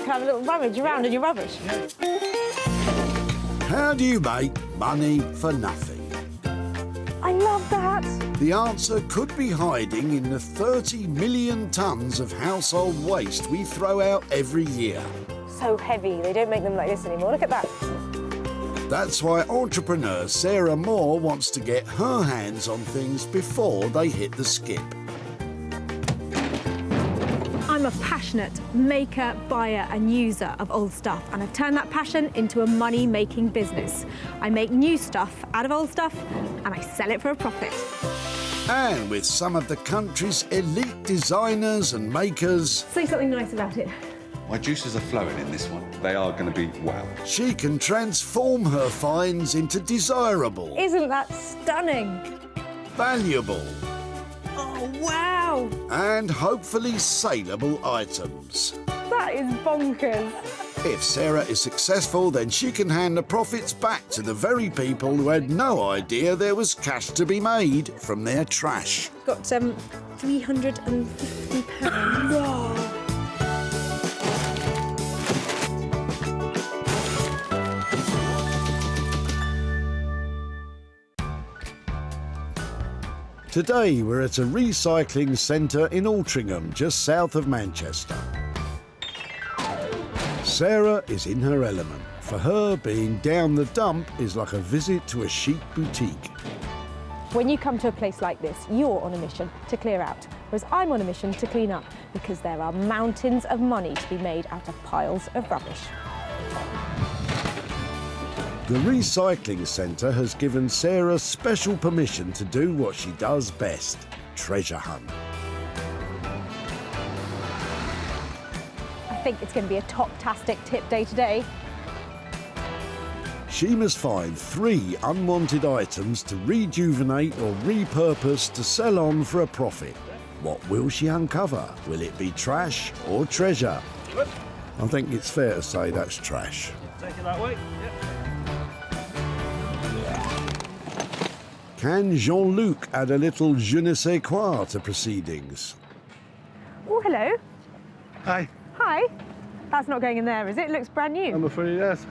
can have a little rummage around in your rubbish. How do you make money for nothing? I love that. The answer could be hiding in the 30 million tonnes of household waste we throw out every year. So heavy, they don't make them like this anymore. Look at that. That's why entrepreneur Sarah Moore wants to get her hands on things before they hit the skip. I'm a passionate maker, buyer and user of old stuff, and I've turned that passion into a money-making business. I make new stuff out of old stuff and I sell it for a profit. And with some of the country's elite designers and makers, Say something nice about it. My juices are flowing in this one. They are going to be wow. she can transform her finds into desirable, Isn't that stunning? valuable Oh, wow. and hopefully saleable items. That is bonkers. If Sarah is successful, then she can hand the profits back to the very people who had no idea there was cash to be made from their trash. Got £350. Whoa. Today we're at a recycling centre in Ultringham, just south of Manchester. Sarah is in her element. For her, being down the dump is like a visit to a chic boutique. When you come to a place like this, you're on a mission to clear out, whereas I'm on a mission to clean up, because there are mountains of money to be made out of piles of rubbish. The recycling centre has given Sarah special permission to do what she does best, treasure hunt. I think it's going to be a top-tastic tip day today. She must find 3 unwanted items to rejuvenate or repurpose to sell on for a profit. What will she uncover? Will it be trash or treasure? I think it's fair to say that's trash. Take it that way. Yep. Can Jean-Luc add a little je ne sais quoi to proceedings? Oh, hello. Hi. Hi. That's not going in there, is it? It looks brand new. I'm afraid yes.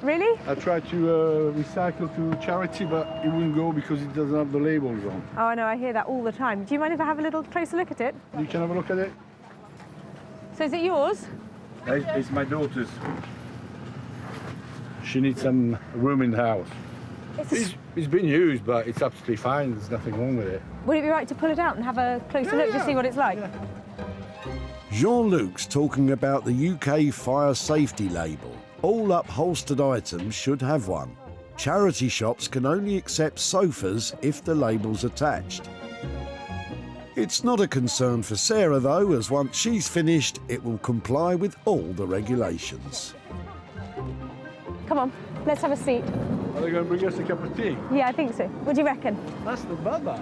Really? I tried to recycle to charity, but it wouldn't go because it doesn't have the labels on. Oh, I know, I hear that all the time. Do you mind if I have a little closer look at it? You can have a look at it. So is it yours? It's my daughter's. She needs some room in the house. It's been used, but it's absolutely fine. There's nothing wrong with it. Would it be right to pull it out and have a closer look to see what it's like? Yeah. Jean-Luc's talking about the UK fire safety label. All upholstered items should have one. Charity shops can only accept sofas if the label's attached. It's not a concern for Sarah though, as once she's finished, it will comply with all the regulations. Come on, let's have a seat. Are they going to bring us a cup of tea? Yeah, I think so. What do you reckon? That's not bad, that.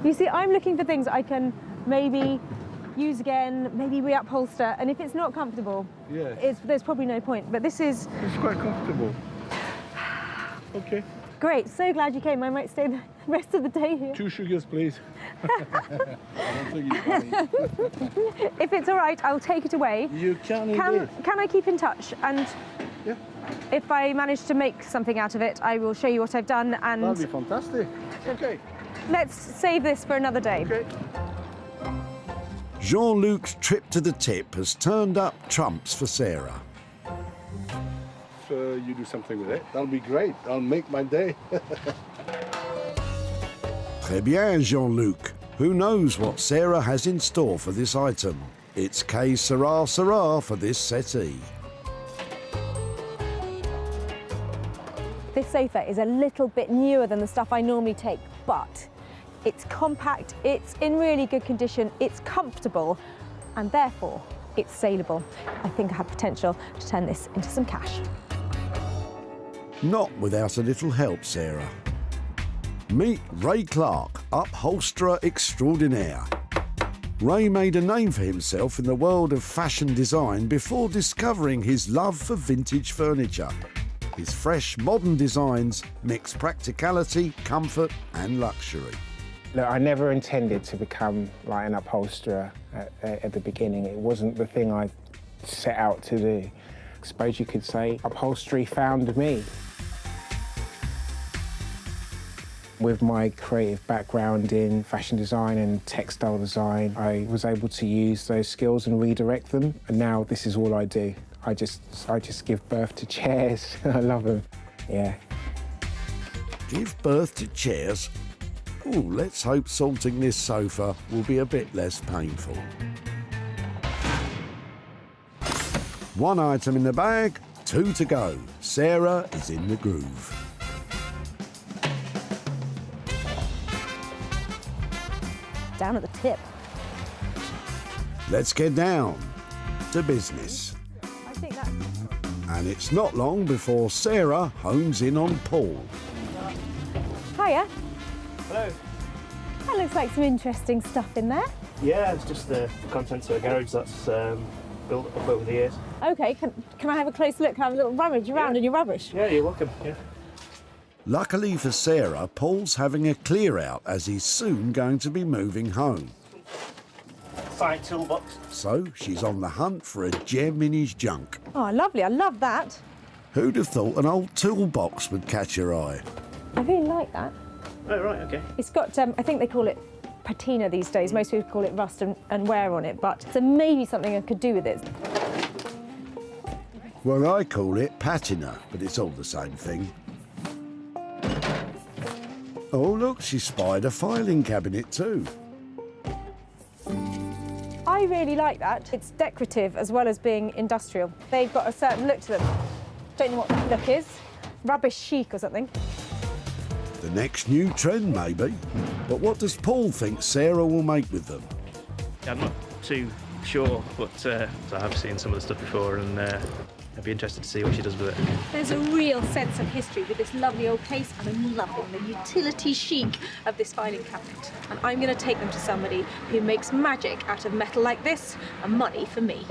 You see, I'm looking for things I can maybe use again, maybe re-upholster, and if it's not comfortable, Yeah. there's probably no point. But this is It's quite comfortable. Okay. great. So glad you came. I might stay the rest of the day here. 2 sugars, please. I don't think it's funny. If it's all right, I'll take it away. You can indeed. Can I keep in touch? And Yeah, if I manage to make something out of it, I will show you what I've done. And that'd be fantastic. Okay. let's save this for another day. Okay. Jean-Luc's trip to the tip has turned up trumps for Sarah. If you do something with it, that'll be great. That'll make my day. Très bien, Jean-Luc. Who knows what Sarah has in store for this item? It's que sera sera for this settee. This sofa is a little bit newer than the stuff I normally take, but it's compact, it's in really good condition, it's comfortable, and therefore it's saleable. I think I have potential to turn this into some cash. Not without a little help, Sarah. Meet Ray Clark, upholsterer extraordinaire. Ray made a name for himself in the world of fashion design before discovering his love for vintage furniture. His fresh, modern designs mix practicality, comfort and luxury. Look, I never intended to become like an upholsterer at the beginning. It wasn't the thing I set out to do. I suppose you could say upholstery found me. With my creative background in fashion design and textile design, I was able to use those skills and redirect them, and now this is all I do. I just give birth to chairs. I love them, yeah. Give birth to chairs? Ooh, let's hope salting this sofa will be a bit less painful. One item in the bag, 2 to go. Sarah is in the groove. Down at the tip. Let's get down to business. I think that's... And it's not long before Sarah hones in on Paul. Hiya. Hello. That looks like some interesting stuff in there. Yeah, it's just the contents of a garage that's built up over the years. OK, can I have a close look? Can I have a little rummage around in your rubbish? Yeah, you're welcome. Yeah. Luckily for Sarah, Paul's having a clear out as he's soon going to be moving home. Side toolbox. So she's on the hunt for a gem in his junk. Oh, lovely. I love that. Who'd have thought an old toolbox would catch your eye? I really like that. Oh, right, okay. It's got, I think they call it patina these days. Most people call it rust and wear on it, but so maybe something I could do with it. Well, I call it patina, but it's all the same thing. Oh, look, she spied a filing cabinet too. I really like that. It's decorative as well as being industrial. They've got a certain look to them. Don't know what that look is. Rubbish chic or something. The next new trend, maybe. But what does Paul think Sarah will make with them? I'm not too sure, but I have seen some of the stuff before, and I'd be interested to see what she does with it. There's a real sense of history with this lovely old case, and I'm loving the utility chic of this filing cabinet. And I'm going to take them to somebody who makes magic out of metal like this, and money for me.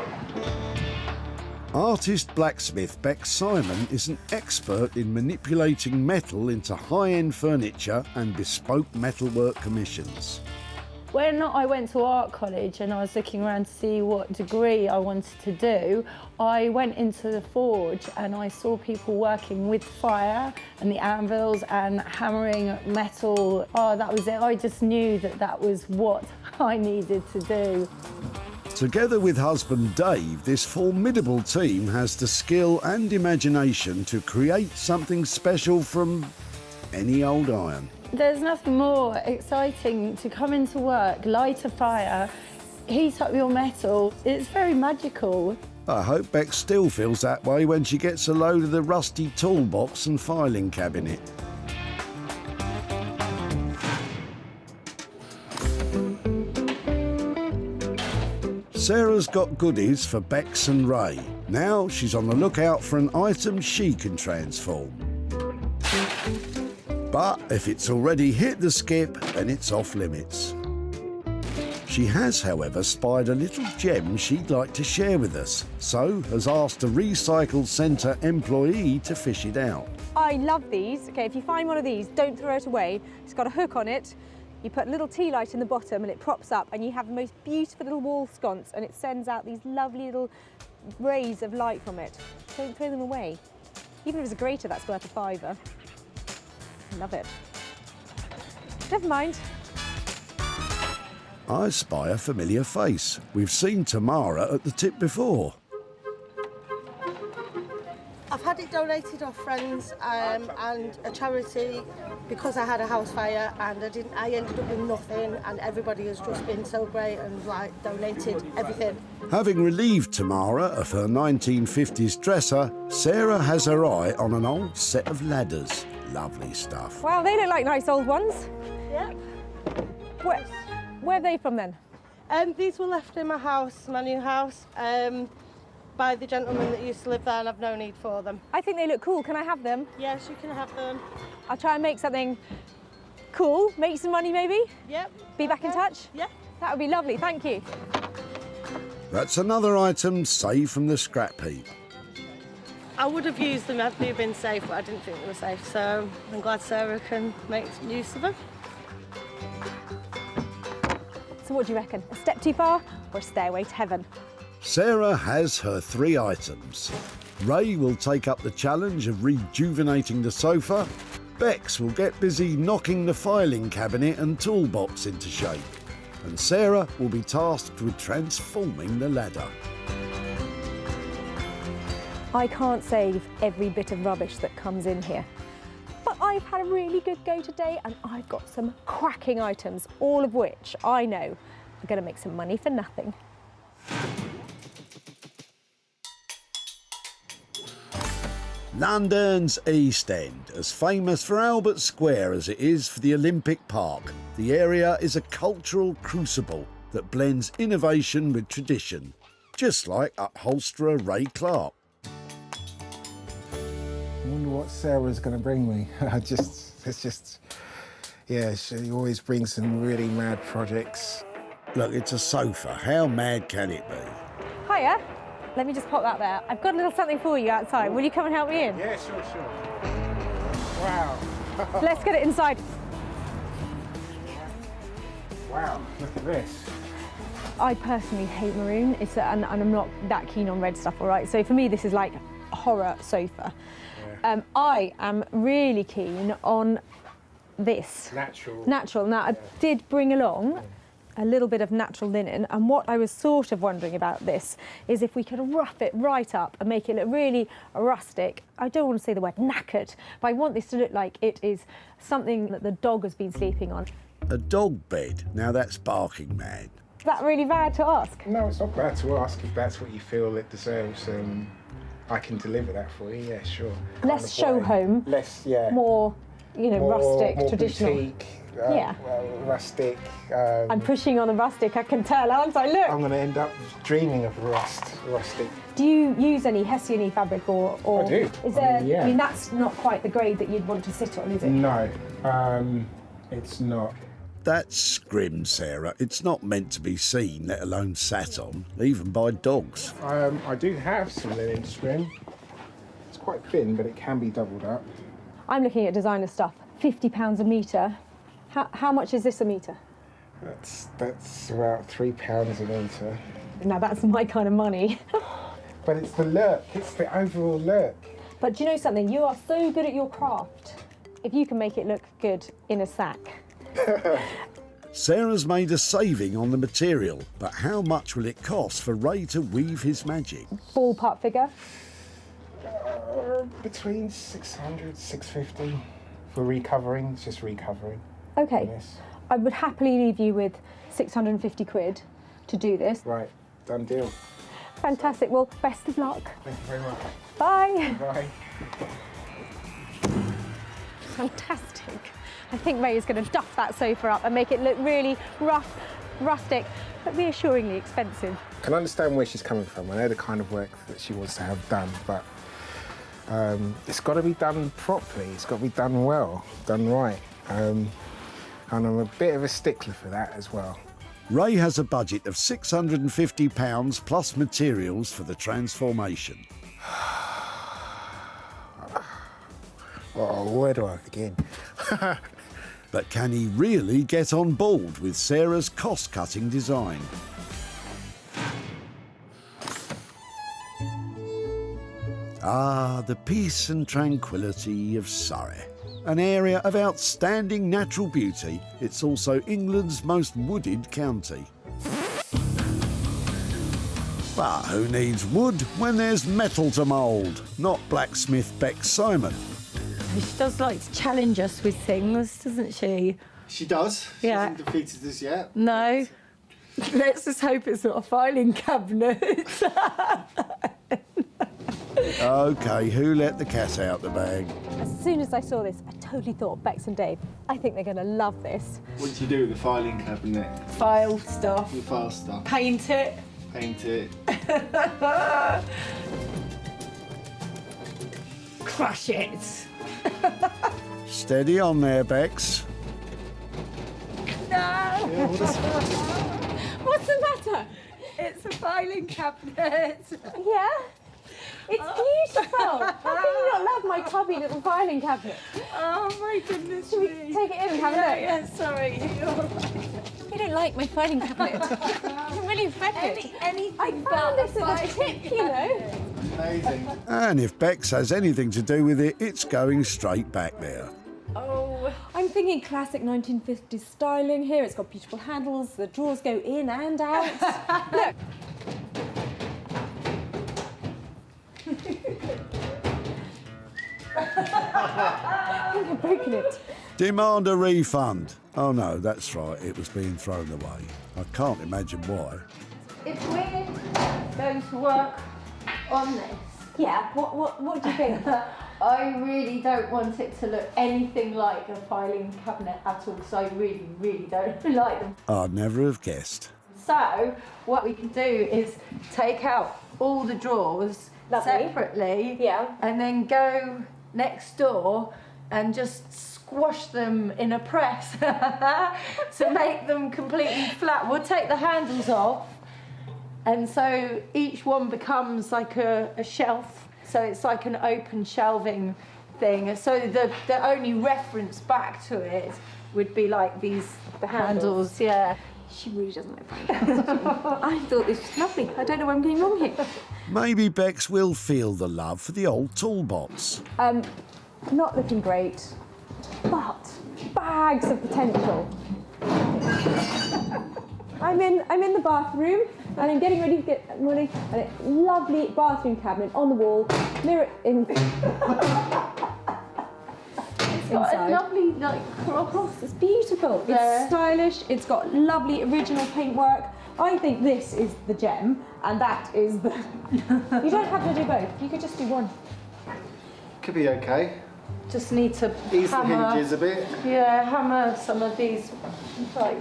Artist blacksmith Bex Simon is an expert in manipulating metal into high-end furniture and bespoke metalwork commissions. When I went to art college and I was looking around to see what degree I wanted to do, I went into the forge and I saw people working with fire and the anvils and hammering metal. Oh, that was it. I just knew that that was what I needed to do. Together with husband Dave, this formidable team has the skill and imagination to create something special from any old iron. There's nothing more exciting to come into work, light a fire, heat up your metal. It's very magical. I hope Bex still feels that way when she gets a load of the rusty toolbox and filing cabinet. Sarah's got goodies for Bex and Ray. Now she's on the lookout for an item she can transform. But if it's already hit the skip, then it's off limits. She has, however, spied a little gem she'd like to share with us, so has asked a recycle centre employee to fish it out. I love these. OK, if you find one of these, don't throw it away. It's got a hook on it. You put a little tea light in the bottom and it props up, and you have the most beautiful little wall sconce, and it sends out these lovely little rays of light from it. Don't throw them away. Even if it's a grater, that's worth a £5. Love it. Never mind. I spy a familiar face. We've seen Tamara at the tip before. I've had it donated off friends and a charity because I had a house fire, and I ended up with nothing, and everybody has just been so great and like donated everything. Having relieved Tamara of her 1950s dresser, Sarah has her eye on an old set of ladders. Lovely stuff. Wow, they look like nice old ones. Yeah. Where are they from then? These were left in my house, my new house, by the gentleman that used to live there, and I've no need for them. I think they look cool. Can I have them? Yes, you can have them. I'll try and make something cool, make some money maybe. Yep. Be back in touch? Yeah. That would be lovely, thank you. That's another item saved from the scrap heap. I would have used them had they been safe, but I didn't think they were safe, so I'm glad Sarah can make use of them. So what do you reckon? A step too far or a stairway to heaven? Sarah has her 3 items. Ray will take up the challenge of rejuvenating the sofa. Bex will get busy knocking the filing cabinet and toolbox into shape. And Sarah will be tasked with transforming the ladder. I can't save every bit of rubbish that comes in here. But I've had a really good go today and I've got some cracking items, all of which I know are going to make some money for nothing. London's East End, as famous for Albert Square as it is for the Olympic Park. The area is a cultural crucible that blends innovation with tradition, just like upholsterer Ray Clark. I wonder what Sarah's going to bring me. Yeah, she always brings some really mad projects. Look, it's a sofa. How mad can it be? Hiya. Let me just pop that there. I've got a little something for you outside. Will you come and help me in? Yeah, sure. Wow. Let's get it inside. Wow, look at this. I personally hate maroon, and I'm not that keen on red stuff, all right? So for me, this is like a horror sofa. Yeah. I am really keen on this. Natural. Now, I did bring along a little bit of natural linen, and what I was sort of wondering about this is if we could rough it right up and make it look really rustic. I don't want to say the word knackered, but I want this to look like it is something that the dog has been sleeping on. A dog bed? Now that's barking mad. Is that really bad to ask? No, it's not bad to ask if that's what you feel it deserves. I can deliver that for you, yeah, sure. Less show home, more, rustic, more traditional. Boutique, rustic. I'm pushing on the rustic, I can tell, aren't I? Look! I'm going to end up dreaming of rustic. Do you use any Hessian fabric or I do. Is there? Yeah. I mean, that's not quite the grade that you'd want to sit on, is it? No, it's not. That's scrim, Sarah. It's not meant to be seen, let alone sat on, even by dogs. I do have some linen scrim. It's quite thin, but it can be doubled up. I'm looking at designer stuff. £50 a metre. How much is this a metre? That's about £3 a metre. Now that's my kind of money. But it's the look. It's the overall look. But do you know something? You are so good at your craft. If you can make it look good in a sack. Sarah's made a saving on the material, but how much will it cost for Ray to weave his magic? Ballpark figure? Between 600, 650 for recovering. It's just recovering. Okay. Yes. I would happily leave you with 650 quid to do this. Right, done deal. Fantastic. Well, best of luck. Thank you very much. Bye. Bye. Fantastic. I think Ray is going to duff that sofa up and make it look really rough, rustic, but reassuringly expensive. I can understand where she's coming from. I know the kind of work that she wants to have done, but it's got to be done properly. It's got to be done well, done right. And I'm a bit of a stickler for that as well. Ray has a budget of £650 plus materials for the transformation. Oh, where do I begin? But can he really get on board with Sarah's cost-cutting design? Ah, the peace and tranquility of Surrey. An area of outstanding natural beauty, it's also England's most wooded county. But who needs wood when there's metal to mould? Not blacksmith Bex Simon. She does like to challenge us with things, doesn't she? She does. She Yeah. hasn't defeated us yet. No. Let's just hope it's not a filing cabinet. OK, who let the cat out the bag? As soon as I saw this, I totally thought Bex and Dave, I think they're going to love this. What do you do with the filing cabinet? File stuff. You file stuff. Paint it. Paint it. Crush it. Steady on there, Bex. No. What's the matter? It's a filing cabinet. Yeah? It's beautiful. How can you not love my tubby little filing cabinet? Oh my goodness Should we me. take it in and have a look? Yeah, sorry. I don't like my filing cabinet. I'm really offended. Anything I found this at a tip, you know. Amazing. And if Bex has anything to do with it, it's going straight back there. Oh, I'm thinking classic 1950s styling here. It's got beautiful handles. The drawers go in and out. Look. I think I've broken it. Demand a refund. Oh no, that's right, it was being thrown away. I can't imagine why. If we're going to work on this, Yeah, what do you think? I really don't want it to look anything like a filing cabinet at all, because I really, really don't like them. I'd never have guessed. So what we can do is take out all the drawers Lovely. separately, Yeah. and then go next door and just squash them in a press to make them completely flat. We'll take the handles off, and so each one becomes like a shelf. So it's like an open shelving thing. So the only reference back to it would be like the handles, yeah. She really doesn't like filing cabinets. I thought this was lovely. I don't know where I'm getting wrong here. Maybe Bex will feel the love for the old toolbox. Not looking great, but bags of potential. I'm in the bathroom and I'm getting ready to get ready. And a lovely bathroom cabinet on the wall, mirror in. It's got a lovely cross. It's beautiful. Yeah. It's stylish. It's got lovely original paintwork. I think this is the gem, and that is the. You don't have to do both. You could just do one. Could be okay. Just need to Ease the hammer. hinges a bit. Yeah, hammer some of these like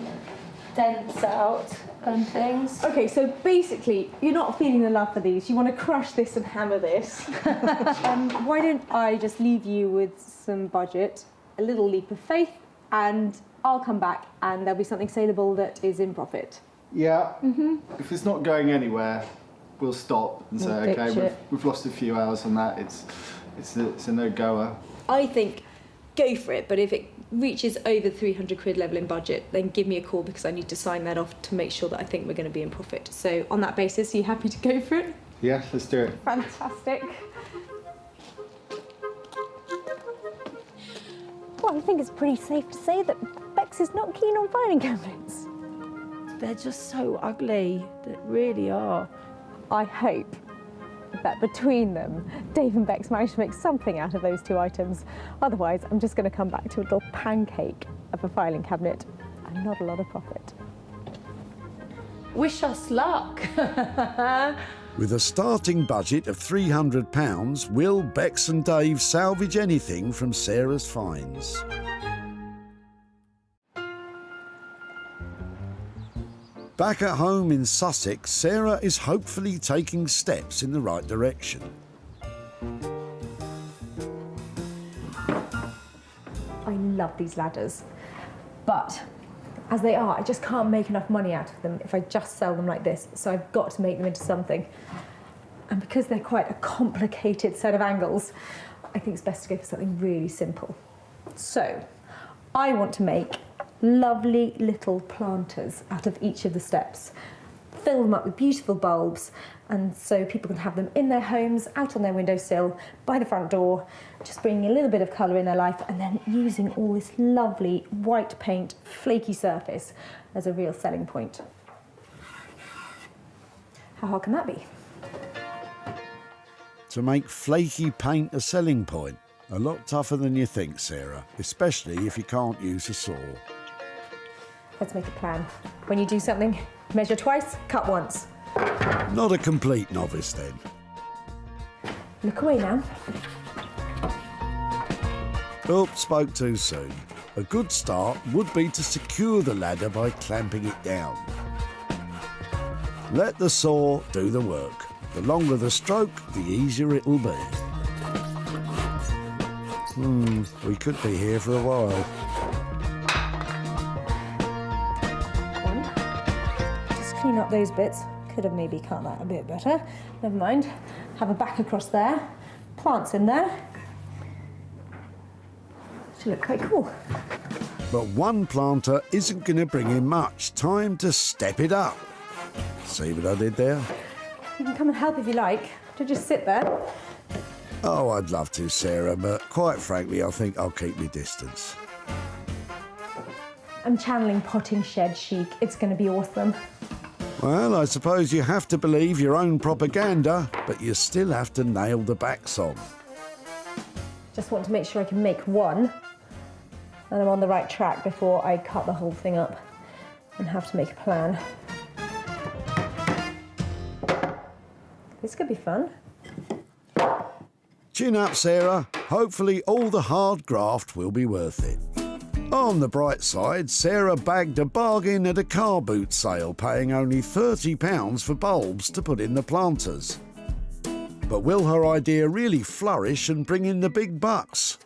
dents out and things. Okay, so basically, you're not feeling the love for these. You want to crush this and hammer this. Why don't I just leave you with some budget, a little leap of faith, and I'll come back and there'll be something saleable that is in profit. Yeah. If it's not going anywhere, we'll stop and say, We'll okay, ditch it. we've lost a few hours on that. It's a no-goer. I think go for it, but if it reaches over 300 quid level in budget, then give me a call because I need to sign that off to make sure that I think we're going to be in profit. So on that basis, are you happy to go for it? Yeah, let's do it. Fantastic. Well, I think it's pretty safe to say that Bex is not keen on filing cabinets. They're just so ugly. They really are. I hope that between them, Dave and Bex managed to make something out of those two items. Otherwise, I'm just going to come back to a little pancake of a filing cabinet and not a lot of profit. Wish us luck. With a starting budget of £300, will Bex and Dave salvage anything from Sarah's finds? Back at home in Sussex, Sarah is hopefully taking steps in the right direction. I love these ladders, but as they are, I just can't make enough money out of them if I just sell them like this, so I've got to make them into something. And because they're quite a complicated set of angles, I think it's best to go for something really simple. So, I want to make lovely little planters out of each of the steps. Fill them up with beautiful bulbs, and so people can have them in their homes, out on their windowsill, by the front door, just bringing a little bit of colour in their life, and then using all this lovely white paint, flaky surface as a real selling point. How hard can that be? To make flaky paint a selling point. A lot tougher than you think, Sarah, especially if you can't use a saw. Let's make a plan. When you do something, measure twice, cut once. Not a complete novice then. Look away now. Oops, spoke too soon. A good start would be to secure the ladder by clamping it down. Let the saw do the work. The longer the stroke, the easier it will be. We could be here for a while. Just clean up those bits. Could have maybe cut that a bit better. Never mind. Have a back across there. Plants in there. Should look quite cool. But one planter isn't going to bring him much. Time to step it up. See what I did there? You can come and help if you like. To just sit there. Oh, I'd love to, Sarah, but quite frankly, I think I'll keep my distance. I'm channeling potting shed chic. It's going to be awesome. Well, I suppose you have to believe your own propaganda, but you still have to nail the back song. Just want to make sure I can make one, and I'm on the right track before I cut the whole thing up and have to make a plan. This could be fun. Chin up, Sarah. Hopefully all the hard graft will be worth it. On the bright side, Sarah bagged a bargain at a car boot sale, paying only £30 for bulbs to put in the planters. But will her idea really flourish and bring in the big bucks?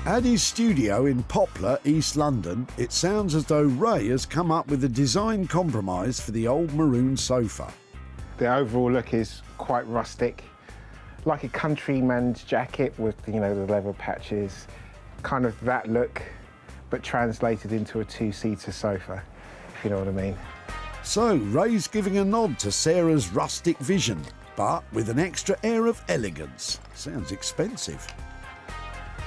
At his studio in Poplar, East London, it sounds as though Ray has come up with a design compromise for the old maroon sofa. The overall look is quite rustic, like a countryman's jacket with, you know, the leather patches, kind of that look, but translated into a two-seater sofa, if you know what I mean. So Ray's giving a nod to Sarah's rustic vision, but with an extra air of elegance. Sounds expensive.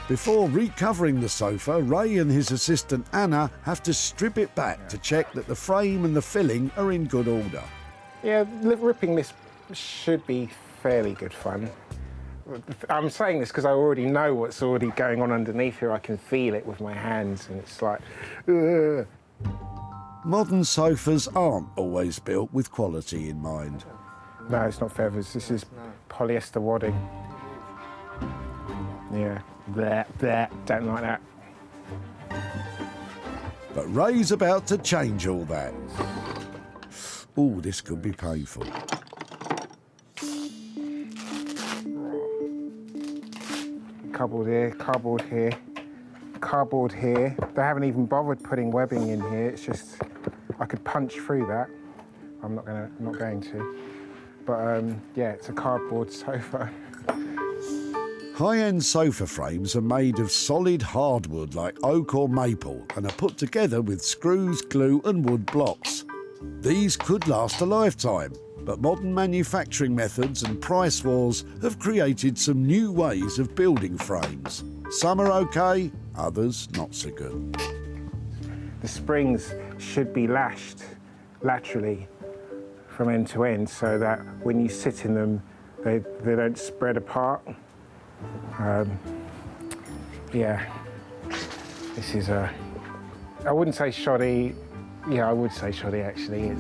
Before recovering the sofa, Ray and his assistant Anna have to strip it back to check that the frame and the filling are in good order. Yeah, ripping this should be fairly good fun. I'm saying this because I already know what's already going on underneath here. I can feel it with my hands, and it's like, ugh. Modern sofas aren't always built with quality in mind. No, it's not feathers. This is polyester wadding. Yeah, bleh, don't like that. But Ray's about to change all that. Ooh, this could be painful. Cardboard here, cardboard here, cardboard here. They haven't even bothered putting webbing in here. It's just, I could punch through that. I'm not going to. But yeah, it's a cardboard sofa. High-end sofa frames are made of solid hardwood like oak or maple and are put together with screws, glue and wood blocks. These could last a lifetime, but modern manufacturing methods and price wars have created some new ways of building frames. Some are okay, others not so good. The springs should be lashed laterally from end to end so that when you sit in them, they don't spread apart. Yeah, this is I wouldn't say shoddy. Yeah, I would say shoddy actually.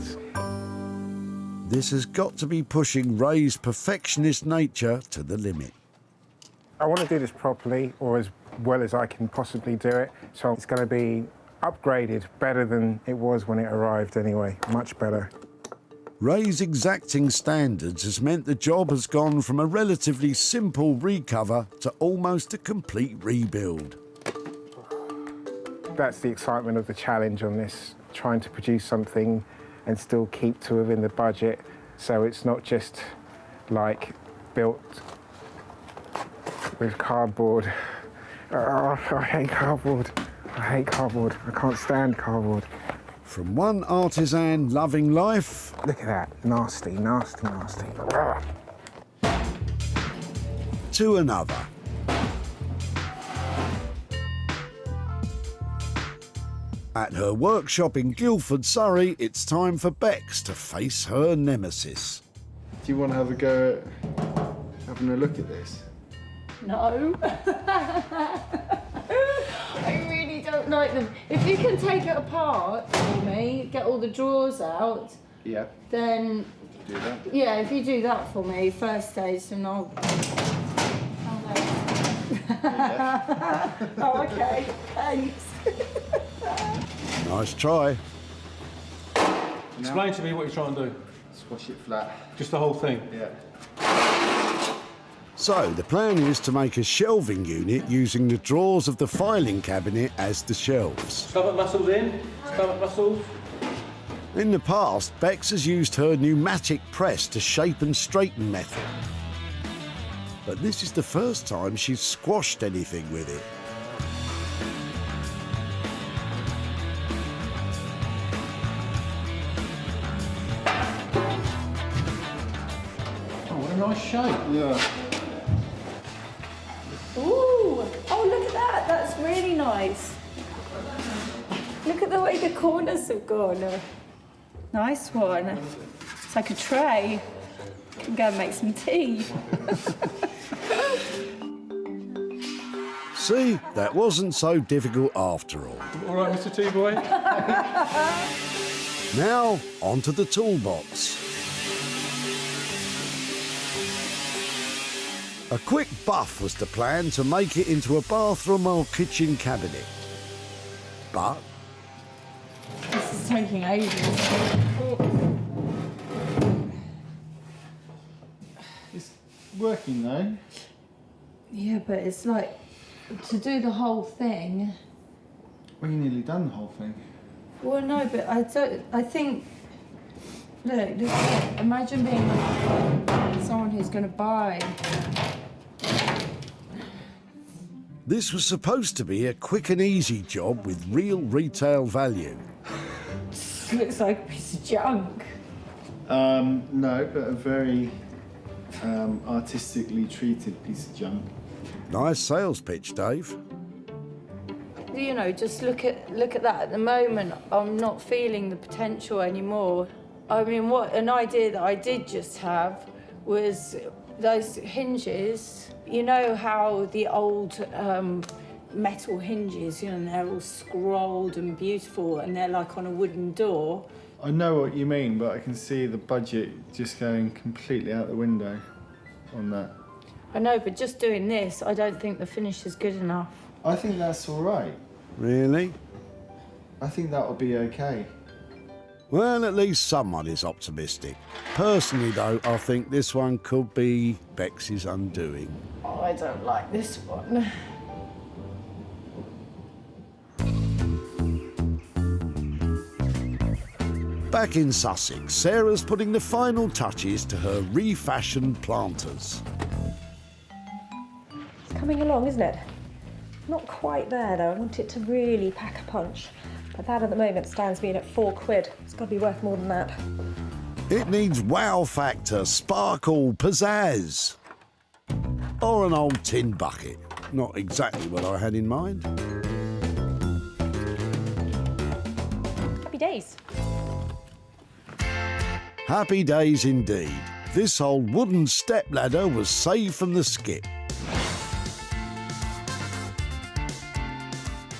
This has got to be pushing Ray's perfectionist nature to the limit. I want to do this properly, or as well as I can possibly do it. So it's going to be upgraded, better than it was when it arrived anyway, much better. Ray's exacting standards has meant the job has gone from a relatively simple recover to almost a complete rebuild. That's the excitement of the challenge on this, trying to produce something and still keep to within the budget, so it's not just like built with cardboard. Oh, I hate cardboard. I hate cardboard. I can't stand cardboard. From one artisan loving life... Look at that. Nasty, nasty, nasty. ...to another. At her workshop in Guildford, Surrey, it's time for Bex to face her nemesis. Do you want to have a go at having a look at this? No. I really don't like them. If you can take it apart for me, get all the drawers out, Yeah. then... Do that? Yeah, if you do that for me, first stage, then I'll Oh, okay. Thanks. Nice try. Explain to me what you're trying to do. Squash it flat. Just the whole thing? Yeah. So, the plan is to make a shelving unit using the drawers of the filing cabinet as the shelves. Stomach muscles in, stomach muscles. In the past, Bex has used her pneumatic press to shape and straighten method. but this is the first time she's squashed anything with it. Oh, what a nice shape. Yeah. Ooh! Oh, look at that. That's really nice. Look at the way the corners have gone. Nice one. It's like a tray. Can go and make some tea. See, that wasn't so difficult after all. All right, Mr. T-Boy? Now, onto the toolbox. A quick buff was the plan to make it into a bathroom or kitchen cabinet. But This is taking ages. It's working though. Yeah, but it's like, to do the whole thing. Well, you nearly done the whole thing. Well, no, but I think, look, imagine being someone who's going to buy. this was supposed to be a quick and easy job with real retail value. Looks like a piece of junk. No, but a very artistically treated piece of junk. Nice sales pitch, Dave. You know, just look at that. At the moment, I'm not feeling the potential anymore. I mean, what an idea that I did just have was those hinges. You know how the old metal hinges, you know, and they're all scrolled and beautiful, and they're like on a wooden door. I know what you mean, but I can see the budget just going completely out the window on that. I know, but just doing this, I don't think the finish is good enough. I think that's all right. Really? I think that'll be okay. Well, at least someone is optimistic. Personally, though, I think this one could be Bex's undoing. Oh, I don't like this one. Back in Sussex, Sarah's putting the final touches to her refashioned planters. It's coming along, isn't it? Not quite there, though. I want it to really pack a punch. But that at the moment stands me in at £4. It's got to be worth more than that. It needs wow factor, sparkle, pizzazz. Or an old tin bucket. Not exactly what I had in mind. Happy days. Happy days indeed. This old wooden stepladder was saved from the skip.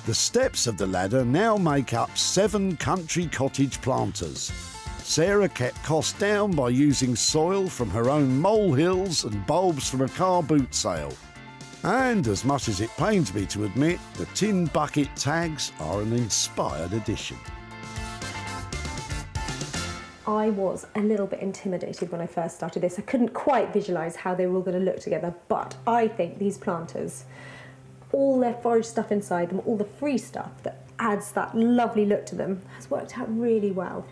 The steps of the ladder now make up 7 country cottage planters. Sarah kept costs down by using soil from her own molehills and bulbs from a car boot sale. And as much as it pains me to admit, the tin bucket tags are an inspired addition. I was a little bit intimidated when I first started this. I couldn't quite visualise how they were all going to look together, but I think these planters, all their forage stuff inside them, all the free stuff that adds that lovely look to them, has worked out really well.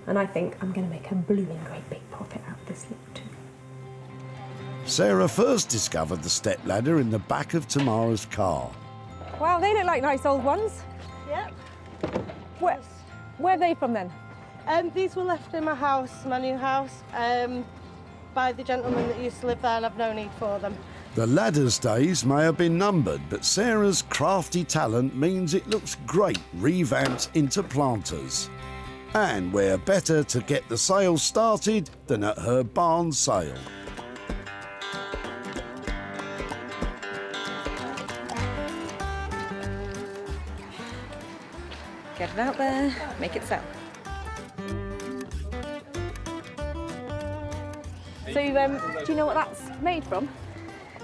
And I think I'm going to make a blooming great big profit out of this look too. Sarah first discovered the stepladder in the back of Tamara's car. Wow, they look like nice old ones. Yep. Where are they from then? These were left in my house, my new house, by the gentleman that used to live there, and I've no need for them. The ladder's days may have been numbered, but Sarah's crafty talent means it looks great revamped into planters. And where better to get the sale started than at her barn sale. Get it out there, make it sell. So, do you know what that's made from?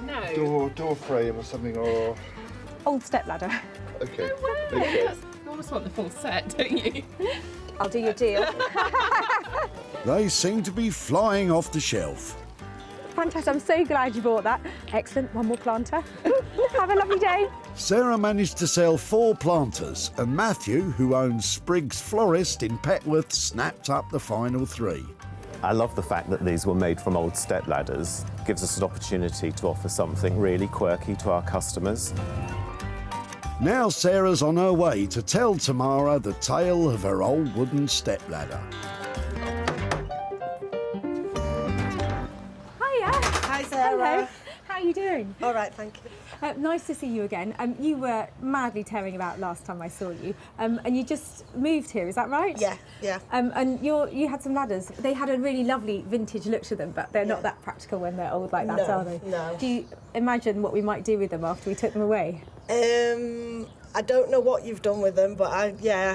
No. Door frame or something, or... Old stepladder. Okay. No way. Okay. You almost want the full set, don't you? I'll do your deal. They seem to be flying off the shelf. Fantastic, I'm so glad you bought that. Excellent, one more planter. Have a lovely day. Sarah managed to sell 4 planters, and Matthew, who owns Spriggs Florist in Petworth, snapped up the final 3. I love the fact that these were made from old step ladders. It gives us an opportunity to offer something really quirky to our customers. Now Sarah's on her way to tell Tamara the tale of her old wooden stepladder. Hiya. Hi, Sarah. Hello. How are you doing? All right, thank you. Nice to see you again. You were madly tearing about last time I saw you, and you just moved here. Is that right? Yeah, yeah. And you had some ladders. They had a really lovely vintage look to them, but they're not that practical when they're old like that, No, are they? no. Do you imagine what we might do with them after we took them away? I don't know what you've done with them, but I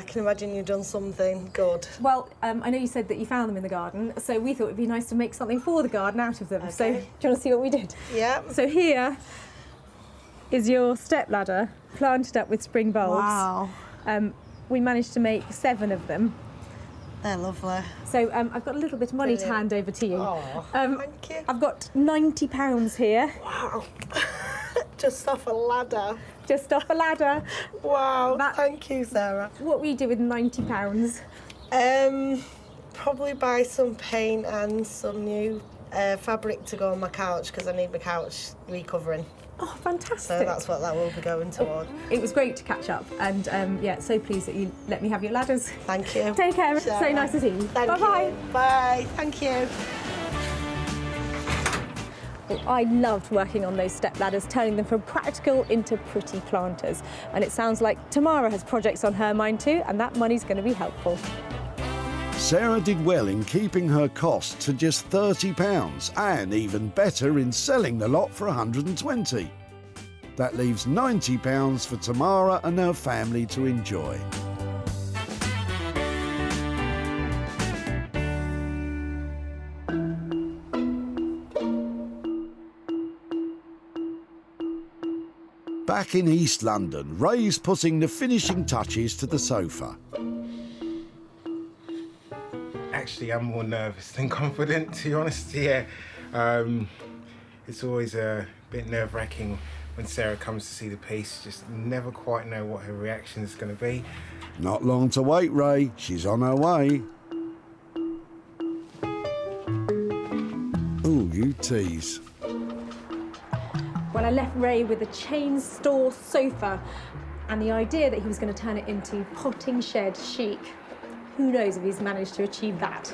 can imagine you've done something good. Well, I know you said that you found them in the garden, so we thought it'd be nice to make something for the garden out of them. Okay. So do you want to see what we did? Yeah. So here is your step ladder planted up with spring bulbs. Wow. We managed to make 7 of them. They're lovely. So I've got a little bit of money to Brilliant. hand over to you. Oh, thank you. I've got £90 here. Wow. Just off a ladder. Just off a ladder. Wow, thank you, Sarah. What will you do with £90? Probably buy some paint and some new fabric to go on my couch because I need my couch recovering. Oh, fantastic. So that's what that will be going toward. It was great to catch up, and so pleased that you let me have your ladders. Thank you. Take care. Sarah. So nice to see you. Thank Bye-bye. you. Bye. Thank you. Well, I loved working on those step ladders, turning them from practical into pretty planters. And it sounds like Tamara has projects on her mind too, and that money's going to be helpful. Sarah did well in keeping her cost to just £30 and even better in selling the lot for 120. That leaves £90 for Tamara and her family to enjoy. Back in East London, Ray's putting the finishing touches to the sofa. Actually, I'm more nervous than confident, to be honest. Yeah, it's always a bit nerve-wracking when Sarah comes to see the piece. Just never quite know what her reaction is going to be. Not long to wait, Ray. She's on her way. Ooh, you tease. Well, I left Ray with a chain store sofa and the idea that he was going to turn it into potting shed chic. Who knows if he's managed to achieve that.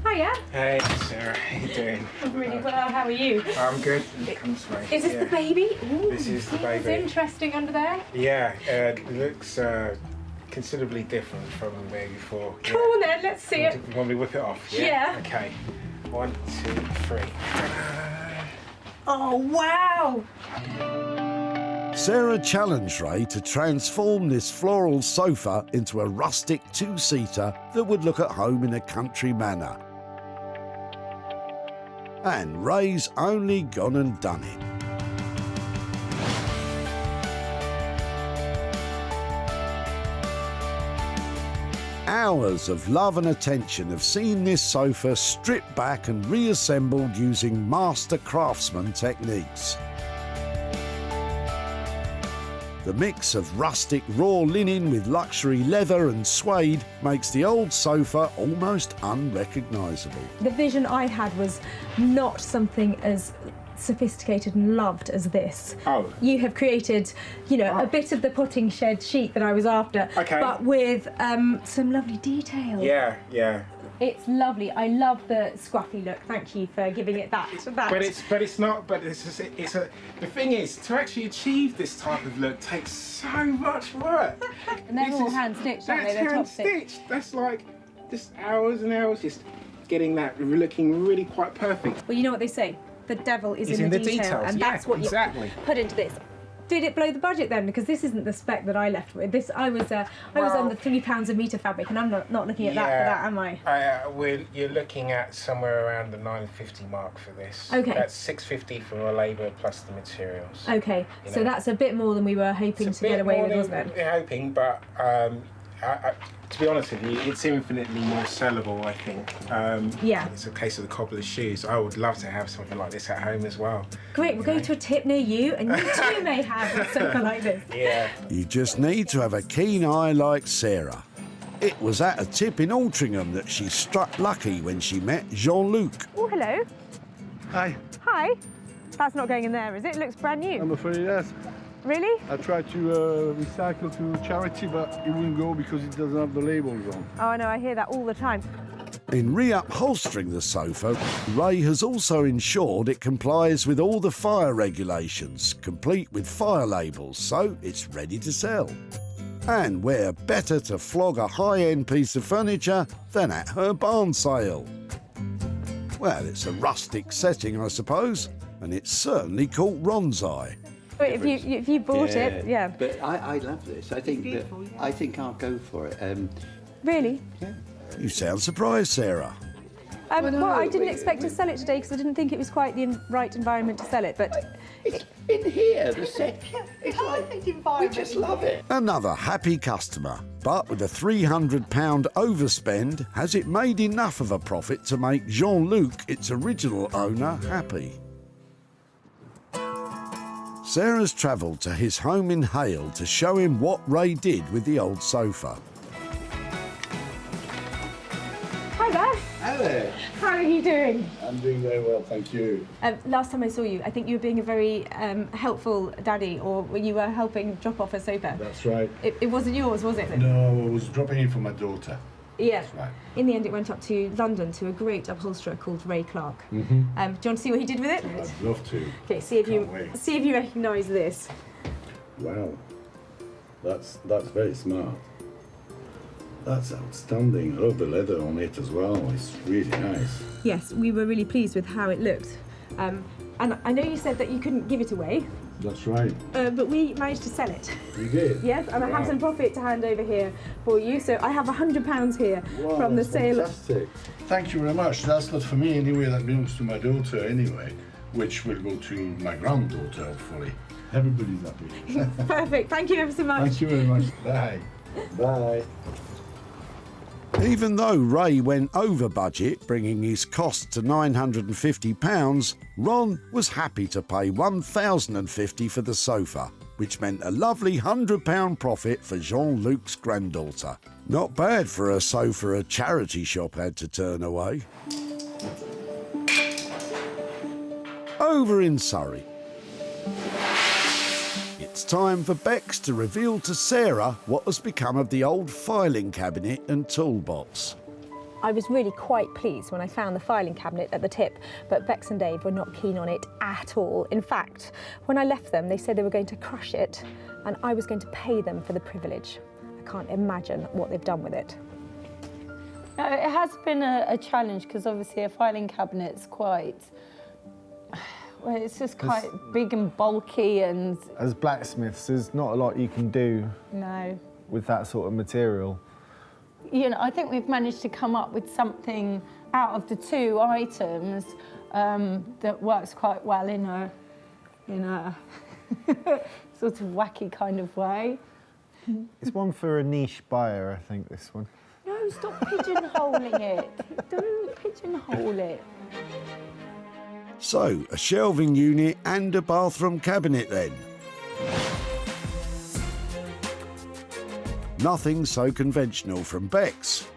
Hiya. Hey, Sarah, how you doing? I'm really well, how are you? I'm good. Comes Ray. Is this the baby? Ooh, This is the It's baby. interesting under there. Yeah, it looks considerably different from where before. Come on then, let's see it. You want me to whip it off? Yeah. Okay. 1, 2, 3. Oh, wow. Sarah challenged Ray to transform this floral sofa into a rustic two-seater that would look at home in a country manner. And Ray's only gone and done it. Hours of love and attention have seen this sofa stripped back and reassembled using master craftsman techniques. The mix of rustic raw linen with luxury leather and suede makes the old sofa almost unrecognisable. The vision I had was not something as sophisticated and loved as this. Oh. You have created, a bit of the potting shed chic that I was after, Okay. but with some lovely detail. Yeah. It's lovely. I love the scruffy look. Thank you for giving it that. But it's not. But the thing is, to actually achieve this type of look takes so much work. And they're all hand stitched, aren't they? That's They're hand top stitched. stitched. That's like just hours and hours just getting that looking really quite perfect. Well, you know what they say. The devil is It's in the in the detail, details, and yeah, that's what exactly. you put into this. Did it blow the budget then? Because this isn't the spec that I left with. I was on the £3 a metre fabric, and I'm not looking at that for that, am I? You're looking at somewhere around the £9.50 mark for this. Okay. That's £6.50 for the labour plus the materials. Okay, You so know. that's a bit more than we were hoping to get away with, wasn't it? We're hoping, but to be honest with you, it's infinitely more sellable, I think. Yeah. It's a case of the cobbler's shoes. I would love to have something like this at home as well. Great, we'll go to a tip near you, and you too may have something like this. Yeah. You just need to have a keen eye like Sarah. It was at a tip in Ultringham that she struck lucky when she met Jean-Luc. Oh, hello. Hi. Hi. That's not going in there, is it? It looks brand new. I'm afraid yes. Really? I tried to recycle to charity, but it wouldn't go because it doesn't have the labels on. Oh, no, I hear that all the time. In re-upholstering the sofa, Ray has also ensured it complies with all the fire regulations, complete with fire labels, so it's ready to sell. And where better to flog a high-end piece of furniture than at her barn sale? Well, it's a rustic setting, I suppose, and it's certainly caught Ron's eye. If you bought it, yeah. But I love this. I think I'll go for it. Really? Yeah. You sound surprised, Sarah. Well, I didn't expect to sell it today because I didn't think it was quite the right environment to sell it, but... It's in here, the set. It's like, we just love it. Another happy customer, but with a £300 overspend, has it made enough of a profit to make Jean-Luc, its original owner, happy? Sarah's travelled to his home in Hale to show him what Ray did with the old sofa. Hi there. Hello. How are you doing? I'm doing very well, thank you. Last time I saw you, I think you were being a very helpful daddy, or you were helping drop off a sofa. That's right. It wasn't yours, was it? No, I was dropping in for my daughter. Yeah. That's right. In the end, it went up to London to a great upholsterer called Ray Clark. Mm-hmm. Do you want to see what he did with it? I'd love to. Okay, see if you recognise this. Wow, that's very smart. That's outstanding. I love the leather on it as well. It's really nice. Yes, we were really pleased with how it looked. And I know you said that you couldn't give it away. That's right. But we managed to sell it. You did? Yes, and I have some profit to hand over here for you. So I have £100 here from the sale. Fantastic. Thank you very much. That's not for me anyway. That belongs to my daughter anyway, which will go to my granddaughter, hopefully. Everybody's happy. Perfect. Thank you ever so much. Thank you very much. Bye. Bye. Even though Ray went over budget, bringing his cost to £950, Ron was happy to pay £1,050 for the sofa, which meant a lovely £100 profit for Jean-Luc's granddaughter. Not bad for a sofa a charity shop had to turn away. Over in Surrey, it's time for Bex to reveal to Sarah what has become of the old filing cabinet and toolbox. I was really quite pleased when I found the filing cabinet at the tip, but Bex and Dave were not keen on it at all. In fact, when I left them, they said they were going to crush it, and I was going to pay them for the privilege. I can't imagine what they've done with it. It has been a challenge because obviously a filing cabinet's quite... Well, it's just quite big and bulky, and... As blacksmiths, there's not a lot you can do with that sort of material. You know, I think we've managed to come up with something out of the two items that works quite well in a sort of wacky kind of way. It's one for a niche buyer, I think, this one. No, stop pigeonholing it. Don't pigeonhole it. So, a shelving unit and a bathroom cabinet then. Nothing so conventional from Bex.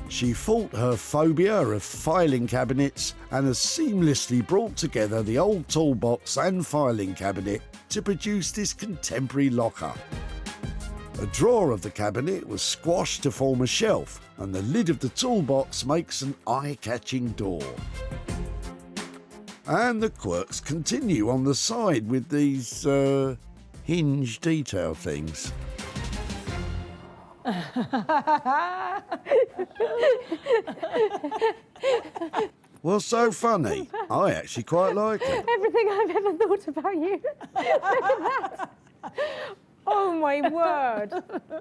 She fought her phobia of filing cabinets and has seamlessly brought together the old toolbox and filing cabinet to produce this contemporary locker. A drawer of the cabinet was squashed to form a shelf, and the lid of the toolbox makes an eye-catching door. And the quirks continue on the side with these hinge detail things. What's so funny? I actually quite like it. Everything I've ever thought about you. Look at that. Oh my word.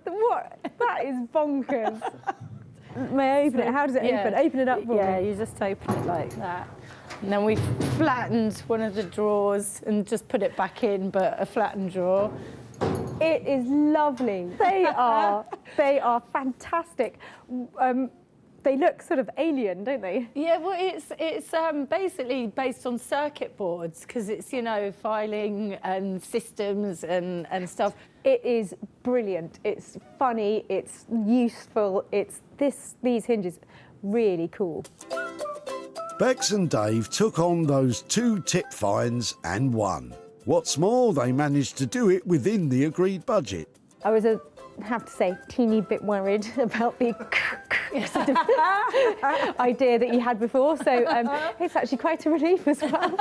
What? That is bonkers. May I open it? How does it open? Open it up for me. Yeah, you just open it like that. And then we flattened one of the drawers and just put it back in, but a flattened drawer. It is lovely. They are fantastic. They look sort of alien, don't they? Yeah, well, it's basically based on circuit boards because it's, you know, filing and systems and stuff. It is brilliant. It's funny. It's useful. It's these hinges, really cool. Bex and Dave took on those 2 tip finds and won. What's more, they managed to do it within the agreed budget. I was have to say, teeny bit worried about the sort of idea that you had before, so it's actually quite a relief as well.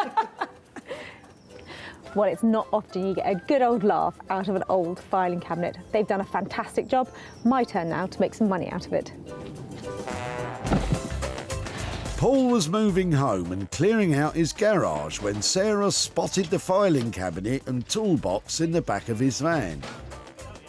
Well, it's not often you get a good old laugh out of an old filing cabinet. They've done a fantastic job. My turn now to make some money out of it. Paul was moving home and clearing out his garage when Sarah spotted the filing cabinet and toolbox in the back of his van.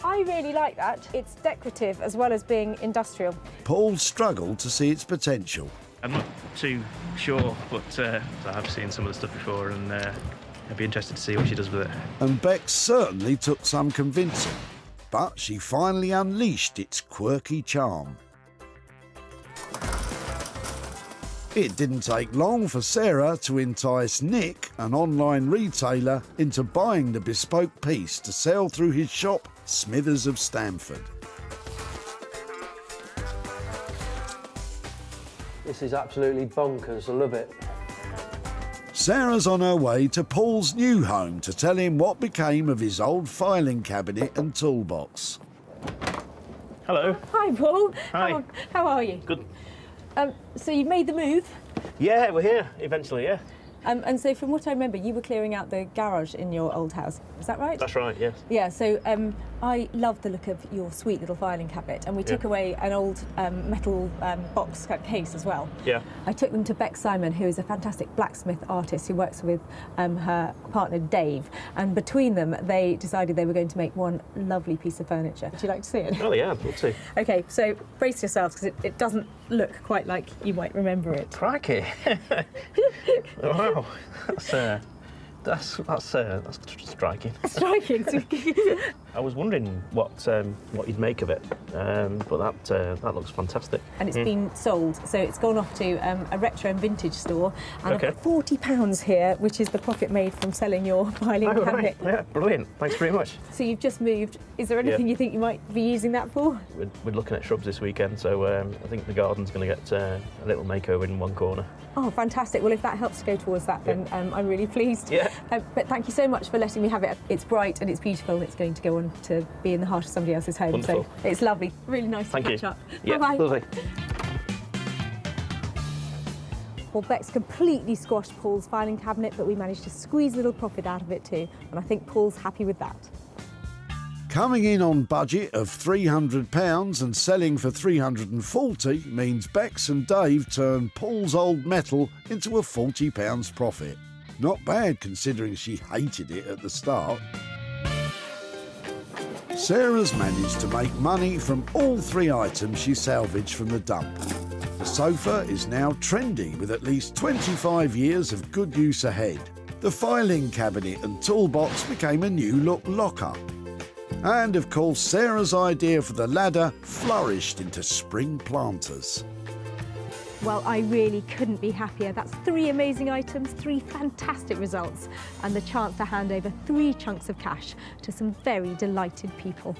I really like that. It's decorative as well as being industrial. Paul struggled to see its potential. I'm not too sure, but I've seen some of the stuff before, and I'd be interested to see what she does with it. And Bex certainly took some convincing, but she finally unleashed its quirky charm. It didn't take long for Sarah to entice Nick, an online retailer, into buying the bespoke piece to sell through his shop, Smithers of Stamford. This is absolutely bonkers, I love it. Sarah's on her way to Paul's new home to tell him what became of his old filing cabinet and toolbox. Hello. Hi, Paul. Hi. How are you? Good. So you made the move? Yeah, we're here, eventually, yeah. And so from what I remember, you were clearing out the garage in your old house. Is that right? That's right, yes. Yeah, so I love the look of your sweet little filing cabinet, and we took away an old metal box case as well. Yeah. I took them to Beck Simon, who is a fantastic blacksmith artist who works with her partner Dave, and between them they decided they were going to make one lovely piece of furniture. Would you like to see it? Oh yeah, I'd love to. Okay, so brace yourselves because it doesn't look quite like you might remember it. Crikey. Wow, that's striking. Striking. I was wondering what you'd make of it, but that looks fantastic. And it's been sold, so it's gone off to a retro and vintage store, and I've got £40 here, which is the profit made from selling your filing cabinet. Right. Yeah, brilliant. Thanks very much. So you've just moved. Is there anything you think you might be using that for? We're looking at shrubs this weekend, so I think the garden's going to get a little makeover in one corner. Oh, fantastic. Well, if that helps to go towards that, then I'm really pleased. Yeah. But thank you so much for letting me have it. It's bright and it's beautiful. It's going to go on to be in the heart of somebody else's home. Wonderful. So it's lovely. Really nice to catch up. Yeah, Bye-bye. lovely. Well, Bex completely squashed Paul's filing cabinet, but we managed to squeeze a little profit out of it too. And I think Paul's happy with that. Coming in on budget of £300 and selling for £340 means Bex and Dave turn Paul's old metal into a £40 profit. Not bad considering she hated it at the start. Sarah's managed to make money from all 3 items she salvaged from the dump. The sofa is now trendy with at least 25 years of good use ahead. The filing cabinet and toolbox became a new look lock-up. And of course, Sarah's idea for the ladder flourished into spring planters. Well, I really couldn't be happier. That's 3 amazing items, 3 fantastic results, and the chance to hand over 3 chunks of cash to some very delighted people.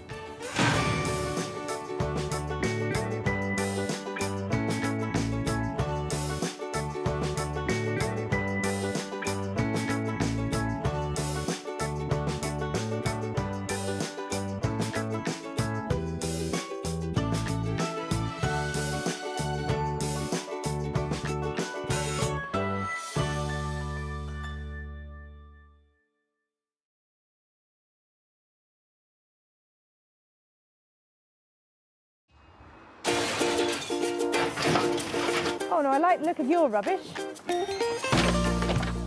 Oh no, I like the look of your rubbish.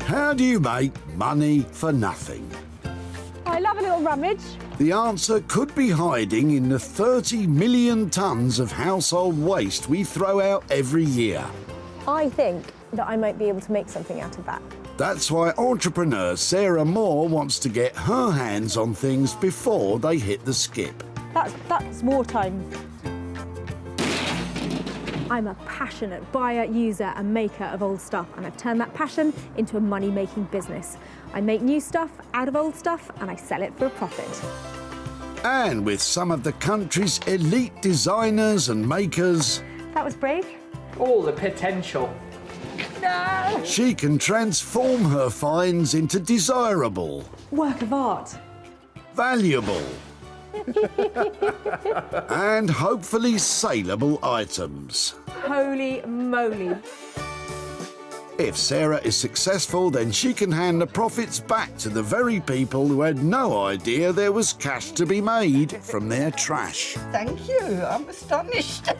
How do you make money for nothing? I love a little rummage. The answer could be hiding in the 30 million tonnes of household waste we throw out every year. I think that I might be able to make something out of that. That's why entrepreneur Sarah Moore wants to get her hands on things before they hit the skip. That's wartime. I'm a passionate buyer, user and maker of old stuff, and I've turned that passion into a money-making business. I make new stuff out of old stuff and I sell it for a profit. And with some of the country's elite designers and makers, That was brave. All the potential. No! she can transform her finds into desirable, Work of art. valuable, and hopefully saleable items. Holy moly. If Sarah is successful, then she can hand the profits back to the very people who had no idea there was cash to be made from their trash. Thank you, I'm astonished.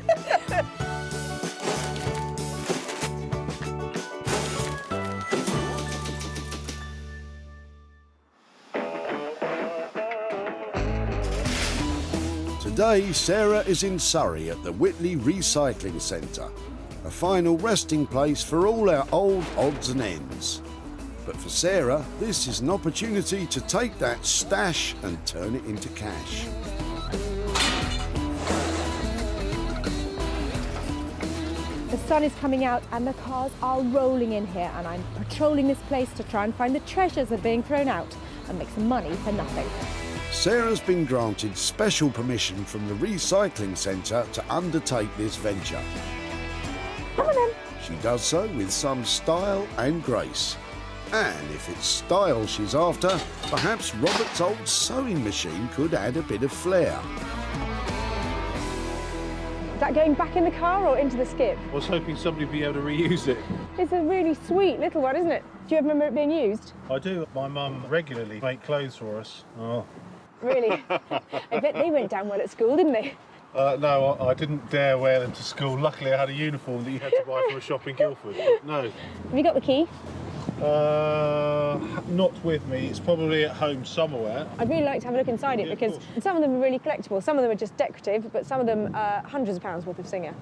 Today, Sarah is in Surrey at the Whitley Recycling Centre, a final resting place for all our old odds and ends. But for Sarah, this is an opportunity to take that stash and turn it into cash. The sun is coming out and the cars are rolling in here, and I'm patrolling this place to try and find the treasures that are being thrown out and make some money for nothing. Sarah's been granted special permission from the recycling centre to undertake this venture. Come on then. She does so with some style and grace. And if it's style she's after, perhaps Robert's old sewing machine could add a bit of flair. Is that going back in the car or into the skip? I was hoping somebody would be able to reuse it. It's a really sweet little one, isn't it? Do you ever remember it being used? I do. My mum regularly make clothes for us. Oh. Really? I bet they went down well at school, didn't they? No, I didn't dare wear them to school. Luckily, I had a uniform that you had to buy from a shop in Guildford. But no. Have you got the key? Not with me. It's probably at home somewhere. I'd really like to have a look inside it, because some of them are really collectible. Some of them are just decorative, but some of them are hundreds of pounds worth of singer.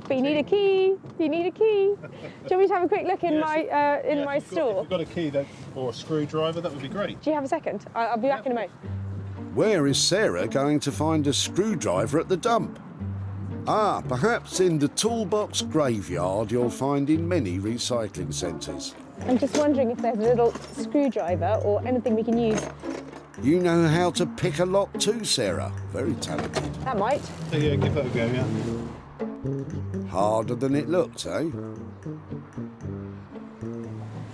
But you need a key. You need a key. Do you want me to have a quick look in my store? If you've got a key or a screwdriver, that would be great. Do you have a second? I'll be back in a moment. Where is Sarah going to find a screwdriver at the dump? Ah, perhaps in the toolbox graveyard you'll find in many recycling centres. I'm just wondering if there's a little screwdriver or anything we can use. You know how to pick a lock too, Sarah. Very talented. That might. So yeah, give that a go, yeah. Harder than it looks, eh?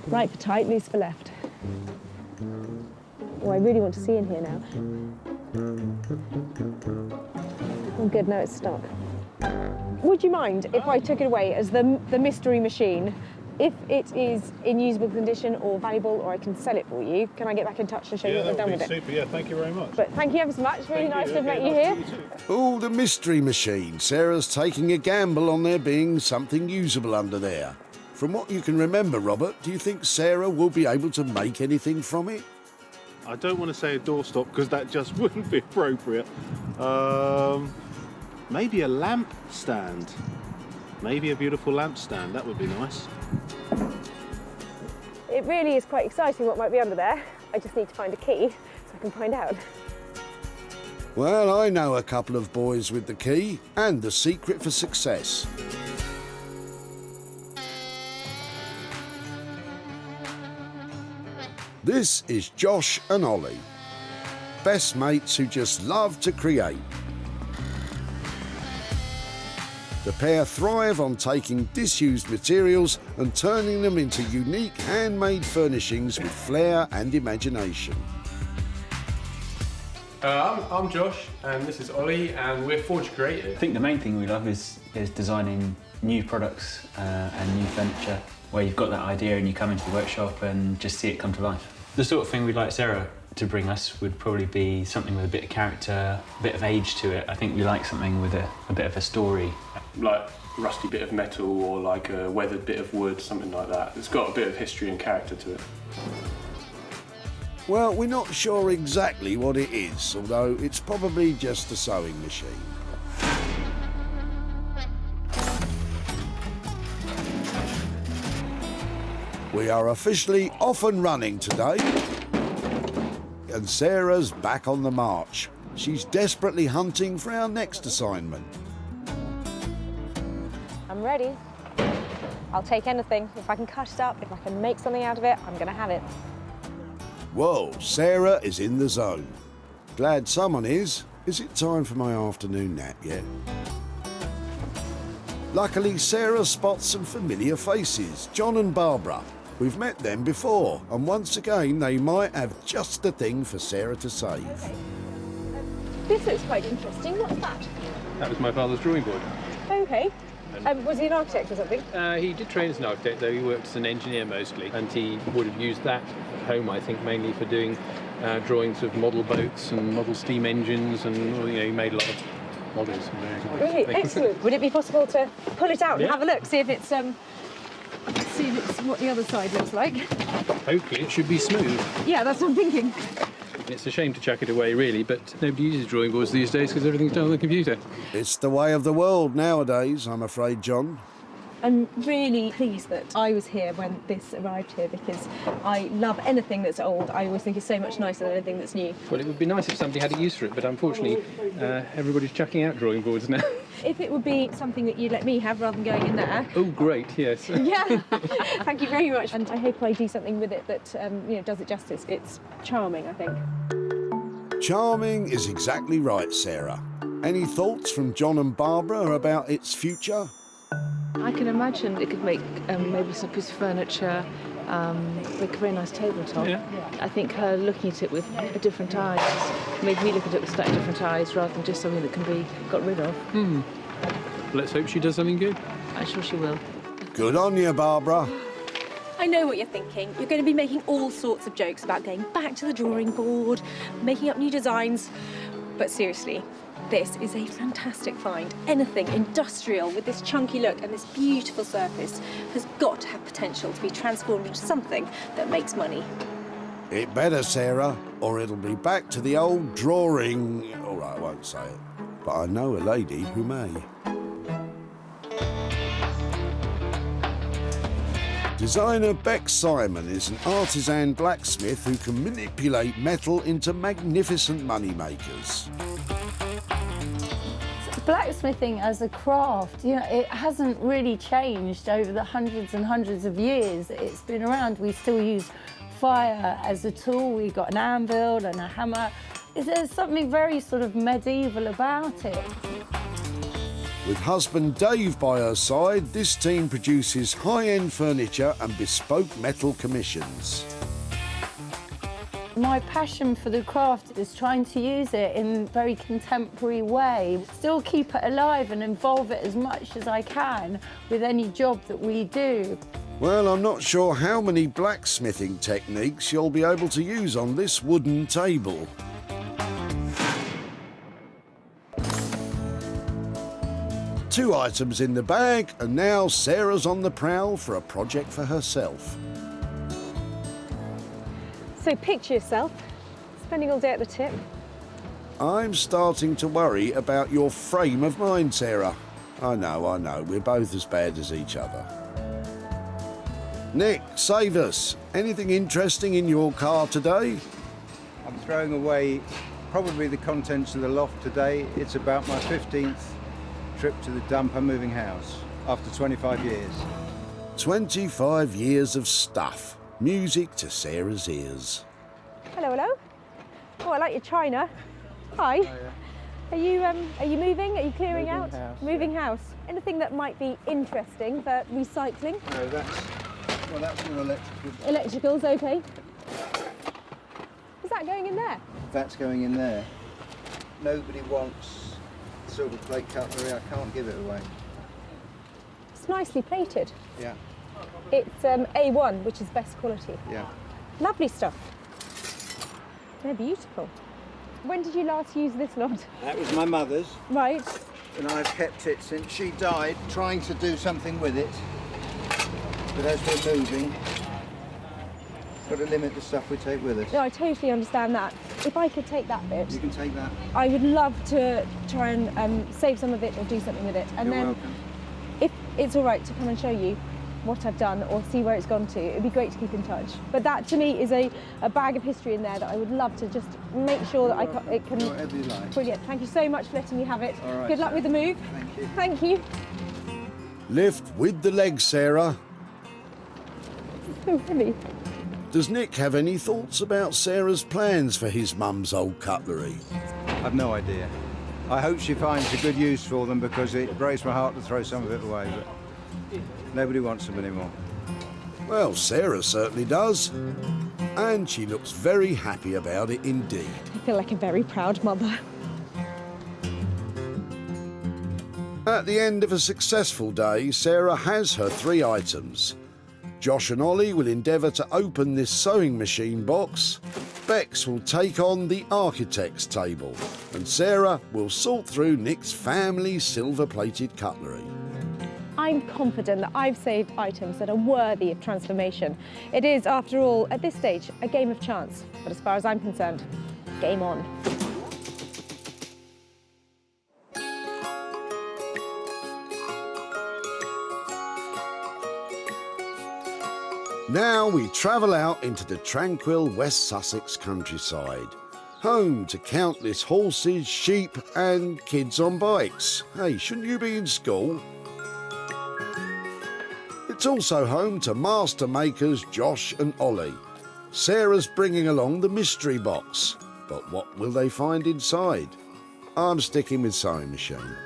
Right for tight, loose for left. Oh, I really want to see in here now. Oh, good, no, it's stuck. Would you mind if I took it away as the mystery machine? If it is in usable condition or valuable, or I can sell it for you, can I get back in touch and show you what I've done with it? Super, yeah, thank you very much. But thank you ever so much, really nice to have met you here. Oh, the mystery machine. Sarah's taking a gamble on there being something usable under there. From what you can remember, Robert, do you think Sarah will be able to make anything from it? I don't want to say a doorstop because that just wouldn't be appropriate. Maybe a lamp stand. Maybe a beautiful lamp stand, that would be nice. It really is quite exciting what might be under there. I just need to find a key so I can find out. Well, I know a couple of boys with the key and the secret for success. This is Josh and Ollie, best mates who just love to create. The pair thrive on taking disused materials and turning them into unique handmade furnishings with flair and imagination. I'm Josh and this is Ollie and we're Forge Creative. I think the main thing we love is designing new products and new furniture where you've got that idea and you come into the workshop and just see it come to life. The sort of thing we'd like Sarah to bring us would probably be something with a bit of character, a bit of age to it. I think we like something with a bit of a story. Like a rusty bit of metal or like a weathered bit of wood, something like that. It's got a bit of history and character to it. Well, we're not sure exactly what it is, although it's probably just a sewing machine. We are officially off and running today, and Sarah's back on the march. She's desperately hunting for our next assignment. I'm ready. I'll take anything. If I can cut it up, if I can make something out of it, I'm gonna have it. Whoa, Sarah is in the zone. Glad someone is. Is it time for my afternoon nap yet? Luckily, Sarah spots some familiar faces, John and Barbara. We've met them before, and once again, they might have just the thing for Sarah to save. This looks quite interesting. What's that? That was my father's drawing board. Okay. Was he an architect or something? He did train as an architect, though he worked as an engineer mostly, and he would have used that at home, I think, mainly for doing drawings of model boats and model steam engines, and he made a lot of models. Really excellent. Would it be possible to pull it out and have a look, see if it's what the other side looks like? Hopefully, it should be smooth. Yeah, that's what I'm thinking. It's a shame to chuck it away, really, but nobody uses drawing boards these days because everything's done on the computer. It's the way of the world nowadays, I'm afraid, John. I'm really pleased that I was here when this arrived here, because I love anything that's old. I always think it's so much nicer than anything that's new. Well, it would be nice if somebody had a use for it, but unfortunately, everybody's chucking out drawing boards now. If it would be something that you'd let me have rather than going in there. Oh, great, yes. Yeah, thank you very much. And I hope I do something with it that does it justice. It's charming, I think. Charming is exactly right, Sarah. Any thoughts from John and Barbara about its future? I can imagine it could make maybe some piece of furniture, like a very nice tabletop. Yeah. I think her looking at it with different eyes made me look at it with slightly different eyes rather than just something that can be got rid of. Let's hope she does something good. I'm sure she will. Good on you, Barbara. I know what you're thinking. You're going to be making all sorts of jokes about going back to the drawing board, making up new designs. But seriously, this is a fantastic find. Anything industrial with this chunky look and this beautiful surface has got to have potential to be transformed into something that makes money. It better, Sarah, or it'll be back to the old drawing. All right, I won't say it, but I know a lady who may. Designer Beck Simon is an artisan blacksmith who can manipulate metal into magnificent money makers. Blacksmithing as a craft, it hasn't really changed over the hundreds and hundreds of years it's been around. We still use fire as a tool. We've got an anvil and a hammer. There's something very sort of medieval about it. With husband Dave by her side, this team produces high-end furniture and bespoke metal commissions. My passion for the craft is trying to use it in a very contemporary way, still keep it alive and involve it as much as I can with any job that we do. Well, I'm not sure how many blacksmithing techniques you'll be able to use on this wooden table. Two items in the bag, and now Sarah's on the prowl for a project for herself. So picture yourself spending all day at the tip. I'm starting to worry about your frame of mind, Sarah. I know, we're both as bad as each other. Nick, save us. Anything interesting in your car today? I'm throwing away probably the contents of the loft today. It's about my 15th trip to the dumper moving house after 25 years. 25 years of stuff. Music to Sarah's ears. Hello, hello. Oh, I like your china. Hi. Are you moving? Are you clearing out? Moving house. Anything that might be interesting for recycling? No, that's an electrical. Electricals, okay. Is that going in there? That's going in there. Nobody wants silver plate cutlery. I can't give it away. It's nicely plated. Yeah. It's A1, which is best quality. Yeah. Lovely stuff. They're beautiful. When did you last use this lot? That was my mother's. Right. And I've kept it since she died, trying to do something with it. But as we're moving, got to limit the stuff we take with us. No, I totally understand that. If I could take that bit, You can take that. I would love to try and save some of it or do something with it. And You're then, welcome. if it's all right to come and show you what I've done or see where it's gone to, it'd be great to keep in touch. But that, to me, is a bag of history in there that I would love to just make sure that it can... Whatever you like. Brilliant. Thank you so much for letting me have it. All right, Good luck with the move. Thank you. Thank you. Lift with the legs, Sarah. So heavy. Does Nick have any thoughts about Sarah's plans for his mum's old cutlery? I've no idea. I hope she finds a good use for them because it breaks my heart to throw some of it away, but nobody wants them anymore. Well, Sarah certainly does. And she looks very happy about it indeed. I feel like a very proud mother. At the end of a successful day, Sarah has her 3 items. Josh and Ollie will endeavour to open this sewing machine box. Bex will take on the architect's table. And Sarah will sort through Nick's family silver-plated cutlery. I'm confident that I've saved items that are worthy of transformation. It is, after all, at this stage, a game of chance. But as far as I'm concerned, game on. Now we travel out into the tranquil West Sussex countryside, home to countless horses, sheep and kids on bikes. Hey, shouldn't you be in school? It's also home to master makers Josh and Ollie. Sarah's bringing along the mystery box, but what will they find inside? I'm sticking with sewing machine.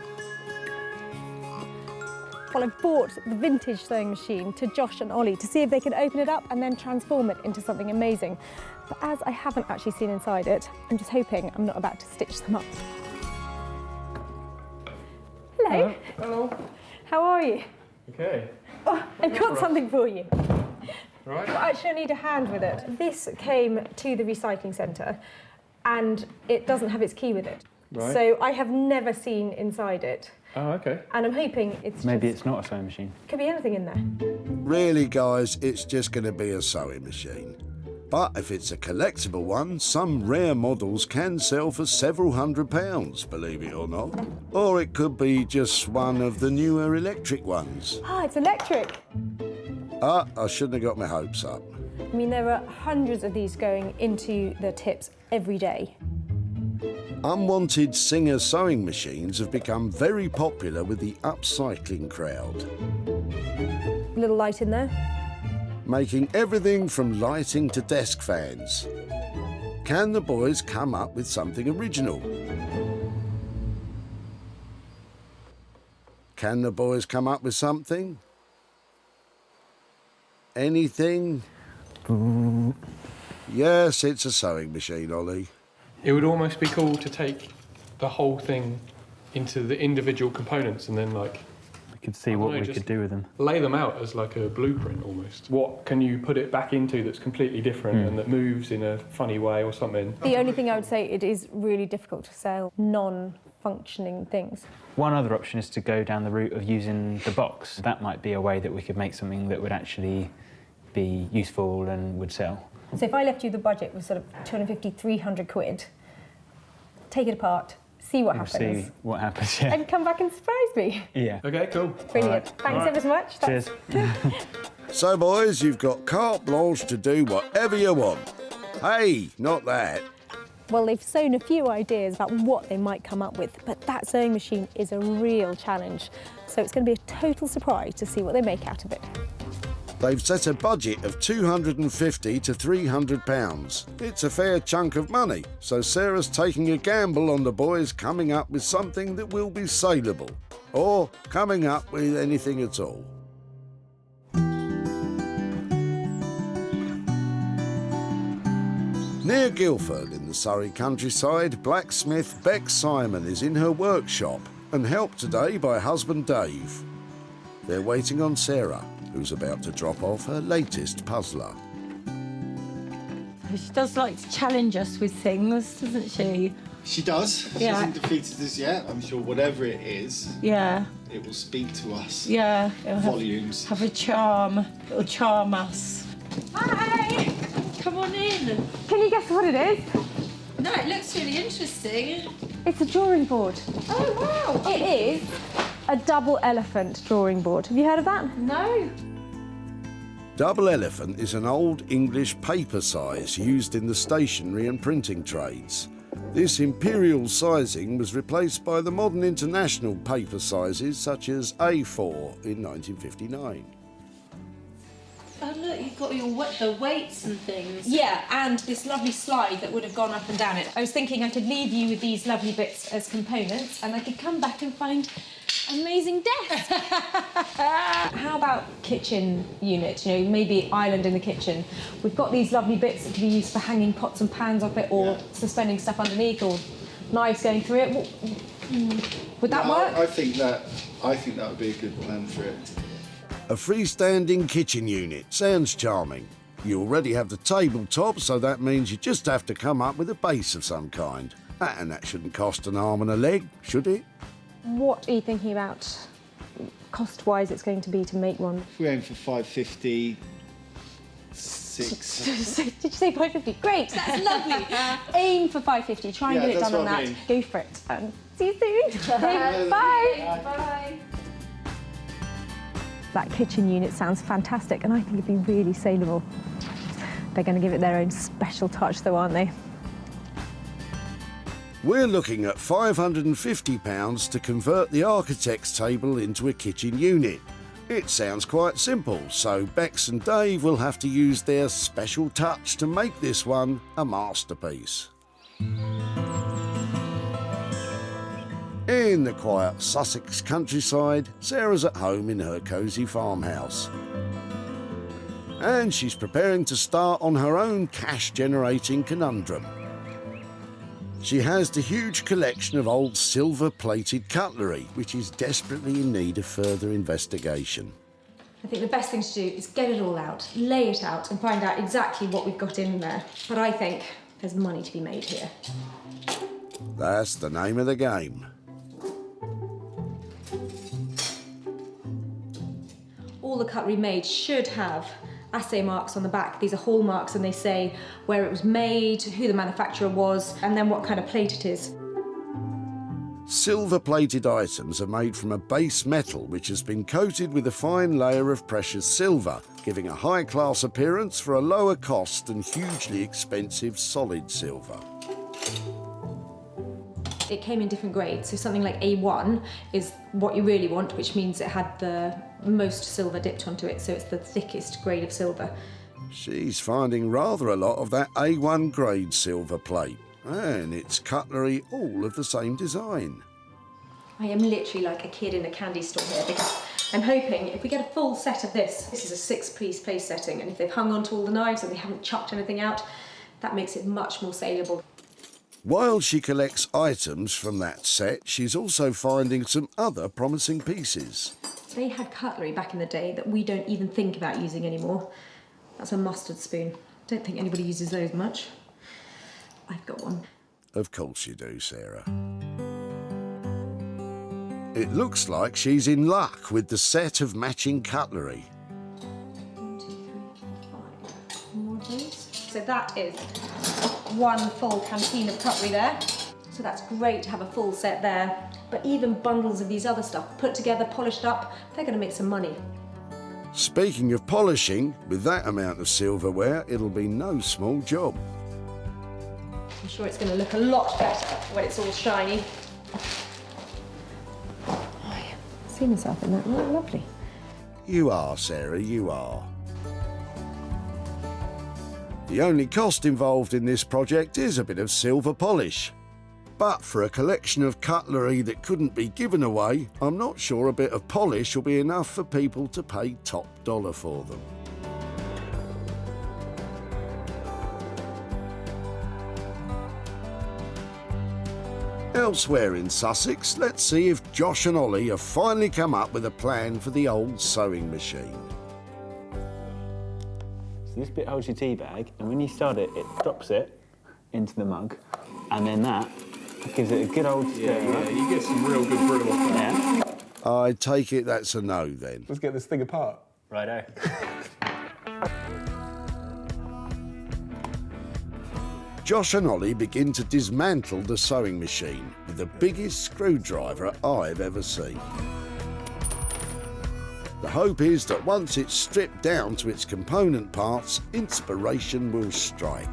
Well, I've bought the vintage sewing machine to Josh and Ollie to see if they can open it up and then transform it into something amazing. But as I haven't actually seen inside it, I'm just hoping I'm not about to stitch them up. Hello. Hello. How are you? Okay. Oh, I've got something for you. Right. Well, actually, I need a hand with it. This came to the recycling centre and it doesn't have its key with it. Right. So I have never seen inside it. Oh, okay. And I'm hoping it's Maybe it's not a sewing machine. Could be anything in there. Really, guys, it's just going to be a sewing machine. But if it's a collectible one, some rare models can sell for several £100s, believe it or not. Or it could be just one of the newer electric ones. Ah, it's electric. Ah, I shouldn't have got my hopes up. I mean, there are hundreds of these going into the tips every day. Unwanted Singer sewing machines have become very popular with the upcycling crowd. Little light in there. Making everything from lighting to desk fans. Can the boys come up with something original? Can the boys come up with something? Anything? Yes, it's a sewing machine, Ollie. It would almost be cool to take the whole thing into the individual components and then, like, we could see what we could do with them. Lay them out as like a blueprint almost. What can you put it back into that's completely different and that moves in a funny way or something? The only thing I would say, it is really difficult to sell non-functioning things. One other option is to go down the route of using the box. That might be a way that we could make something that would actually be useful and would sell. So if I left you the budget with sort of 250, 300 quid, take it apart, see what happens. See what happens, yeah. And come back and surprise me. Yeah. Okay, cool. Brilliant. Thanks ever so much. Cheers. So, boys, you've got carte blanche to do whatever you want. Hey, not that. Well, they've sown a few ideas about what they might come up with, but that sewing machine is a real challenge. So it's going to be a total surprise to see what they make out of it. They've set a budget of £250 to £300. It's a fair chunk of money, so Sarah's taking a gamble on the boys coming up with something that will be saleable, or coming up with anything at all. Near Guildford in the Surrey countryside, blacksmith Beck Simon is in her workshop and helped today by husband Dave. They're waiting on Sarah, who's about to drop off her latest puzzler. She does like to challenge us with things, doesn't she? She does. She hasn't defeated us yet. I'm sure whatever it is, Yeah. it will speak to us. Yeah. It'll Volumes. Have a charm. It'll charm us. Hi! Come on in. Can you guess what it is? No, it looks really interesting. It's a drawing board. Oh, wow. It is a double elephant drawing board. Have you heard of that? No. Double elephant is an old English paper size used in the stationery and printing trades. This imperial sizing was replaced by the modern international paper sizes such as A4 in 1959. Oh look, you've got the weights and things. Yeah, and this lovely slide that would have gone up and down it. I was thinking I could leave you with these lovely bits as components and I could come back and find amazing desks. How about kitchen unit? You know, maybe island in the kitchen. We've got these lovely bits that can be used for hanging pots and pans off it, or suspending stuff underneath, or knives going through it. Would that work? I think that would be a good plan for it. A freestanding kitchen unit sounds charming. You already have the tabletop, so that means you just have to come up with a base of some kind. And that shouldn't cost an arm and a leg, should it? What are you thinking about cost-wise it's going to be to make one? If we aim for 550, Did you say 550? Great, that's lovely. Aim for 550, try and get it done on that. Go for it. And see you soon. Bye. Bye. That kitchen unit sounds fantastic and I think it'd be really saleable. They're going to give it their own special touch though, aren't they? We're looking at £550 to convert the architect's table into a kitchen unit. It sounds quite simple, so Bex and Dave will have to use their special touch to make this one a masterpiece. In the quiet Sussex countryside, Sarah's at home in her cosy farmhouse. And she's preparing to start on her own cash-generating conundrum. She has the huge collection of old silver-plated cutlery, which is desperately in need of further investigation. I think the best thing to do is get it all out, lay it out and find out exactly what we've got in there. But I think there's money to be made here. That's the name of the game. All the cutlery made should have assay marks on the back. These are hallmarks and they say where it was made, who the manufacturer was, and then what kind of plate it is. Silver-plated items are made from a base metal which has been coated with a fine layer of precious silver, giving a high-class appearance for a lower cost than hugely expensive solid silver. It came in different grades, so something like A1 is what you really want, which means it had the most silver dipped onto it, so it's the thickest grade of silver. She's finding rather a lot of that A1 grade silver plate, and it's cutlery all of the same design. I am literally like a kid in a candy store here because I'm hoping if we get a full set of this is a 6-piece place setting, and if they've hung onto all the knives and they haven't chucked anything out, that makes it much more saleable. While she collects items from that set, she's also finding some other promising pieces. They had cutlery back in the day that we don't even think about using anymore. That's a mustard spoon. Don't think anybody uses those much. I've got one. Of course you do, Sarah. It looks like she's in luck with the set of matching cutlery. 1, 2, 3, 4, 5. More of those. So that is one full canteen of cutlery there. So that's great to have a full set there. But even bundles of these other stuff, put together, polished up, they're going to make some money. Speaking of polishing, with that amount of silverware, it'll be no small job. I'm sure it's going to look a lot better when it's all shiny. Oh, I see myself in that. Oh, lovely. You are, Sarah, you are. The only cost involved in this project is a bit of silver polish. But for a collection of cutlery that couldn't be given away, I'm not sure a bit of polish will be enough for people to pay top dollar for them. Elsewhere in Sussex, let's see if Josh and Ollie have finally come up with a plan for the old sewing machine. So this bit holds your tea bag, and when you start it, it drops it into the mug, and then that gives it a good old stir. Yeah, you get some real good brittle off that. Yeah. I take it that's a no then. Let's get this thing apart. Righto. Josh and Ollie begin to dismantle the sewing machine with the biggest screwdriver I've ever seen. The hope is that once it's stripped down to its component parts, inspiration will strike.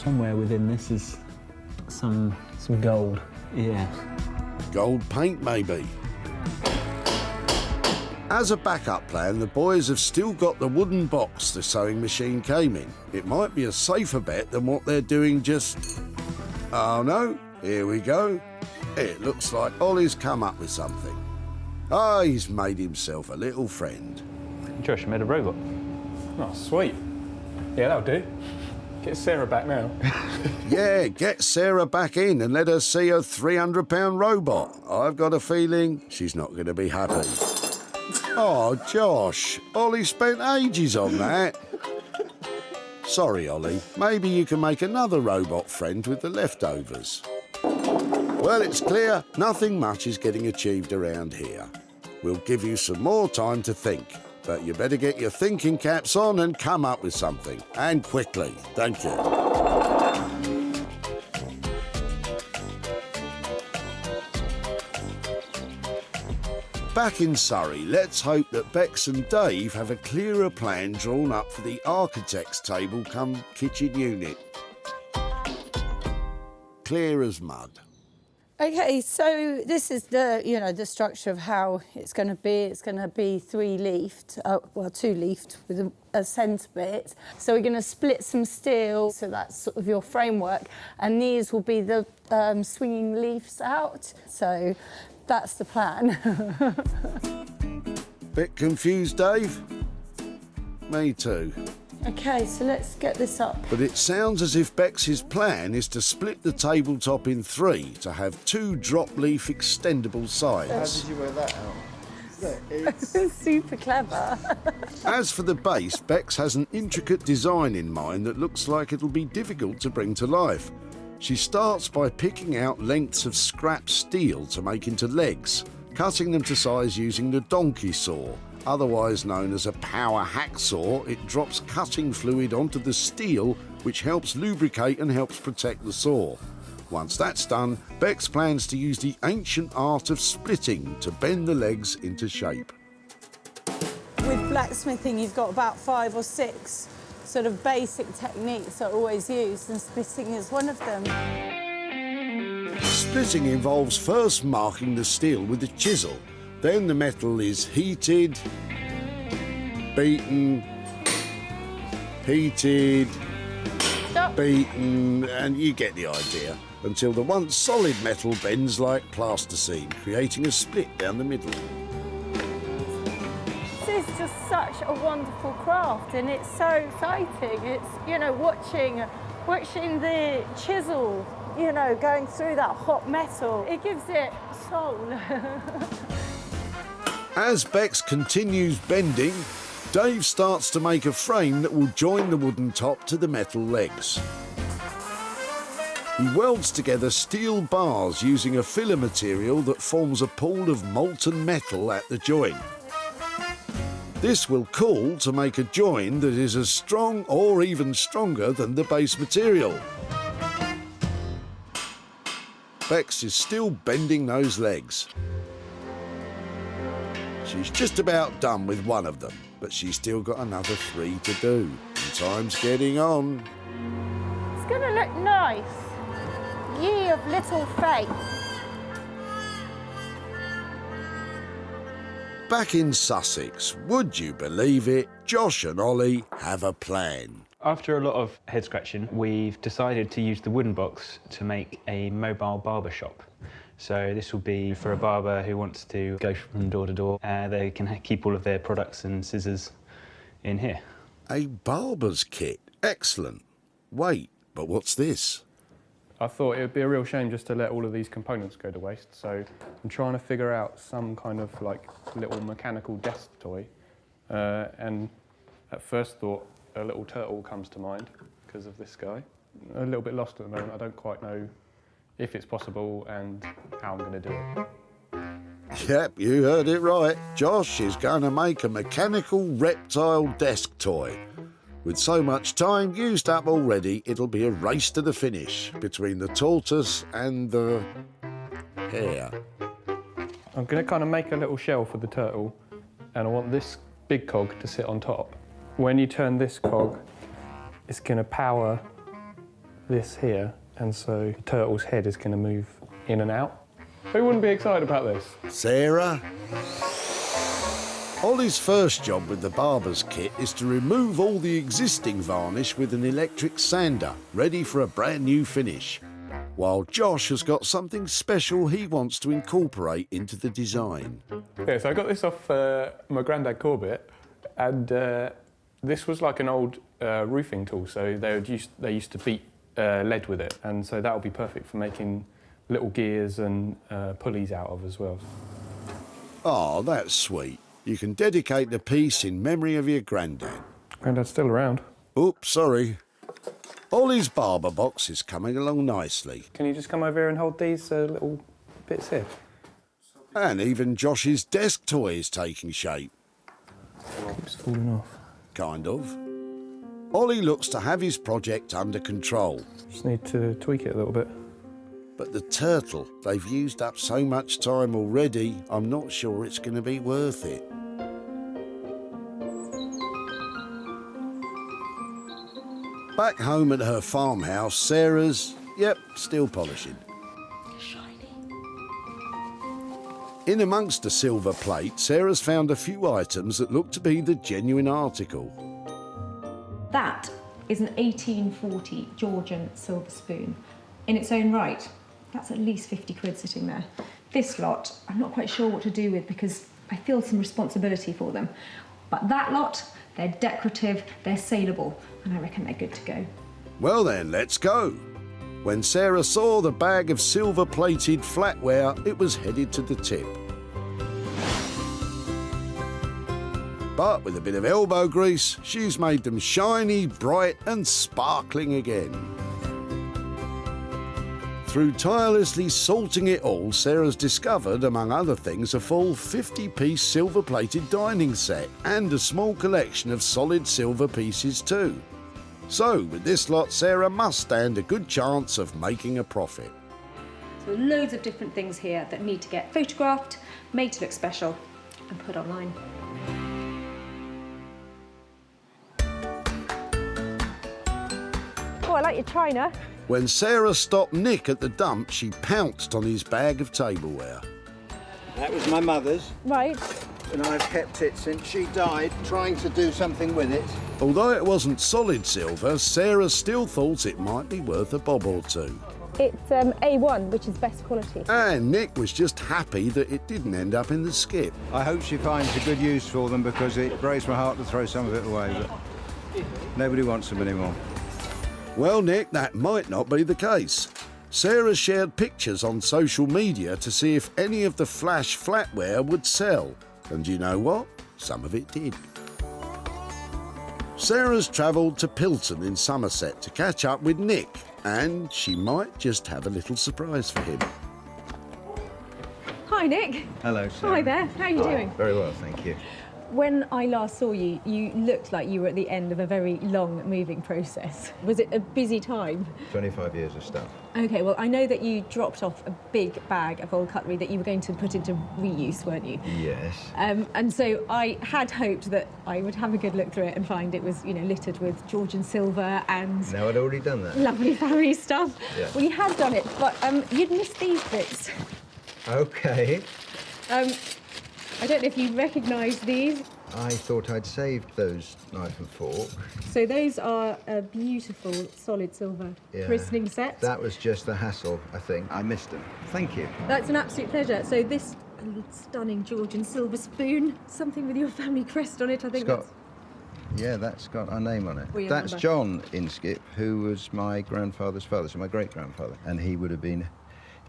Somewhere within this is some gold. Yeah. Gold paint, maybe. As a backup plan, the boys have still got the wooden box the sewing machine came in. It might be a safer bet than what they're doing just... Oh no, here we go. It looks like Ollie's come up with something. Ah, he's made himself a little friend. Josh made a robot. Oh, sweet. Yeah, that'll do. Get Sarah back now. Yeah, get Sarah back in and let her see her £300 robot. I've got a feeling she's not going to be happy. Oh, Josh, Ollie spent ages on that. Sorry, Ollie. Maybe you can make another robot friend with the leftovers. Well, it's clear nothing much is getting achieved around here. We'll give you some more time to think, but you better get your thinking caps on and come up with something. And quickly. Thank you. Back in Surrey, let's hope that Bex and Dave have a clearer plan drawn up for the architect's table come kitchen unit. Clear as mud. Okay, so this is the, the structure of how it's going to be. It's going to be 3-leafed, well, 2-leafed with a centre bit. So we're going to split some steel, so that's sort of your framework, and these will be the swinging leaves out. So that's the plan. Bit confused, Dave? Me too. Okay, so let's get this up. But it sounds as if Bex's plan is to split the tabletop in 3 to have 2 drop-leaf extendable sides. How did you work that out? It's super clever. As for the base, Bex has an intricate design in mind that looks like it'll be difficult to bring to life. She starts by picking out lengths of scrap steel to make into legs, cutting them to size using the donkey saw. Otherwise known as a power hacksaw, it drops cutting fluid onto the steel, which helps lubricate and helps protect the saw. Once that's done, Bex plans to use the ancient art of splitting to bend the legs into shape. With blacksmithing, you've got about 5 or 6 sort of basic techniques that are always used, and splitting is one of them. Splitting involves first marking the steel with a chisel. Then the metal is heated, beaten, heated, beaten, and you get the idea, until the once solid metal bends like plasticine, creating a split down the middle. This is just such a wonderful craft, and it's so exciting. It's, watching the chisel, going through that hot metal. It gives it soul. As Bex continues bending, Dave starts to make a frame that will join the wooden top to the metal legs. He welds together steel bars using a filler material that forms a pool of molten metal at the join. This will cool to make a join that is as strong or even stronger than the base material. Bex is still bending those legs. She's just about done with one of them, but she's still got another 3 to do. And time's getting on. It's going to look nice. Ye of little faith. Back in Sussex, would you believe it, Josh and Ollie have a plan. After a lot of head scratching, we've decided to use the wooden box to make a mobile barber shop. So this will be for a barber who wants to go from door to door. They can keep all of their products and scissors in here. A barber's kit. Excellent. Wait, but what's this? I thought it would be a real shame just to let all of these components go to waste, so I'm trying to figure out some kind of little mechanical desk toy. And at first thought, a little turtle comes to mind because of this guy. A little bit lost at the moment. I don't quite know if it's possible and how I'm going to do it. Yep, you heard it right. Josh is going to make a mechanical reptile desk toy. With so much time used up already, it'll be a race to the finish between the tortoise and the hare. I'm going to kind of make a little shell for the turtle, and I want this big cog to sit on top. When you turn this cog, it's going to power this here, and so the turtle's head is going to move in and out. Who wouldn't be excited about this? Sarah? Ollie's first job with the barber's kit is to remove all the existing varnish with an electric sander, ready for a brand new finish. While Josh has got something special he wants to incorporate into the design. Yeah, so I got this off my granddad Corbett, and this was like an old roofing tool, so they used to beat lead with it, and so that would be perfect for making little gears and pulleys out of as well. Oh, that's sweet. You can dedicate the piece in memory of your granddad. Granddad's still around. Oops, sorry. Ollie's barber box is coming along nicely. Can you just come over here and hold these little bits here? And even Josh's desk toy is taking shape. Keeps falling off. Kind of. Ollie looks to have his project under control. Just need to tweak it a little bit. But the turtle, they've used up so much time already, I'm not sure it's going to be worth it. Back home at her farmhouse, Sarah's, still polishing. In amongst the silver plate, Sarah's found a few items that look to be the genuine article. That is an 1840 Georgian silver spoon. In its own right, that's at least 50 quid sitting there. This lot, I'm not quite sure what to do with because I feel some responsibility for them. But that lot, they're decorative, they're saleable, and I reckon they're good to go. Well then, let's go. When Sarah saw the bag of silver-plated flatware, it was headed to the tip. But with a bit of elbow grease, she's made them shiny, bright and sparkling again. Through tirelessly salting it all, Sarah's discovered, among other things, a full 50-piece silver-plated dining set and a small collection of solid silver pieces too. So, with this lot, Sarah must stand a good chance of making a profit. So loads of different things here that need to get photographed, made to look special, and put online. Oh, I like your china. When Sarah stopped Nick at the dump, she pounced on his bag of tableware. That was my mother's. Right. And I've kept it since she died, trying to do something with it. Although it wasn't solid silver, Sarah still thought it might be worth a bob or two. It's A1, which is best quality. And Nick was just happy that it didn't end up in the skip. I hope she finds a good use for them because it breaks my heart to throw some of it away, but nobody wants them anymore. Well, Nick, that might not be the case. Sarah shared pictures on social media to see if any of the flash flatware would sell. And you know what? Some of it did. Sarah's travelled to Pilton in Somerset to catch up with Nick, and she might just have a little surprise for him. Hi, Nick. Hello, Sarah. Hi there. How are you doing? Very well, thank you. When I last saw you, you looked like you were at the end of a very long moving process. Was it a busy time? 25 years of stuff. OK, well, I know that you dropped off a big bag of old cutlery that you were going to put into reuse, weren't you? Yes. And so I had hoped that I would have a good look through it and find it was, littered with Georgian silver and... No, I'd already done that. Lovely family stuff. Yeah. Well, you had done it, but you'd missed these bits. OK. I don't know if you recognise these. I thought I'd saved those knife and fork. So those are a beautiful solid silver christening set. That was just the hassle, I think. I missed them. Thank you. That's an absolute pleasure. So this stunning Georgian silver spoon, something with your family crest on it, I think that's got our name on it. Well, That's number. John Inskip, who was my grandfather's father, so my great-grandfather. And he would have been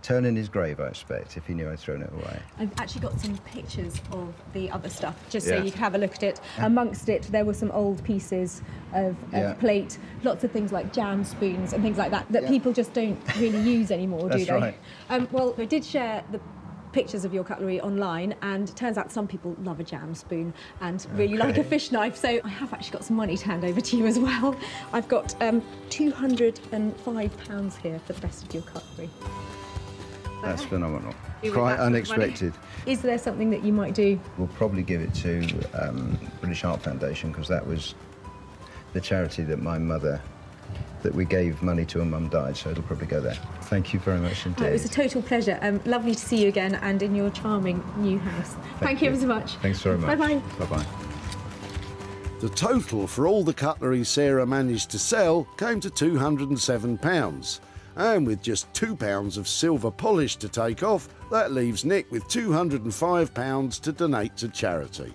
turning his grave, I expect, if he knew I'd thrown it away. I've actually got some pictures of the other stuff, just so Yeah. you can have a look at it. Amongst it, there were some old pieces of plate, lots of things like jam spoons and things like that people just don't really use anymore, do That's they? right. Well, I did share the pictures of your cutlery online, and it turns out some people love a jam spoon and really like a fish knife, so I have actually got some money to hand over to you as well. I've got £205 here for the rest of your cutlery. That's phenomenal. You Quite with that sort of money? unexpected. Is there something that you might do? We'll probably give it to British Art Foundation because that was the charity that my mother that we gave money to when Mum died, so it'll probably go there. Thank you very much indeed. It was a total pleasure. Lovely to see you again and in your charming new house. Thank you ever so much. Thanks very much. Bye-bye. Bye-bye. The total for all the cutlery Sarah managed to sell came to £207. And with just £2 of silver polish to take off, that leaves Nick with £205 to donate to charity.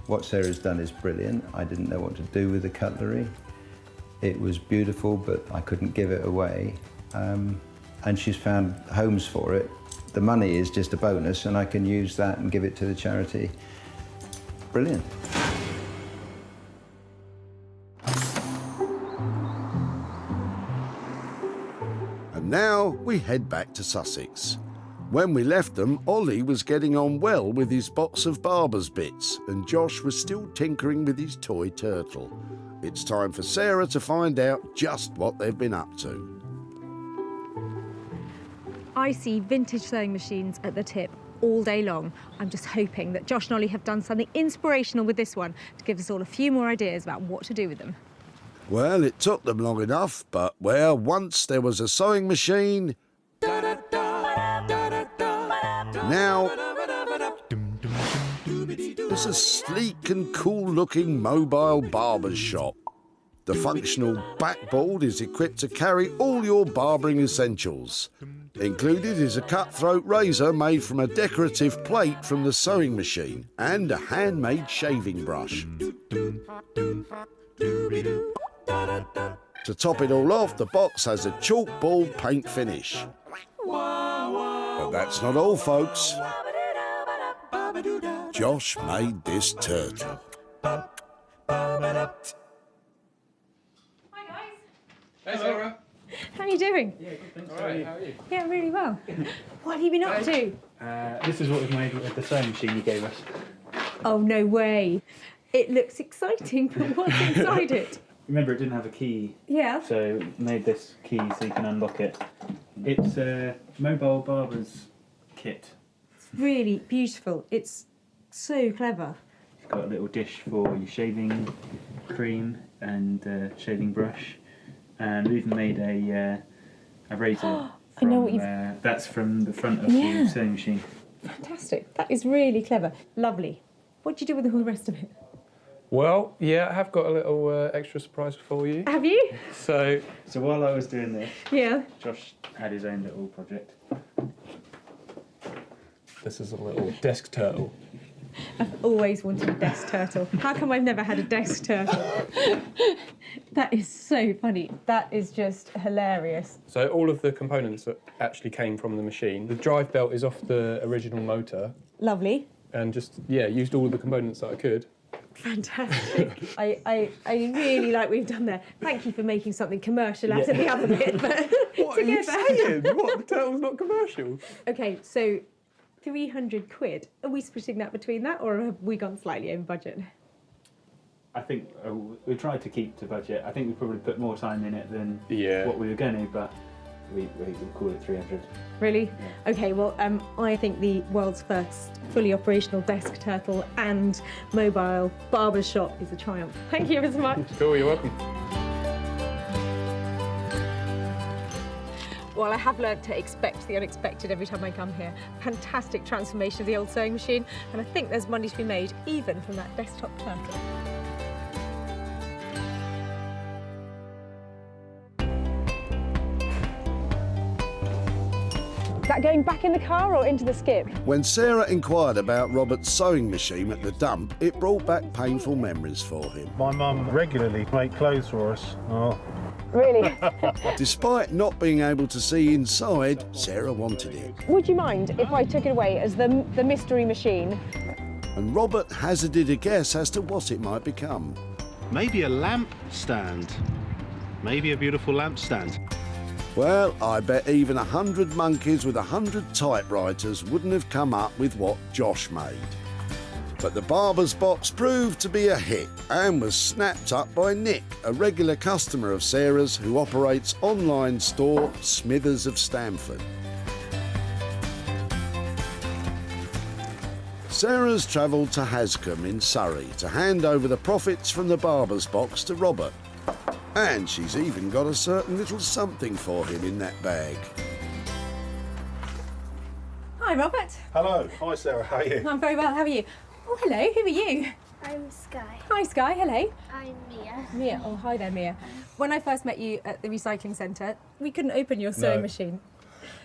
What Sarah's done is brilliant. I didn't know what to do with the cutlery. It was beautiful, but I couldn't give it away. And she's found homes for it. The money is just a bonus, and I can use that and give it to the charity. Brilliant. And now we head back to Sussex. When we left them, Ollie was getting on well with his box of barber's bits, and Josh was still tinkering with his toy turtle. It's time for Sarah to find out just what they've been up to. I see vintage sewing machines at the tip all day long. I'm just hoping that Josh and Ollie have done something inspirational with this one to give us all a few more ideas about what to do with them. Well, it took them long enough, but where once there was a sewing machine, now there's a sleek and cool-looking mobile barber's shop. The functional backboard is equipped to carry all your barbering essentials. Included is a cutthroat razor made from a decorative plate from the sewing machine and a handmade shaving brush. To top it all off, the box has a chalkboard paint finish. But that's not all, folks. Josh made this turtle. Hey, Sarah. How are you doing? Yeah, good, thanks. All right, how are you? Yeah, really well. What have you been up to? This is what we've made with the sewing machine you gave us. Oh, no way. It looks exciting, but what's inside it? Remember, it didn't have a key. Yeah. So made this key so you can unlock it. It's a mobile barber's kit. It's really beautiful. It's so clever. It's got a little dish for your shaving cream and shaving brush. And we've made a razor. I know what you've... That's from the front of Yeah. the sewing machine. Fantastic. That is really clever. Lovely. What do you do with the whole rest of it? Well, yeah, I have got a little extra surprise for you. Have you? So while I was doing this, Yeah. Josh had his own little project. This is a little desk turtle. I've always wanted a desk turtle. How come I've never had a desk turtle? That is so funny. That is just hilarious. So all of the components that actually came from the machine. The drive belt is off the original motor. Lovely. And just, yeah, used all of the components that I could. Fantastic. I really like what we've done there. Thank you for making something commercial out of the other bit. But What are you saying? What? The turtle's not commercial? OK, so 300 quid. Are we splitting that between that, or have we gone slightly over budget? I think we tried to keep to budget. I think we probably put more time in it than what we were going to, but we call it 300. Really? Yeah. OK, well, I think the world's first fully operational desk turtle and mobile barber shop is a triumph. Thank you ever so much. Cool, you're welcome. Well, I have learned to expect the unexpected every time I come here. Fantastic transformation of the old sewing machine, and I think there's money to be made even from that desktop turtle. Is that going back in the car or into the skip? When Sarah inquired about Robert's sewing machine at the dump, it brought back painful memories for him. My mum regularly makes clothes for us. Oh. Really? Despite not being able to see inside, Sarah wanted it. Would you mind if I took it away as the mystery machine? And Robert hazarded a guess as to what it might become. Maybe a lamp stand. Maybe a beautiful lamp stand. Well, I bet even 100 monkeys with 100 typewriters wouldn't have come up with what Josh made. But the barber's box proved to be a hit and was snapped up by Nick, a regular customer of Sarah's who operates online store Smithers of Stamford. Sarah's travelled to Hascombe in Surrey to hand over the profits from the barber's box to Robert. And she's even got a certain little something for him in that bag. Hi, Robert. Hello. Hi, Sarah. How are you? I'm very well, how are you? Oh, hello, who are you? I'm Sky. Hi, Sky, hello. I'm Mia. Mia, oh, hi there, Mia. When I first met you at the recycling centre, we couldn't open your sewing machine.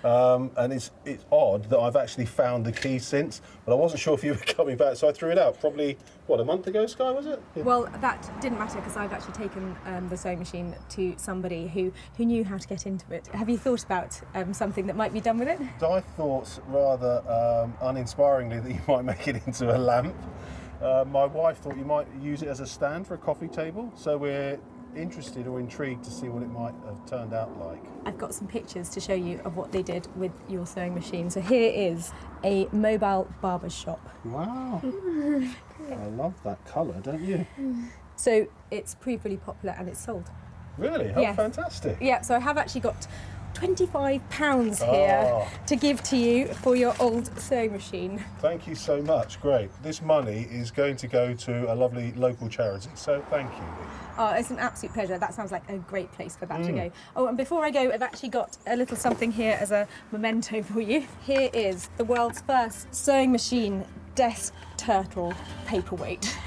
And it's odd that I've actually found the key since, but I wasn't sure if you were coming back, so I threw it out. Probably, what, a month ago, Sky, was it? Yeah. Well, that didn't matter because I've actually taken the sewing machine to somebody who knew how to get into it. Have you thought about something that might be done with it? I thought rather uninspiringly that you might make it into a lamp. My wife thought you might use it as a stand for a coffee table, so we're interested or intrigued to see what it might have turned out like. I've got some pictures to show you of what they did with your sewing machine. So here is a mobile barber's shop. Wow. I love that colour, don't you? So it's proved really popular and it's sold. Really? How fantastic. Yeah, so I have actually got £25 here to give to you for your old sewing machine. Thank you so much, great. This money is going to go to a lovely local charity, so thank you. Oh, it's an absolute pleasure. That sounds like a great place for that to go. Oh, and before I go, I've actually got a little something here as a memento for you. Here is the world's first sewing machine desk turtle paperweight.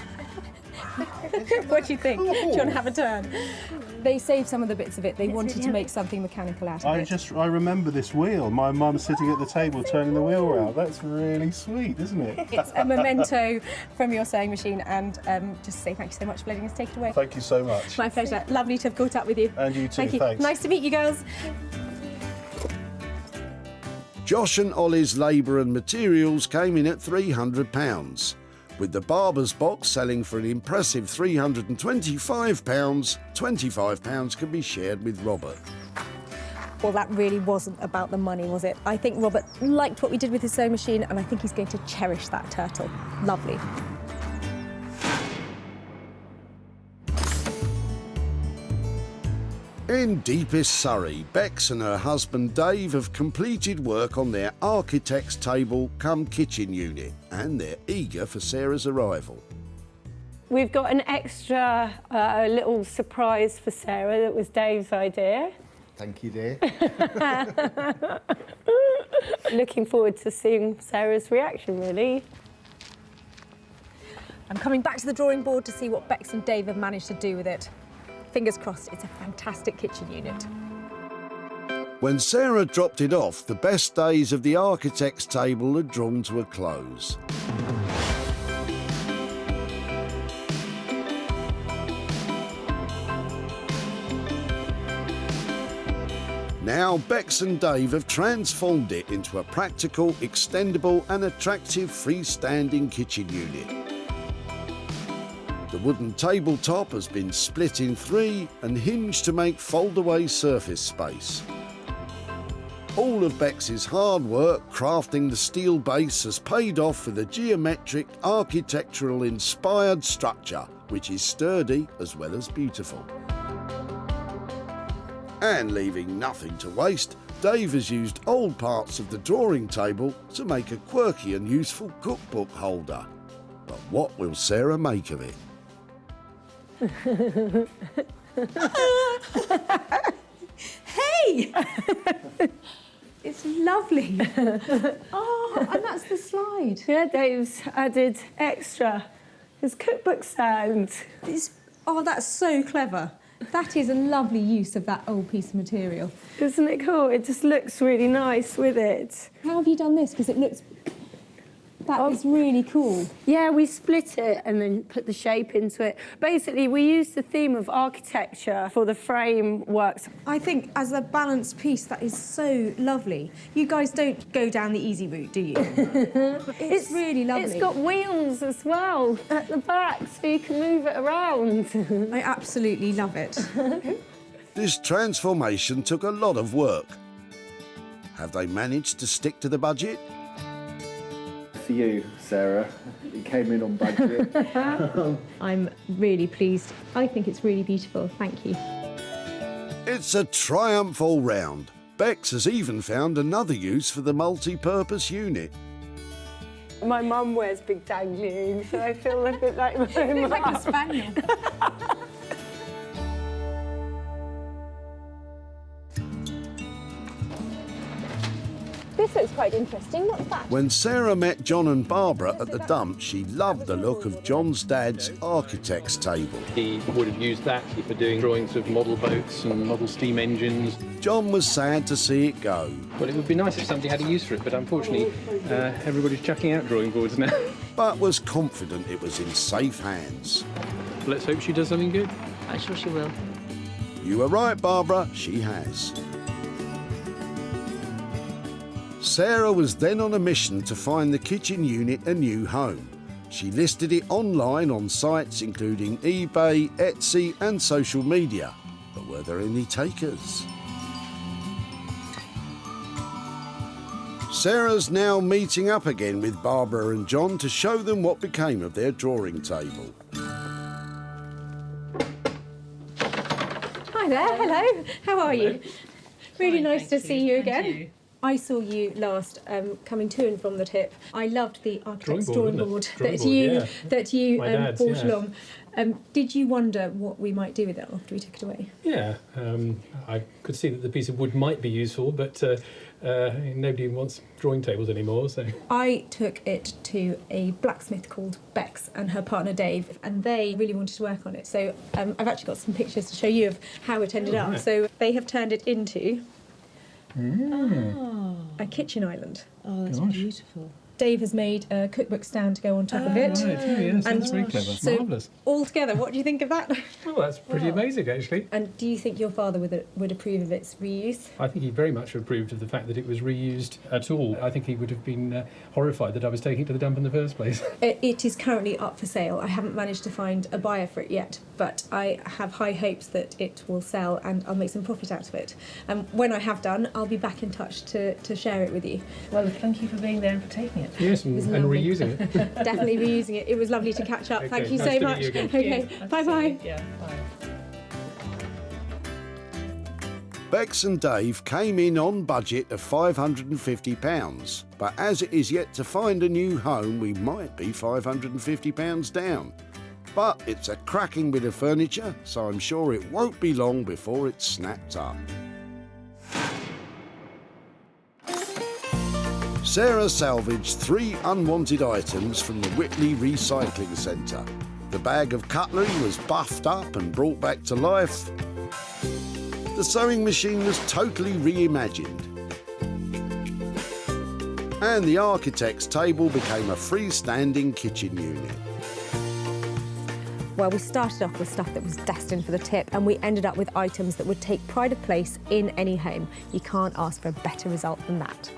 What do you think? Do you want to have a turn? They saved some of the bits of it. They wanted to make something mechanical out of it. I remember this wheel. My mum sitting at the table turning the wheel around. That's really sweet, isn't it? It's a memento from your sewing machine, and just say thank you so much for letting us take it away. Thank you so much. My pleasure. Lovely to have caught up with you. And you too, Thank you. thanks. Nice to meet you girls. Josh and Ollie's labour and materials came in at £300. With the barber's box selling for an impressive £325, £25 can be shared with Robert. Well, that really wasn't about the money, was it? I think Robert liked what we did with his sewing machine, and I think he's going to cherish that turtle. Lovely. In deepest Surrey, Bex and her husband Dave have completed work on their architect's table cum kitchen unit, and they're eager for Sarah's arrival. We've got an extra little surprise for Sarah that was Dave's idea. Thank you, dear. Looking forward to seeing Sarah's reaction, really. I'm coming back to the drawing board to see what Bex and Dave have managed to do with it. Fingers crossed, it's a fantastic kitchen unit. When Sarah dropped it off, the best days of the architect's table had drawn to a close. Now, Bex and Dave have transformed it into a practical, extendable and attractive freestanding kitchen unit. The wooden tabletop has been split in 3 and hinged to make fold-away surface space. All of Bex's hard work crafting the steel base has paid off with a geometric, architectural-inspired structure, which is sturdy as well as beautiful. And leaving nothing to waste, Dave has used old parts of the drawing table to make a quirky and useful cookbook holder. But what will Sarah make of it? Hey! It's lovely. Oh, and that's the slide. Yeah, Dave's added extra. His cookbook stand. Oh, that's so clever. That is a lovely use of that old piece of material. Isn't it cool? It just looks really nice with it. How have you done this? Because it looks... That is really cool. Yeah, we split it and then put the shape into it. Basically, we used the theme of architecture for the frameworks. I think as a balanced piece, that is so lovely. You guys don't go down the easy route, do you? It's really lovely. It's got wheels as well at the back, so you can move it around. I absolutely love it. This transformation took a lot of work. Have they managed to stick to the budget? For you, Sarah, it came in on budget. I'm really pleased. I think it's really beautiful. Thank you. It's a triumph all round. Bex has even found another use for the multi-purpose unit. My mum wears big dangly earrings, so I feel a bit like my mum. Like a spaniel. This looks quite interesting. What's that? When Sarah met John and Barbara at the dump, she loved the look of John's dad's architect's table. He would have used that for doing drawings of model boats and model steam engines. John was sad to see it go. Well, it would be nice if somebody had a use for it, but unfortunately, everybody's chucking out drawing boards now. But was confident it was in safe hands. Let's hope she does something good. I'm sure she will. You were right, Barbara, she has. Sarah was then on a mission to find the kitchen unit a new home. She listed it online on sites including eBay, Etsy and social media. But were there any takers? Sarah's now meeting up again with Barbara and John to show them what became of their drawing table. Hi there, hello. How are you? Really nice to see you again. I saw you last coming to and from the tip. I loved the architect's drawing board that you brought along. Did you wonder what we might do with it after we took it away? Yeah, I could see that the piece of wood might be useful, but nobody wants drawing tables anymore, so... I took it to a blacksmith called Bex and her partner Dave, and they really wanted to work on it. So I've actually got some pictures to show you of how it ended up. Right. So they have turned it into a kitchen island. Oh, that's beautiful. Dave has made a cookbook stand to go on top of it. Right, yes, that's very clever. So Marvellous. all together, what do you think of that? Oh, that's pretty amazing, actually. And do you think your father would approve of its reuse? I think he very much approved of the fact that it was reused at all. I think he would have been horrified that I was taking it to the dump in the first place. It is currently up for sale. I haven't managed to find a buyer for it yet, but I have high hopes that it will sell and I'll make some profit out of it. When I have done, I'll be back in touch to share it with you. Well, thank you for being there and for taking it. Yes, and reusing it. Definitely reusing it. It was lovely to catch up. Okay, Thank you nice so to meet much. you again. Okay, bye-bye. Yeah, bye. Bex and Dave came in on budget of £550, but as it is yet to find a new home, we might be £550 down. But it's a cracking bit of furniture, so I'm sure it won't be long before it's snapped up. Sarah salvaged 3 unwanted items from the Whitley Recycling Centre. The bag of cutlery was buffed up and brought back to life. The sewing machine was totally reimagined. And the architect's table became a freestanding kitchen unit. Well, we started off with stuff that was destined for the tip, and we ended up with items that would take pride of place in any home. You can't ask for a better result than that.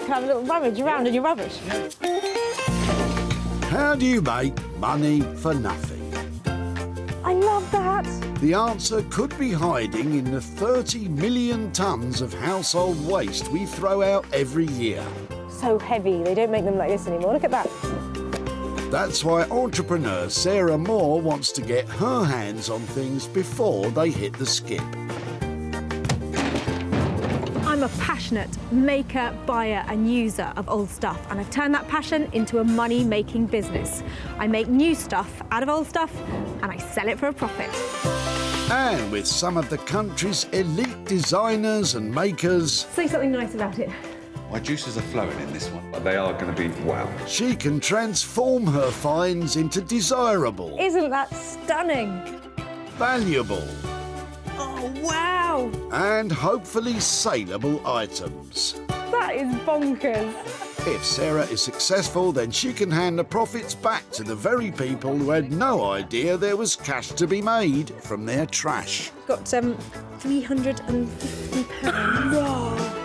Have a little rummage around in your rubbish. How do you make money for nothing? I love that. The answer could be hiding in the 30 million tonnes of household waste we throw out every year. So heavy, they don't make them like this anymore. Look at that. That's why entrepreneur Sarah Moore wants to get her hands on things before they hit the skip. I'm a passionate maker, buyer and user of old stuff, and I've turned that passion into a money-making business. I make new stuff out of old stuff and I sell it for a profit. And with some of the country's elite designers and makers... Say something nice about it. My juices are flowing in this one. They are going to be wow. She can transform her finds into desirable, Isn't that stunning? valuable Oh, wow. and hopefully saleable items. That is bonkers. If Sarah is successful, then she can hand the profits back to the very people who had no idea there was cash to be made from their trash. Got £350. Whoa.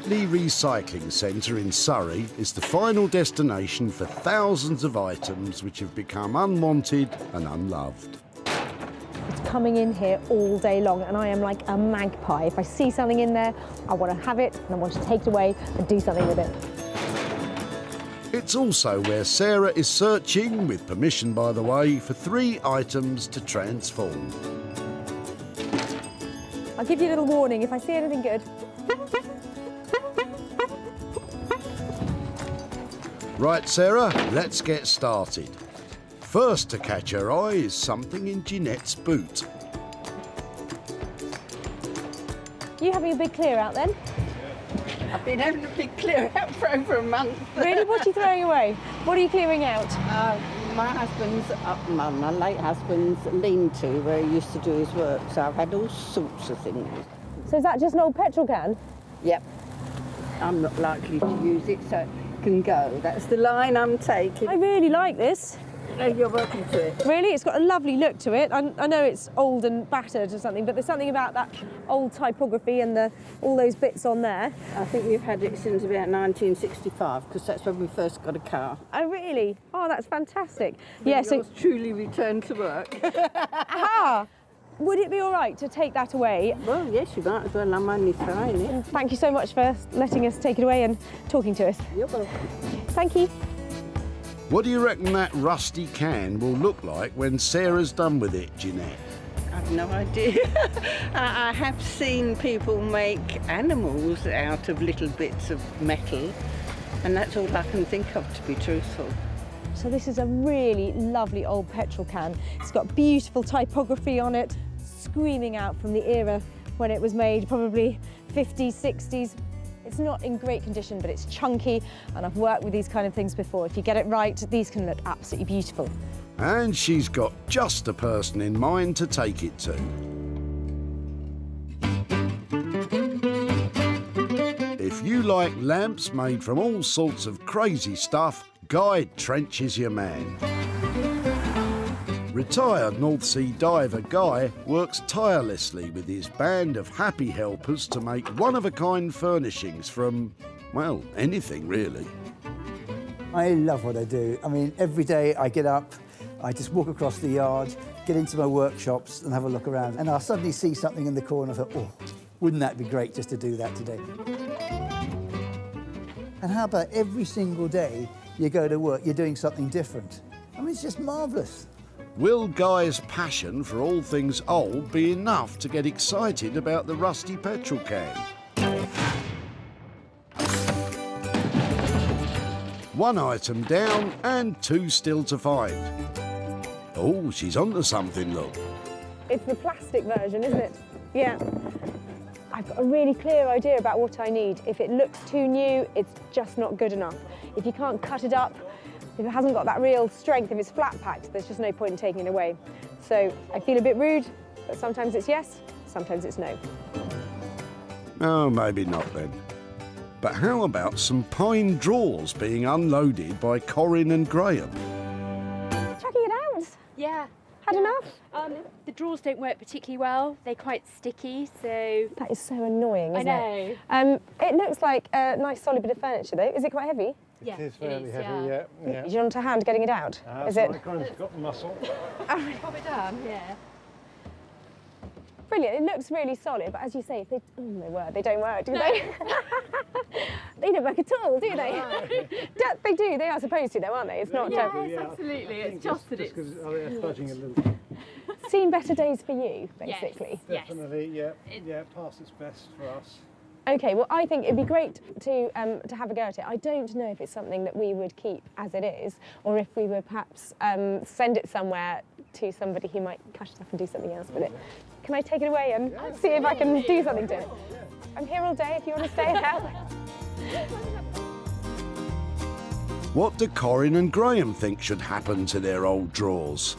Whitley Recycling Centre in Surrey is the final destination for thousands of items which have become unwanted and unloved. It's coming in here all day long and I am like a magpie. If I see something in there, I want to have it and I want to take it away and do something with it. It's also where Sarah is searching, with permission by the way, for 3 items to transform. I'll give you a little warning if I see anything good. Right, Sarah, let's get started. First to catch her eye is something in Jeanette's boot. You having a big clear out then? I've been having a big clear out for over a month. Really? What are you throwing away? What are you clearing out? My husband's, my late husband's lean-to where he used to do his work, so I've had all sorts of things. So is that just an old petrol can? Yep. I'm not likely to use it, so it can go. That's the line I'm taking. I really like this. Oh, you're welcome to it. Really? It's got a lovely look to it. I know it's old and battered or something, but there's something about that old typography and all those bits on there. I think we've had it since about 1965, because that's when we first got a car. Oh, really? Oh, that's fantastic. Yeah, so truly returned to work. Aha! Would it be all right to take that away? Well, yes, you might as well. I'm only trying it. Thank you so much for letting us take it away and talking to us. You're welcome. Thank you. What do you reckon that rusty can will look like when Sarah's done with it, Jeanette? I've no idea. I have seen people make animals out of little bits of metal, and that's all I can think of, to be truthful. So this is a really lovely old petrol can. It's got beautiful typography on it, screaming out from the era when it was made, probably 50s, 60s. It's not in great condition, but it's chunky, and I've worked with these kind of things before. If you get it right, these can look absolutely beautiful. And she's got just a person in mind to take it to. If you like lamps made from all sorts of crazy stuff, Guy Trench is your man. Retired North Sea diver Guy works tirelessly with his band of happy helpers to make one-of-a-kind furnishings from, well, anything really. I love what I do. I mean, every day I get up, I just walk across the yard, get into my workshops and have a look around, and I'll suddenly see something in the corner and I thought, oh, wouldn't that be great just to do that today? And how about every single day you go to work, you're doing something different? I mean, it's just marvellous. Will Guy's passion for all things old be enough to get excited about the rusty petrol can? One item down and 2 still to find. Oh, she's onto something, look. It's the plastic version, isn't it? Yeah. I've got a really clear idea about what I need. If it looks too new, it's just not good enough. If you can't cut it up, if it hasn't got that real strength, if it's flat packed, there's just no point in taking it away. So I feel a bit rude, but sometimes it's yes, sometimes it's no. Oh, maybe not then. But how about some pine drawers being unloaded by Corinne and Graham? Chucking it out? Yeah. Had enough? The drawers don't work particularly well. They're quite sticky, so... That is so annoying, isn't it? I know. It looks like a nice solid bit of furniture though. Is it quite heavy? Yeah, it is fairly heavy, yeah. Do you want a hand getting it out? Is it? Corinne's got the muscle. Pop it down, yeah. Brilliant, it looks really solid, but as you say, if they, oh my word, they don't work, do they? They don't work at all, do they? They do, they are supposed to though, aren't they? It's not yes, absolutely, it's just that it's... they're fudging a little. Seen better days for you, basically. Yes, definitely, yeah, past its best for us. Okay, well, I think it'd be great to have a go at it. I don't know if it's something that we would keep as it is, or if we would perhaps send it somewhere to somebody who might cut it up and do something else with it. Can I take it away and see if I can do something to it? I'm here all day if you want to stay and help. What do Corinne and Graham think should happen to their old drawers?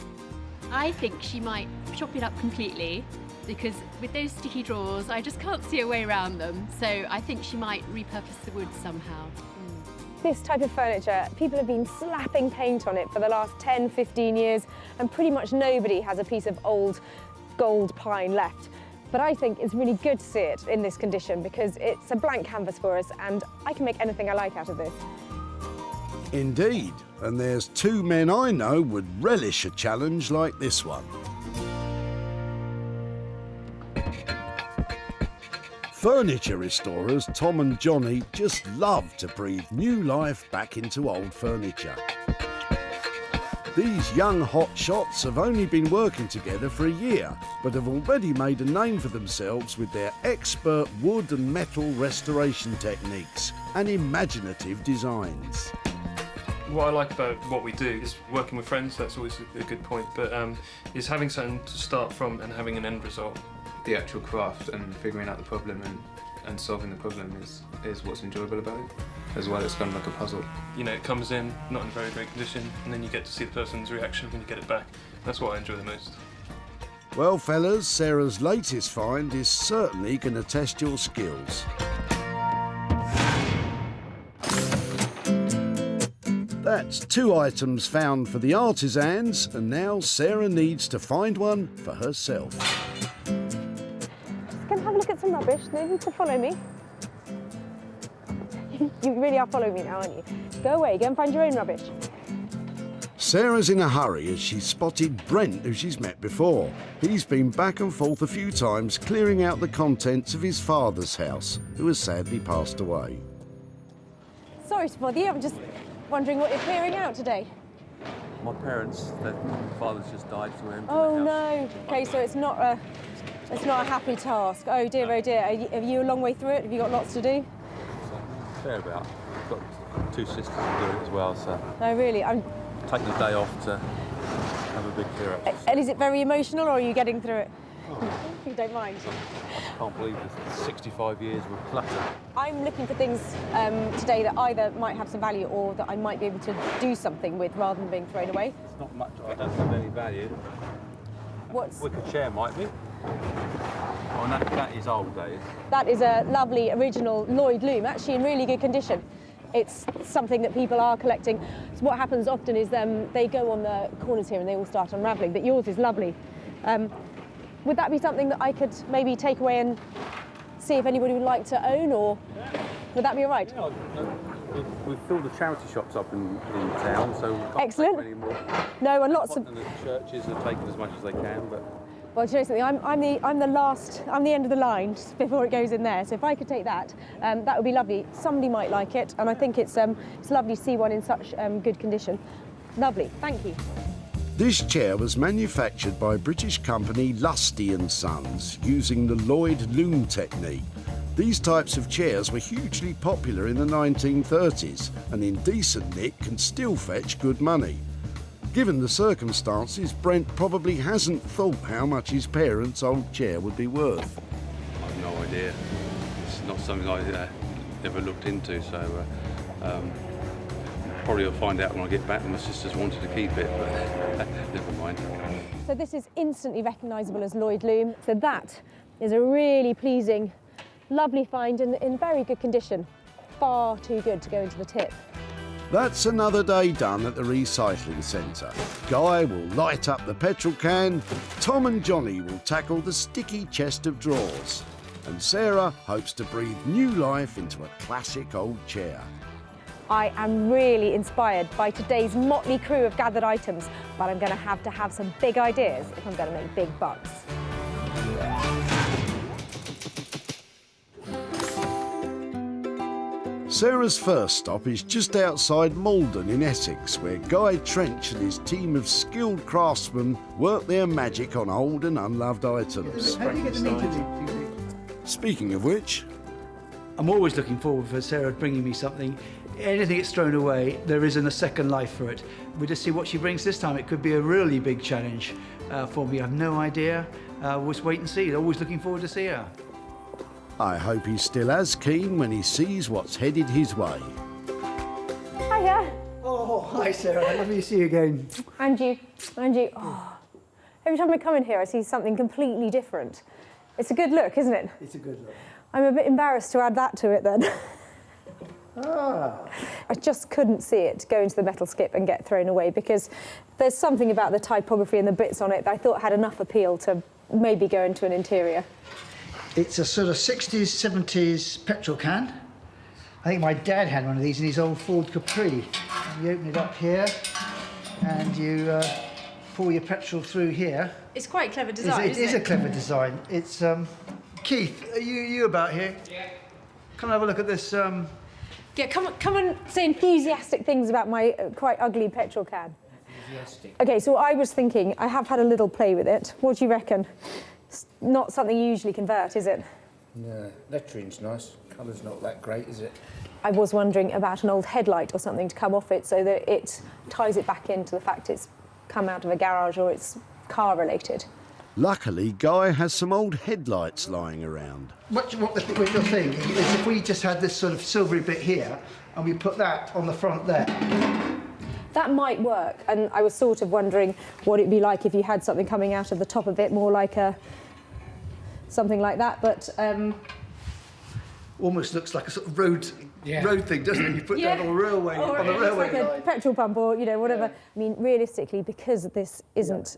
I think she might chop it up completely, because with those sticky drawers, I just can't see a way around them. So I think she might repurpose the wood somehow. This type of furniture, people have been slapping paint on it for the last 10, 15 years, and pretty much nobody has a piece of old gold pine left. But I think it's really good to see it in this condition because it's a blank canvas for us and I can make anything I like out of this. Indeed, and there's 2 men I know would relish a challenge like this one. Furniture restorers Tom and Johnny just love to breathe new life back into old furniture. These young hotshots have only been working together for a year, but have already made a name for themselves with their expert wood and metal restoration techniques and imaginative designs. What I like about what we do is working with friends. That's always a good point, but is having something to start from and having an end result. The actual craft and figuring out the problem and solving the problem is what's enjoyable about it. As well, it's kind of like a puzzle. You know, it comes in not in very great condition, and then you get to see the person's reaction when you get it back. That's what I enjoy the most. Well, fellas, Sarah's latest find is certainly going to test your skills. That's 2 items found for the artisans, and now Sarah needs to find one for herself. Just going to have a look at some rubbish. No need to follow me. You really are following me now, aren't you? Go away, go and find your own rubbish. Sarah's in a hurry as she spotted Brent, who she's met before. He's been back and forth a few times, clearing out the contents of his father's house, who has sadly passed away. Sorry to bother you, I'm just wondering what you're clearing out today. My parents, their father's just died, so we're emptying Oh the house. no. Okay, so it's not a happy task. Oh dear, oh dear. Are you a long way through it? Have you got lots to do? Fair about. I've got 2 sisters to do it as well, so. No, really. I'm taking the day off to have a big clear up. And is it very emotional, or are you getting through it? You don't mind. I can't believe it's 65 years with clutter. I'm looking for things today that either might have some value or that I might be able to do something with rather than being thrown away. It's not much I don't have any value. What's... Wicker chair might be. Oh, that is old, that is. That is a lovely original Lloyd loom, actually in really good condition. It's something that people are collecting. So what happens often is they go on the corners here and they all start unravelling, but yours is lovely. Would that be something that I could maybe take away and see if anybody would like to own, or would that be all right? Yeah, we've filled the charity shops up in town, so we can't Excellent. take any more. No, and lots of... And the churches are taking as much as they can, but... Well, do you know something? I'm the end of the line just before it goes in there. So if I could take that, that would be lovely. Somebody might like it, and I think it's lovely to see one in such good condition. Lovely, thank you. This chair was manufactured by British company Lusty & Sons using the Lloyd loom technique. These types of chairs were hugely popular in the 1930s and in decent nick can still fetch good money. Given the circumstances, Brent probably hasn't thought how much his parents' old chair would be worth. I've no idea. It's not something I ever looked into, so probably I'll find out when I get back. My sisters wanted to keep it, but never mind. So this is instantly recognisable as Lloyd loom. So that is a really pleasing, lovely find in very good condition. Far too good to go into the tip. That's another day done at the recycling centre. Guy will light up the petrol can, Tom and Johnny will tackle the sticky chest of drawers, and Sarah hopes to breathe new life into a classic old chair. I am really inspired by today's motley crew of gathered items, but I'm going to have some big ideas if I'm going to make big bucks. Sarah's first stop is just outside Malden in Essex, where Guy Trench and his team of skilled craftsmen work their magic on old and unloved items. How do you get the meat in it? Speaking of which, I'm always looking forward for Sarah bringing me something. Anything that's thrown away, there isn't a second life for it. We'll just see what she brings this time. It could be a really big challenge for me. I have no idea. We'll just wait and see. Always looking forward to see her. I hope he's still as keen when he sees what's headed his way. Hiya. Oh, hi Sarah. Lovely to see you again. And you. Oh. Every time I come in here, I see something completely different. It's a good look, isn't it? It's a good look. I'm a bit embarrassed to add that to it then. I just couldn't see it go into the metal skip and get thrown away because there's something about the typography and the bits on it that I thought had enough appeal to maybe go into an interior? It's a sort of 60s, 70s petrol can. I think my dad had one of these in his old Ford Capri. You open it up here and you pour your petrol through here. It's quite a clever design, It is a clever design. It's, Keith, are you about here? Yeah. Come have a look at this. Yeah, come and say enthusiastic things about my quite ugly petrol can. Enthusiastic. Okay, so I was thinking, I have had a little play with it. What do you reckon? It's not something you usually convert, is it? No, lettering's nice. Colour's not that great, is it? I was wondering about an old headlight or something to come off it so that it ties it back into the fact it's come out of a garage or it's car related. Luckily, Guy has some old weadlights lying around. What you're thinking is if we just had this sort of silvery bit here and we put that on the front there. That might work, and I was sort of wondering what it'd be like if you had something coming out of the top of it, more like something like that, but... Almost looks like a sort of road thing, doesn't it? You put that on a railway, or on the railway like line. a petrol pump or, whatever. I mean, realistically, because this isn't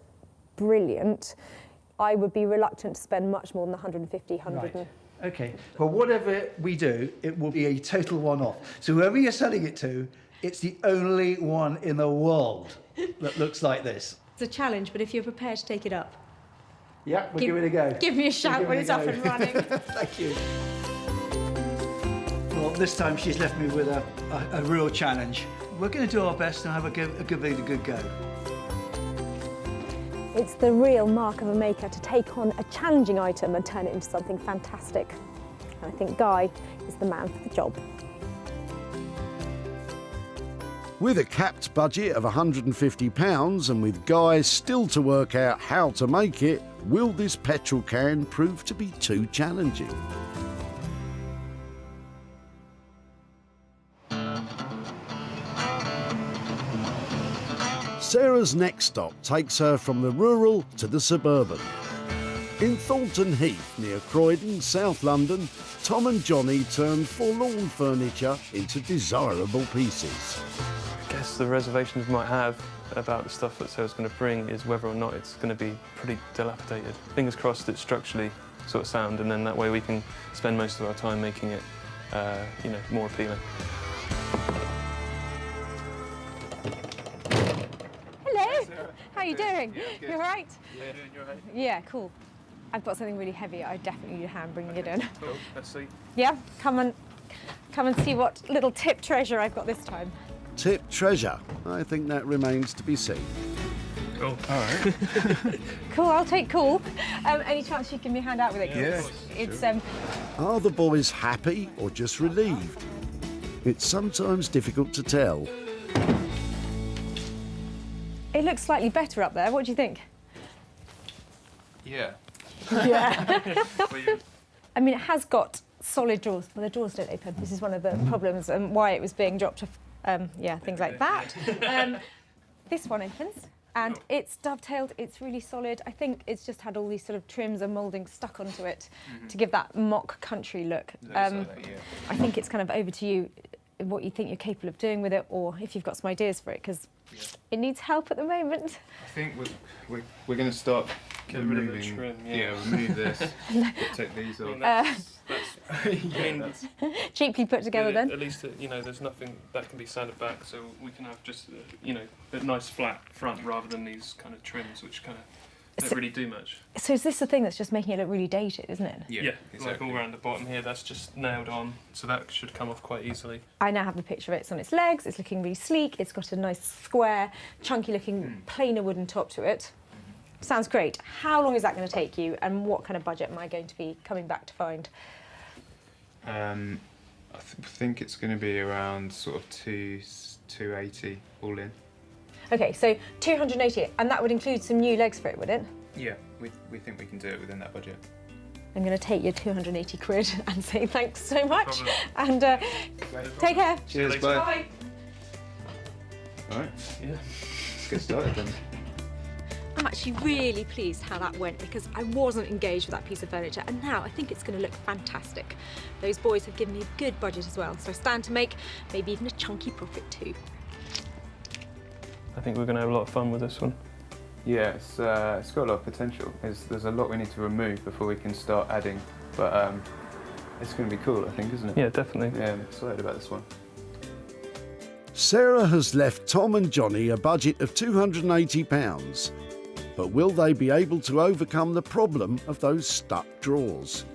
brilliant, I would be reluctant to spend much more than 150, 100. Right. Okay. Well, whatever we do, it will be a total one-off. So whoever you're selling it to, it's the only one in the world that looks like this. It's a challenge, but if you're prepared to take it up. Yeah, we'll give it a go. Give me a shout when it's up and running. Thank you. Well, this time she's left me with a real challenge. We're going to do our best and have a good go. It's the real mark of a maker to take on a challenging item and turn it into something fantastic. And I think Guy is the man for the job. With a capped budget of £150 and with Guy still to work out how to make it, will this petrol can prove to be too challenging? Sarah's next stop takes her from the rural to the suburban. In Thornton Heath, near Croydon, South London, Tom and Johnny turn forlorn furniture into desirable pieces. I guess the reservations we might have about the stuff that Sarah's going to bring is whether or not it's going to be pretty dilapidated. Fingers crossed it's structurally sort of sound, and then that way we can spend most of our time making it, more appealing. How are you doing? Yeah, you all right? Yeah, you're right. Yeah, cool. I've got something really heavy. I definitely need a hand bringing it in. Cool, let's see. Yeah, come and see what little tip treasure I've got this time. Tip treasure? I think that remains to be seen. Cool. All right. Cool, I'll take cool. Any chance you can give me a hand out with it? Yeah, It's Are the boys happy or just relieved? It's sometimes difficult to tell. It looks slightly better up there. What do you think? Yeah. Yeah. I mean, it has got solid drawers. Well, the drawers don't open. This is one of the problems and why it was being dropped off. Things like that. This one opens and it's dovetailed. It's really solid. I think it's just had all these sort of trims and moulding stuck onto it to give that mock country look. I think it's kind of over to you what you think you're capable of doing with it, or if you've got some ideas for it, because it needs help at the moment. I think we're going to start removing. Rid of the trim, remove this. Take these off. That's cheaply put together then. At least there's nothing that can be sanded back, so we can have just a nice flat front rather than these kind of trims which kind of don't really do much. So is this the thing that's just making it look really dated, isn't it? Yeah, exactly. Like all around the bottom here, that's just nailed on, so that should come off quite easily. I now have a picture of it. It's on its legs, it's looking really sleek, it's got a nice square, chunky looking plainer wooden top to it. Sounds great. How long is that going to take you, and what kind of budget am I going to be coming back to find? I think it's going to be around sort of 280 all in. Okay, so 280, and that would include some new legs for it, would it? Yeah, we think we can do it within that budget. I'm going to take your 280 quid and say thanks so much, and take care. Cheers, bye. Bye. All right. Yeah. Let's get started then. I'm actually really pleased how that went, because I wasn't engaged with that piece of furniture, and now I think it's going to look fantastic. Those boys have given me a good budget as well, so I stand to make maybe even a chunky profit too. I think we're going to have a lot of fun with this one. Yeah, it's got a lot of potential. There's a lot we need to remove before we can start adding, but it's going to be cool, I think, isn't it? Yeah, definitely. Yeah, I'm excited about this one. Sarah has left Tom and Johnny a budget of £280, but will they be able to overcome the problem of those stuck drawers?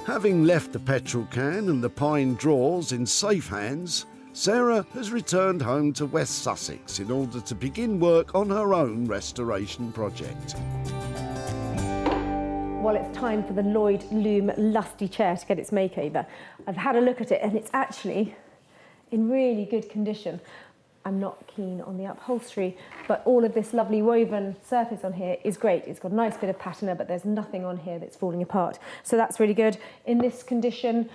Having left the petrol can and the pine drawers in safe hands, Sarah has returned home to West Sussex in order to begin work on her own restoration project. Well, it's time for the Lloyd Loom Lusty chair to get its makeover. I've had a look at it and it's actually in really good condition. I'm not keen on the upholstery, but all of this lovely woven surface on here is great. It's got a nice bit of patina, but there's nothing on here that's falling apart. So that's really good. In this condition,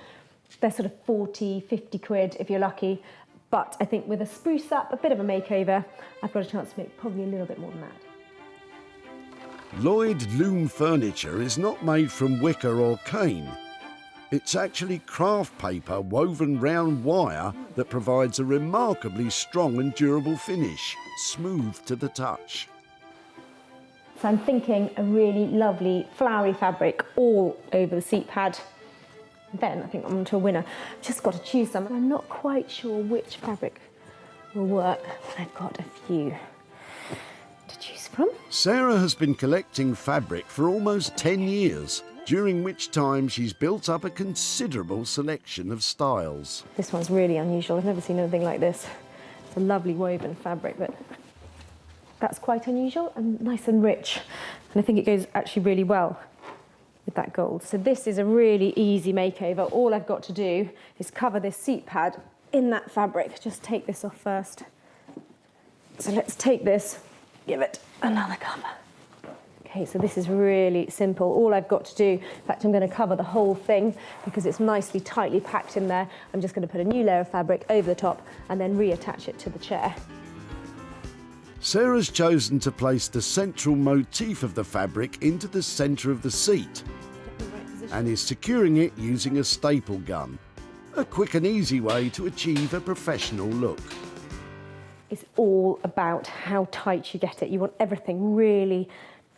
they're sort of 40, 50 quid if you're lucky. But I think with a spruce up, a bit of a makeover, I've got a chance to make probably a little bit more than that. Lloyd Loom furniture is not made from wicker or cane. It's actually craft paper woven round wire that provides a remarkably strong and durable finish, smooth to the touch. So I'm thinking a really lovely flowery fabric all over the seat pad. Then I think I'm onto a winner. I've just got to choose some. I'm not quite sure which fabric will work. I've got a few to choose from. Sarah has been collecting fabric for almost 10 years, during which time she's built up a considerable selection of styles. This one's really unusual. I've never seen anything like this. It's a lovely woven fabric, but that's quite unusual and nice and rich. And I think it goes actually really well with that gold. So this is a really easy makeover. All I've got to do is cover this seat pad in that fabric. Just take this off first. So let's take this, give it another cover. Okay, so this is really simple. All I've got to do, in fact, I'm going to cover the whole thing because it's nicely tightly packed in there. I'm just going to put a new layer of fabric over the top and then reattach it to the chair. Sarah's chosen to place the central motif of the fabric into the centre of the seat and is securing it using a staple gun. A quick and easy way to achieve a professional look. It's all about how tight you get it. You want everything really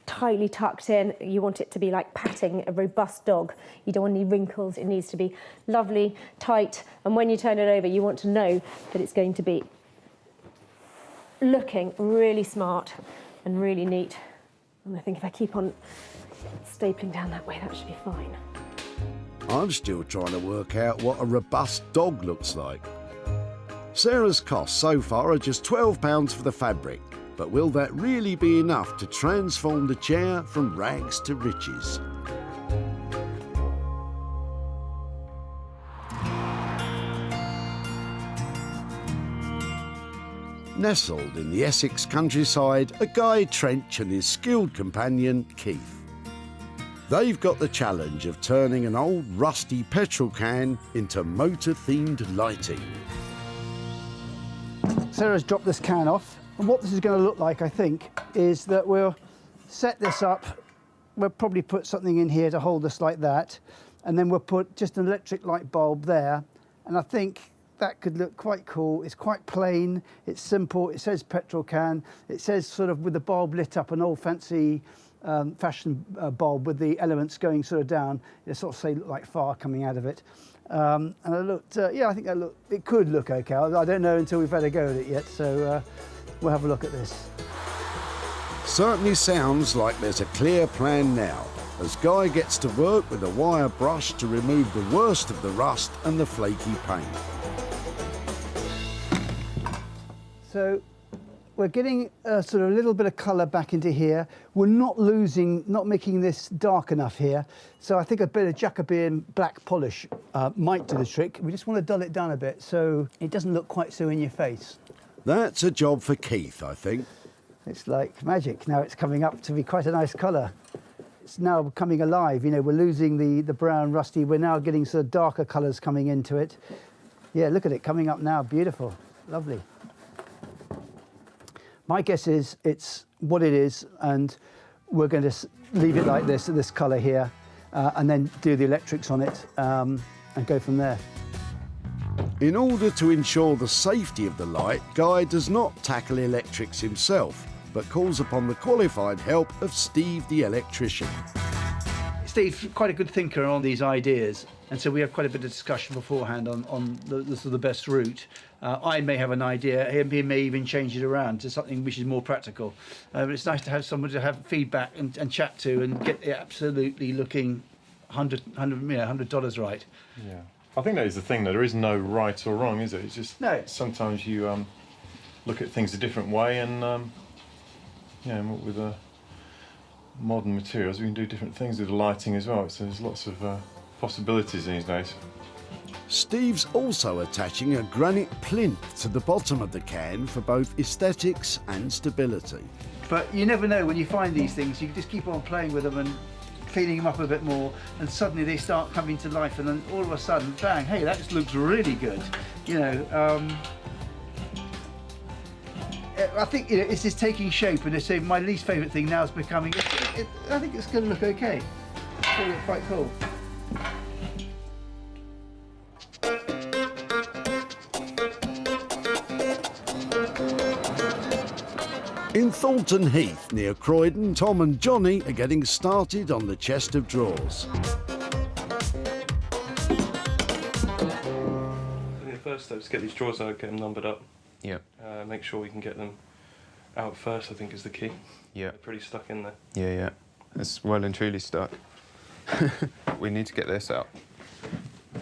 tightly tucked in. You want it to be like patting a robust dog. You don't want any wrinkles. It needs to be lovely, tight, and when you turn it over, you want to know that it's going to be looking really smart and really neat. And I think if I keep on stapling down that way, that should be fine. I'm still trying to work out what a robust dog looks like. Sarah's costs so far are just £12 for the fabric, but will that really be enough to transform the chair from rags to riches? Nestled in the Essex countryside are Guy Trench and his skilled companion, Keith. They've got the challenge of turning an old rusty petrol can into motor-themed lighting. Sarah's dropped this can off, and what this is going to look like, I think, is that we'll set this up. We'll probably put something in here to hold us like that, and then we'll put just an electric light bulb there, and I think that could look quite cool. It's quite plain, it's simple, it says petrol can, it says sort of with the bulb lit up, an old fancy fashion bulb with the elements going sort of down. It sort of say look like fire coming out of it. And I looked, yeah, I think it could look okay. I don't know until we've had a go at it yet, so we'll have a look at this. Certainly sounds like there's a clear plan now, as Guy gets to work with a wire brush to remove the worst of the rust and the flaky paint. So we're getting a sort of little bit of colour back into here. We're not making this dark enough here. So I think a bit of Jacobean black polish might do the trick. We just want to dull it down a bit so it doesn't look quite so in your face. That's a job for Keith, I think. It's like magic. Now it's coming up to be quite a nice colour. It's now coming alive. You know, we're losing the brown rusty. We're now getting sort of darker colours coming into it. Yeah, look at it coming up now. Beautiful. Lovely. My guess is it's what it is, and we're going to leave it like this colour here, and then do the electrics on it. and go from there. In order to ensure the safety of the light, Guy does not tackle electrics himself, but calls upon the qualified help of Steve the electrician. Steve's quite a good thinker on these ideas, and so we have quite a bit of discussion beforehand on the best route. I may have an idea, he may even change it around to something which is more practical. But it's nice to have someone to have feedback and chat to and get the absolutely looking $100 right. Yeah. I think that is the thing, though. There is no right or wrong, is it? It's just no. Sometimes you look at things a different way, and with modern materials, we can do different things with the lighting as well. So there's lots of possibilities these days. Steve's also attaching a granite plinth to the bottom of the can for both aesthetics and stability. But you never know when you find these things. You can just keep on playing with them and cleaning them up a bit more, and suddenly they start coming to life, and then all of a sudden, bang, hey, that just looks really good. I think it's just taking shape, and it's my least favourite thing now is becoming. I think it's going to look okay. It's going to look quite cool. In Thornton Heath, near Croydon, Tom and Johnny are getting started on the chest of drawers. The first step is get these drawers out, get them numbered up. Yeah. Make sure we can get them out first, I think, is the key. Yeah. They're pretty stuck in there. Yeah. It's well and truly stuck. We need to get this out.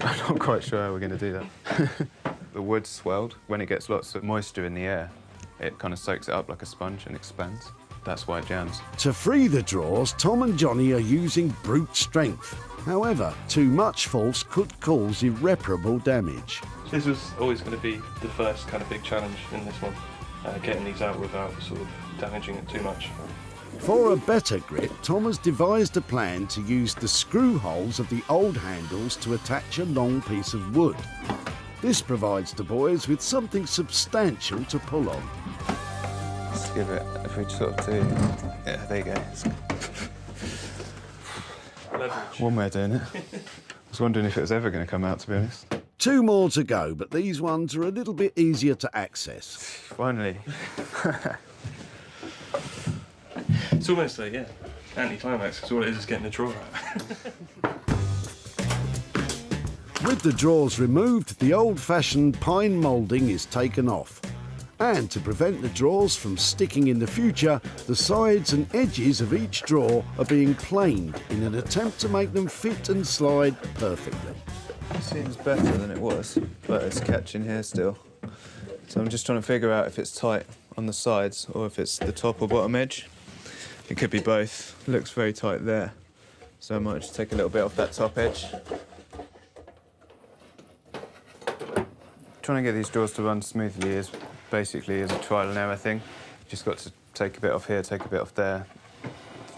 I'm not quite sure how we're going to do that. The wood's swelled. When it gets lots of moisture in the air, it kind of soaks it up like a sponge and expands. That's why it jams. To free the drawers, Tom and Johnny are using brute strength. However, too much force could cause irreparable damage. This was always going to be the first kind of big challenge in this one, getting these out without sort of damaging it too much. For a better grip, Tom has devised a plan to use the screw holes of the old handles to attach a long piece of wood. This provides the boys with something substantial to pull on. Let's give it, if we sort of do, yeah, there you go. Leverage. One way of doing it. I was wondering if it was ever going to come out, to be honest. 2 more to go, but these ones are a little bit easier to access. Finally. It's almost like, anti-climax, because all it is getting the drawer out. With the drawers removed, the old-fashioned pine moulding is taken off. And to prevent the drawers from sticking in the future, the sides and edges of each drawer are being planed in an attempt to make them fit and slide perfectly. It seems better than it was, but it's catching here still. So I'm just trying to figure out if it's tight on the sides or if it's the top or bottom edge. It could be both. It looks very tight there. So I might just take a little bit off that top edge. Trying to get these drawers to run smoothly is basically a trial and error thing. Just got to take a bit off here, take a bit off there,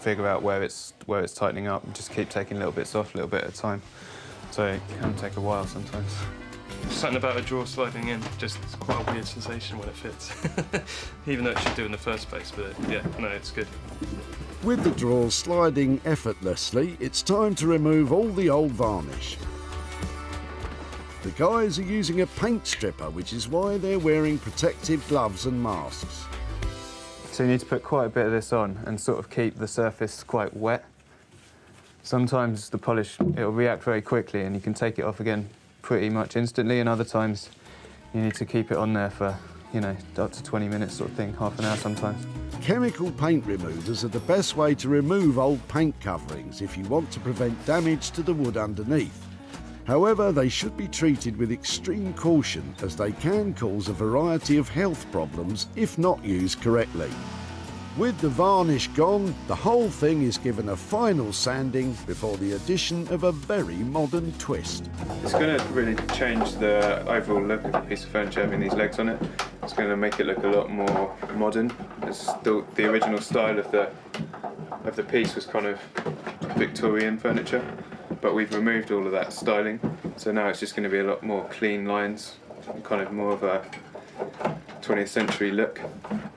figure out where it's tightening up, and just keep taking little bits off, a little bit at a time. So it can take a while sometimes. Something about a drawer sliding in, just it's quite a weird sensation when it fits. Even though it should do in the first place, but it's good. With the drawers sliding effortlessly, it's time to remove all the old varnish. The guys are using a paint stripper, which is why they're wearing protective gloves and masks. So you need to put quite a bit of this on and sort of keep the surface quite wet. Sometimes the polish, it'll react very quickly and you can take it off again pretty much instantly, and other times you need to keep it on there for, up to 20 minutes sort of thing, half an hour sometimes. Chemical paint removers are the best way to remove old paint coverings if you want to prevent damage to the wood underneath. However, they should be treated with extreme caution, as they can cause a variety of health problems if not used correctly. With the varnish gone, the whole thing is given a final sanding before the addition of a very modern twist. It's going to really change the overall look of the piece of furniture having these legs on it. It's going to make it look a lot more modern. It's still the original style of the piece was kind of Victorian furniture, but we've removed all of that styling, so now it's just going to be a lot more clean lines, kind of more of a 20th century look.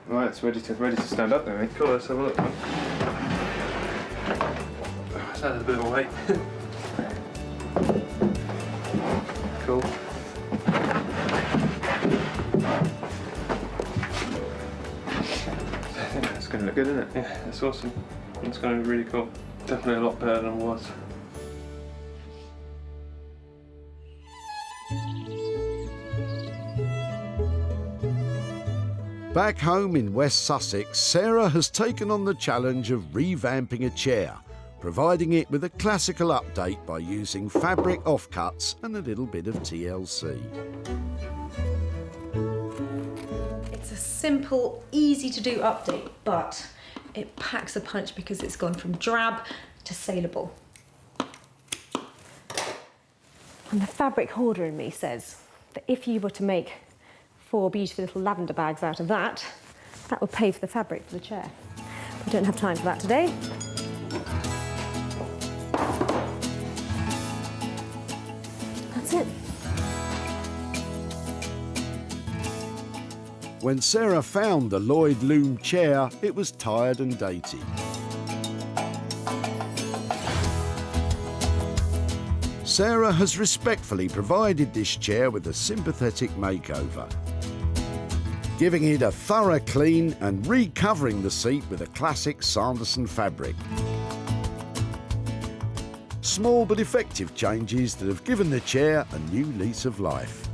Right, it's ready to stand up then, mate. Cool, let's have a look. It's added a bit of weight. cool. I think that's going to look good, isn't it? Yeah, that's awesome. It's going to be really cool. Definitely a lot better than it was. Back home in West Sussex, Sarah has taken on the challenge of revamping a chair, providing it with a classical update by using fabric offcuts and a little bit of TLC. It's a simple, easy to do update, but it packs a punch because it's gone from drab to saleable. And the fabric hoarder in me says that if you were to make 4 beautiful little lavender bags out of that, that would pay for the fabric for the chair. We don't have time for that today. That's it. When Sarah found the Lloyd Loom chair, it was tired and dated. Sarah has respectfully provided this chair with a sympathetic makeover, giving it a thorough clean and recovering the seat with a classic Sanderson fabric. Small but effective changes that have given the chair a new lease of life.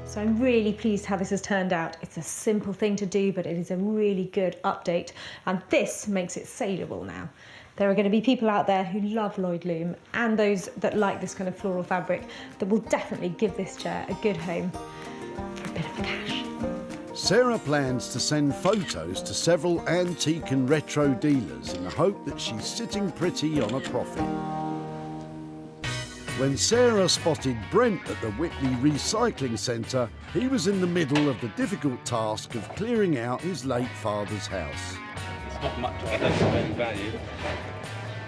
So I'm really pleased how this has turned out. It's a simple thing to do, but it is a really good update. And this makes it saleable now. There are going to be people out there who love Lloyd Loom and those that like this kind of floral fabric that will definitely give this chair a good home for a bit of cash. Sarah plans to send photos to several antique and retro dealers in the hope that she's sitting pretty on a profit. When Sarah spotted Brent at the Whitley Recycling Centre, he was in the middle of the difficult task of clearing out his late father's house. It's not much, I don't think, any value.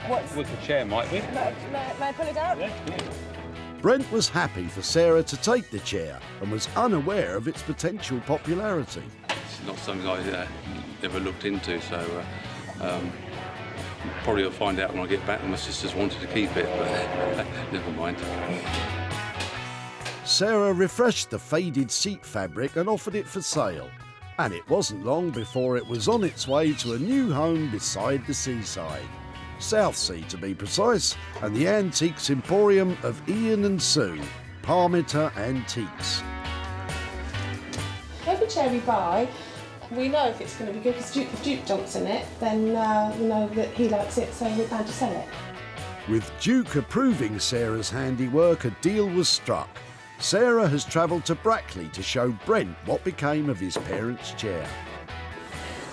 What's... With the chair, might we? May I pull it out? Yeah. Brent was happy for Sarah to take the chair and was unaware of its potential popularity. It's not something I ever looked into, so probably I'll find out when I get back. My sisters wanted to keep it, but never mind. Sarah refreshed the faded seat fabric and offered it for sale. And it wasn't long before it was on its way to a new home beside the seaside. Southsea to be precise, and the Antiques Emporium of Ian and Sue, Parmiter Antiques. Every chair we buy, we know if it's going to be good because if Duke jumps in it, then we know that he likes it, so we're bound to sell it. With Duke approving Sarah's handiwork, a deal was struck. Sarah has travelled to Brackley to show Brent what became of his parents' chair.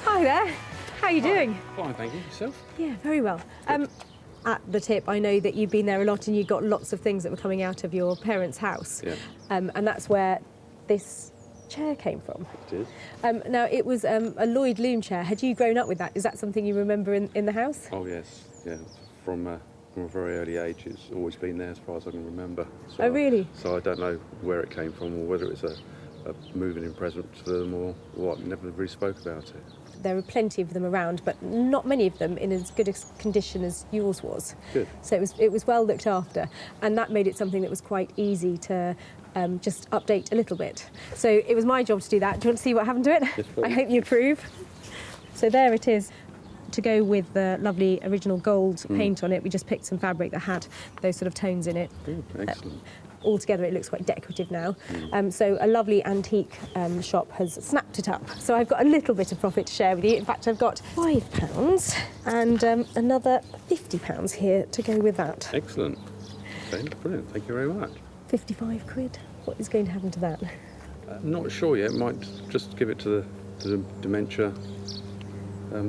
Hi there. How are you doing? Fine, thank you. Yourself? Yeah, very well. At the tip, I know that you've been there a lot and you got lots of things that were coming out of your parents' house. Yeah. And that's where this chair came from. It is. Now, it was a Lloyd Loom chair. Had you grown up with that? Is that something you remember in the house? Oh, yes. Yeah. From a very early age, it's always been there as far as I can remember. So, oh, really? So I don't know where it came from or whether it's a moving in present to them or what. Never really spoke about it. There are plenty of them around, but not many of them in as good a condition as yours was. Good. So it was well looked after, and that made it something that was quite easy to just update a little bit. So it was my job to do that. Do you want to see what happened to it? Yes, please. I hope you approve. So there it is. To go with the lovely original gold paint on it, we just picked some fabric that had those sort of tones in it. Good, excellent. Altogether, it looks quite decorative now. So a lovely antique shop has snapped it up. So I've got a little bit of profit to share with you. In fact, I've got £5 and another £50 here to go with that. Excellent. Okay, brilliant. Thank you very much. 55 quid. What is going to happen to that? Not sure yet. Might just give it to the dementia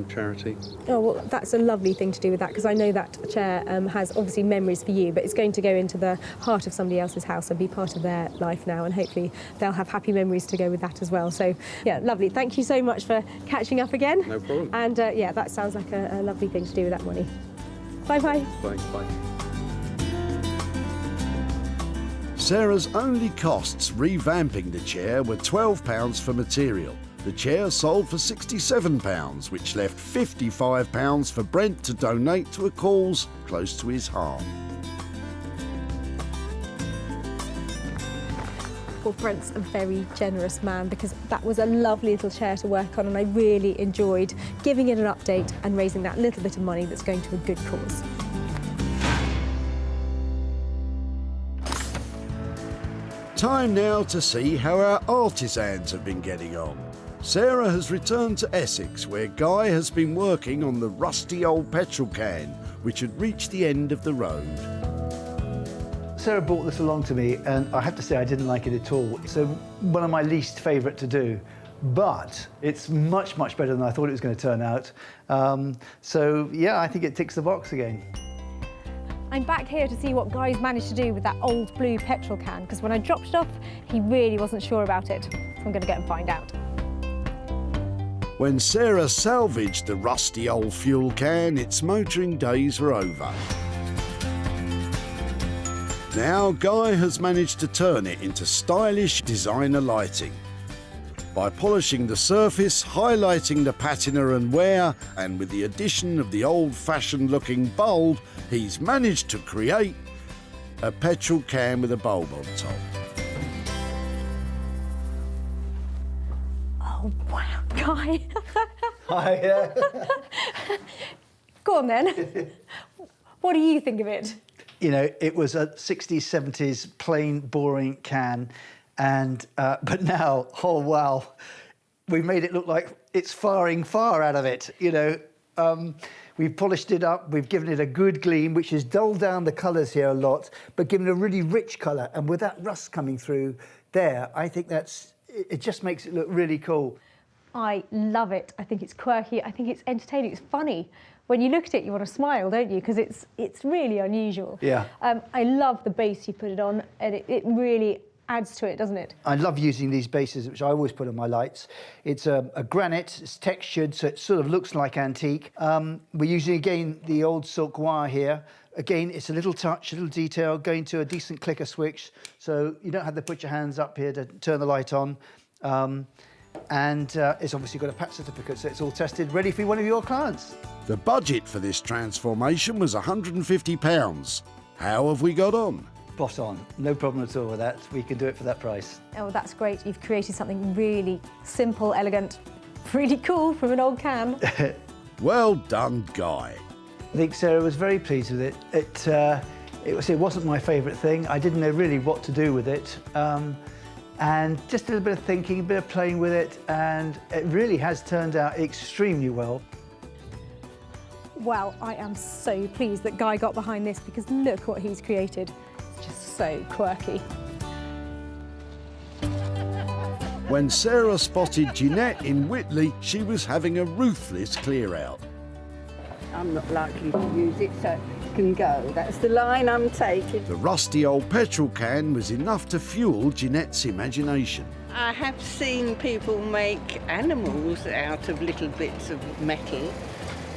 charity. Oh, well, that's a lovely thing to do with that, because I know that chair has obviously memories for you, but it's going to go into the heart of somebody else's house and be part of their life now, and hopefully they'll have happy memories to go with that as well. So, yeah, lovely. Thank you so much for catching up again. No problem. And, yeah, that sounds like a lovely thing to do with that money. Bye-bye. Thanks, bye. Sarah's only costs revamping the chair were £12 for material. The chair sold for £67, which left £55 for Brent to donate to a cause close to his heart. colourful fronts, a very generous man, because that was a lovely little chair to work on, and I really enjoyed giving it an update and raising that little bit of money that's going to a good cause. Time now to see how our artisans have been getting on. Sarah has returned to Essex, where Guy has been working on the rusty old petrol can, which had reached the end of the road. Sarah brought this along to me, and I have to say I didn't like it at all. It's one of my least favourite to do, but it's much, much better than I thought it was going to turn out. So, yeah, I think it ticks the box again. I'm back here to see what Guy's managed to do with that old blue petrol can, because when I dropped it off, he really wasn't sure about it. So I'm going to go and find out. When Sarah salvaged the rusty old fuel can, its motoring days were over. Now Guy has managed to turn it into stylish designer lighting. By polishing the surface, highlighting the patina and wear, and with the addition of the old-fashioned looking bulb, he's managed to create a petrol can with a bulb on top. Oh, wow, Guy. Hi. Go on then. What do you think of it? You know, it was a 60s, 70s plain, boring can, and but now, oh wow, we've made it look like it's firing fire out of it. You know, we've polished it up, we've given it a good gleam, which has dulled down the colours here a lot, but given a really rich colour. And with that rust coming through there, I think it just makes it look really cool. I love it. I think it's quirky. I think it's entertaining. It's funny. When you look at it, you want to smile, don't you? Because it's really unusual. Yeah. I love the base you put it on, and it really adds to it, doesn't it? I love using these bases, which I always put on my lights. It's a granite, it's textured, so it sort of looks like antique. We're using, again, the old silk wire here. Again, it's a little touch, a little detail, going to a decent clicker switch, so you don't have to put your hands up here to turn the light on. And it's obviously got a patch certificate, so it's all tested, ready for one of your clients. The budget for this transformation was £150. How have we got on? Spot on. No problem at all with that. We can do it for that price. Oh, that's great. You've created something really simple, elegant, really cool from an old can. Well done, Guy. I think Sarah was very pleased with it. It wasn't my favourite thing. I didn't know really what to do with it. And just a little bit of thinking, a bit of playing with it, and it really has turned out extremely well. Well, I am so pleased that Guy got behind this, because look what he's created. It's just so quirky. When Sarah spotted Jeanette in Whitley, she was having a ruthless clear-out. I'm not likely to use it, so it can go. That's the line I'm taking. The rusty old petrol can was enough to fuel Jeanette's imagination. I have seen people make animals out of little bits of metal,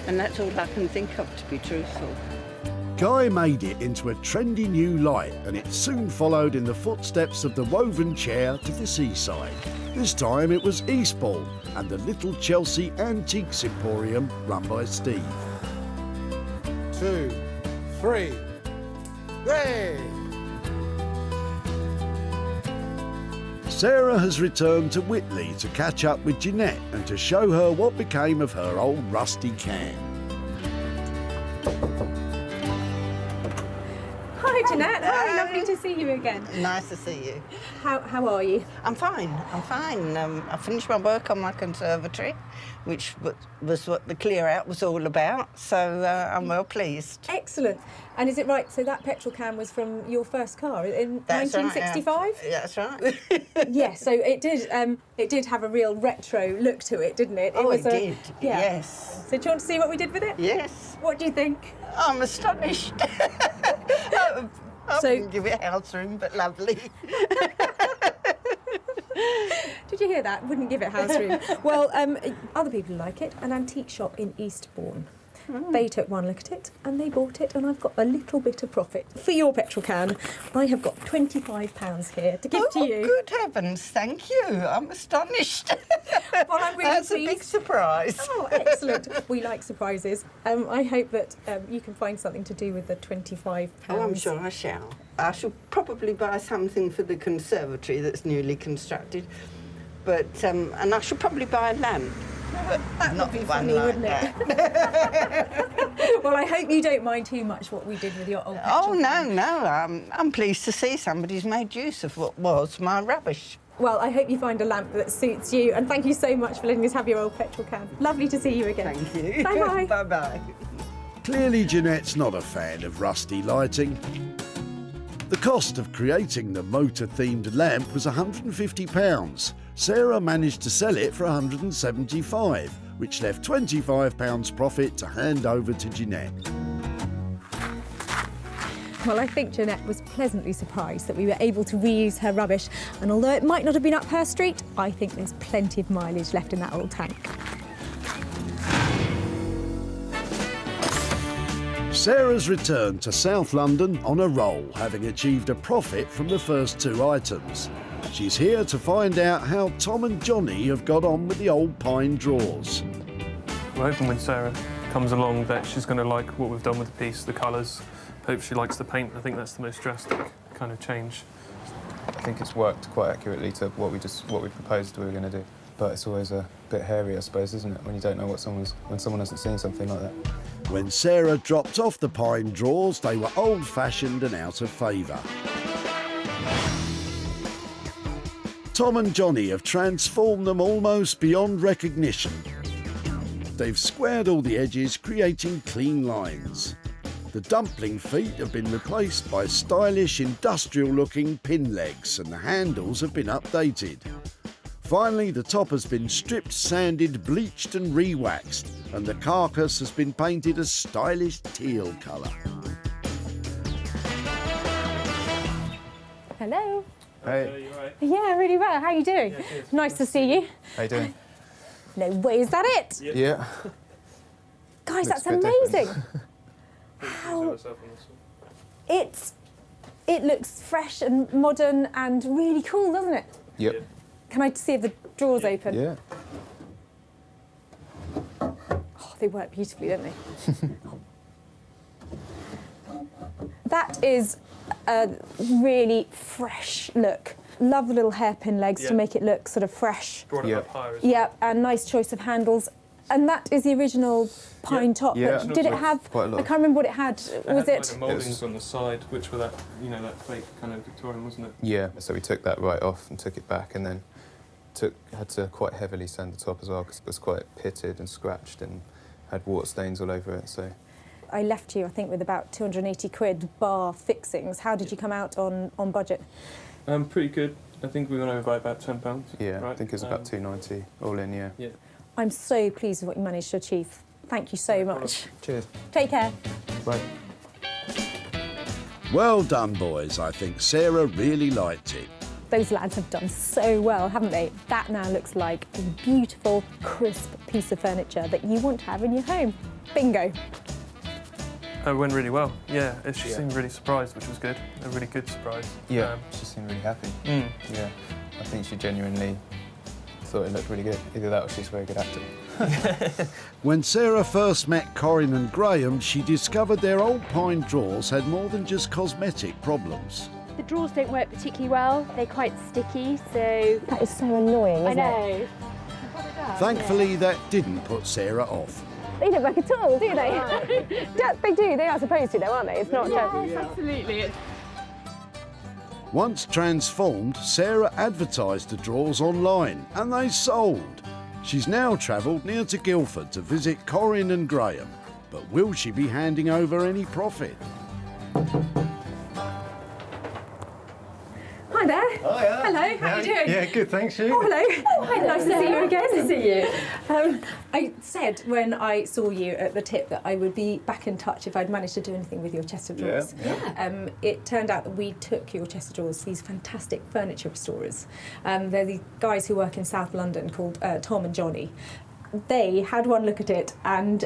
and that's all I can think of, to be truthful. Guy made it into a trendy new light, and it soon followed in the footsteps of the woven chair to the seaside. This time it was Eastbourne and the Little Chelsea Antiques Emporium run by Steve. 2, 3, hey! Sarah has returned to Whitley to catch up with Jeanette and to show her what became of her old rusty can. Hi, Jeanette. Hi, lovely to see you again. Nice to see you. How are you? I'm fine. I finished my work on my conservatory, which was what the clear out was all about, so I'm well pleased. Excellent. And is it right, so that petrol can was from your first car in 1965? Yeah, that's right. Yes, so it did have a real retro look to it, didn't it? It did, yes. So do you want to see what we did with it? Yes. What do you think? I'm astonished. I wouldn't give it house room, but lovely. Did you hear that? Wouldn't give it house room. Well, other people like it. An antique shop in Eastbourne. They took one look at it and they bought it, and I've got a little bit of profit. For your petrol can, I have got £25 here to give to you. Good heavens, thank you. I'm astonished. Well, I'm really That's pleased. a big surprise. Oh, excellent. We like surprises. I hope that you can find something to do with the £25. Oh, I'm sure I shall. I shall probably buy something for the conservatory that's newly constructed, but and I shall probably buy a lamp. That Not would be one funny, like wouldn't it? Well, I hope you don't mind too much what we did with your old petrol Oh, no, can. no. I'm pleased to see somebody's made use of what was my rubbish. Well, I hope you find a lamp that suits you, and thank you so much for letting us have your old petrol can. Lovely to see you again. Thank you. Bye-bye. Bye-bye. Clearly, Jeanette's not a fan of rusty lighting. The cost of creating the motor-themed lamp was £150. Sarah managed to sell it for £175, which left £25 profit to hand over to Jeanette. Well, I think Jeanette was pleasantly surprised that we were able to reuse her rubbish, and although it might not have been up her street, I think there's plenty of mileage left in that old tank. Sarah's returned to South London on a roll, having achieved a profit from the first 2 items. She's here to find out how Tom and Johnny have got on with the old pine drawers. We're hoping when Sarah comes along that she's going to like what we've done with the piece, the colours. Hope she likes the paint. I think that's the most drastic kind of change. I think it's worked quite accurately to what we proposed we were going to do. But it's always a bit hairy, I suppose, isn't it, when you don't know when someone hasn't seen something like that. When Sarah dropped off the pine drawers, they were old-fashioned and out of favour. Tom and Johnny have transformed them almost beyond recognition. They've squared all the edges, creating clean lines. The dumpling feet have been replaced by stylish, industrial-looking pin legs, and the handles have been updated. Finally, the top has been stripped, sanded, bleached and re-waxed, and the carcass has been painted a stylish teal colour. Hello. Hey. Yeah, really well. How are you doing? Nice to see you. How you doing? No way, is that it? Yeah. Guys, Looks that's a bit amazing. different. How it looks fresh and modern and really cool, doesn't it? Yep. Can I see if the drawers open? Yeah. Oh, they work beautifully, don't they? That is a really fresh look. Love the little hairpin legs to make it look sort of fresh. Brought it up higher as well. Yeah, and nice choice of handles. And that is the original pine top. Yeah. But did it have? Quite a lot. I can't remember what it had. Was It it? had like mouldings on the side, which were that, that fake kind of Victorian, wasn't it? Yeah, so we took that right off and took it back, and then had to quite heavily sand the top as well, because it was quite pitted and scratched and had water stains all over it. So I left you, I think, with about 280 quid bar fixings. How did you come out on budget? Pretty good. I think we went over by about £10. yeah, right? I think it was about 290 all in. Yeah. Yeah. I'm so pleased with what you managed to achieve. Thank you so much. Cheers. Take care. Bye. Well done, boys. I think Sarah really liked it. Those lads have done so well, haven't they? That now looks like a beautiful, crisp piece of furniture that you want to have in your home. Bingo. It went really well, yeah. She seemed really surprised, which was good. A really good surprise. Yeah, she seemed really happy. Yeah, I think she genuinely thought it looked really good. Either that or she's a very good actor. When Sarah first met Corinne and Graham, she discovered their old pine drawers had more than just cosmetic problems. The drawers don't work particularly well. They're quite sticky, so... That is so annoying, isn't I know. it? Thankfully, that didn't put Sarah off. They don't work at all, do they? Yeah, they do. They are supposed to, though, aren't they? It's not just... absolutely. Once transformed, Sarah advertised the drawers online, and they sold. She's now travelled near to Guildford to visit Corinne and Graham. But will she be handing over any profit? Hi there. Oh, yeah. Hello, how are you doing? Yeah, good, thanks, you. Oh, hello. Hi, nice to see you again. Nice to see you. I said when I saw you at the tip that I would be back in touch if I'd managed to do anything with your chest of drawers. Yeah. It turned out that we took your chest of drawers to these fantastic furniture restorers. They're the guys who work in South London called Tom and Johnny. they had one look at it and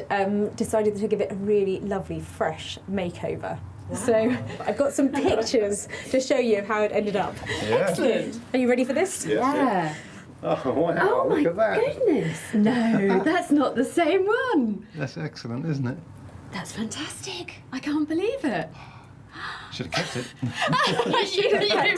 decided to give it a really lovely, fresh makeover. Wow. So I've got some pictures to show you of how it ended up. Yeah. Excellent. Are you ready for this? Yes, yeah. Oh, wow, Oh my look at that. goodness. No, that's not the same one. That's excellent, isn't it? That's fantastic. I can't believe it. Should have kept it. you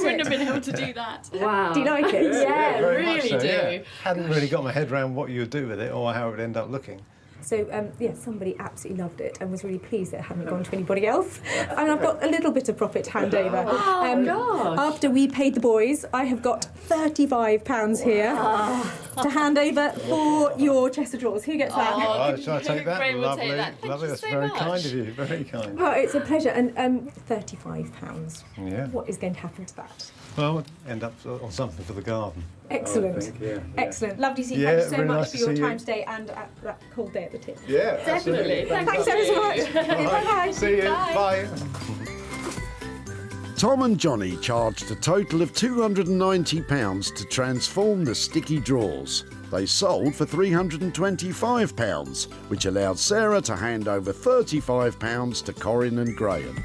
wouldn't have been able to do that. Wow. Do you like it? Yeah, very really much so, do. yeah. Hadn't really got my head around what you would do with it or how it would end up looking. So, yeah, somebody absolutely loved it and was really pleased that it hadn't gone to anybody else. And I've got a little bit of profit to hand over. gosh. After we paid the boys, I have got £35 here to hand over for your chest of drawers. Who gets that? Oh, shall I take that? Graham will Lovely, take that. Thank lovely. you That's so very much. kind of you. Very kind. Well, it's a pleasure. And £35. Yeah. What is going to happen to that? Well, end up on something for the garden. Excellent. I think, yeah. Excellent. Lovely to see you. Yeah, Thank you so really much nice for to your see time you. today and at that cold day at the tip. Yeah, Definitely. Thanks ever so much. Bye-bye. See you. Bye. Tom and Johnny charged a total of £290 to transform the sticky drawers. They sold for £325, which allowed Sarah to hand over £35 to Corinne and Graham.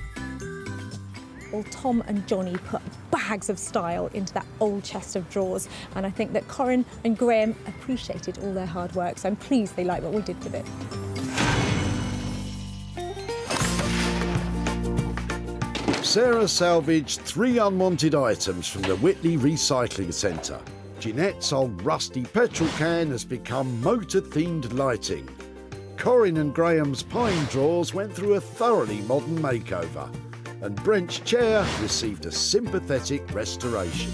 Well, Tom and Johnny put bags of style into that old chest of drawers, and I think that Corinne and Graham appreciated all their hard work, so I'm pleased they like what we did with it. Sarah salvaged 3 unwanted items from the Whitley Recycling Centre. Jeanette's old rusty petrol can has become motor-themed lighting. Corinne and Graham's pine drawers went through a thoroughly modern makeover. And Brent's chair received a sympathetic restoration.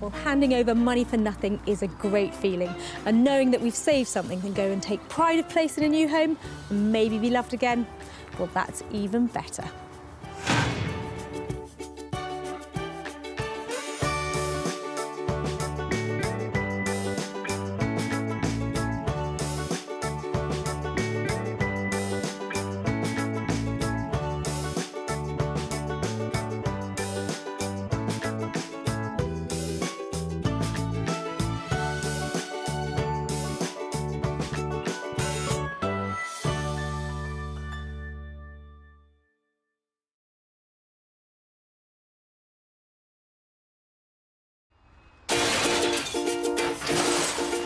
Well, handing over money for nothing is a great feeling, and knowing that we've saved something can go and take pride of place in a new home and maybe be loved again, well, that's even better.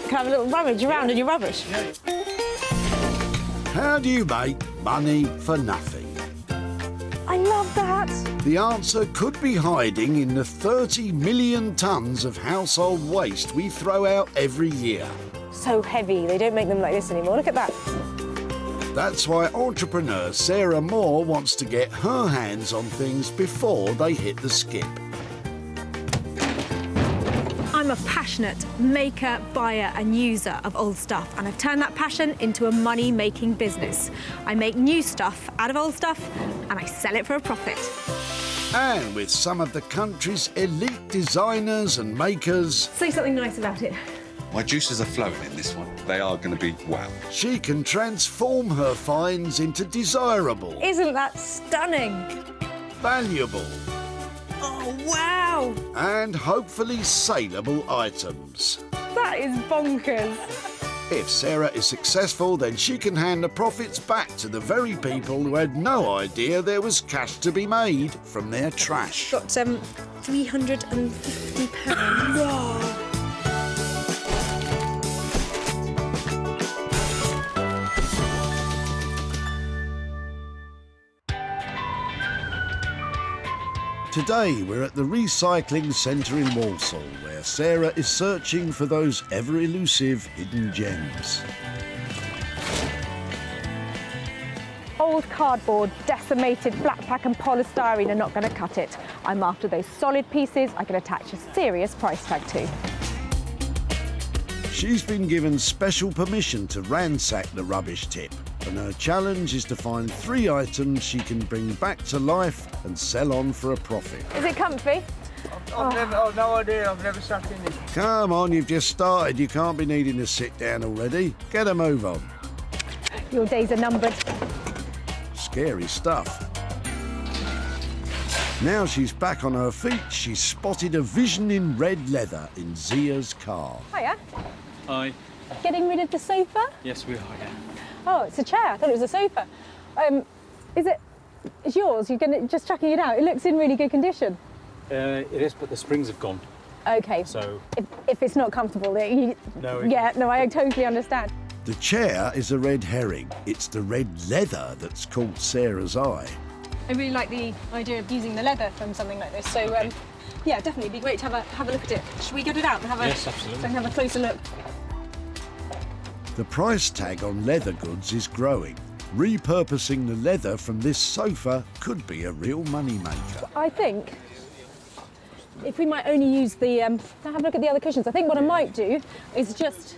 Can I have a little rummage around in your rubbish? How do you make money for nothing? I love that. The answer could be hiding in the 30 million tonnes of household waste we throw out every year. So heavy, they don't make them like this anymore. Look at that. That's why entrepreneur Sarah Moore wants to get her hands on things before they hit the skip. I'm a passionate maker, buyer and user of old stuff, and I've turned that passion into a money-making business. I make new stuff out of old stuff and I sell it for a profit. And with some of the country's elite designers and makers... Say something nice about it. My juices are flowing in this one. They are going to be wow. She can transform her finds into desirable, Isn't that stunning? valuable Oh, wow. and hopefully saleable items. That is bonkers. If Sarah is successful, then she can hand the profits back to the very people who had no idea there was cash to be made from their trash. Got £350. Whoa. Today we're at the Recycling Centre in Walsall, where Sarah is searching for those ever-elusive hidden gems. Old cardboard, decimated flat pack and polystyrene are not going to cut it. I'm after those solid pieces I can attach a serious price tag to. She's been given special permission to ransack the rubbish tip, and her challenge is to find 3 items she can bring back to life and sell on for a profit. Is it comfy? I've no idea, I've never sat in it. Come on, you've just started. You can't be needing to sit down already. Get a move on. Your days are numbered. Scary stuff. Now she's back on her feet, she's spotted a vision in red leather in Zia's car. Hiya. Hi. getting rid of the sofa? Yes, we are, yeah. Oh, it's a chair. I thought it was a sofa. Is it? It's yours. You're just chucking it out. It looks in really good condition. It is, but the springs have gone. Okay. So if it's not comfortable, no, I totally understand. The chair is a red herring. It's the red leather that's caught Sarah's eye. I really like the idea of using the leather from something like this. So, yeah, definitely it'd be great to have a look at it. Should we get it out and have Yes, absolutely. So I can have a closer look? The price tag on leather goods is growing. Repurposing the leather from this sofa could be a real moneymaker. I think if we might only use the, now have a look at the other cushions. I think what I might do is just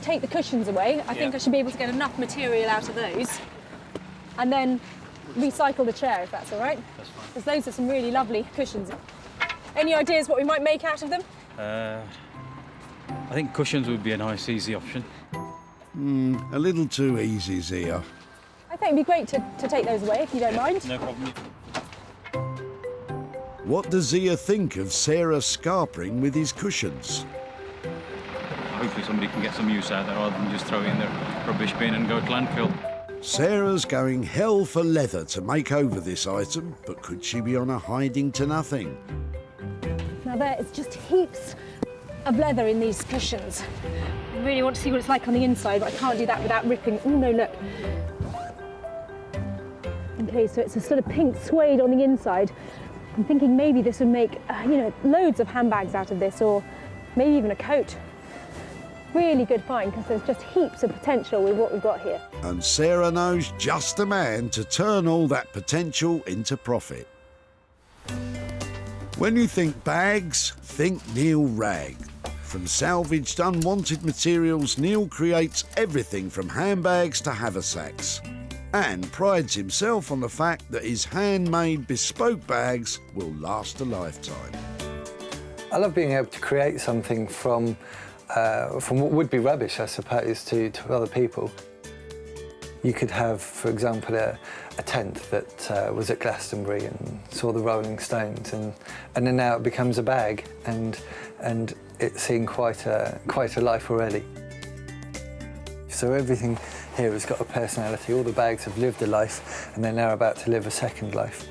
take the cushions away. I think I should be able to get enough material out of those and then recycle the chair, if that's all right. That's fine. Because those are some really lovely cushions. Any ideas what we might make out of them? I think cushions would be a nice, easy option. A little too easy, Zia. I think it'd be great to take those away, if you don't mind. No problem. What does Zia think of Sarah scarpering with his cushions? Hopefully somebody can get some use out of it rather than just throw it in the rubbish bin and go to landfill. Sarah's going hell for leather to make over this item, but could she be on a hiding to nothing? Now there, it's just heaps of leather in these cushions. I really want to see what it's like on the inside, but I can't do that without ripping. Oh no, look. Okay, so it's a sort of pink suede on the inside. I'm thinking maybe this would make, loads of handbags out of this, or maybe even a coat. Really good find, because there's just heaps of potential with what we've got here. And Sarah knows just the man to turn all that potential into profit. When you think bags, think Neil Ragg. From salvaged, unwanted materials, Neil creates everything from handbags to haversacks, and prides himself on the fact that his handmade bespoke bags will last a lifetime. I love being able to create something from what would be rubbish, I suppose, to other people. You could have, for example, a tent that was at Glastonbury and saw the Rolling Stones, and then now it becomes a bag, and it's seen quite a life already. So everything here has got a personality. All the bags have lived a life, and they're now about to live a second life.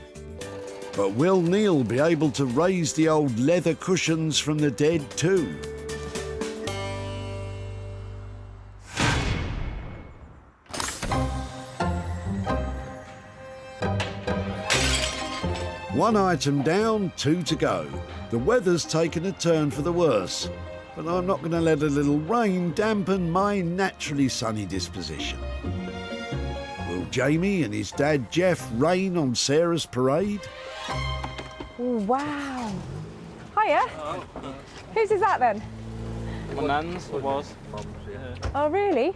But will Neil be able to raise the old leather cushions from the dead too? One item down, 2 to go. The weather's taken a turn for the worse, but I'm not going to let a little rain dampen my naturally sunny disposition. Will Jamie and his dad Jeff rain on Sarah's parade? Oh, wow. Hiya. Whose is that then? My nan's, it was. Oh, really?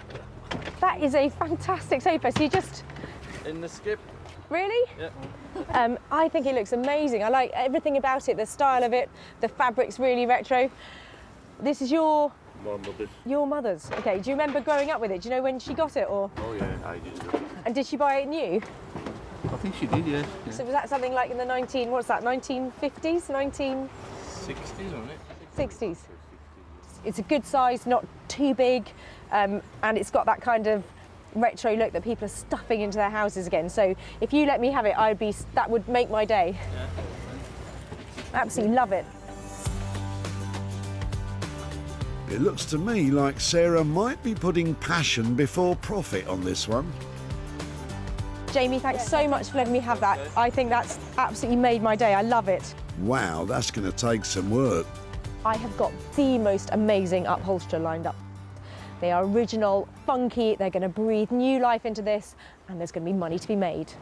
That is a fantastic sofa. So you just... In the skip. Really? Yeah. I think it looks amazing. I like everything about it, the style of it, the fabric's really retro. This is your mother's. Okay, do you remember growing up with it? Do you know when she got it, or? Oh yeah, I did. And did she buy it new? I think she did, yeah. So was that something like in the 1950s, 1960s, wasn't it? 60s. It's a good size, not too big, and it's got that kind of retro look that people are stuffing into their houses again. So if you let me have it, that would make my day. Yeah. Absolutely love it. It looks to me like Sarah might be putting passion before profit on this one. Jamie, thanks so much for letting me have that. I think that's absolutely made my day. I love it. Wow, that's going to take some work. I have got the most amazing upholsterer lined up. They are original, funky, they're going to breathe new life into this, and there's going to be money to be made.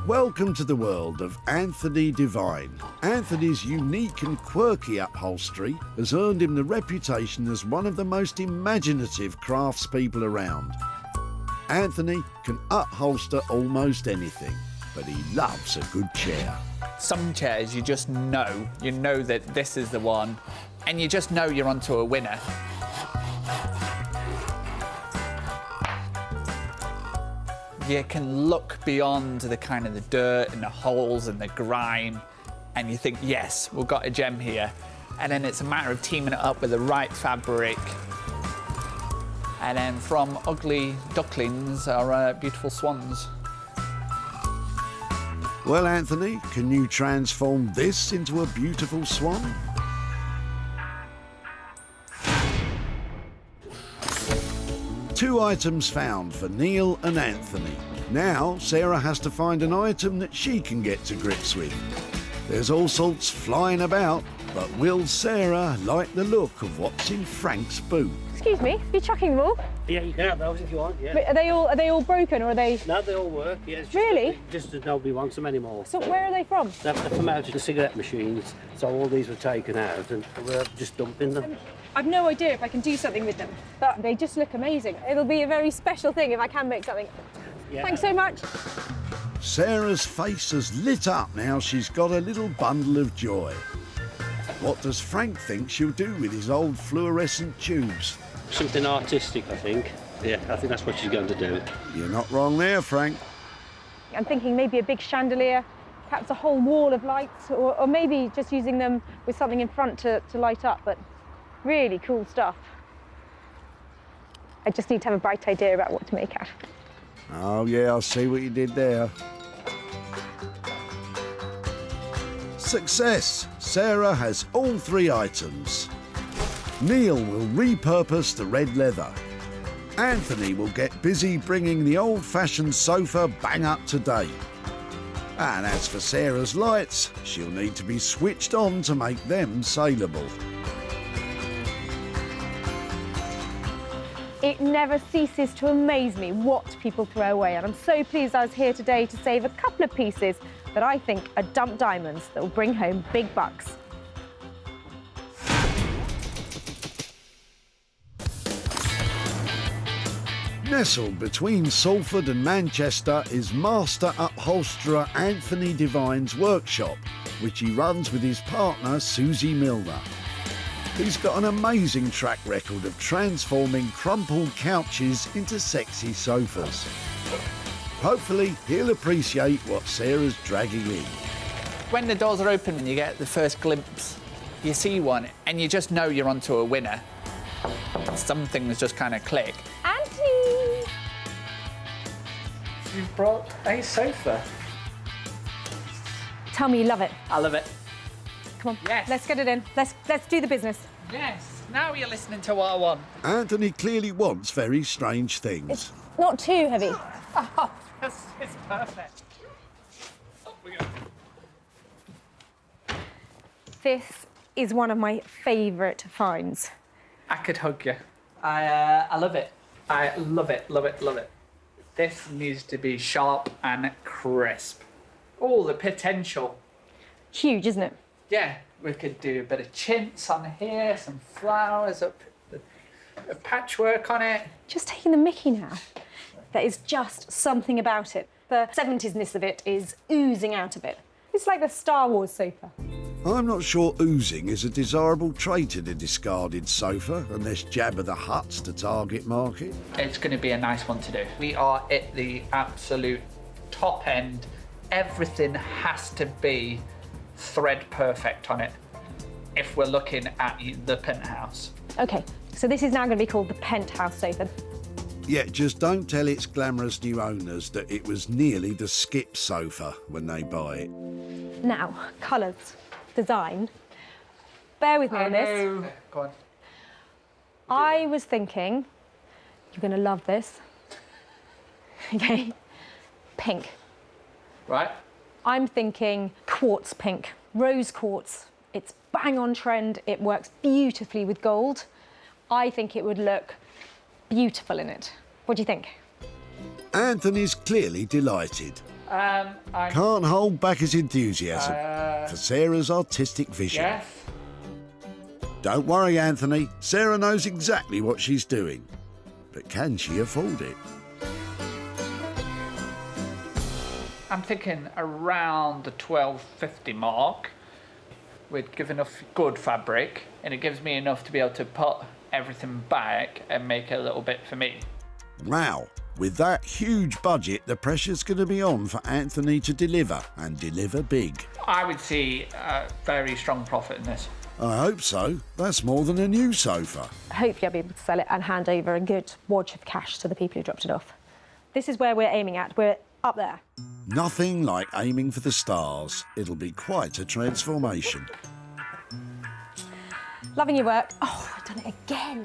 Welcome to the world of Anthony Devine. Anthony's unique and quirky upholstery has earned him the reputation as one of the most imaginative craftspeople around. Anthony can upholster almost anything, but he loves a good chair. Some chairs you just know that this is the one, and you just know you're onto a winner. You can look beyond the kind of the dirt and the holes and the grime, and you think, yes, we've got a gem here. And then it's a matter of teaming it up with the right fabric. And then from ugly ducklings are beautiful swans. Well, Anthony, can you transform this into a beautiful swan? Two items found for Neil and Anthony. Now, Sarah has to find an item that she can get to grips with. There's all sorts flying about, but will Sarah like the look of what's in Frank's boot? Excuse me, are you chucking them all? Yeah, you can have those if you want, yeah. Wait, are they all broken, or are they? No, they all work, yeah. It's Really? Just that nobody wants them anymore. So where are they from? They're from out of the cigarette machines, so all these were taken out and we're just dumping them. I've no idea if I can do something with them, but they just look amazing. It'll be a very special thing if I can make something. Yeah. Thanks so much. Sarah's face has lit up now she's got a little bundle of joy. What does Frank think she'll do with his old fluorescent tubes? Something artistic, I think. Yeah, I think that's what she's going to do. You're not wrong there, Frank. I'm thinking maybe a big chandelier, perhaps a whole wall of lights, or maybe just using them with something in front to light up, but really cool stuff. I just need to have a bright idea about what to make out. Oh yeah, I see what you did there. Success! Sarah has all three items. Neil will repurpose the red leather. Anthony will get busy bringing the old-fashioned sofa bang up to date. And as for Sarah's lights, she'll need to be switched on to make them saleable. It never ceases to amaze me what people throw away, and I'm so pleased I was here today to save a couple of pieces that I think are dump diamonds that will bring home big bucks. Nestled between Salford and Manchester is master upholsterer Anthony Devine's workshop, which he runs with his partner Susie Milner. He's got an amazing track record of transforming crumpled couches into sexy sofas. Hopefully, he'll appreciate what Sarah's dragging in. When the doors are open and you get the first glimpse, you see one and you just know you're onto a winner. Some things just kind of click. Auntie! You've brought a sofa. Tell me you love it. I love it. Come on, yes. Let's get it in. Let's do the business. Yes, now you're listening to what I want. Anthony clearly wants very strange things. It's not too heavy. Oh, this is perfect. Up we go. This is one of my favourite finds. I could hug you. I love it. I love it, love it, love it. This needs to be sharp and crisp. Oh, the potential. Huge, isn't it? Yeah, we could do a bit of chintz on here, some flowers up, a patchwork on it. Just taking the mickey now. There is just something about it. The 70s-ness of it is oozing out of it. It's like the Star Wars sofa. I'm not sure oozing is a desirable trait in a discarded sofa, unless Jabba the Hutt's the target market. It's going to be a nice one to do. We are at the absolute top end. Everything has to be thread perfect on it if we're looking at the penthouse. OK, so this is now going to be called the penthouse sofa. Yeah, just don't tell its glamorous new owners that it was nearly the skip sofa when they buy it. Now, colours, design. Bear with me on this. Go on. I was thinking, you're going to love this. OK, pink. Right. I'm thinking quartz pink, rose quartz. It's bang on trend. It works beautifully with gold. I think it would look beautiful in it. What do you think? Anthony's clearly delighted. Can't hold back his enthusiasm for Sarah's artistic vision. Yes. Don't worry, Anthony. Sarah knows exactly what she's doing. But can she afford it? I'm thinking around the £12.50 mark. We'd give enough good fabric, and it gives me enough to be able to put everything back and make a little bit for me. Wow. With that huge budget, the pressure's going to be on for Anthony to deliver, and deliver big. I would see a very strong profit in this. I hope so. That's more than a new sofa. Hopefully I'll be able to sell it and hand over a good wad of cash to the people who dropped it off. This is where we're aiming at. We're up there. Nothing like aiming for the stars. It'll be quite a transformation. Loving your work. Oh, I've done it again.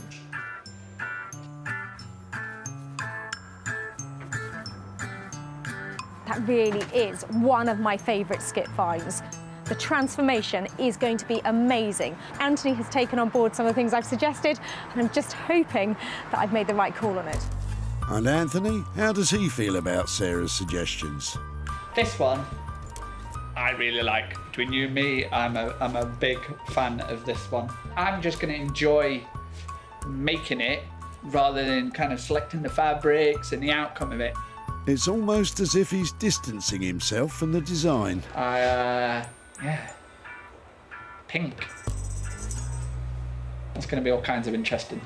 That really is one of my favourite skip finds. The transformation is going to be amazing. Anthony has taken on board some of the things I've suggested, and I'm just hoping that I've made the right call on it. And Anthony, how does he feel about Sarah's suggestions? This one, I really like. Between you and me, I'm a big fan of this one. I'm just going to enjoy making it rather than kind of selecting the fabrics and the outcome of it. It's almost as if he's distancing himself from the design. Yeah. Pink. That's going to be all kinds of interesting.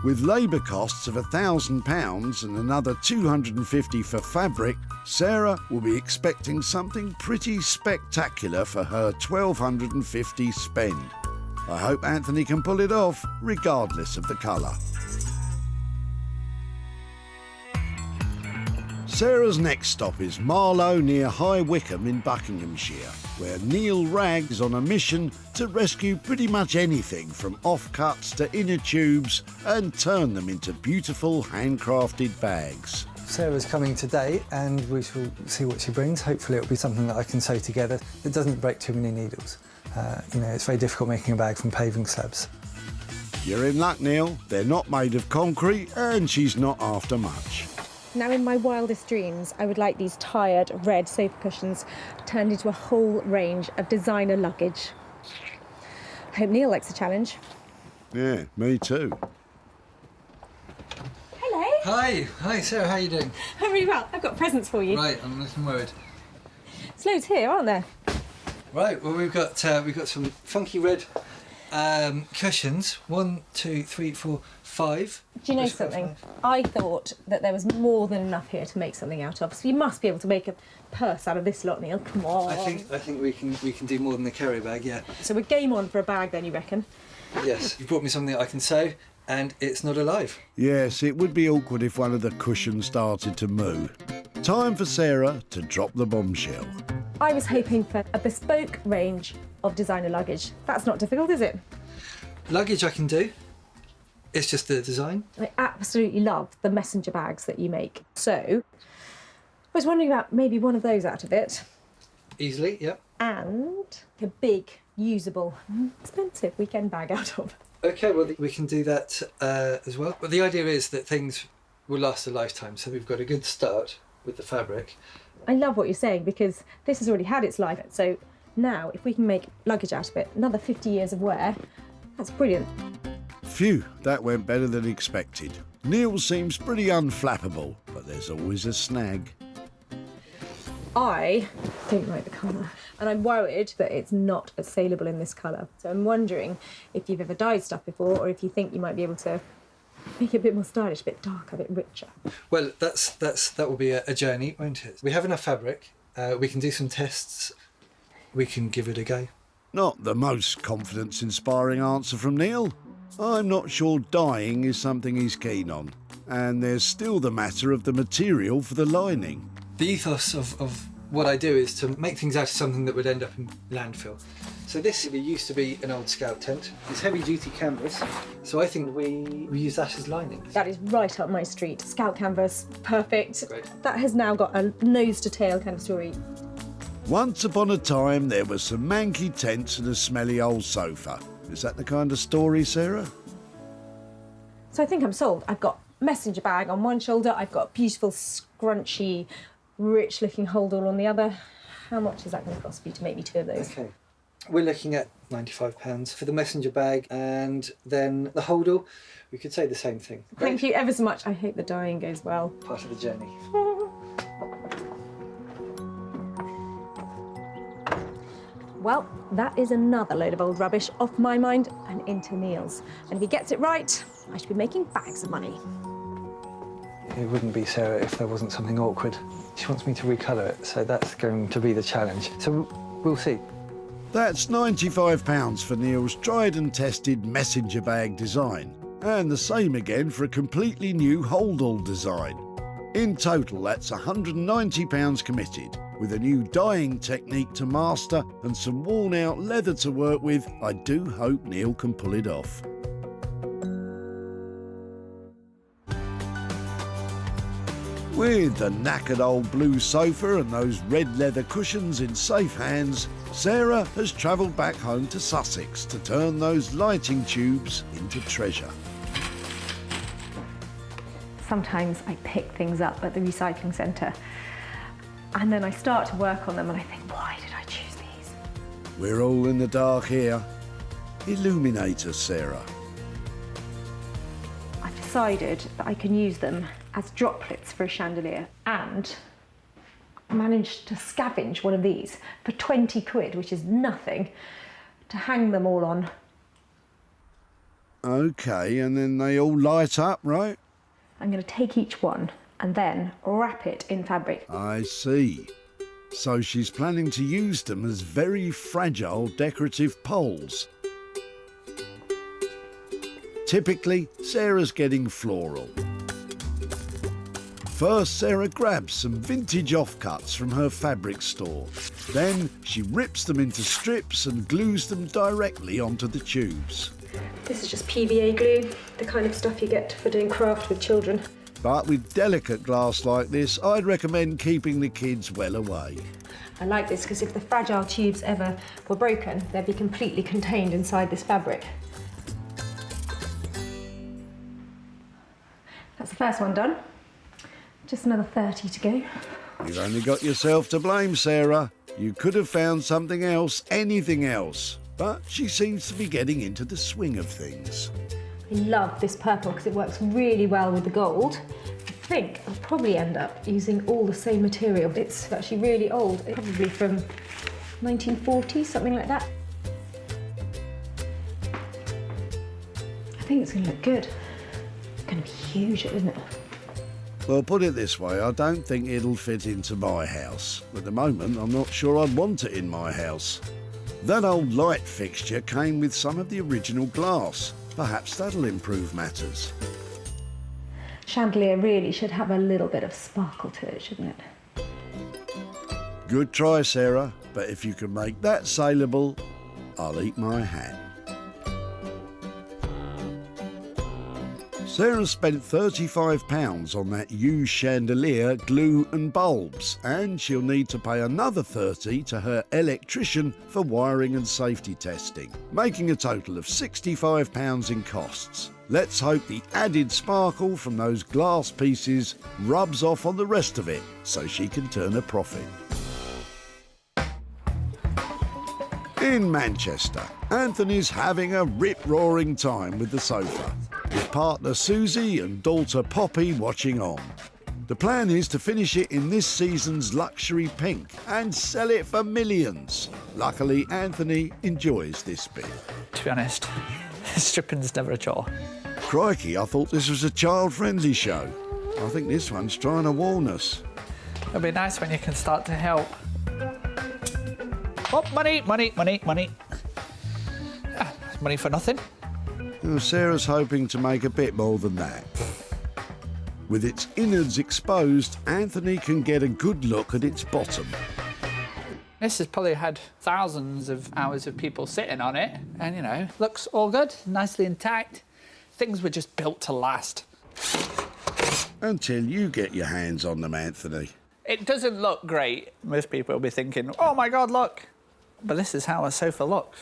With labour costs of £1,000 and another £250 for fabric, Sarah will be expecting something pretty spectacular for her £1,250 spend. I hope Anthony can pull it off, regardless of the colour. Sarah's next stop is Marlow near High Wycombe in Buckinghamshire, where Neil Ragg is on a mission to rescue pretty much anything from offcuts to inner tubes and turn them into beautiful handcrafted bags. Sarah's coming today and we shall see what she brings. Hopefully it'll be something that I can sew together that doesn't break too many needles. You know, it's very difficult making a bag from paving slabs. You're in luck, Neil. They're not made of concrete and she's not after much. Now, in my wildest dreams, I would like these tired red sofa cushions turned into a whole range of designer luggage. I hope Neil likes the challenge. Yeah, me too. Hello. Hi Sarah, how are you doing? I'm really well. I've got presents for you. Right, I'm looking worried. There's loads here, aren't there? Right, well we've got some funky red cushions. 1, 2, 3, 4, 5. Do you know something? I thought that there was more than enough here to make something out of. So you must be able to make a purse out of this lot, Neil. Come on. I think we can do more than a carry bag, yeah. So we're game on for a bag then, you reckon? Yes. You brought me something that I can sew, and it's not alive. Yes, it would be awkward if one of the cushions started to moo. Time for Sarah to drop the bombshell. I was hoping for a bespoke range of designer luggage. That's not difficult, is it? Luggage I can do. It's just the design. I absolutely love the messenger bags that you make. So, I was wondering about maybe one of those out of it. Easily, yep. And a big, usable, expensive weekend bag out of. OK, well, we can do that as well. But the idea is that things will last a lifetime, so we've got a good start with the fabric. I love what you're saying because this has already had its life. So now, if we can make luggage out of it, another 50 years of wear, that's brilliant. Phew, that went better than expected. Neil seems pretty unflappable, but there's always a snag. I don't like the colour, and I'm worried that it's not as saleable in this colour. So I'm wondering if you've ever dyed stuff before, or if you think you might be able to make it a bit more stylish, a bit darker, a bit richer. Well, that will be a journey, won't it? We have enough fabric. We can do some tests. We can give it a go. Not the most confidence-inspiring answer from Neil. I'm not sure dyeing is something he's keen on. And there's still the matter of the material for the lining. The ethos of what I do is to make things out of something that would end up in landfill. So this used to be an old scout tent. It's heavy-duty canvas, so I think we use that as lining. That is right up my street. Scout canvas, perfect. Great. That has now got a nose-to-tail kind of story. Once upon a time, there were some manky tents and a smelly old sofa. Is that the kind of story, Sarah? So I think I'm sold. I've got messenger bag on one shoulder, I've got beautiful, scrunchy, rich-looking holder on the other. How much is that going to cost for you to make me two of those? Okay. We're looking at £95 for the messenger bag, and then the holder, we could say the same thing. Thank you ever so much. I hope the dyeing goes well. Part of the journey. Well, that is another load of old rubbish off my mind and into Neil's. And if he gets it right, I should be making bags of money. It wouldn't be Sarah if there wasn't something awkward. She wants me to recolour it, so that's going to be the challenge. So we'll see. That's £95 for Neil's tried and tested messenger bag design, and the same again for a completely new hold-all design. In total, that's £190 committed. With a new dyeing technique to master and some worn-out leather to work with, I do hope Neil can pull it off. With the knackered old blue sofa and those red leather cushions in safe hands, Sarah has travelled back home to Sussex to turn those lighting tubes into treasure. Sometimes I pick things up at the recycling centre and then I start to work on them and I think, why did I choose these? We're all in the dark here. Illuminate us, Sarah. I've decided that I can use them as droplets for a chandelier and managed to scavenge one of these for 20 quid, which is nothing, to hang them all on. OK, and then they all light up, right? I'm going to take each one and then wrap it in fabric. I see. So she's planning to use them as very fragile decorative poles. Typically, Sarah's getting floral. First, Sarah grabs some vintage offcuts from her fabric store. Then she rips them into strips and glues them directly onto the tubes. This is just PVA glue, the kind of stuff you get for doing craft with children. But with delicate glass like this, I'd recommend keeping the kids well away. I like this because if the fragile tubes ever were broken, they'd be completely contained inside this fabric. That's the first one done. Just another 30 to go. You've only got yourself to blame, Sarah. You could have found something else, anything else. But she seems to be getting into the swing of things. I love this purple because it works really well with the gold. I think I'll probably end up using all the same material. It's actually really old, it's probably from 1940, something like that. I think it's going to look good. It's going to be huge, isn't it? Well, put it this way, I don't think it'll fit into my house. At the moment, I'm not sure I'd want it in my house. That old light fixture came with some of the original glass. Perhaps that'll improve matters. Chandelier really should have a little bit of sparkle to it, shouldn't it? Good try, Sarah, but if you can make that saleable, I'll eat my hat. Sarah spent £35 on that used chandelier, glue and bulbs, and she'll need to pay another £30 to her electrician for wiring and safety testing, making a total of £65 in costs. Let's hope the added sparkle from those glass pieces rubs off on the rest of it so she can turn a profit. In Manchester, Anthony's having a rip-roaring time with the sofa, with partner Susie and daughter Poppy watching on. The plan is to finish it in this season's luxury pink and sell it for millions. Luckily, Anthony enjoys this bit. To be honest, stripping's never a chore. Crikey, I thought this was a child-friendly show. I think this one's trying to warn us. It'll be nice when you can start to help. Oh, money, money, money, money. Ah, money for nothing. Well, Sarah's hoping to make a bit more than that. With its innards exposed, Anthony can get a good look at its bottom. This has probably had thousands of hours of people sitting on it, and, you know, looks all good, nicely intact. Things were just built to last. Until you get your hands on them, Anthony. It doesn't look great. Most people will be thinking, oh my God, look. But this is how a sofa looks.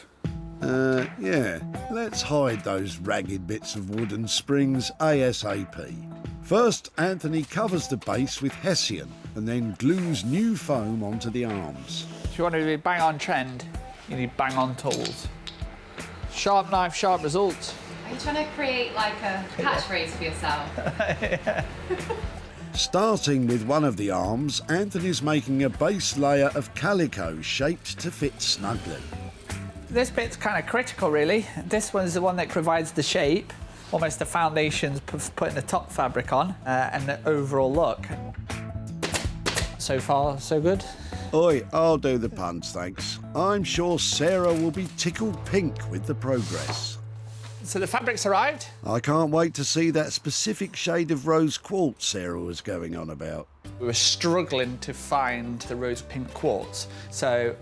Yeah. Let's hide those ragged bits of wood and springs ASAP. First, Anthony covers the base with Hessian and then glues new foam onto the arms. If you want to be bang on trend, you need bang on tools. Sharp knife, sharp results. Are you trying to create like a catchphrase for yourself? Yeah. Starting with one of the arms, Anthony's making a base layer of calico shaped to fit snugly. This bit's kind of critical, really. This one's the one that provides the shape, almost the foundations putting the top fabric on, and the overall look. So far, so good. Oi, I'll do the puns, thanks. I'm sure Sarah will be tickled pink with the progress. So the fabric's arrived. I can't wait to see that specific shade of rose quartz Sarah was going on about. We were struggling to find the rose pink quartz, so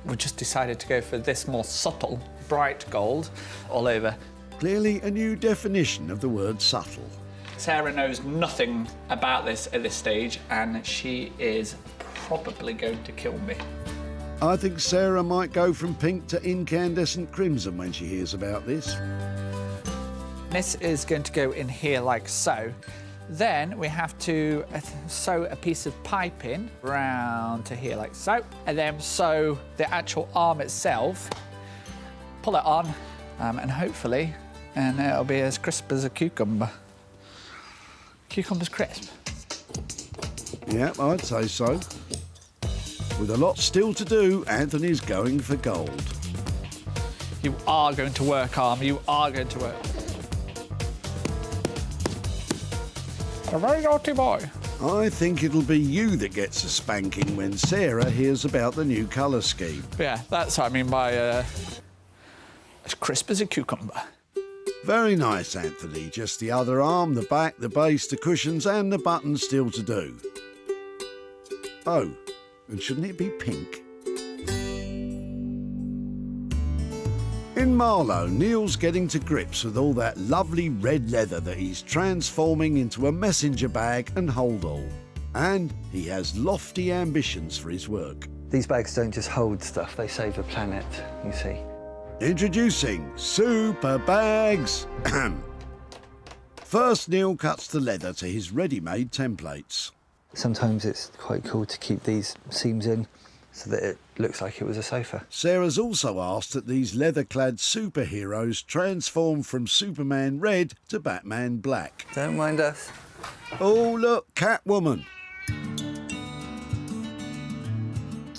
we just decided to go for this more subtle, bright gold all over. Clearly a new definition of the word subtle. Sarah knows nothing about this at this stage, and she is probably going to kill me. I think Sarah might go from pink to incandescent crimson when she hears about this. This is going to go in here like so. Then we have to sew a piece of pipe in round to here like so, and then sew the actual arm itself, pull it on, and hopefully, and it'll be as crisp as a cucumber. Cucumber's crisp. Yeah, I'd say so. With a lot still to do, Anthony's going for gold. You are going to work, arm. You are going to work. A very naughty boy. I think it'll be you that gets a spanking when Sarah hears about the new colour scheme. Yeah, that's what I mean by as crisp as a cucumber. Very nice, Anthony. Just the other arm, the back, the base, the cushions and the buttons still to do. Oh, and shouldn't it be pink? In Marlow, Neil's getting to grips with all that lovely red leather that he's transforming into a messenger bag and hold-all. And he has lofty ambitions for his work. These bags don't just hold stuff, they save the planet, you see. Introducing Super Bags. First, Neil cuts the leather to his ready-made templates. Sometimes it's quite cool to keep these seams in so that it looks like it was a sofa. Sarah's also asked that these leather-clad superheroes transform from Superman Red to Batman Black. Don't mind us. Oh, look, Catwoman.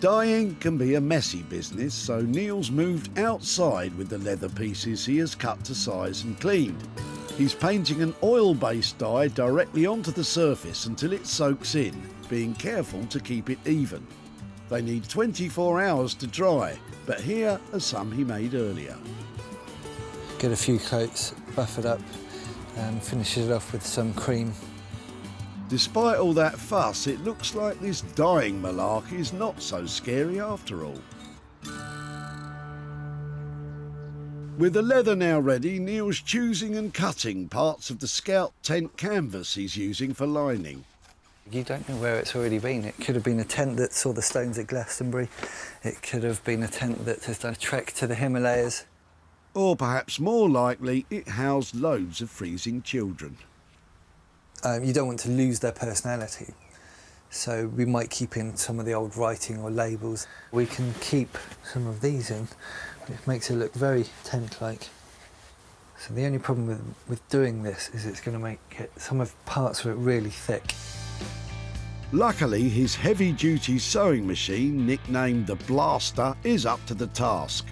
Dyeing can be a messy business, so Neil's moved outside with the leather pieces he has cut to size and cleaned. He's painting an oil-based dye directly onto the surface until it soaks in, being careful to keep it even. They need 24 hours to dry, but here are some he made earlier. Get a few coats, buff it up, and finish it off with some cream. Despite all that fuss, it looks like this dyeing malarkey is not so scary after all. With the leather now ready, Neil's choosing and cutting parts of the Scout tent canvas he's using for lining. You don't know where it's already been. It could have been a tent that saw the stones at Glastonbury. It could have been a tent that has done a trek to the Himalayas. Or perhaps more likely, it housed loads of freezing children. You don't want to lose their personality. So we might keep in some of the old writing or labels. We can keep some of these in, which makes it look very tent-like. So the only problem with doing this is it's going to make some of parts of it really thick. Luckily, his heavy-duty sewing machine, nicknamed the Blaster, is up to the task.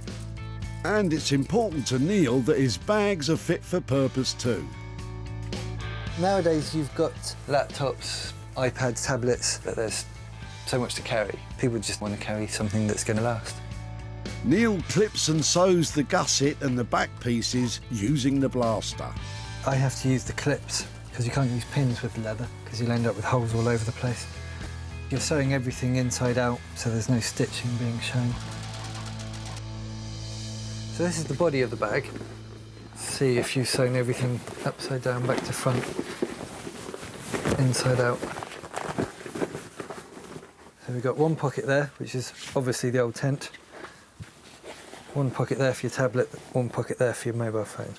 And it's important to Neil that his bags are fit for purpose too. Nowadays you've got laptops, iPads, tablets, but there's so much to carry. People just want to carry something that's going to last. Neil clips and sews the gusset and the back pieces using the Blaster. I have to use the clips because you can't use pins with leather because you'll end up with holes all over the place. You're sewing everything inside out so there's no stitching being shown. So this is the body of the bag. See if you've sewn everything upside down, back to front, inside out. So we've got one pocket there, which is obviously the old tent. One pocket there for your tablet, one pocket there for your mobile phone.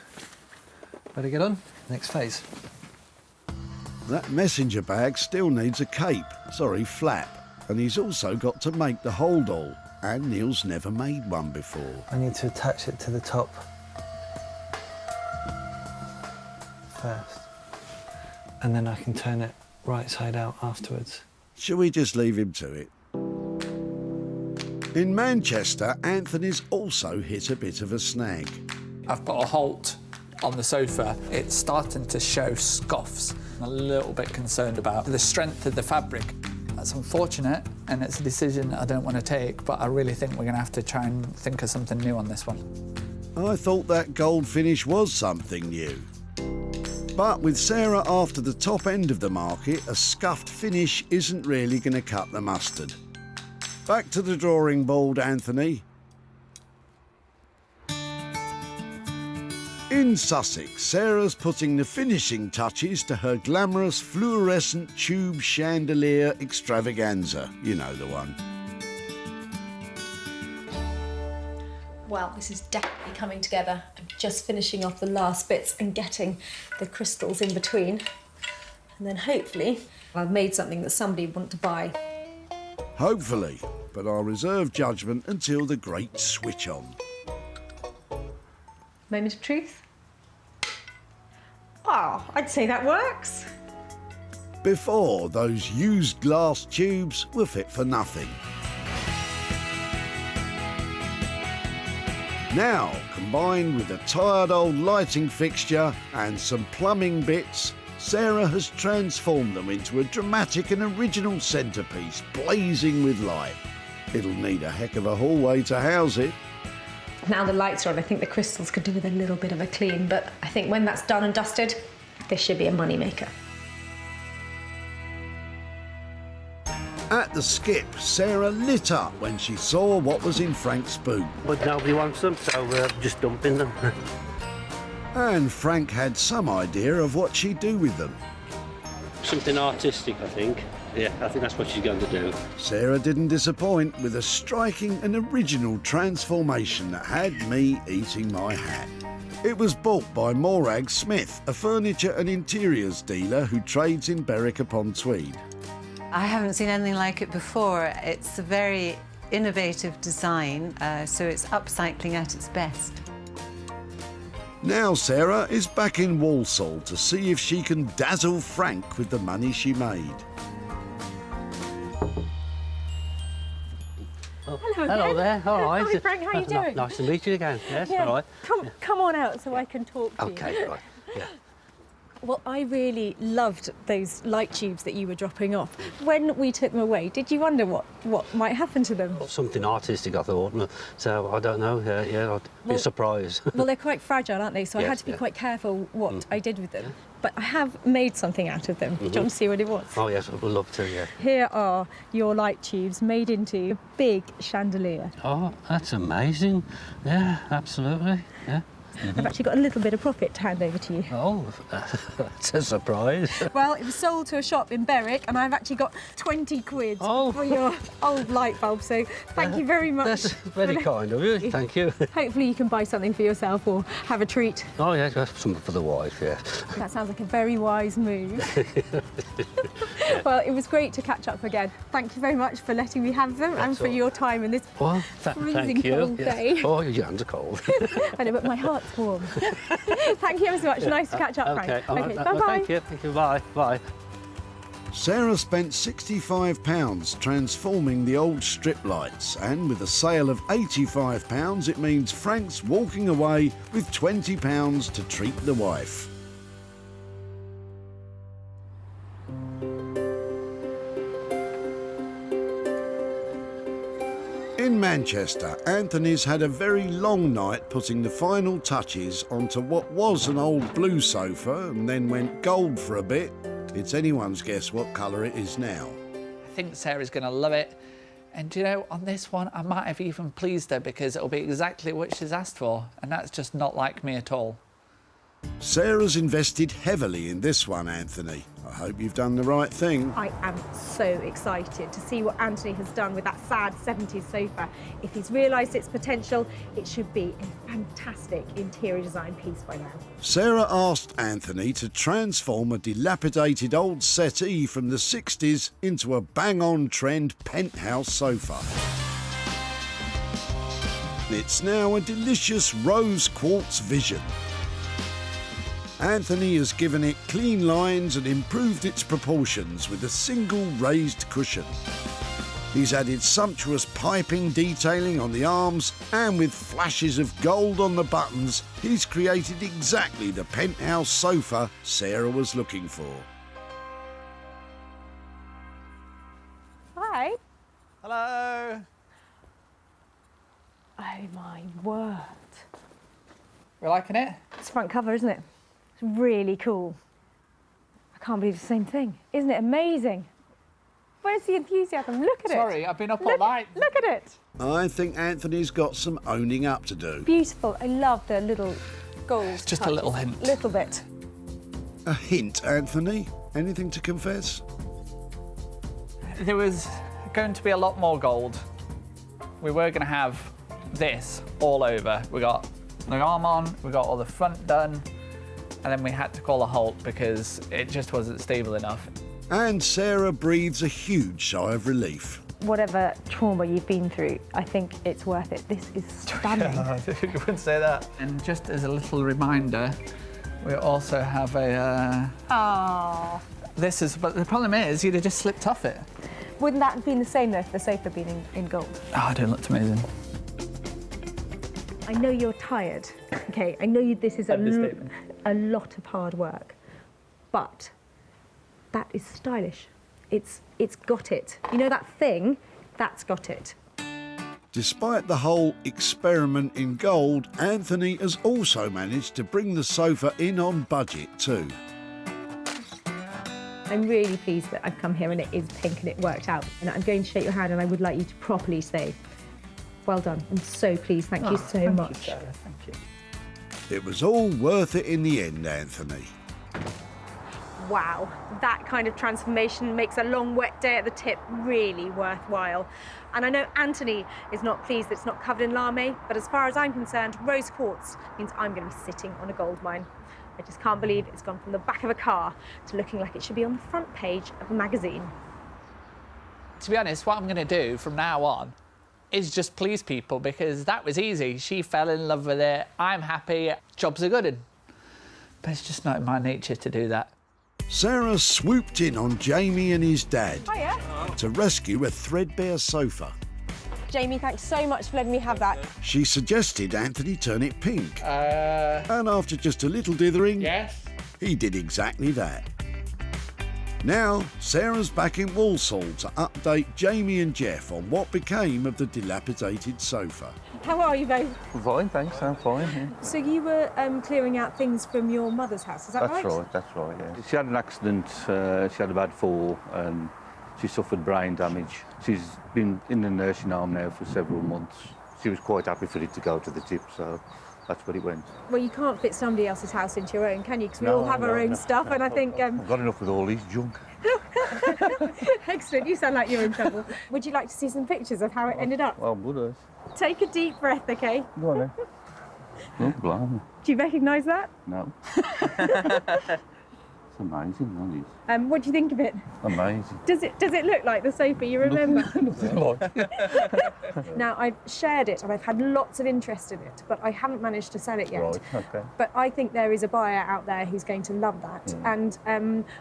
Ready to get on? Next phase. That messenger bag still needs a flap, and he's also got to make the hold-all, and Neil's never made one before. I need to attach it to the top first, and then I can turn it right side out afterwards. Shall we just leave him to it? In Manchester, Anthony's also hit a bit of a snag. I've put a halt on the sofa. It's starting to show scuffs. I'm a little bit concerned about the strength of the fabric. That's unfortunate, and it's a decision that I don't want to take, but I really think we're going to have to try and think of something new on this one. I thought that gold finish was something new. But with Sarah after the top end of the market, a scuffed finish isn't really going to cut the mustard. Back to the drawing board, Anthony. In Sussex, Sarah's putting the finishing touches to her glamorous fluorescent tube chandelier extravaganza. You know the one. Well, this is definitely coming together. I'm just finishing off the last bits and getting the crystals in between. And then hopefully I've made something that somebody would want to buy. Hopefully, but I'll reserve judgment until the great switch on. Moment of truth. Oh, I'd say that works. Before, those used glass tubes were fit for nothing. Now, combined with a tired old lighting fixture and some plumbing bits, Sarah has transformed them into a dramatic and original centrepiece blazing with light. It'll need a heck of a hallway to house it. Now the lights are on, I think the crystals could do with a little bit of a clean, but I think when that's done and dusted, this should be a moneymaker. At the skip, Sarah lit up when she saw what was in Frank's boot. But nobody wants them, so we're just dumping them. And Frank had some idea of what she'd do with them. Something artistic, I think. Yeah, I think that's what she's going to do. Sarah didn't disappoint with a striking and original transformation that had me eating my hat. It was bought by Morag Smith, a furniture and interiors dealer who trades in Berwick-upon-Tweed. I haven't seen anything like it before. It's a very innovative design, so it's upcycling at its best. Now Sarah is back in Walsall to see if she can dazzle Frank with the money she made. Hello there, all right. Hi Frank, how are you doing? Nice to meet you again, yes, Yeah. all right. Come on out so I can talk to you. Okay, right, yeah. Well, I really loved those light tubes that you were dropping off. When we took them away, did you wonder what might happen to them? Something artistic, I thought, so I don't know, yeah, I'd be surprised. Well, they're quite fragile, aren't they? So I Yes, had to be yeah. quite careful what I did with them. But I have made something out of them. Do you want to see what it was? Oh, yes, I would love to, yeah. Here are your light tubes made into a big chandelier. Oh, that's amazing. Yeah, absolutely, yeah. I've actually got a little bit of profit to hand over to you. Oh, that's a surprise. Well, it was sold to a shop in Berwick, and I've actually got 20 quid for your old light bulb, so thank you very much. That's very kind of you, thank you. Hopefully you can buy something for yourself or have a treat. Oh, yeah, something for the wife, yeah. That sounds like a very wise move. Well, it was great to catch up again. Thank you very much for letting me have them and for your time in this freezing thank you. cold day. Oh, your hands are cold. I know, but my heart's warm. Thank you ever so much. Nice to catch up, Frank. Okay, bye-bye. Thank you, bye, bye. Sarah spent £65 transforming the old strip lights, and with a sale of £85, it means Frank's walking away with £20 to treat the wife. In Manchester, Anthony's had a very long night putting the final touches onto what was an old blue sofa and then went gold for a bit. It's anyone's guess what colour it is now. I think Sarah's going to love it. And you know, on this one, I might have even pleased her because it'll be exactly what she's asked for. And that's just not like me at all. Sarah's invested heavily in this one, Anthony. I hope you've done the right thing. I am so excited to see what Anthony has done with that sad 70s sofa. If he's realised its potential, it should be a fantastic interior design piece by now. Sarah asked Anthony to transform a dilapidated old settee from the 60s into a bang-on trend penthouse sofa. It's now a delicious rose quartz vision. Anthony has given it clean lines and improved its proportions with a single raised cushion. He's added sumptuous piping detailing on the arms, and with flashes of gold on the buttons, he's created exactly the penthouse sofa Sarah was looking for. Hi. Hello. Oh my word. We're liking it? It's front cover, isn't it? It's really cool. I can't believe it's the same thing. Isn't it amazing? Where's the enthusiasm? Look at it. Sorry, I've been up all night. Look at it. I think Anthony's got some owning up to do. Beautiful. I love the little gold. Just a touches. little hint. Little bit. A hint, Anthony? Anything to confess? There was going to be a lot more gold. We were going to have this all over. We got the arm on, we got all the front done, and then we had to call a halt because it just wasn't stable enough. And Sarah breathes a huge sigh of relief. Whatever trauma you've been through, I think it's worth it. This is stunning. You wouldn't say that. And just as a little reminder, we also have a... Oh. This is, but the problem is, you'd have just slipped off it. Wouldn't that have been the same though if the sofa had been in gold? Oh, it looks amazing. I know you're tired, okay? I know this is a lot of hard work, but that is stylish. It's got it. You know that thing? That's got it. Despite the whole experiment in gold, Anthony has also managed to bring the sofa in on budget too. I'm really pleased that I've come here and it is pink and it worked out. And I'm going to shake your hand and I would like you to properly say, well done. I'm so pleased. Thank you so much. Thank you, Sarah. Thank you. It was all worth it in the end, Anthony. Wow, that kind of transformation makes a long wet day at the tip really worthwhile. And I know Anthony is not pleased that it's not covered in lame, but as far as I'm concerned, rose quartz means I'm going to be sitting on a gold mine. I just can't believe it's gone from the back of a car to looking like it should be on the front page of a magazine. To be honest, what I'm going to do from now on is just please people, because that was easy. She fell in love with it. I'm happy. Jobs are good. But it's just not in my nature to do that. Sarah swooped in on Jamie and his dad Hiya. to rescue a threadbare sofa. Jamie, thanks so much for letting me have that. She suggested Anthony turn it pink. And after just a little dithering, yes, he did exactly that. Now, Sarah's back in Walsall to update Jamie and Jeff on what became of the dilapidated sofa. How are you both? Fine, thanks, I'm fine. Yeah. So you were clearing out things from your mother's house, is that right? That's right, yeah. She had an accident, she had a bad fall, and she suffered brain damage. She's been in the nursing home now for several months. She was quite happy for it to go to the tip, so that's where it went. Well, you can't fit somebody else's house into your own, can you? Because we all have our own stuff, and I think... I've got enough with all this junk. Excellent, you sound like you're in trouble. Would you like to see some pictures of how it ended up? Well, would Take a deep breath, OK? Go on then. Oh, blimey. Do you recognise that? No. It's amazing, that is. What do you think of it? Amazing. Does it look like the sofa you remember? Now, I've shared it and I've had lots of interest in it, but I haven't managed to sell it yet. Right, OK. But I think there is a buyer out there who's going to love that. And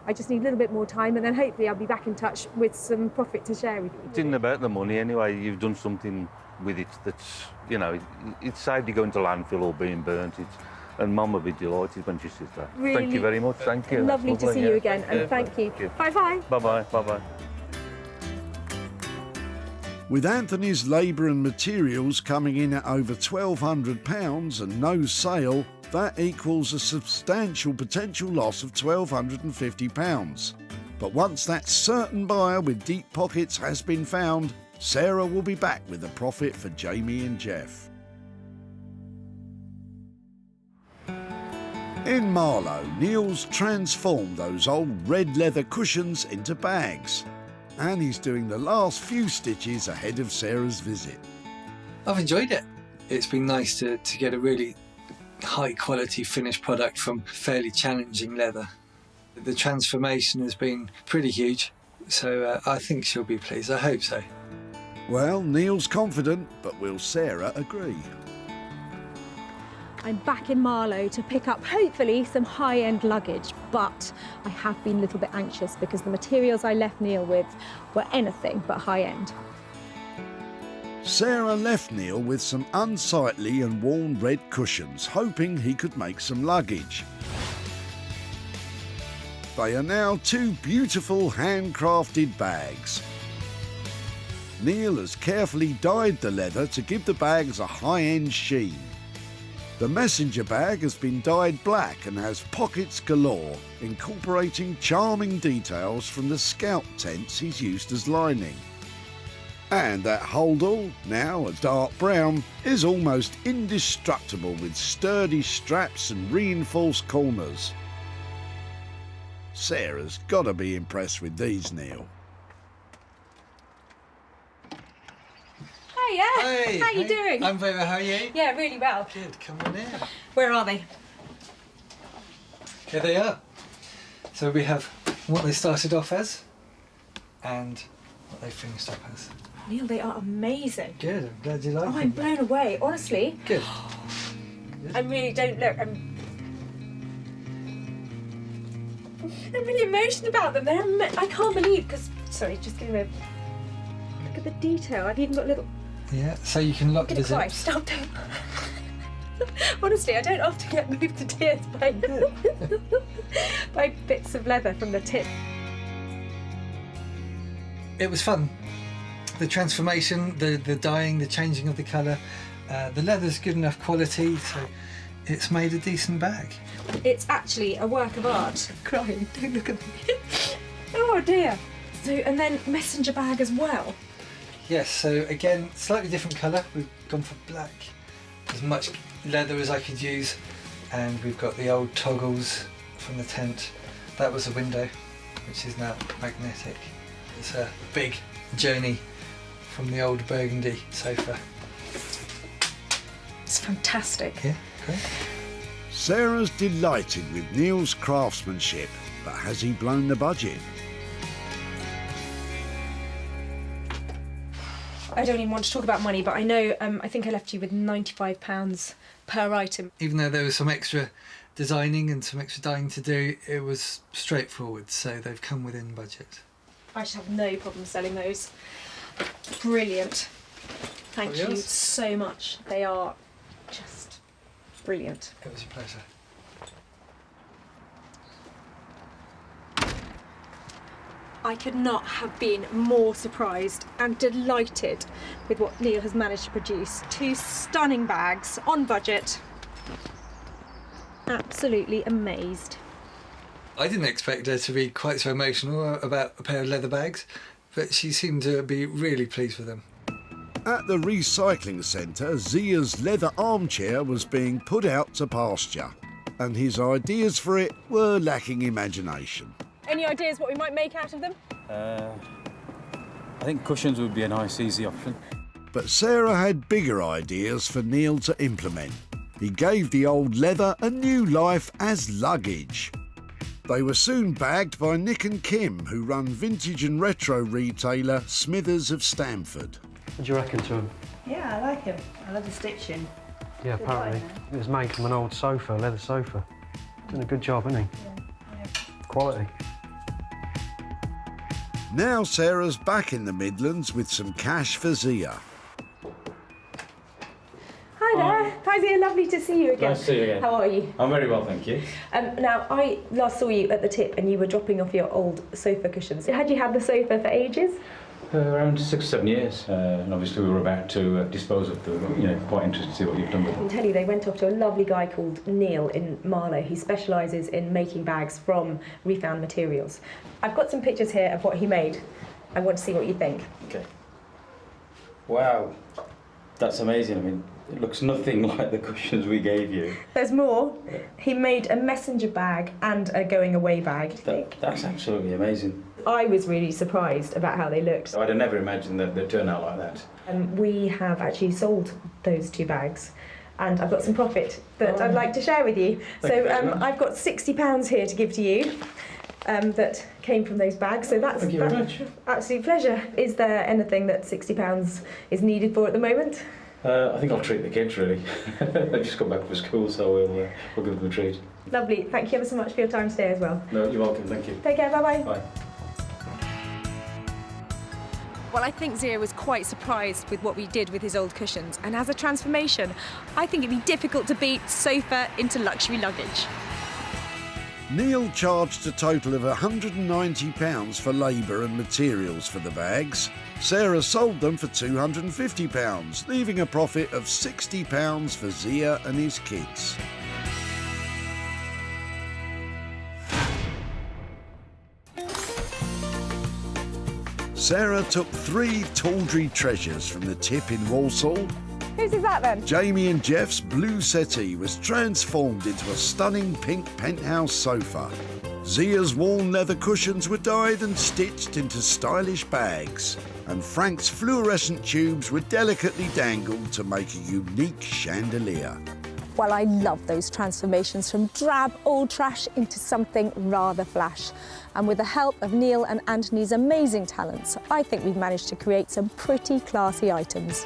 I just need a little bit more time, and then hopefully I'll be back in touch with some profit to share with you. It's isn't about the money anyway. You've done something with it that's, you know, it's saved you going to landfill or being burnt. And Mum will be delighted when she sees that. Really thank you very much, thank you. Lovely to see you again, and thank you. Bye-bye. Bye-bye, bye-bye. With Anthony's labour and materials coming in at over £1,200 and no sale, that equals a substantial potential loss of £1,250. But once that certain buyer with deep pockets has been found, Sarah will be back with a profit for Jamie and Jeff. In Marlow, Neil's transformed those old red leather cushions into bags. And he's doing the last few stitches ahead of Sarah's visit. I've enjoyed it. It's been nice to get a really high quality finished product from fairly challenging leather. The transformation has been pretty huge, so I think she'll be pleased. I hope so. Well, Neil's confident, but will Sarah agree? I'm back in Marlow to pick up, hopefully, some high-end luggage, but I have been a little bit anxious because the materials I left Neil with were anything but high-end. Sarah left Neil with some unsightly and worn red cushions, hoping he could make some luggage. They are now two beautiful handcrafted bags. Neil has carefully dyed the leather to give the bags a high-end sheen. The messenger bag has been dyed black and has pockets galore, incorporating charming details from the scout tents he's used as lining. And that holdall, now a dark brown, is almost indestructible with sturdy straps and reinforced corners. Sarah's got to be impressed with these, Neil. Hiya! Hey, how you doing? I'm very well, how are you? Yeah, really well. Good, come on in. Where are they? Here they are. So we have what they started off as and what they finished up as. Neil, they are amazing. Good, I'm glad you like them. I'm blown away, honestly. Good. I really don't look. I'm really emotional about them. I can't believe, because, sorry, just give me a look at the detail. I've even got little. Yeah, so you can lock the Cry, zips. stop doing. Honestly, I don't often get moved to tears by bits of leather from the tip. It was fun. The transformation, the dyeing, the changing of the colour. The leather's good enough quality, so it's made a decent bag. It's actually a work of art. I'm crying, don't look at me. Oh dear. So, and then messenger bag as well. Yes, so again, slightly different colour. We've gone for black. As much leather as I could use. And we've got the old toggles from the tent. That was a window, which is now magnetic. It's a big journey from the old burgundy sofa. It's fantastic. Yeah, great. Sarah's delighted with Neil's craftsmanship, but has he blown the budget? I don't even want to talk about money, but I know I think I left you with £95 per item. Even though there was some extra designing and some extra dyeing to do, it was straightforward, so they've come within budget. I should have no problem selling those. Brilliant. Thank you so much. They are just brilliant. It was a pleasure. I could not have been more surprised and delighted with what Neil has managed to produce. 2 stunning bags on budget. Absolutely amazed. I didn't expect her to be quite so emotional about a pair of leather bags, but she seemed to be really pleased with them. At the recycling centre, Zia's leather armchair was being put out to pasture, and his ideas for it were lacking imagination. Any ideas what we might make out of them? I think cushions would be a nice, easy option. But Sarah had bigger ideas for Neil to implement. He gave the old leather a new life as luggage. They were soon bagged by Nick and Kim, who run vintage and retro retailer Smithers of Stamford. What do you reckon to him? Yeah, I like him. I love the stitching. Yeah, Good apparently. design, It was made from an old sofa, a leather sofa. Doing a good job, isn't he? Yeah. Quality. Now Sarah's back in the Midlands with some cash for Zia. Hi there. Hi Zia, lovely to see you again. Nice to see you again. How are you? I'm very well, thank you. Now, I last saw you at the tip and you were dropping off your old sofa cushions. Had you had the sofa for ages? Around 6 or 7 years, and obviously we were about to dispose of them. Quite interested to see what you've done with I them. can tell you they went off to a lovely guy called Neil in Marlow. He specialises in making bags from refound materials. I've got some pictures here of what he made. I want to see what you think. Okay. Wow, that's amazing. I mean, it looks nothing like the cushions we gave you. There's more. He made a messenger bag and a going away bag. That's absolutely amazing. I was really surprised about how they looked. I'd have never imagined that they'd turn out like that. We have actually sold those 2 bags and I've got some profit that I'd like to share with you. I've got £60 here to give to you that came from those bags. So that's Thank you very much. Absolute pleasure. Is there anything that £60 is needed for at the moment? I think I'll treat the kids, really. They've just come back from school, so we'll give them a treat. Lovely. Thank you ever so much for your time today as well. No, you're welcome. Thank you. Take care. Bye-bye. Bye. Well, I think Zia was quite surprised with what we did with his old cushions, and as a transformation, I think it'd be difficult to beat sofa into luxury luggage. Neil charged a total of £190 for labour and materials for the bags. Sarah sold them for £250, leaving a profit of £60 for Zia and his kids. Sarah took 3 tawdry treasures from the tip in Walsall. Whose is that then? Jamie and Jeff's blue settee was transformed into a stunning pink penthouse sofa. Zia's worn leather cushions were dyed and stitched into stylish bags. And Frank's fluorescent tubes were delicately dangled to make a unique chandelier. Well, I love those transformations from drab old trash into something rather flash. And with the help of Neil and Anthony's amazing talents, I think we've managed to create some pretty classy items.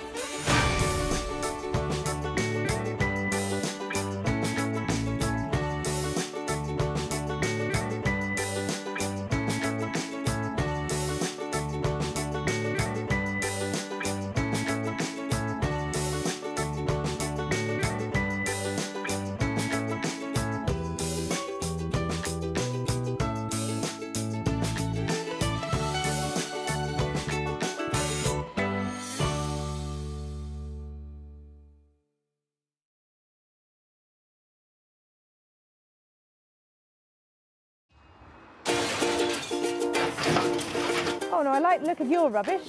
Oh no, I like the look of your rubbish.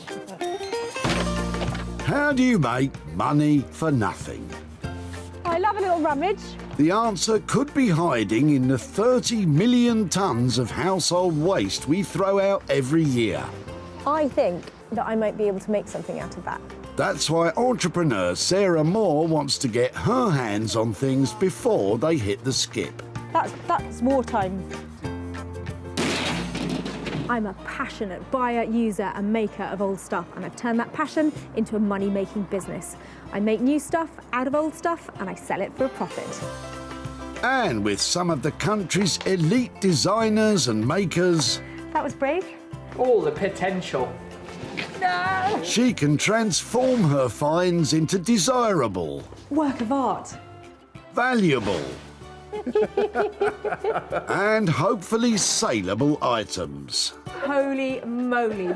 How do you make money for nothing? I love a little rummage. The answer could be hiding in the 30 million tonnes of household waste we throw out every year. I think that I might be able to make something out of that. That's why entrepreneur Sarah Moore wants to get her hands on things before they hit the skip. That's wartime. I'm a passionate buyer, user and maker of old stuff, and I've turned that passion into a money-making business. I make new stuff out of old stuff and I sell it for a profit. And with some of the country's elite designers and makers... That was brave. All the potential. No! She can transform her finds into desirable... Work of art. Valuable... and hopefully saleable items. Holy moly.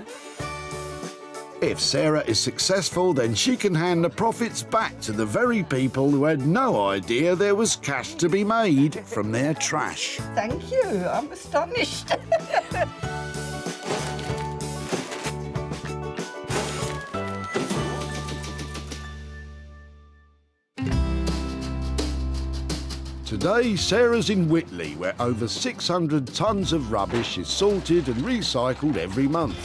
If Sarah is successful, then she can hand the profits back to the very people who had no idea there was cash to be made from their trash. Thank you, I'm astonished. Today, Sarah's in Whitley, where over 600 tonnes of rubbish is sorted and recycled every month.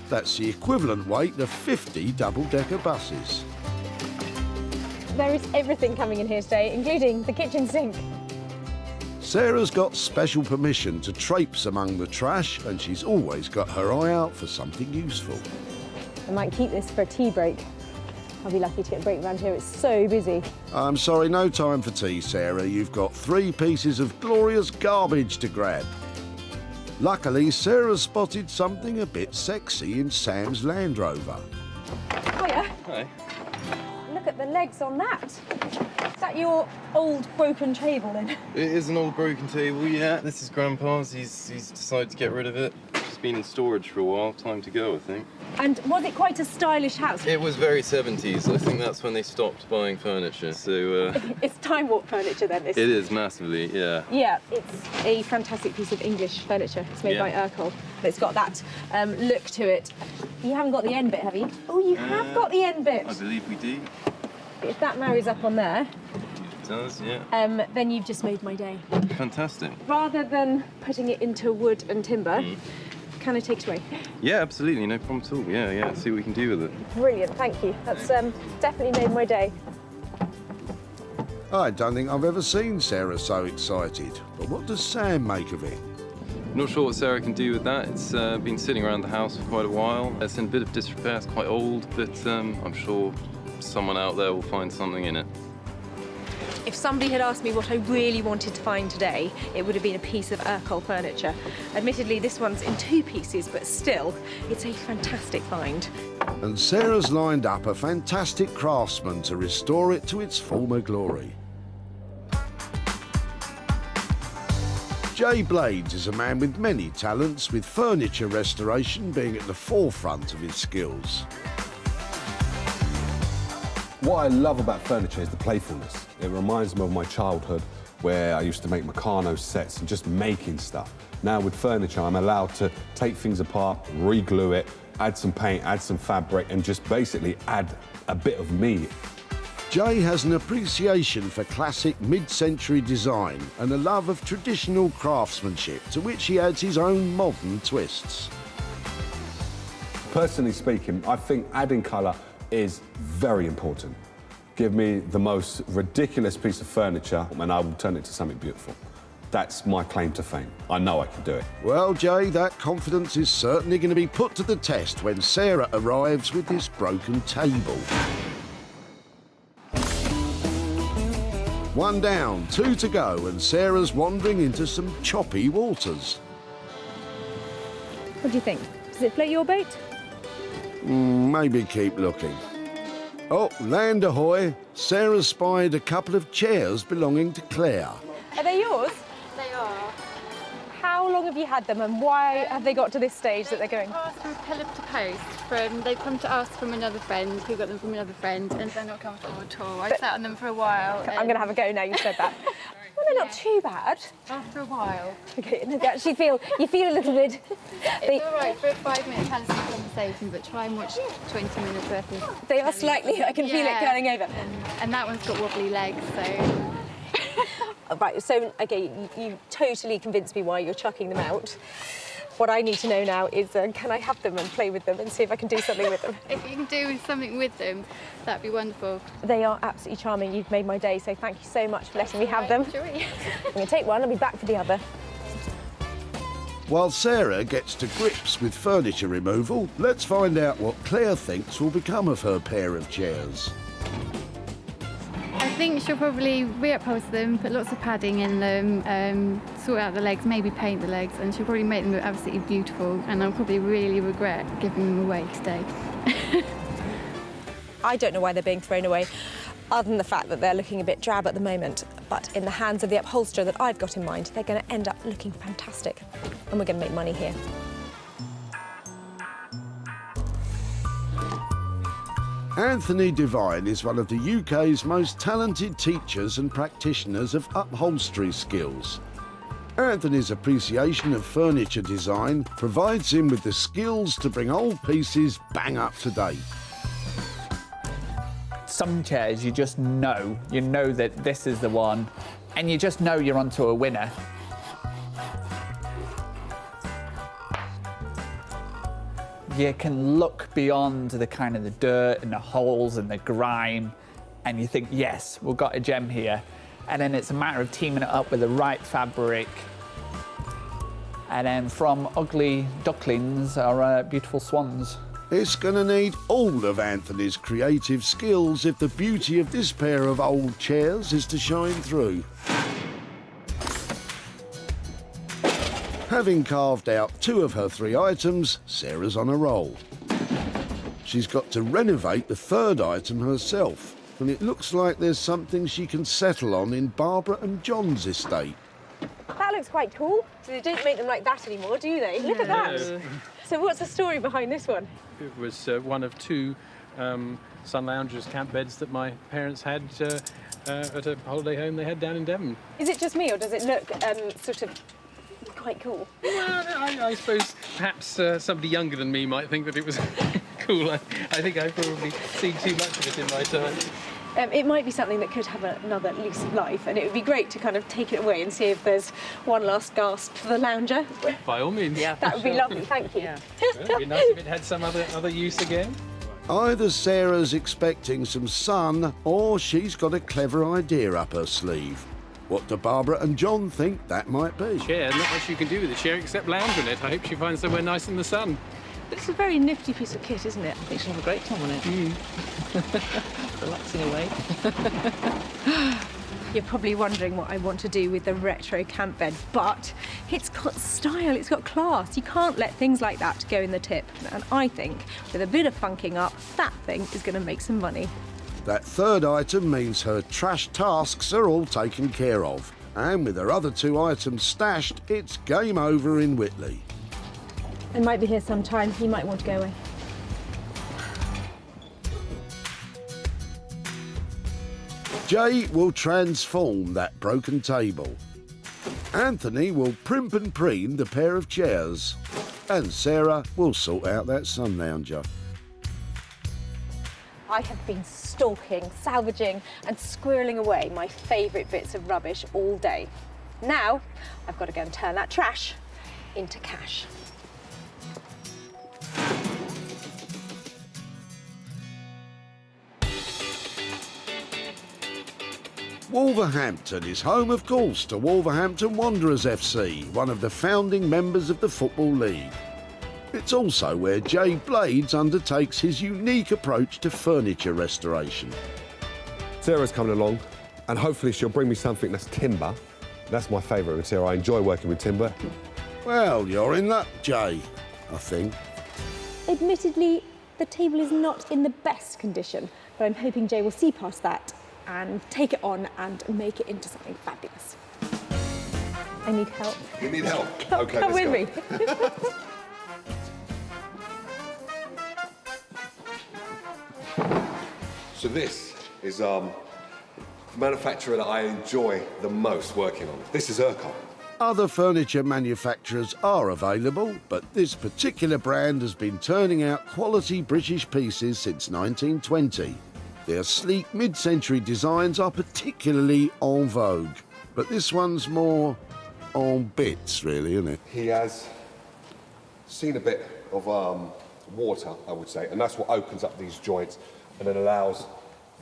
That's the equivalent weight of 50 double-decker buses. There is everything coming in here today, including the kitchen sink. Sarah's got special permission to traipse among the trash, and she's always got her eye out for something useful. I might keep this for a tea break. I'll be lucky to get a break around here, it's so busy. I'm sorry, no time for tea, Sarah. You've got 3 pieces of glorious garbage to grab. Luckily, Sarah spotted something a bit sexy in Sam's Land Rover. Hiya. Hi. Look at the legs on that. Is that your old broken table then? It is an old broken table, yeah. This is Grandpa's. He's decided to get rid of it. It's been in storage for a while. Time to go, I think. And was it quite a stylish house? It was very 70s. I think that's when they stopped buying furniture. So It's time warp furniture then. it is massively, yeah. Yeah, it's a fantastic piece of English furniture. It's made by Urkel. It's got that look to it. You haven't got the end bit, have you? Oh, you have got the end bit. I believe we do. If that marries up on there, It does, yeah. then you've just made my day. Fantastic. Rather than putting it into wood and timber, kind of takes away. Yeah, absolutely, no problem at all. Yeah, see what we can do with it. Brilliant, thank you. That's definitely made my day. I don't think I've ever seen Sarah so excited. But what does Sam make of it? Not sure what Sarah can do with that. It's been sitting around the house for quite a while. It's in a bit of disrepair, it's quite old, but I'm sure someone out there will find something in it. If somebody had asked me what I really wanted to find today, it would have been a piece of Urkel furniture. Admittedly, this one's in 2 pieces, but still, it's a fantastic find. And Sarah's lined up a fantastic craftsman to restore it to its former glory. Jay Blades is a man with many talents, with furniture restoration being at the forefront of his skills. What I love about furniture is the playfulness. It reminds me of my childhood where I used to make Meccano sets and just making stuff. Now with furniture, I'm allowed to take things apart, re-glue it, add some paint, add some fabric, and just basically add a bit of me. Jay has an appreciation for classic mid-century design and a love of traditional craftsmanship, to which he adds his own modern twists. Personally speaking, I think adding colour is very important. Give me the most ridiculous piece of furniture and I will turn it to something beautiful. That's my claim to fame. I know I can do it. Well, Jay, that confidence is certainly going to be put to the test when Sarah arrives with this broken table. One down, two to go, and Sarah's wandering into some choppy waters. What do you think? Does it float your boat? Maybe keep looking. Oh, land ahoy! Sarah spied a couple of chairs belonging to Claire. Are they yours? They are. How long have you had them, and why have they got to this stage that they're going? From pillar to post. They've come to us from another friend who got them from another friend, and they're not comfortable at all. I sat on them for a while. I'm going to have a go now you said that. Well, they're not too bad. After a while. Okay, and they actually feel a little bit. It's all right for a 5-minute conversation, but try and watch 20 minutes worth of. They are slightly. I can feel it curling over. And that one's got wobbly legs, so. Right, so, okay, you totally convinced me why you're chucking them out. What I need to know now is, can I have them and play with them and see if I can do something with them? If you can do something with them, that'd be wonderful. They are absolutely charming. You've made my day, so thank you so much for letting me have them. Enjoy. I'm going to take one, I'll be back for the other. While Sarah gets to grips with furniture removal, let's find out what Claire thinks will become of her pair of chairs. I think she'll probably reupholster them, put lots of padding in them, sort out the legs, maybe paint the legs, and she'll probably make them look absolutely beautiful, and I'll probably really regret giving them away today. I don't know why they're being thrown away, other than the fact that they're looking a bit drab at the moment. But in the hands of the upholsterer that I've got in mind, they're going to end up looking fantastic, and we're going to make money here. Anthony Devine is one of the UK's most talented teachers and practitioners of upholstery skills. Anthony's appreciation of furniture design provides him with the skills to bring old pieces bang up to date. Some chairs you just know, that this is the one, and you just know you're onto a winner. You can look beyond the kind of the dirt and the holes and the grime, and you think, yes, we've got a gem here. And then it's a matter of teaming it up with the right fabric. And then from ugly ducklings are beautiful swans. It's going to need all of Anthony's creative skills if the beauty of this pair of old chairs is to shine through. Having carved out 2 of her 3 items, Sarah's on a roll. She's got to renovate the 3rd item herself, and it looks like there's something she can settle on in Barbara and John's estate. That looks quite cool. They don't make them like that anymore, do they? Look at that. So what's the story behind this one? It was one of 2 sun loungers camp beds that my parents had at a holiday home they had down in Devon. Is it just me, or does it look sort of quite cool? Well, I suppose perhaps somebody younger than me might think that it was cool. I think I've probably seen too much of it in my time. It might be something that could have another lease of life, and it would be great to kind of take it away and see if there's one last gasp for the lounger. By all means. Yeah, that would be lovely, thank you. Well, it'd be nice if it had some other use again. Either Sarah's expecting some sun, or she's got a clever idea up her sleeve. What do Barbara and John think that might be? Chair, not much you can do with a chair except lounge in it. I hope she finds somewhere nice in the sun. It's a very nifty piece of kit, isn't it? I think she'll have a great time on it. Relaxing away. You're probably wondering what I want to do with the retro camp bed, but it's got style, it's got class. You can't let things like that go in the tip. And I think with a bit of funking up, that thing is going to make some money. That 3rd item means her trash tasks are all taken care of. And with her other 2 items stashed, it's game over in Whitley. I might be here sometime. You might want to go away. Jay will transform that broken table. Anthony will primp and preen the pair of chairs. And Sarah will sort out that sun lounger. I have been stalking, salvaging and squirreling away my favourite bits of rubbish all day. Now, I've got to go and turn that trash into cash. Wolverhampton is home, of course, to Wolverhampton Wanderers FC, one of the founding members of the Football League. It's also where Jay Blades undertakes his unique approach to furniture restoration. Sarah's coming along, and hopefully she'll bring me something that's timber. That's my favourite material. I enjoy working with timber. Well, you're in luck, Jay, I think. Admittedly, the table is not in the best condition, but I'm hoping Jay will see past that and take it on and make it into something fabulous. I need help. You need help? Okay, come with me. So this is the manufacturer that I enjoy the most working on. This is Urquhart. Other furniture manufacturers are available, but this particular brand has been turning out quality British pieces since 1920. Their sleek mid-century designs are particularly en vogue, but this one's more en bits, really, isn't it? He has seen a bit of water, I would say, and that's what opens up these joints and then allows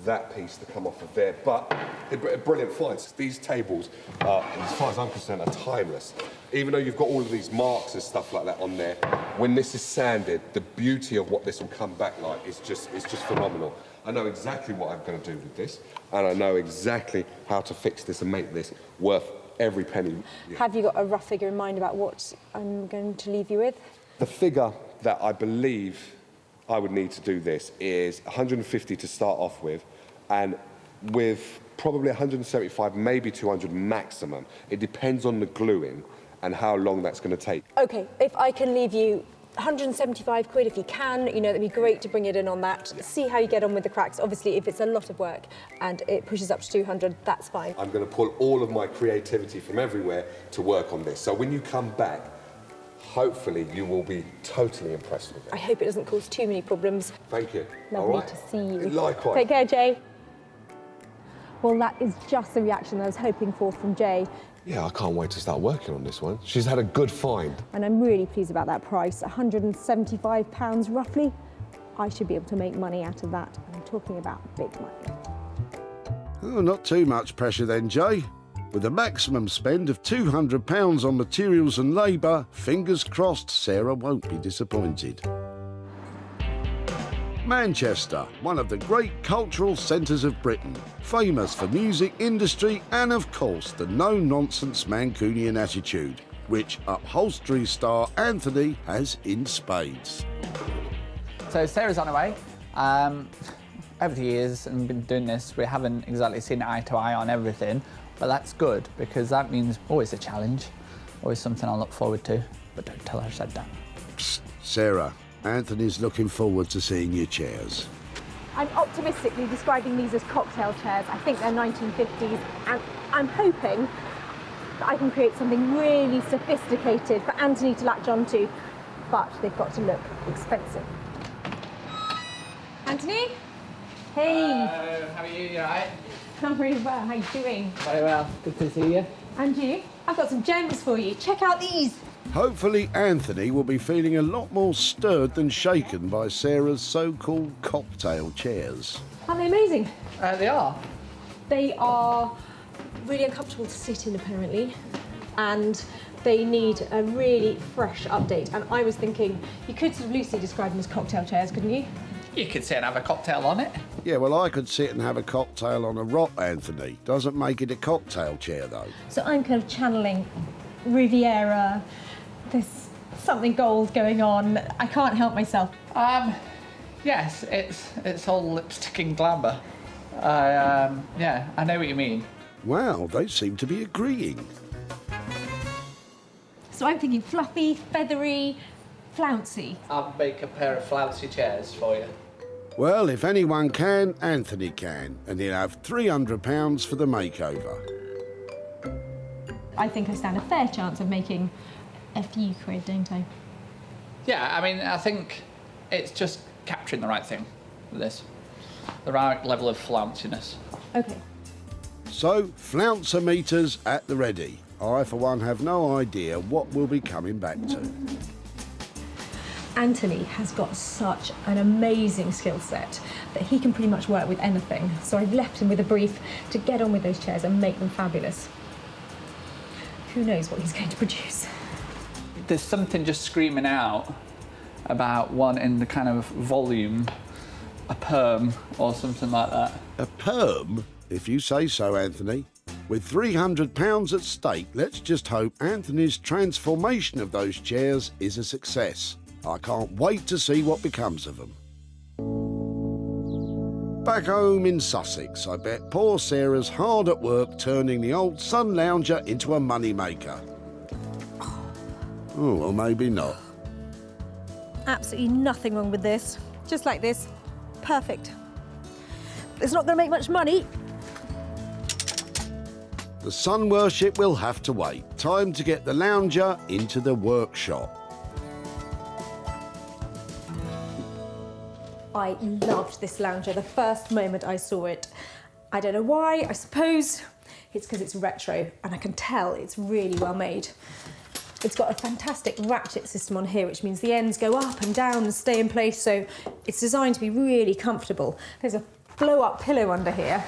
that piece to come off of there. But they're brilliant finds. These tables, as far as I'm concerned, are timeless. Even though you've got all of these marks and stuff like that on there, when this is sanded, the beauty of what this will come back like is just phenomenal. I know exactly what I'm going to do with this, and I know exactly how to fix this and make this worth every penny. Yeah. Have you got a rough figure in mind about what I'm going to leave you with? The figure that I believe I would need to do this is 150 to start off with, and with probably 175, maybe 200 maximum. It depends on the gluing and how long that's going to take. OK, if I can leave you 175 quid if you can, you know, that'd be great to bring it in on that. See how you get on with the cracks. Obviously, if it's a lot of work and it pushes up to 200, that's fine. I'm going to pull all of my creativity from everywhere to work on this. So when you come back, hopefully you will be totally impressed with it. I hope it doesn't cause too many problems. Thank you. Lovely all right. to see you. Likewise. Take care, Jay. Well, that is just the reaction I was hoping for from Jay. Yeah, I can't wait to start working on this one. She's had a good find. And I'm really pleased about that price, £175 roughly. I should be able to make money out of that. I'm talking about big money. Oh, not too much pressure then, Jay. With a maximum spend of £200 on materials and labour, fingers crossed Sarah won't be disappointed. Manchester, one of the great cultural centres of Britain, famous for music, industry and, of course, the no-nonsense Mancunian attitude, which upholstery star Anthony has in spades. So Sarah's on her way. Over the years and been doing this, we haven't exactly seen eye to eye on everything, but that's good because that means always a challenge, always something I'll look forward to, but don't tell her I said that. Psst, Sarah, Anthony's looking forward to seeing your chairs. I'm optimistically describing these as cocktail chairs. I think they're 1950s, and I'm hoping that I can create something really sophisticated for Anthony to latch onto, but they've got to look expensive. Anthony? Hey. Hello, how are you? You all right? I'm very well. How are you doing? Very well. Good to see you. And you? I've got some gems for you. Check out these. Hopefully Anthony will be feeling a lot more stirred than shaken by Sarah's so-called cocktail chairs. Aren't they amazing? They are. They are really uncomfortable to sit in, apparently, and they need a really fresh update. And I was thinking, you could sort of loosely describe them as cocktail chairs, couldn't you? You could sit and have a cocktail on it. Yeah, well, I could sit and have a cocktail on a rock, Anthony. Doesn't make it a cocktail chair, though. So I'm kind of channeling Riviera. There's something gold going on. I can't help myself. Yes, it's all lipstick and glamour. Yeah, I know what you mean. Wow, they seem to be agreeing. So I'm thinking fluffy, feathery, flouncy. I'll make a pair of flouncy chairs for you. Well, if anyone can, Anthony can, and he'll have £300 for the makeover. I think I stand a fair chance of making a few quid, don't I? Yeah, I mean, I think it's just capturing the right thing with this. The right level of flounciness. Okay. So, flouncer meters at the ready. I, for one, have no idea what we'll be coming back to. Anthony has got such an amazing skill set that he can pretty much work with anything. So I've left him with a brief to get on with those chairs and make them fabulous. Who knows what he's going to produce? There's something just screaming out about one in the kind of volume, a perm or something like that. A perm? If you say so, Anthony. With £300 at stake, let's just hope Anthony's transformation of those chairs is a success. I can't wait to see what becomes of them. Back home in Sussex, I bet poor Sarah's hard at work turning the old sun lounger into a money-maker. Oh, or maybe not. Absolutely nothing wrong with this. Just like this. Perfect. It's not going to make much money. The sun worship will have to wait. Time to get the lounger into the workshop. I loved this lounger the first moment I saw it. I don't know why. I suppose it's because it's retro and I can tell it's really well made. It's got a fantastic ratchet system on here, which means the ends go up and down and stay in place, so it's designed to be really comfortable. There's a blow-up pillow under here,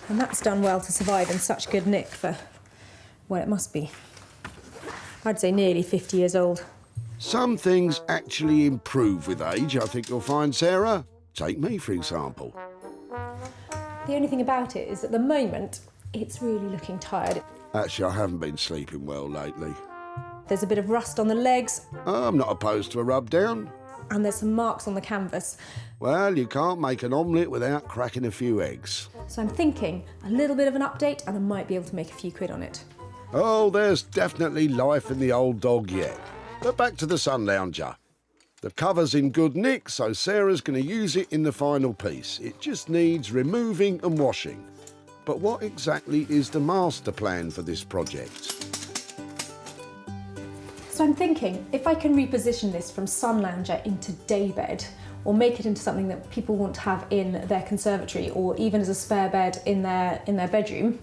and that's done well to survive in such good nick for, well, it must be, I'd say nearly 50 years old. Some things actually improve with age, I think you'll find, Sarah. Take me, for example. The only thing about it is at the moment, it's really looking tired. Actually, I haven't been sleeping well lately. There's a bit of rust on the legs. I'm not opposed to a rub down. And there's some marks on the canvas. Well, you can't make an omelette without cracking a few eggs. So I'm thinking a little bit of an update and I might be able to make a few quid on it. Oh, there's definitely life in the old dog yet. But back to the sun lounger. The cover's in good nick, so Sarah's going to use it in the final piece. It just needs removing and washing. But what exactly is the master plan for this project? So I'm thinking, if I can reposition this from sun lounger into daybed, or make it into something that people want to have in their conservatory, or even as a spare bed in their bedroom,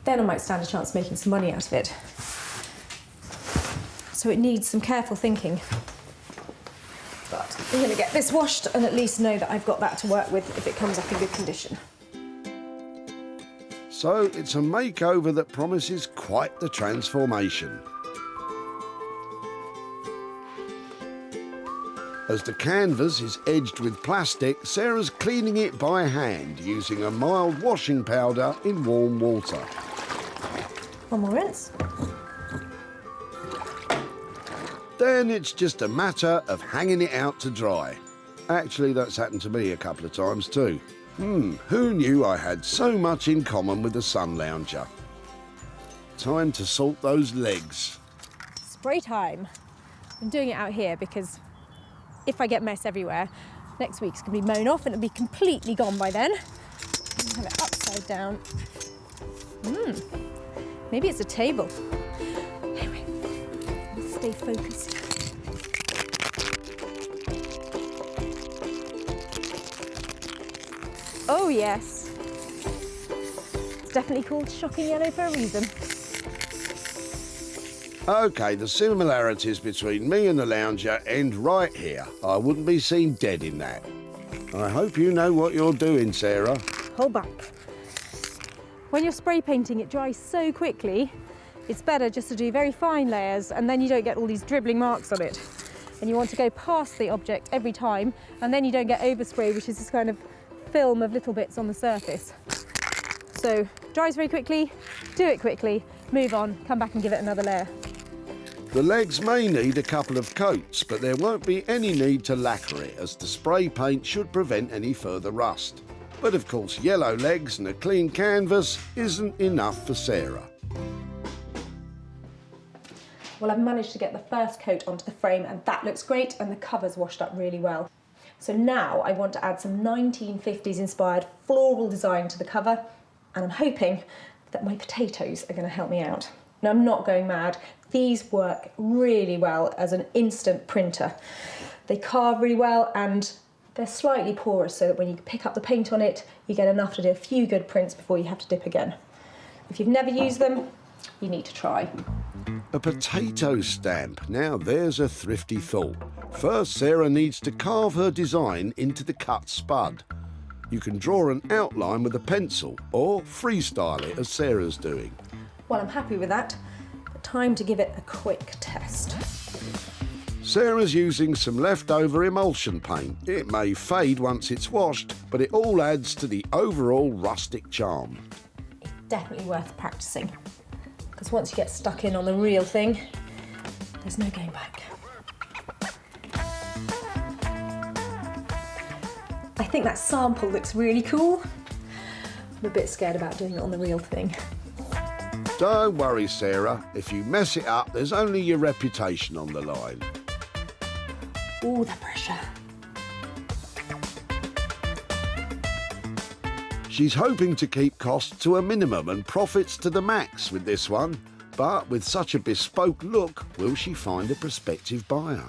then I might stand a chance of making some money out of it. So it needs some careful thinking. But I'm going to get this washed and at least know that I've got that to work with if it comes up in good condition. So it's a makeover that promises quite the transformation. As the canvas is edged with plastic, Sarah's cleaning it by hand using a mild washing powder in warm water. One more rinse. Then it's just a matter of hanging it out to dry. Actually, that's happened to me a couple of times too. Who knew I had so much in common with the sun lounger? Time to salt those legs. Spray time. I'm doing it out here because if I get mess everywhere, next week's going to be mown off and it'll be completely gone by then. Have it upside down. Maybe it's a table. Anyway, let's stay focused. Oh yes. It's definitely called shocking yellow for a reason. OK, the similarities between me and the lounger end right here. I wouldn't be seen dead in that. I hope you know what you're doing, Sarah. Hold back. When you're spray painting, it dries so quickly, it's better just to do very fine layers and then you don't get all these dribbling marks on it. And you want to go past the object every time and then you don't get overspray, which is this kind of film of little bits on the surface. So, dries very quickly, do it quickly, move on, come back and give it another layer. The legs may need a couple of coats, but there won't be any need to lacquer it, as the spray paint should prevent any further rust. But of course, yellow legs and a clean canvas isn't enough for Sarah. Well, I've managed to get the first coat onto the frame and that looks great, and the cover's washed up really well. So now I want to add some 1950s inspired floral design to the cover, and I'm hoping that my potatoes are going to help me out. Now, I'm not going mad. These work really well as an instant printer. They carve really well and they're slightly porous so that when you pick up the paint on it, you get enough to do a few good prints before you have to dip again. If you've never used them, you need to try. A potato stamp. Now there's a thrifty thought. First, Sarah needs to carve her design into the cut spud. You can draw an outline with a pencil or freestyle it as Sarah's doing. Well, I'm happy with that, but time to give it a quick test. Sarah's using some leftover emulsion paint. It may fade once it's washed, but it all adds to the overall rustic charm. Definitely worth practicing, because once you get stuck in on the real thing, there's no going back. I think that sample looks really cool. I'm a bit scared about doing it on the real thing. Don't worry, Sarah. If you mess it up, there's only your reputation on the line. Ooh, the pressure. She's hoping to keep costs to a minimum and profits to the max with this one. But with such a bespoke look, will she find a prospective buyer?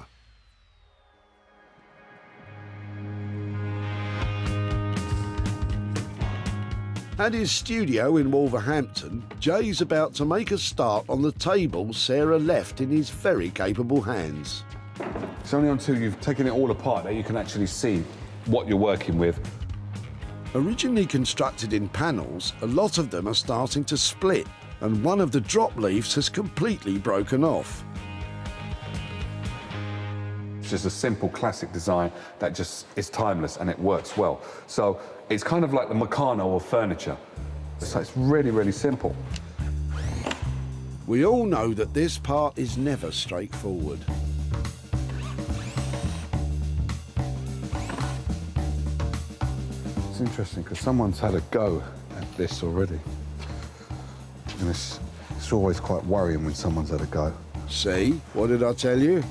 At his studio in Wolverhampton, Jay's about to make a start on the table Sarah left in his very capable hands. It's only until you've taken it all apart that you can actually see what you're working with. Originally constructed in panels, a lot of them are starting to split, and one of the drop leaves has completely broken off. It's just a simple classic design that just is timeless and it works well. So it's kind of like the Meccano of furniture. So it's really, really simple. We all know that this part is never straightforward. It's interesting because someone's had a go at this already. And it's always quite worrying when someone's had a go. See? What did I tell you?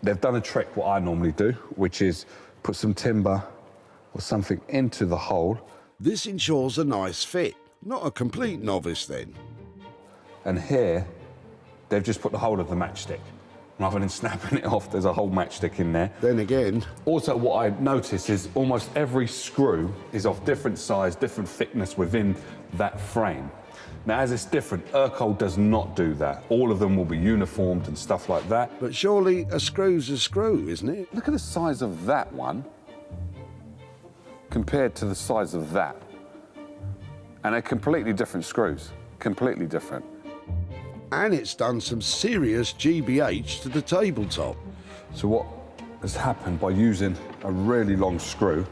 They've done a trick, what I normally do, which is put some timber or something into the hole. This ensures a nice fit. Not a complete novice then. And here, they've just put the whole of the matchstick. Rather than snapping it off, there's a whole matchstick in there. Then again... Also, what I notice is almost every screw is of different size, different thickness within that frame. Now, as it's different, Urkel does not do that. All of them will be uniformed and stuff like that. But surely a screw's a screw, isn't it? Look at the size of that one compared to the size of that. And they're completely different screws, completely different. And it's done some serious GBH to the tabletop. So what has happened by using a really long screw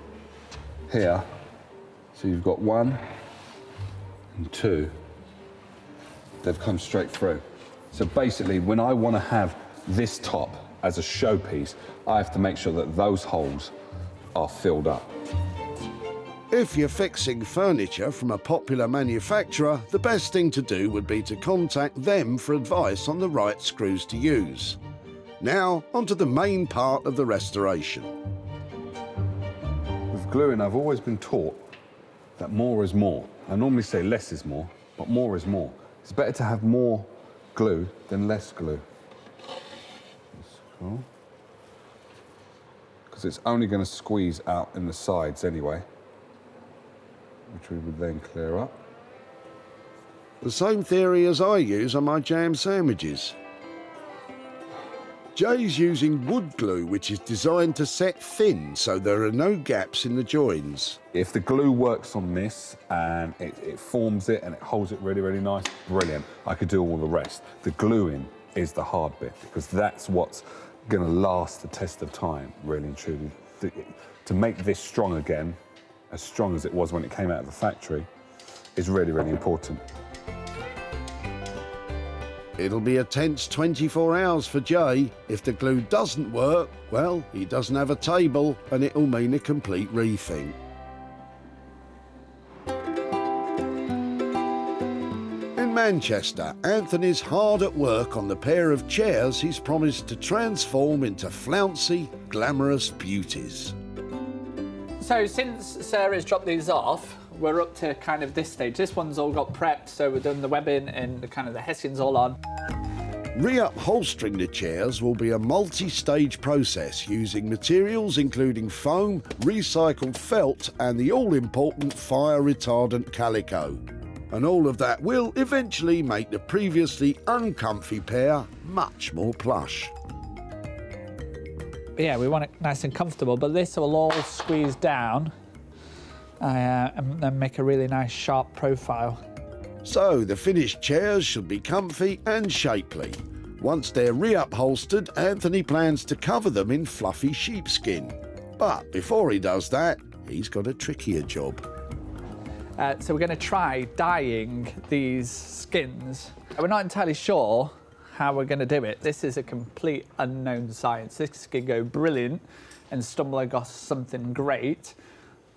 here, so you've got 1 and 2, they've come straight through. So basically, when I want to have this top as a showpiece, I have to make sure that those holes are filled up. If you're fixing furniture from a popular manufacturer, the best thing to do would be to contact them for advice on the right screws to use. Now, onto the main part of the restoration. With gluing, I've always been taught that more is more. I normally say less is more, but more is more. It's better to have more glue than less glue. That's cool. Because it's only going to squeeze out in the sides anyway, which we would then clear up. The same theory as I use on my jam sandwiches. Jay's using wood glue, which is designed to set thin, so there are no gaps in the joins. If the glue works on this and it forms it and it holds it really, really nice, brilliant. I could do all the rest. The gluing is the hard bit, because that's what's going to last the test of time, really and truly. To make this strong again, as strong as it was when it came out of the factory, is really, really important. It'll be a tense 24 hours for Jay. If the glue doesn't work, well, he doesn't have a table and it'll mean a complete rethink. In Manchester, Anthony's hard at work on the pair of chairs he's promised to transform into flouncy, glamorous beauties. So since Sarah's dropped these off, we're up to kind of this stage. This one's all got prepped, so we've done the webbing and the kind of the Hessian's all on. Re-upholstering the chairs will be a multi-stage process using materials including foam, recycled felt and the all-important fire-retardant calico. And all of that will eventually make the previously uncomfy pair much more plush. Yeah, we want it nice and comfortable, but this will all squeeze down and then make a really nice sharp profile. So the finished chairs should be comfy and shapely. Once they're re-upholstered, Anthony plans to cover them in fluffy sheepskin. But before he does that, he's got a trickier job. So we're going to try dyeing these skins. We're not entirely sure how we're going to do it. This is a complete unknown science. This could go brilliant and stumble across something great,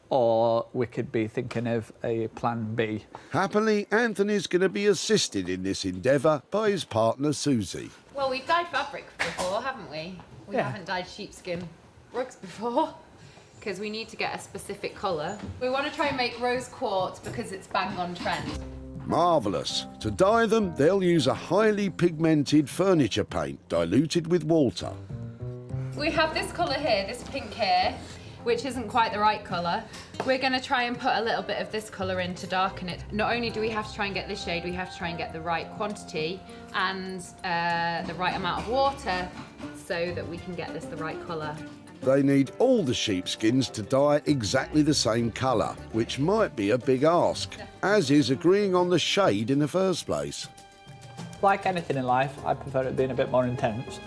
or we could be thinking of a plan B. Happily, Anthony's going to be assisted in this endeavour by his partner Susie. Well, we've dyed fabric before, haven't we? We haven't dyed sheepskin rugs before, because we need to get a specific colour. We want to try and make rose quartz because it's bang on trend. Marvellous. To dye them, they'll use a highly pigmented furniture paint diluted with water. We have this colour here, this pink here, which isn't quite the right colour. We're going to try and put a little bit of this colour in to darken it. Not only do we have to try and get this shade, we have to try and get the right quantity and the right amount of water so that we can get this the right colour. They need all the sheepskins to dye exactly the same colour, which might be a big ask, as is agreeing on the shade in the first place. Like anything in life, I prefer it being a bit more intense.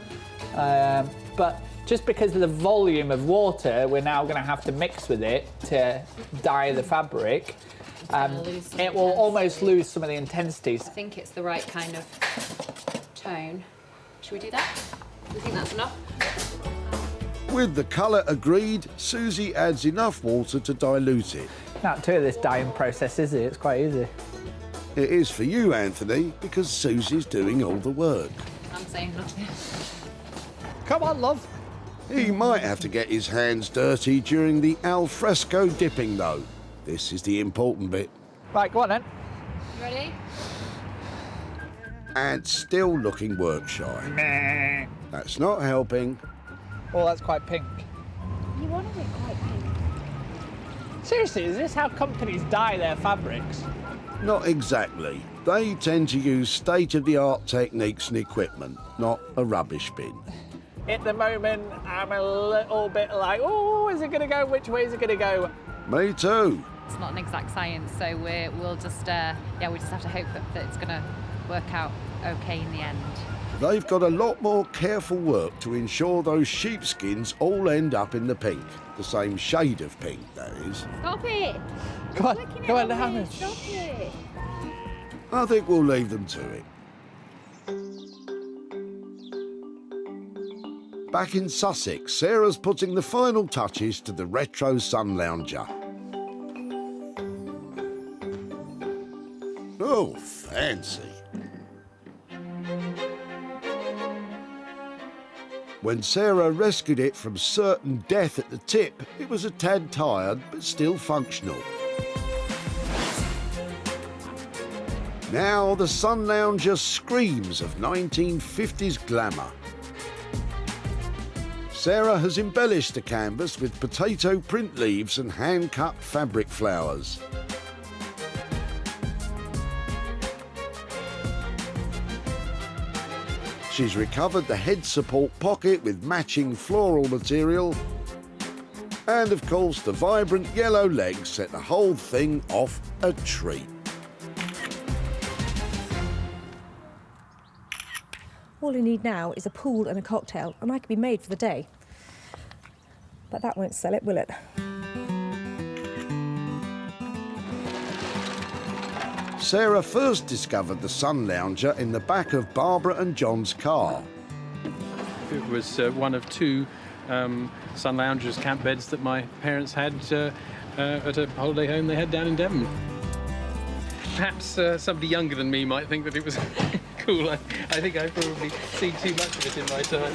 But just because of the volume of water we're now going to have to mix with it to dye the fabric, it will almost lose some of the intensities. I think it's the right kind of tone. Should we do that? Do you think that's enough? With the colour agreed, Susie adds enough water to dilute it. Not too of this dyeing process, is it? It's quite easy. It is for you, Anthony, because Susie's doing all the work. I'm saying nothing. Come on, love. He might have to get his hands dirty during the al fresco dipping, though. This is the important bit. Right, go on then. You ready? And still looking work shy. That's not helping. Oh, that's quite pink. You wanted it quite pink. Seriously, is this how companies dye their fabrics? Not exactly. They tend to use state-of-the-art techniques and equipment, not a rubbish bin. At the moment, I'm a little bit like, oh, is it going to go? Which way is it going to go? Me too. It's not an exact science, so we'll just, we just have to hope that it's going to work out okay in the end. They've got a lot more careful work to ensure those sheepskins all end up in the pink. The same shade of pink, that is. Stop it! Come on, go on down. Stop it! I think we'll leave them to it. Back in Sussex, Sarah's putting the final touches to the retro sun lounger. Oh, fancy. When Sarah rescued it from certain death at the tip, it was a tad tired, but still functional. Now the sun lounger screams of 1950s glamour. Sarah has embellished the canvas with potato print leaves and hand-cut fabric flowers. She's recovered the head support pocket with matching floral material. And of course, the vibrant yellow legs set the whole thing off a treat. All I need now is a pool and a cocktail, and I could be made for the day. But that won't sell it, will it? Sarah first discovered the sun lounger in the back of Barbara and John's car. It was one of two sun loungers, camp beds that my parents had at a holiday home they had down in Devon. Perhaps somebody younger than me might think that it was cool. I think I've probably seen too much of it in my time.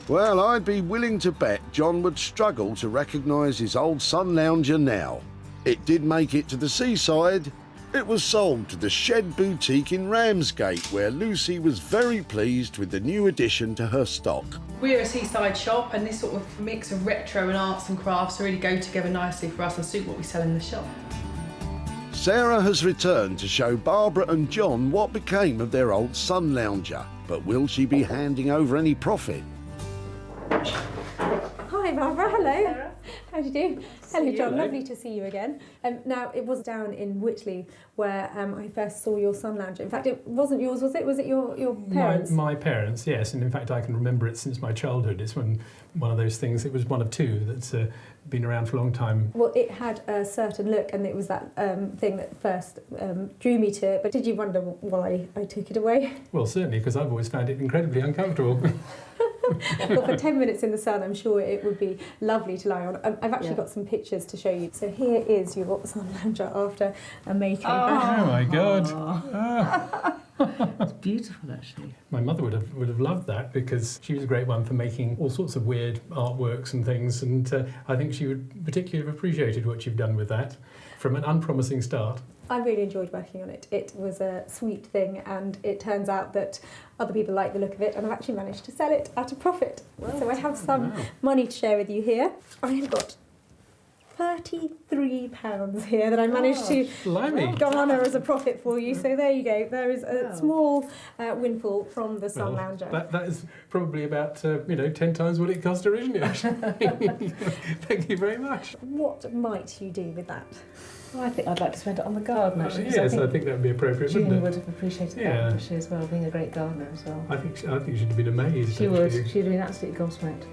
Well, I'd be willing to bet John would struggle to recognise his old sun lounger now. It did make it to the seaside. It was sold to the Shed Boutique in Ramsgate, where Lucy was very pleased with the new addition to her stock. We're a seaside shop, and this sort of mix of retro and arts and crafts really go together nicely for us and suit what we sell in the shop. Sarah has returned to show Barbara and John what became of their old sun lounger, but will she be handing over any profit? Hi Barbara, hello. Sarah. How do you do? Hello John, lovely to see you again. Now it was down in Whitley where I first saw your sun lounger. In fact, it wasn't yours, was it? Was it your parents'? My parents, yes, and in fact I can remember it since my childhood. It's one of those things. It was one of two that's been around for a long time. Well, it had a certain look, and it was that thing that first drew me to it. But did you wonder why I took it away? Well, certainly, because I've always found it incredibly uncomfortable. Well, for 10 minutes in the sun, I'm sure it would be lovely to lie on. I've actually got some pictures to show you. So here is your sun lounger after a makeover. Oh my God. It's beautiful, actually. My mother would have loved that because she was a great one for making all sorts of weird artworks and things, and I think she would particularly have appreciated what you've done with that from an unpromising start. I really enjoyed working on it. It was a sweet thing, and it turns out that other people like the look of it, and I've actually managed to sell it at a profit. Well, so I have some money to share with you here. I have got £33 here that I managed to garner as a profit for you. So there you go. There is a small windfall from the sun lounger. That is probably about 10 times what it cost originally. Thank you very much. What might you do with that? Well, I think I'd like to spend it on the garden, actually. Yes, I think that would be appropriate, wouldn't it? June would have appreciated that, actually, as well, being a great gardener as well. I think she'd have been amazed. She would. She'd have been absolutely gobsmacked.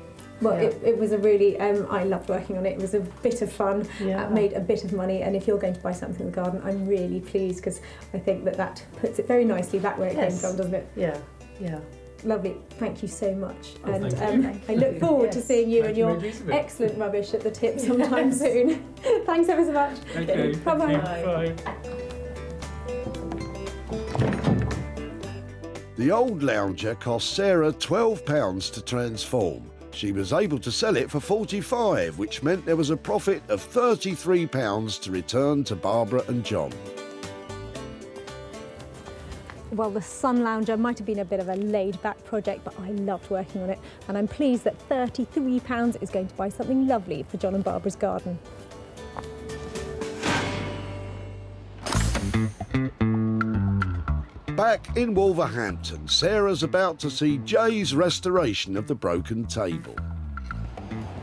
Well, it was a really, I loved working on it. It was a bit of fun, made a bit of money, and if you're going to buy something in the garden, I'm really pleased because I think that puts it very nicely back where it came from, doesn't it? Yeah, yeah. Lovely, thank you so much. Oh, and I look forward to seeing you and your excellent rubbish at the tip sometime soon. Thanks ever so much. Okay, bye-bye. Bye. The old lounger cost Sarah £12 to transform. She was able to sell it for £45, which meant there was a profit of £33 to return to Barbara and John. Well, the sun lounger might have been a bit of a laid-back project, but I loved working on it, and I'm pleased that £33 is going to buy something lovely for John and Barbara's garden. Back in Wolverhampton, Sarah's about to see Jay's restoration of the broken table.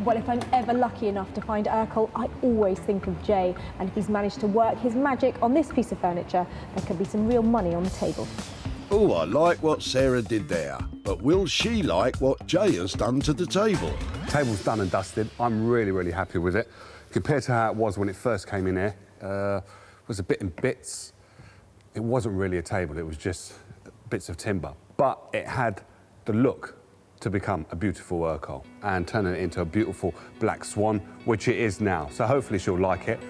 Well, if I'm ever lucky enough to find Urkel, I always think of Jay, and if he's managed to work his magic on this piece of furniture, there could be some real money on the table. Oh, I like what Sarah did there, but will she like what Jay has done to the table? Table's done and dusted. I'm really, really happy with it. Compared to how it was when it first came in here, it was a bit in bits. It wasn't really a table, it was just bits of timber. But it had the look to become a beautiful Urkel and turn it into a beautiful black swan, which it is now. So hopefully she'll like it.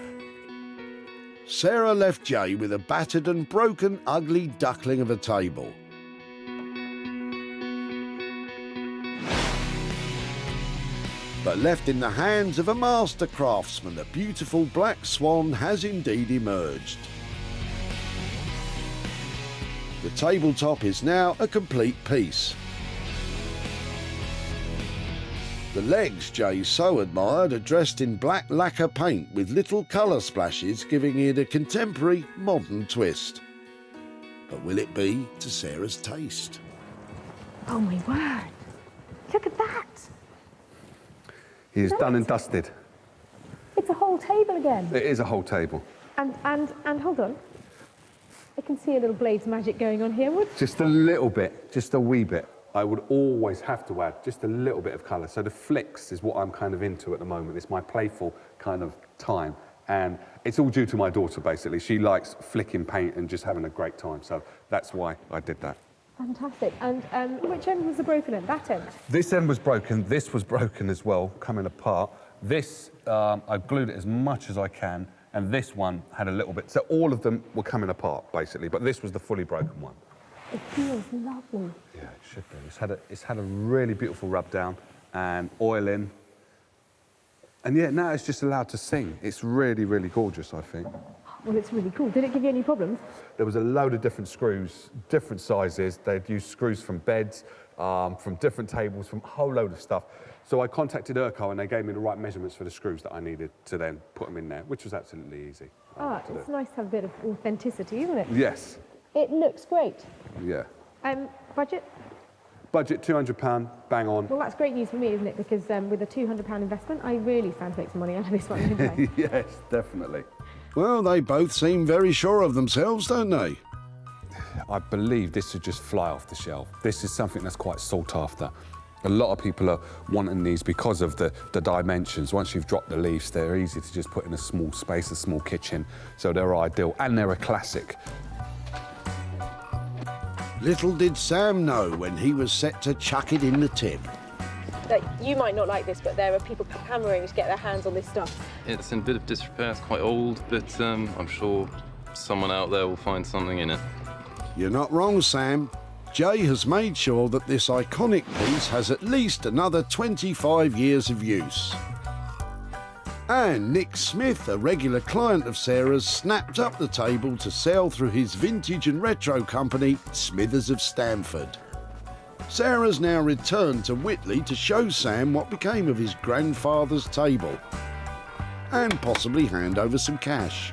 Sarah left Jay with a battered and broken, ugly duckling of a table. But left in the hands of a master craftsman, the beautiful black swan has indeed emerged. The tabletop is now a complete piece. The legs Jay so admired are dressed in black lacquer paint with little colour splashes, giving it a contemporary, modern twist. But will it be to Sarah's taste? Oh my word! Look at that! He is done and dusted. It's a whole table again. It is a whole table. And hold on. I can see a little Blades magic going on here. Just a little bit, just a wee bit. I would always have to add just a little bit of colour. So the flicks is what I'm kind of into at the moment. It's my playful kind of time And it's all due to my daughter, basically. She likes flicking paint and just having a great time, so that's why I did that. Fantastic. And which end was the broken end? That end? This end was broken, this was broken as well, coming apart. This, I glued it as much as I can, and this one had a little bit. So all of them were coming apart, basically, but this was the fully broken one. It feels lovely. Yeah, it should be. It's had a really beautiful rub down and oil in. And yeah, now it's just allowed to sing. It's really, really gorgeous, I think. Well, it's really cool. Did it give you any problems? There was a load of different screws, different sizes. They'd used screws from beds, from different tables, from a whole load of stuff. So I contacted Urco and they gave me the right measurements for the screws that I needed to then put them in there, which was absolutely easy. It's nice to have a bit of authenticity, isn't it? Yes. It looks great. Yeah. Budget? Budget, £200, bang on. Well, that's great news for me, isn't it? Because with a £200 investment, I really stand to make some money out of this one, don't I? Yes, definitely. Well, they both seem very sure of themselves, don't they? I believe this would just fly off the shelf. This is something that's quite sought after. A lot of people are wanting these because of the dimensions. Once you've dropped the leaves, they're easy to just put in a small space, a small kitchen, so they're ideal, and they're a classic. Little did Sam know when he was set to chuck it in the tip. You might not like this, but there are people hammering to get their hands on this stuff. It's in a bit of disrepair, it's quite old, but I'm sure someone out there will find something in it. You're not wrong, Sam. Jay has made sure that this iconic piece has at least another 25 years of use. And Nick Smith, a regular client of Sarah's, snapped up the table to sell through his vintage and retro company, Smithers of Stamford. Sarah's now returned to Whitley to show Sam what became of his grandfather's table and possibly hand over some cash.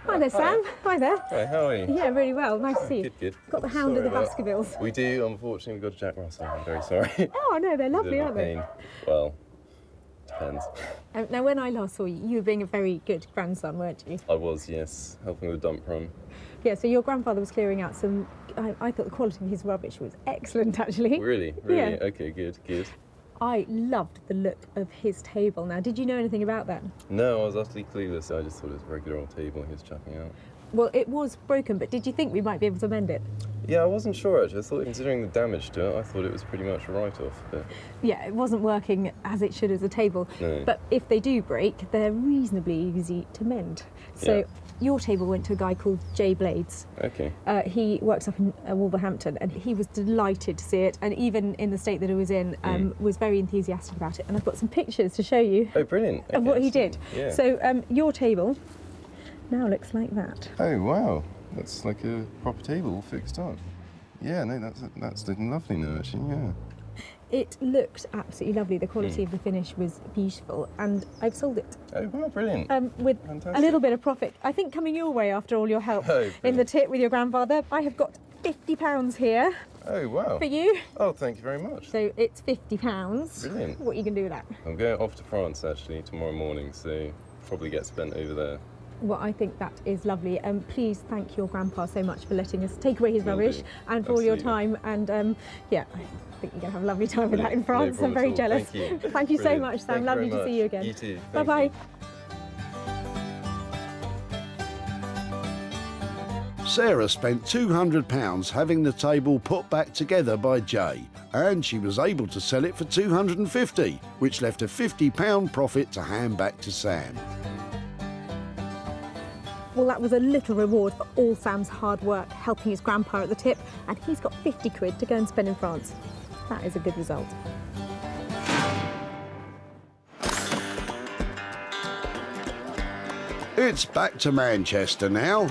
Hi there, Sam. Hi there. Hi, how are you? Yeah, really well. Nice to see you. Good, good. Got the hound of the Baskervilles. We do, unfortunately. We've got a Jack Russell. I'm very sorry. Oh, no, they're lovely, aren't they? Well, depends. Now, when I last saw you, you were being a very good grandson, weren't you? I was, yes. Helping with the dump run. Yeah, so your grandfather was clearing out some... I thought the quality of his rubbish was excellent, actually. Really? Really? Yeah. Okay, good, good. I loved the look of his table. Now, did you know anything about that? No, I was utterly clueless. I just thought it was a regular old table he was chucking out. Well, it was broken, but did you think we might be able to mend it? Yeah, I wasn't sure, actually. I thought, considering the damage to it, I thought it was pretty much a write-off. But... Yeah, it wasn't working as it should as a table. No. But if they do break, they're reasonably easy to mend. So Yeah. your table went to a guy called Jay Blades. Okay. He works up in Wolverhampton, and he was delighted to see it, and even in the state that it was in, was very enthusiastic about it. And I've got some pictures to show you. Oh, brilliant. Of what he did. Yeah. So your table now looks like that. Oh, wow. That's like a proper table all fixed up. Yeah, no, that's looking lovely now, actually, yeah. It looked absolutely lovely. The quality of the finish was beautiful, and I've sold it. Oh, wow, brilliant. With Fantastic. a little bit of profit. I think coming your way after all your help Oh, in the tip with your grandfather, I have got £50 here. Oh, wow. For you. Oh, thank you very much. So it's £50. Brilliant. What are you going to do with that? I'm going off to France, actually, tomorrow morning, so probably get spent over there. Well, I think that is lovely. Please thank your grandpa so much for letting us take away his rubbish and for all your time. And yeah, I think you're going to have a lovely time with that in France. I'm very jealous. Thank you. Thank you so much, Sam. Thank you Lovely very to see you again. You too. Bye-bye. Sarah spent £200 having the table put back together by Jay, and she was able to sell it for £250, which left a £50 profit to hand back to Sam. Well, that was a little reward for all Sam's hard work helping his grandpa at the tip, and he's got 50 quid to go and spend in France. That is a good result. It's back to Manchester now.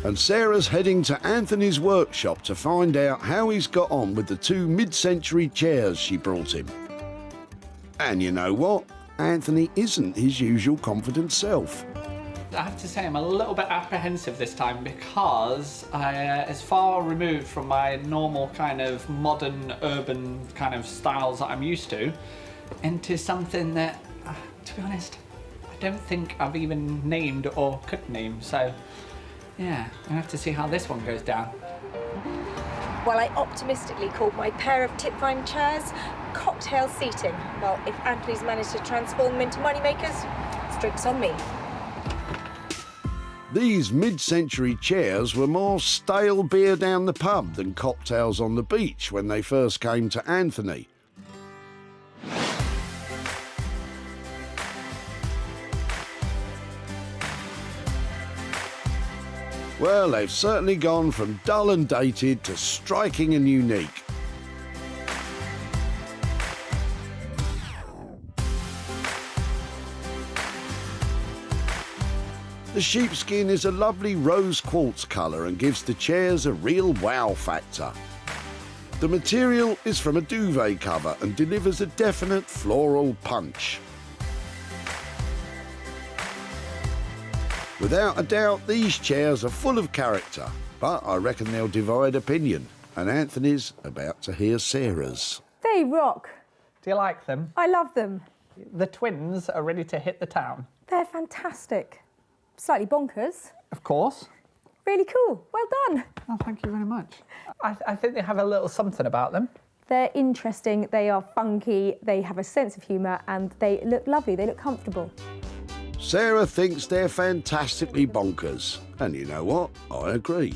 And Sarah's heading to Anthony's workshop to find out how he's got on with the two mid-century chairs she brought him. And you know what? Anthony isn't his usual confident self. I have to say I'm a little bit apprehensive this time because it's far removed from my normal kind of modern urban kind of styles that I'm used to into something that, to be honest, I don't think I've even named or could name. So yeah, I have to see how this one goes down. Well, I optimistically called my pair of tip-vine chairs cocktail seating. Well, if Anthony's managed to transform them into moneymakers, it's drinks on me. These mid-century chairs were more stale beer down the pub than cocktails on the beach when they first came to Anthony. Well, they've certainly gone from dull and dated to striking and unique. The sheepskin is a lovely rose quartz colour and gives the chairs a real wow factor. The material is from a duvet cover and delivers a definite floral punch. Without a doubt, these chairs are full of character, but I reckon they'll divide opinion, and Anthony's about to hear Sarah's. They rock. Do you like them? I love them. The twins are ready to hit the town. They're fantastic. Slightly bonkers. Of course. Really cool. Well done. Oh, thank you very much. I think they have a little something about them. They're interesting, they are funky, they have a sense of humour, and they look lovely, they look comfortable. Sarah thinks they're fantastically bonkers, and you know what? I agree.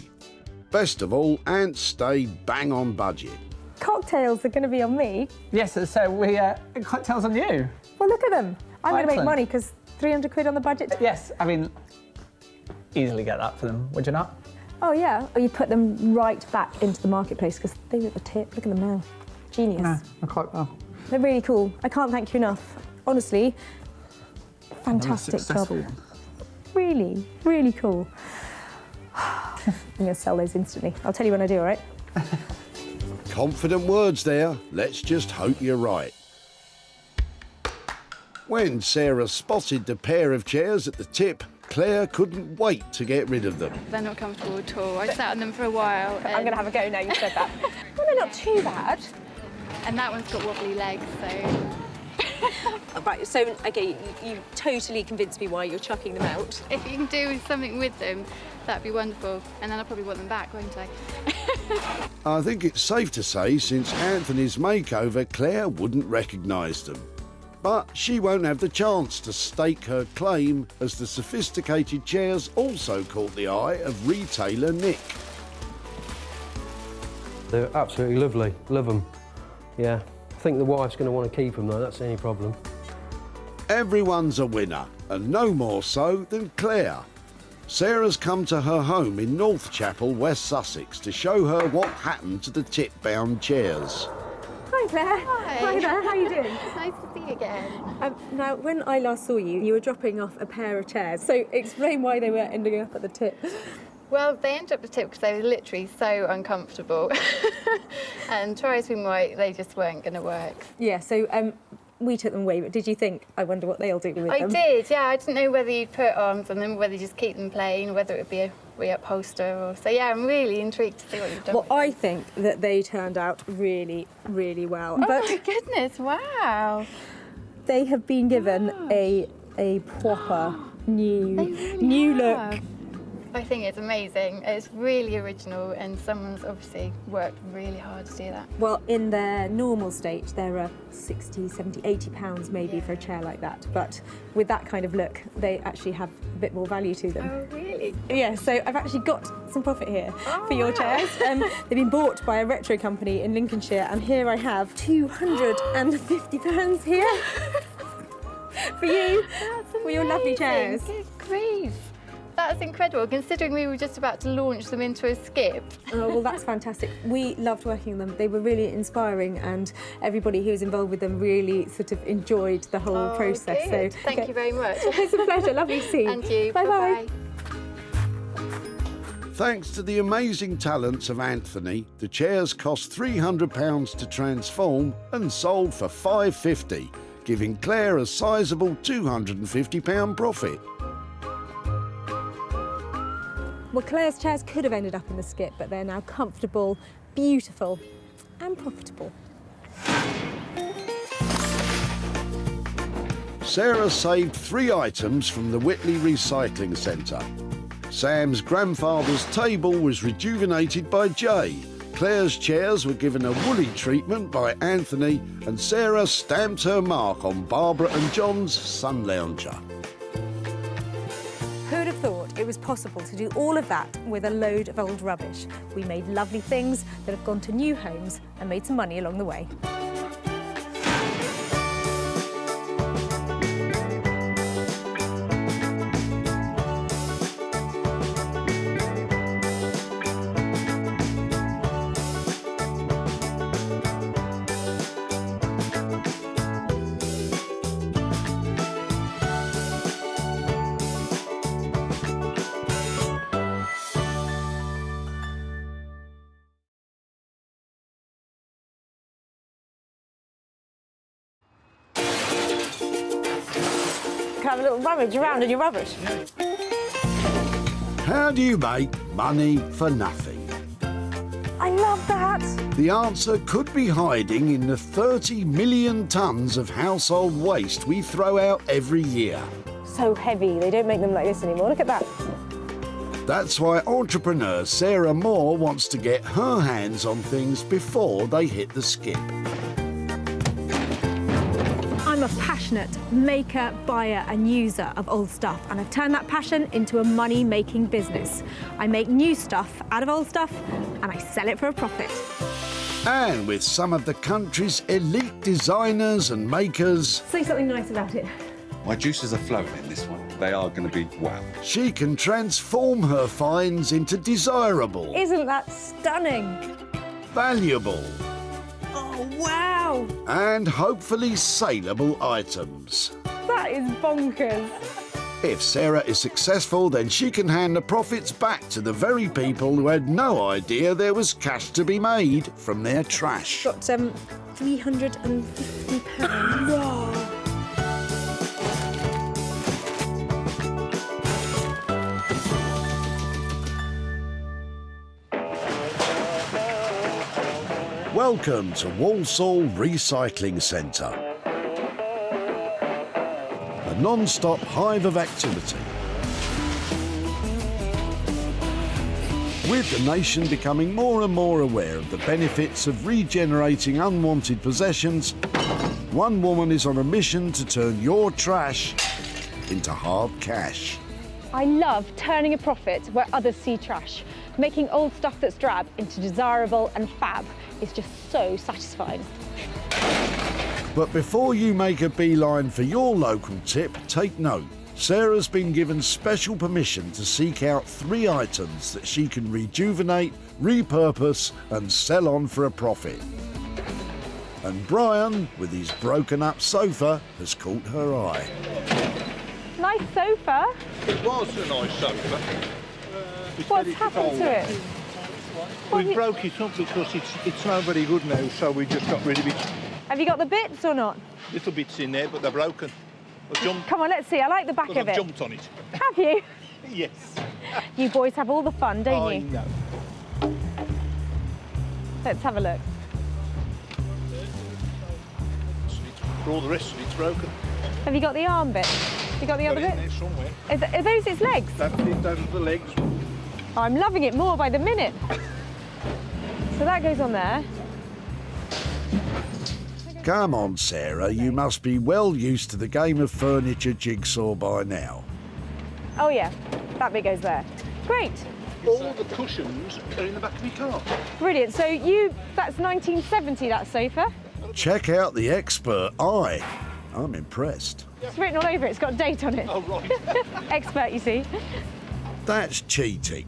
Best of all, Ant stayed bang on budget. Cocktails are going to be on me. Yes, so we cocktails on you. Well, look at them. I'm going to make Excellent. money because 300 quid on the budget. Yes, I mean, easily get that for them, would you not? Oh, yeah. Or you put them right back into the marketplace because they were at the tip. Look at them now. Genius. No, not quite well. They're really cool. I can't thank you enough. Honestly, fantastic job. Really, really cool. I'm going to sell those instantly. I'll tell you when I do, all right? Confident words there. Let's just hope you're right. When Sarah spotted the pair of chairs at the tip, Claire couldn't wait to get rid of them. They're not comfortable at all. I sat on them for a while. I'm going to have a go now you said that. Well, they're not too bad. And that one's got wobbly legs, so... Right, so, OK, you totally convinced me why you're chucking them out. If you can do something with them, that'd be wonderful. And then I'll probably want them back, won't I? I think it's safe to say, since Anthony's makeover, Claire wouldn't recognise them. But she won't have the chance to stake her claim, as the sophisticated chairs also caught the eye of retailer Nick. They're absolutely lovely. Love them. Yeah. I think the wife's going to want to keep them, though. That's the only problem. Everyone's a winner, and no more so than Claire. Sarah's come to her home in North Chapel, West Sussex, to show her what happened to the tip-bound chairs. Hi, Claire. Hi. There. How are you doing? It's nice to see you again. Now, when I last saw you, you were dropping off a pair of chairs. So explain why they were ending up at the tip. Well, they ended up at the tip because they were literally so uncomfortable. And try as we might, they just weren't going to work. Yeah, so we took them away, but did you think, I wonder what they'll do with them? I did, yeah. I didn't know whether you'd put arms on them, whether you just keep them plain, or whether it would be a re-upholster. Or... So, yeah, I'm really intrigued to see what you've done. Well, I think that they turned out really, really well. Oh, but my goodness, wow. They have been given a proper new look. I think it's amazing. It's really original, and someone's obviously worked really hard to do that. Well, in their normal state, they're 60, 70, 80 pounds maybe for a chair like that. But with that kind of look, they actually have a bit more value to them. Oh, really? Yeah, so I've actually got some profit here for your chairs. They've been bought by a retro company in Lincolnshire, and here I have £250 here for you, for your lovely chairs. Good grief. That's incredible, considering we were just about to launch them into a skip. Oh, well, that's fantastic. We loved working on them. They were really inspiring, and everybody who was involved with them really sort of enjoyed the whole process. Good. So Thank you very much. It's a pleasure. Lovely to see you. And you. Bye-bye. Thanks to the amazing talents of Anthony, the chairs cost £300 to transform and sold for £550, giving Claire a sizable £250 profit. Well, Claire's chairs could have ended up in the skip, but they're now comfortable, beautiful, and profitable. Sarah saved 3 items from the Whitley Recycling Centre. Sam's grandfather's table was rejuvenated by Jay. Claire's chairs were given a woolly treatment by Anthony, and Sarah stamped her mark on Barbara and John's sun lounger. Who'd have thought it was possible to do all of that with a load of old rubbish? We made lovely things that have gone to new homes and made some money along the way. Have a little rummage around in your rubbish. How do you make money for nothing? I love that. The answer could be hiding in the 30 million tonnes of household waste we throw out every year. So heavy, they don't make them like this anymore. Look at that. That's why entrepreneur Sarah Moore wants to get her hands on things before they hit the skip. I'm a passionate maker, buyer and user of old stuff, and I've turned that passion into a money-making business. I make new stuff out of old stuff and I sell it for a profit. And with some of the country's elite designers and makers... Say something nice about it. My juices are flowing in this one. They are going to be wow. She can transform her finds into desirable, Isn't that stunning? valuable Oh, wow. and hopefully saleable items. That is bonkers. If Sarah is successful, then she can hand the profits back to the very people who had no idea there was cash to be made from their trash. Got £350. Whoa. Welcome to Walsall Recycling Centre, a non-stop hive of activity. With the nation becoming more and more aware of the benefits of regenerating unwanted possessions, one woman is on a mission to turn your trash into hard cash. I love turning a profit where others see trash. Making old stuff that's drab into desirable and fab is just so satisfying. But before you make a beeline for your local tip, take note. Sarah's been given special permission to seek out 3 items that she can rejuvenate, repurpose and sell on for a profit. And Brian, with his broken up sofa, has caught her eye. Nice sofa. It was a nice sofa. What's happened to it? We broke it up because it's not very good now, so we just got rid of it. Have you got the bits or not? Little bits in there, but they're broken. Come on, let's see. I like the back of I've it. jumped on it. Have you? Yes. You boys have all the fun, don't I you? know. Let's have a look. For all the rest of it's broken. Have you got the arm bit? Have you got the other bit? There somewhere. Are those its legs? That's it, those are the legs. I'm loving it more by the minute. So that goes on there. Come on, Sarah, you must be well used to the game of furniture jigsaw by now. Oh yeah, that bit goes there. Great. All the cushions are in the back of your car. Brilliant. So that's 1970, that sofa. Check out the expert eye. I'm impressed. It's written all over it. It's got a date on it. Oh, right. Expert, you see. That's cheating.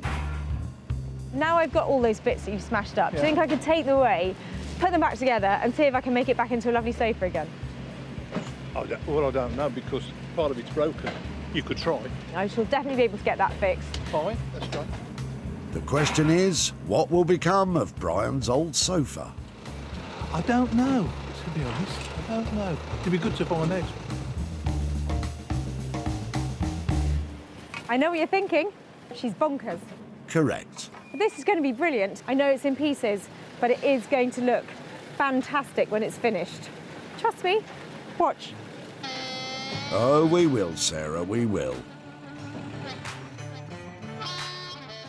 Now I've got all those bits that you've smashed up. Do you think I could take them away, put them back together and see if I can make it back into a lovely sofa again? Well, I don't know, because part of it's broken. You could try. I shall definitely be able to get that fixed. Fine, that's great. The question is, what will become of Brian's old sofa? I don't know, to be honest. I don't know. It'd be good to find out. I know what you're thinking. She's bonkers. Correct. But this is going to be brilliant. I know it's in pieces, but it is going to look fantastic when it's finished. Trust me. Watch. Oh, we will, Sarah, we will.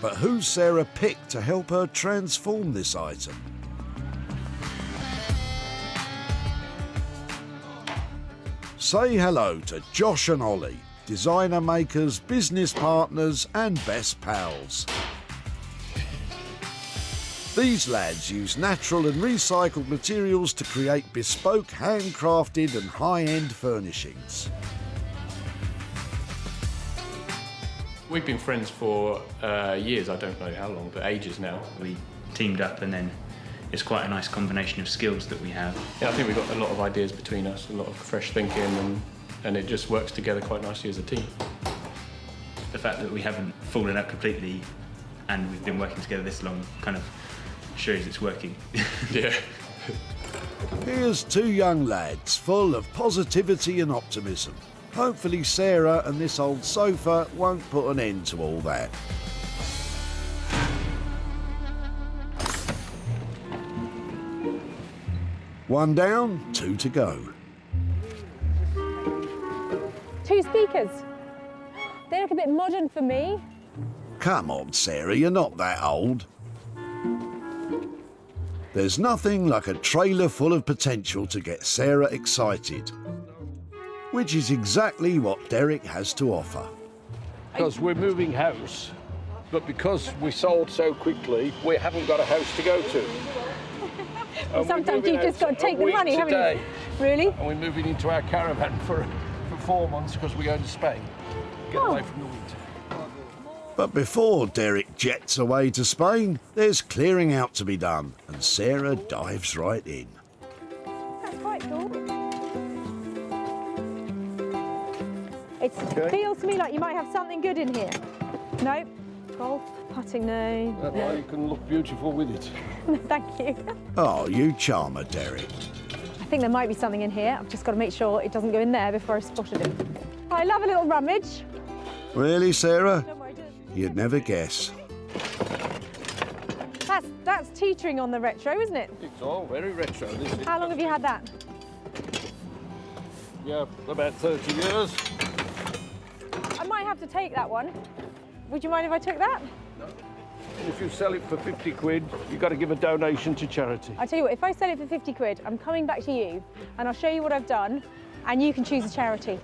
But who's Sarah picked to help her transform this item? Say hello to Josh and Ollie, designer makers, business partners and best pals. These lads use natural and recycled materials to create bespoke, handcrafted and high-end furnishings. We've been friends for years, I don't know how long, but ages now. We teamed up and then it's quite a nice combination of skills that we have. Yeah, I think we've got a lot of ideas between us, a lot of fresh thinking, and it just works together quite nicely as a team. The fact that we haven't fallen out completely and we've been working together this long kind of shows it's working. Yeah. Here's two young lads full of positivity and optimism. Hopefully Sarah and this old sofa won't put an end to all that. One down, two to go. 2 speakers. They look a bit modern for me. Come on, Sarah, you're not that old. There's nothing like a trailer full of potential to get Sarah excited, which is exactly what Derek has to offer. Because we're moving house, but because we sold so quickly, we haven't got a house to go to. Sometimes you've just got to take the money, haven't you? Really? And we're moving into our caravan for 4 months because we're going to Spain. Get away from the winter. But before Derek jets away to Spain, there's clearing out to be done, and Sarah dives right in. That's quite cool. It feels to me like you might have something good in here. No? Golf, putting, no. That's why you can look beautiful with it. Thank you. Oh, you charmer, Derek. I think there might be something in here. I've just got to make sure it doesn't go in there before I spotted it. I love a little rummage. Really, Sarah? You'd never guess. That's teetering on the retro, isn't it? It's all very retro, isn't it? How long have you had that? Yeah, about 30 years. I might have to take that one. Would you mind if I took that? No. And if you sell it for 50 quid, you've got to give a donation to charity. I tell you what, if I sell it for 50 quid, I'm coming back to you and I'll show you what I've done and you can choose a charity.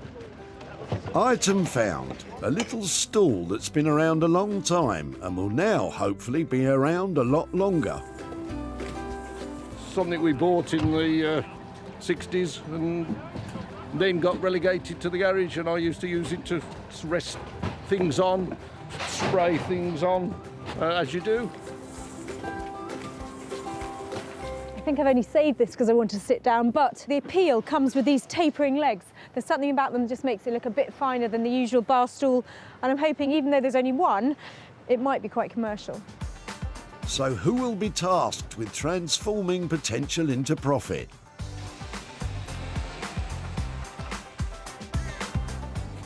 Item found. A little stool that's been around a long time and will now hopefully be around a lot longer. Something we bought in the 60s and then got relegated to the garage, and I used to use it to rest things on, spray things on, as you do. I think I've only saved this because I want to sit down, but the appeal comes with these tapering legs. There's something about them that just makes it look a bit finer than the usual bar stool, and I'm hoping, even though there's only one, it might be quite commercial. So who will be tasked with transforming potential into profit?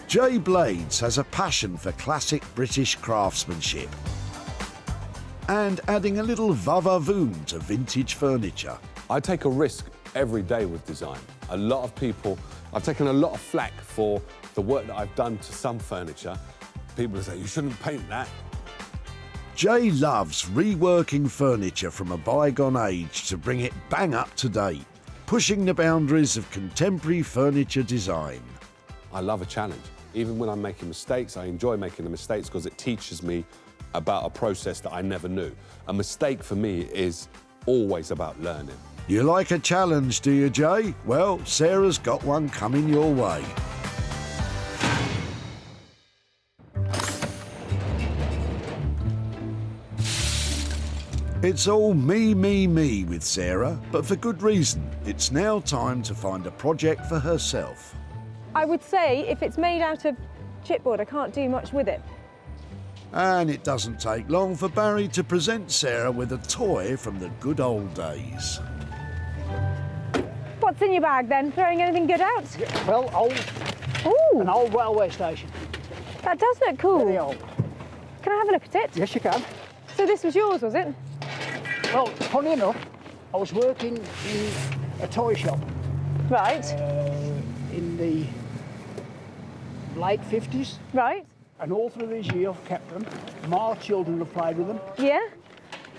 Jay Blades has a passion for classic British craftsmanship and adding a little va-va-voom to vintage furniture. I take a risk every day with design. A lot of people, I've taken a lot of flack for the work that I've done to some furniture. People say, you shouldn't paint that. Jay loves reworking furniture from a bygone age to bring it bang up to date, pushing the boundaries of contemporary furniture design. I love a challenge. Even when I'm making mistakes, I enjoy making the mistakes because it teaches me about a process that I never knew. A mistake for me is always about learning. You like a challenge, do you, Jay? Well, Sarah's got one coming your way. It's all me, me, me with Sarah, but for good reason. It's now time to find a project for herself. I would say if it's made out of chipboard, I can't do much with it. And it doesn't take long for Barry to present Sarah with a toy from the good old days. What's in your bag then? Throwing anything good out? Yeah, well, an old railway station. That does look cool. Very old. Can I have a look at it? Yes, you can. So this was yours, was it? Well, funny enough, I was working in a toy shop. Right. In the late 50s. Right. And all through this year I've kept them. My children have played with them. Yeah?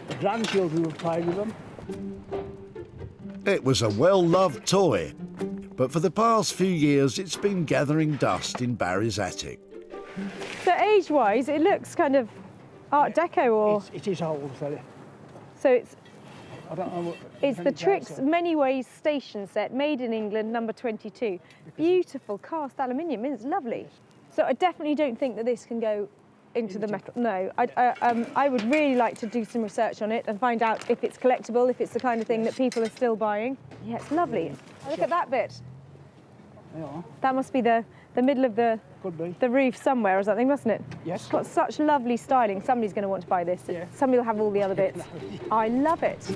The grandchildren have played with them. It was a well-loved toy, but for the past few years it's been gathering dust in Barry's attic. So age-wise, it looks kind of Art Deco, or it is old, so it's. I don't know what. It's the Tricks Many Ways station set, made in England, number 22. Beautiful cast aluminium, it's lovely. So I definitely don't think that this can go into the metal. No, I would really like to do some research on it and find out if it's collectible, if it's the kind of thing that people are still buying. Yeah, it's lovely. Look at that bit. Yeah. That must be the middle of the roof somewhere or something, mustn't it? Yes. It's got such lovely styling. Somebody's going to want to buy this. Yeah. Somebody will have all the other bits. I love it.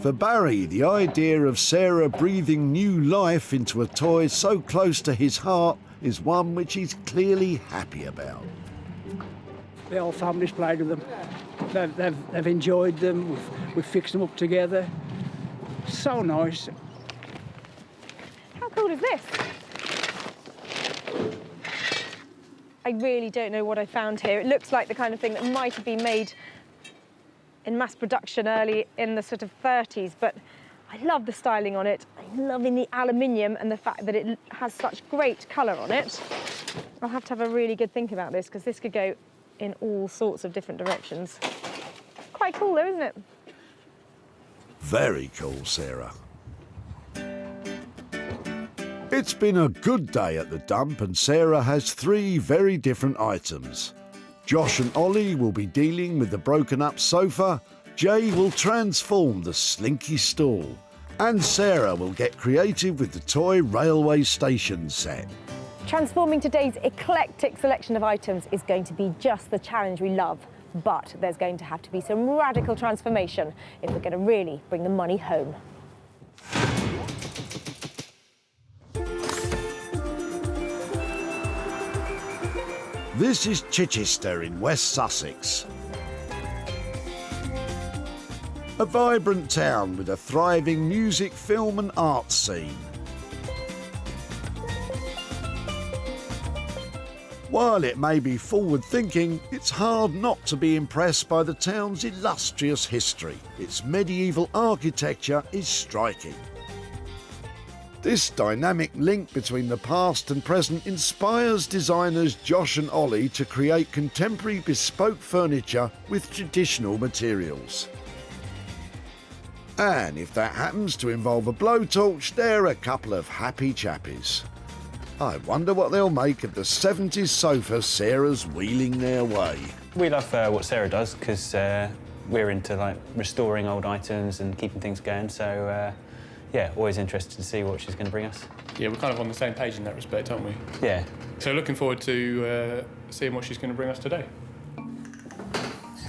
For Barry, the idea of Sarah breathing new life into a toy so close to his heart is one which he's clearly happy about. The whole family's played with them. They've enjoyed them. We've fixed them up together. So nice. How cool is this? I really don't know what I found here. It looks like the kind of thing that might have been made in mass production early in the sort of 30s, but I love the styling on it. I'm loving the aluminium and the fact that it has such great colour on it. I'll have to have a really good think about this, because this could go in all sorts of different directions. Quite cool though, isn't it? Very cool, Sarah. It's been a good day at the dump, and Sarah has 3 very different items. Josh and Ollie will be dealing with the broken up sofa, Jay will transform the slinky stool, and Sarah will get creative with the toy railway station set. Transforming today's eclectic selection of items is going to be just the challenge we love, but there's going to have to be some radical transformation if we're going to really bring the money home. This is Chichester in West Sussex. A vibrant town with a thriving music, film and art scene. While it may be forward-thinking, it's hard not to be impressed by the town's illustrious history. Its medieval architecture is striking. This dynamic link between the past and present inspires designers Josh and Ollie to create contemporary bespoke furniture with traditional materials. And if that happens to involve a blowtorch, they're a couple of happy chappies. I wonder what they'll make of the 70s sofa Sarah's wheeling their way. We love what Sarah does, because we're into like restoring old items and keeping things going, so yeah, always interested to see what she's going to bring us. Yeah, we're kind of on the same page in that respect, aren't we? Yeah. So looking forward to seeing what she's going to bring us today.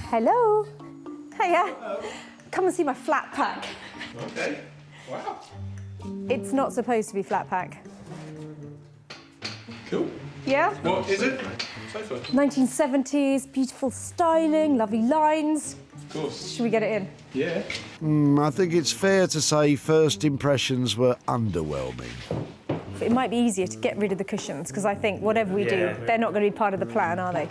Hello. Hiya. Come and see my flat pack. Okay. Wow. It's not supposed to be flat pack. Cool. Yeah? What is it? Sofa. 1970s, beautiful styling, lovely lines. Of course. Should we get it in? Yeah. I think it's fair to say first impressions were underwhelming. It might be easier to get rid of the cushions, because I think whatever we do, they're not going to be part of the plan, are they?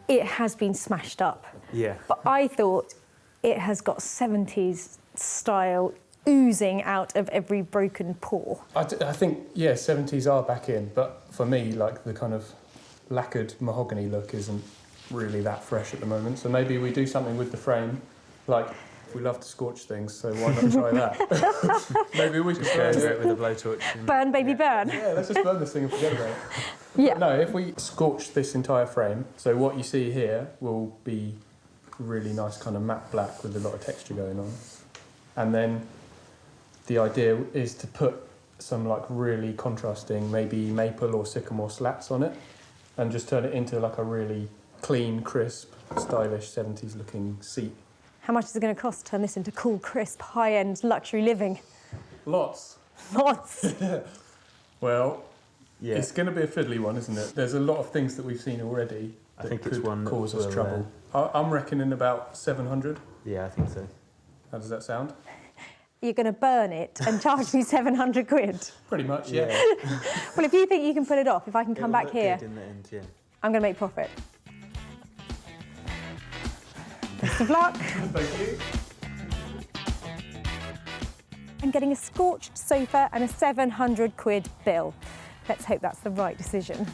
It has been smashed up. Yeah. But I thought it has got 70s style oozing out of every broken pore. I think, yeah, 70s are back in, but for me, like, the kind of lacquered mahogany look isn't really that fresh at the moment, so maybe we do something with the frame. Like, we love to scorch things, so why not try that? Maybe we should burn it with a blowtorch. Burn, baby, burn. Yeah, let's just burn this thing and forget about it. Yeah. But no, if we scorch this entire frame, so what you see here will be really nice kind of matte black with a lot of texture going on. And then the idea is to put some like really contrasting, maybe maple or sycamore slats on it, and just turn it into like a really clean, crisp, stylish 70s looking seat. How much is it going to cost to turn this into cool, crisp, high-end luxury living? Lots. Lots. Well, yeah. It's going to be a fiddly one, isn't it? There's a lot of things that we've seen already that I think could it's one that cause us will, trouble. I'm reckoning about 700. Yeah, I think so. How does that sound? you're going to burn it and charge me 700 quid. Pretty much, yeah. Well, if you think you can pull it off, if I can come back here, in the end, yeah. I'm going to make profit. Best of luck. Thank you. I'm getting a scorched sofa and a 700 quid bill. Let's hope that's the right decision.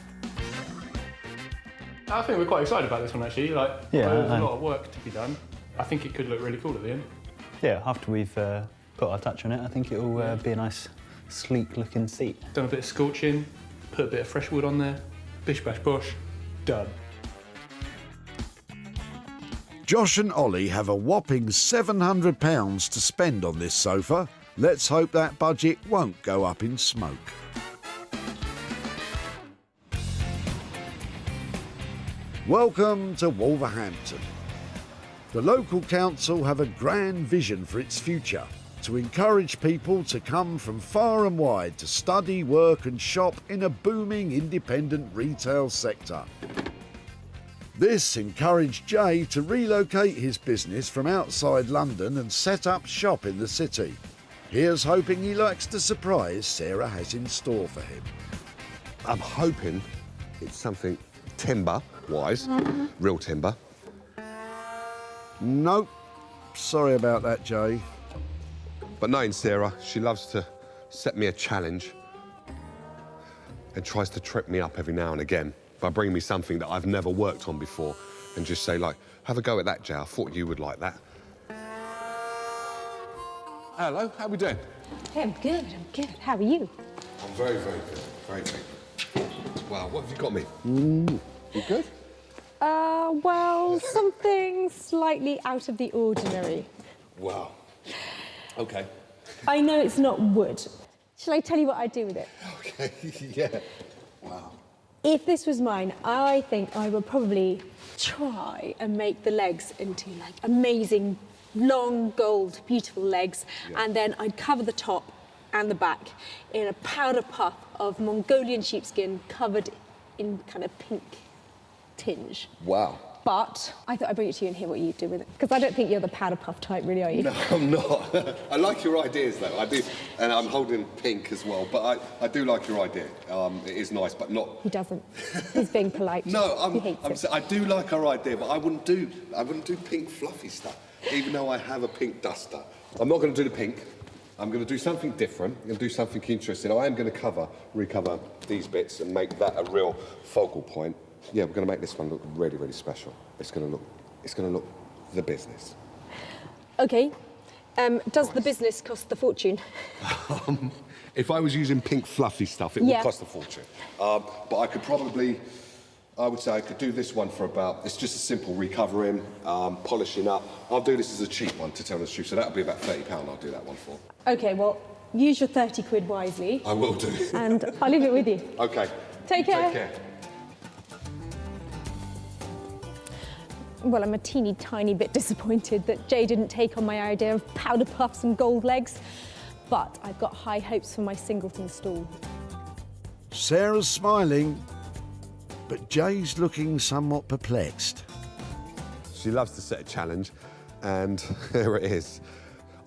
I think we're quite excited about this one, actually. Like, Yeah, there's a I- lot of work to be done. I think it could look really cool at the end. Yeah, after we've put our touch on it, I think it'll be a nice, sleek-looking seat. Done a bit of scorching, put a bit of fresh wood on there, bish bash bosh, done. Josh and Ollie have a whopping £700 to spend on this sofa. Let's hope that budget won't go up in smoke. Welcome to Wolverhampton. The local council have a grand vision for its future, to encourage people to come from far and wide to study, work and shop in a booming independent retail sector. This encouraged Jay to relocate his business from outside London and set up shop in the city. Here's hoping he likes the surprise Sarah has in store for him. I'm hoping it's something timber-wise, real timber. Nope. Sorry about that, Jay. But knowing Sarah, she loves to set me a challenge and tries to trip me up every now and again by bringing me something that I've never worked on before and just say, like, have a go at that, Jay. I thought you would like that. Hello, how we doing? Hey, I'm good. How are you? I'm very, very good. Very, very good. Wow, what have you got me? You good? Well, something slightly out of the ordinary. Wow. Okay. I know it's not wood. Shall I tell you what I'd do with it? Okay, yeah. Wow. If this was mine, I think I would probably try and make the legs into like amazing, long, gold, beautiful legs. Yeah. And then I'd cover the top and the back in a powder puff of Mongolian sheepskin covered in kind of pink tinge. Wow. But I thought I'd bring it to you and hear what you do with it. Because I don't think you're the powder puff type, really, are you? No, I'm not. I like your ideas, though. I do, and I'm holding pink as well. But I do like your idea. It is nice, but not. He doesn't. He's being polite. No, He hates it. I do like our idea, but I wouldn't do pink fluffy stuff, even though I have a pink duster. I'm not going to do the pink. I'm going to do something different. I'm going to do something interesting. I am going to recover these bits and make that a real focal point. Yeah, we're going to make this one look really, really special. It's going to look the business. Okay. Does the business cost the fortune? If I was using pink fluffy stuff, it would cost a fortune. But I could probably, I would say I could do this one for about, it's just a simple recovering, polishing up. I'll do this as a cheap one, to tell the truth, so that'll be about £30 I'll do that one for. Okay, well, use your 30 quid wisely. I will do. And I'll leave it with you. Okay. Take care. Take care. Well, I'm a teeny tiny bit disappointed that Jay didn't take on my idea of powder puffs and gold legs, but I've got high hopes for my singleton stall. Sarah's smiling, but Jay's looking somewhat perplexed. She loves to set a challenge, and there it is.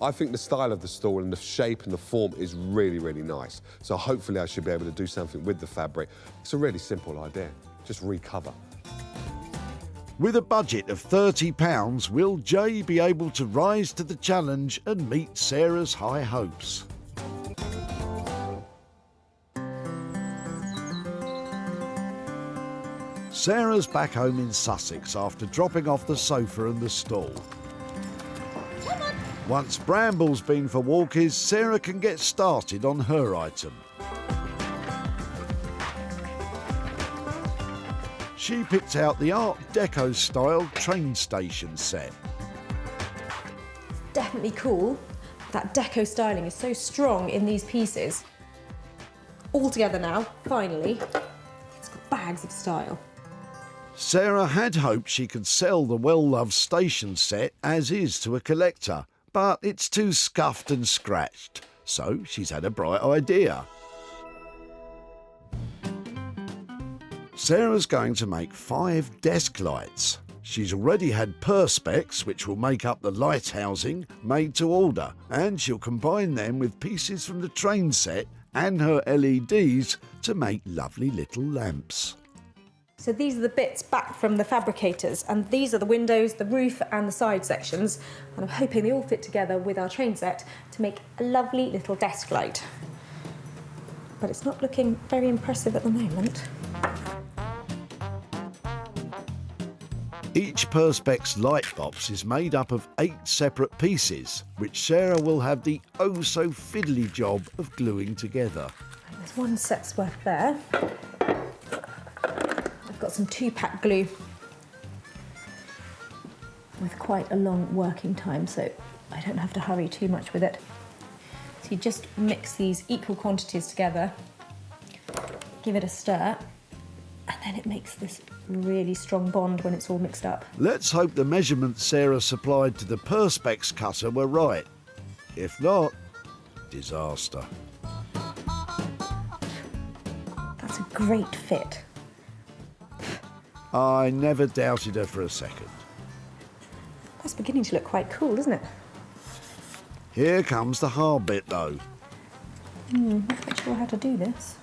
I think the style of the stall and the shape and the form is really, really nice. So hopefully I should be able to do something with the fabric. It's a really simple idea, just recover. With a budget of £30, will Jay be able to rise to the challenge and meet Sarah's high hopes? Sarah's back home in Sussex after dropping off the sofa and the stall. Once Bramble's been for walkies, Sarah can get started on her item. She picked out the Art Deco style train station set. Definitely cool. That deco styling is so strong in these pieces. All together now, finally. It's got bags of style. Sarah had hoped she could sell the well-loved station set as is to a collector, but it's too scuffed and scratched, so she's had a bright idea. Sarah's going to make 5 desk lights. She's already had perspex, which will make up the light housing, made to order, and she'll combine them with pieces from the train set and her LEDs to make lovely little lamps. So these are the bits back from the fabricators, and these are the windows, the roof and the side sections, and I'm hoping they all fit together with our train set to make a lovely little desk light. But it's not looking very impressive at the moment. Each perspex light box is made up of 8 separate pieces, which Sarah will have the oh-so-fiddly job of gluing together. There's one set's worth there. I've got some 2-pack glue with quite a long working time, so I don't have to hurry too much with it. So you just mix these equal quantities together, give it a stir, and then it makes this really strong bond when it's all mixed up. Let's hope the measurements Sarah supplied to the perspex cutter were right. If not, disaster. That's a great fit. I never doubted her for a second. That's beginning to look quite cool, isn't it? Here comes the hard bit though. Not quite sure how to do this.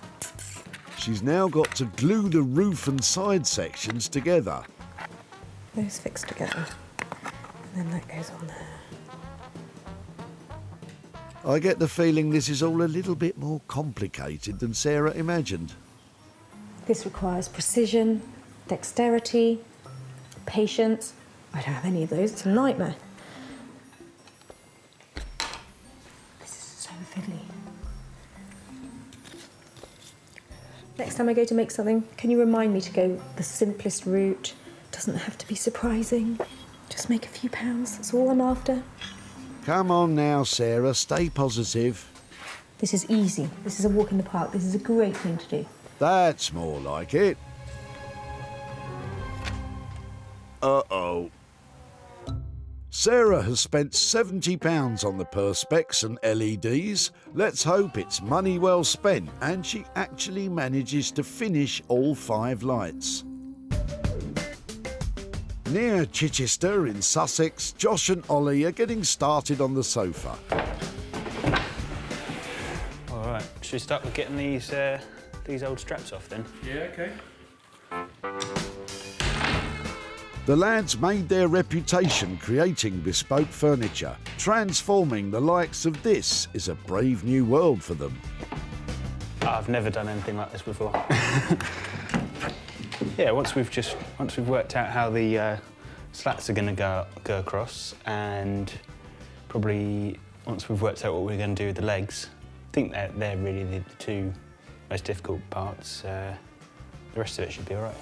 She's now got to glue the roof and side sections together. Those fix together, and then that goes on there. I get the feeling this is all a little bit more complicated than Sarah imagined. This requires precision, dexterity, patience. I don't have any of those, it's a nightmare. This is so fiddly. Next time I go to make something, can you remind me to go the simplest route? Doesn't have to be surprising. Just make a few pounds, that's all I'm after. Come on now, Sarah, stay positive. This is easy. This is a walk in the park. This is a great thing to do. That's more like it. Uh-oh. Sarah has spent £70 on the perspex and LEDs. Let's hope it's money well spent and she actually manages to finish all 5 lights. Near Chichester in Sussex, Josh and Ollie are getting started on the sofa. All right, should we start with getting these old straps off then? Yeah, okay. The lads made their reputation creating bespoke furniture. Transforming the likes of this is a brave new world for them. I've never done anything like this before. Yeah, once we've worked out how the slats are going to go across, and probably once we've worked out what we're going to do with the legs, I think they're really the 2 most difficult parts. The rest of it should be all right.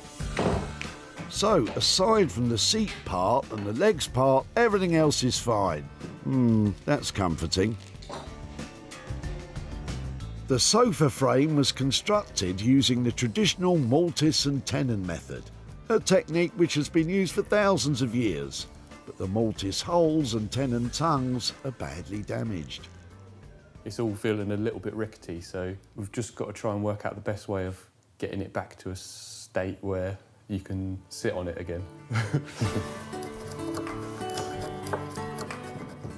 So, aside from the seat part and the legs part, everything else is fine. That's comforting. The sofa frame was constructed using the traditional mortise and tenon method, a technique which has been used for thousands of years, but the mortise holes and tenon tongues are badly damaged. It's all feeling a little bit rickety, so we've just got to try and work out the best way of getting it back to a state where you can sit on it again.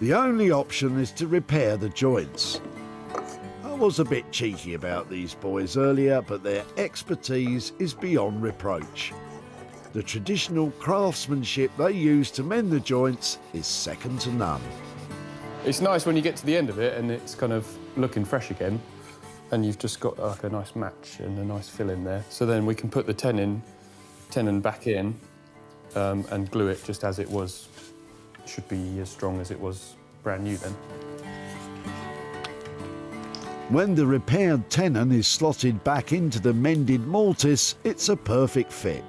The only option is to repair the joints. I was a bit cheeky about these boys earlier, but their expertise is beyond reproach. The traditional craftsmanship they use to mend the joints is second to none. It's nice when you get to the end of it and it's kind of looking fresh again, and you've just got like a nice match and a nice fill in there. So then we can put the tenon back in and glue it just as it was. It should be as strong as it was brand new then. When the repaired tenon is slotted back into the mended mortise, it's a perfect fit.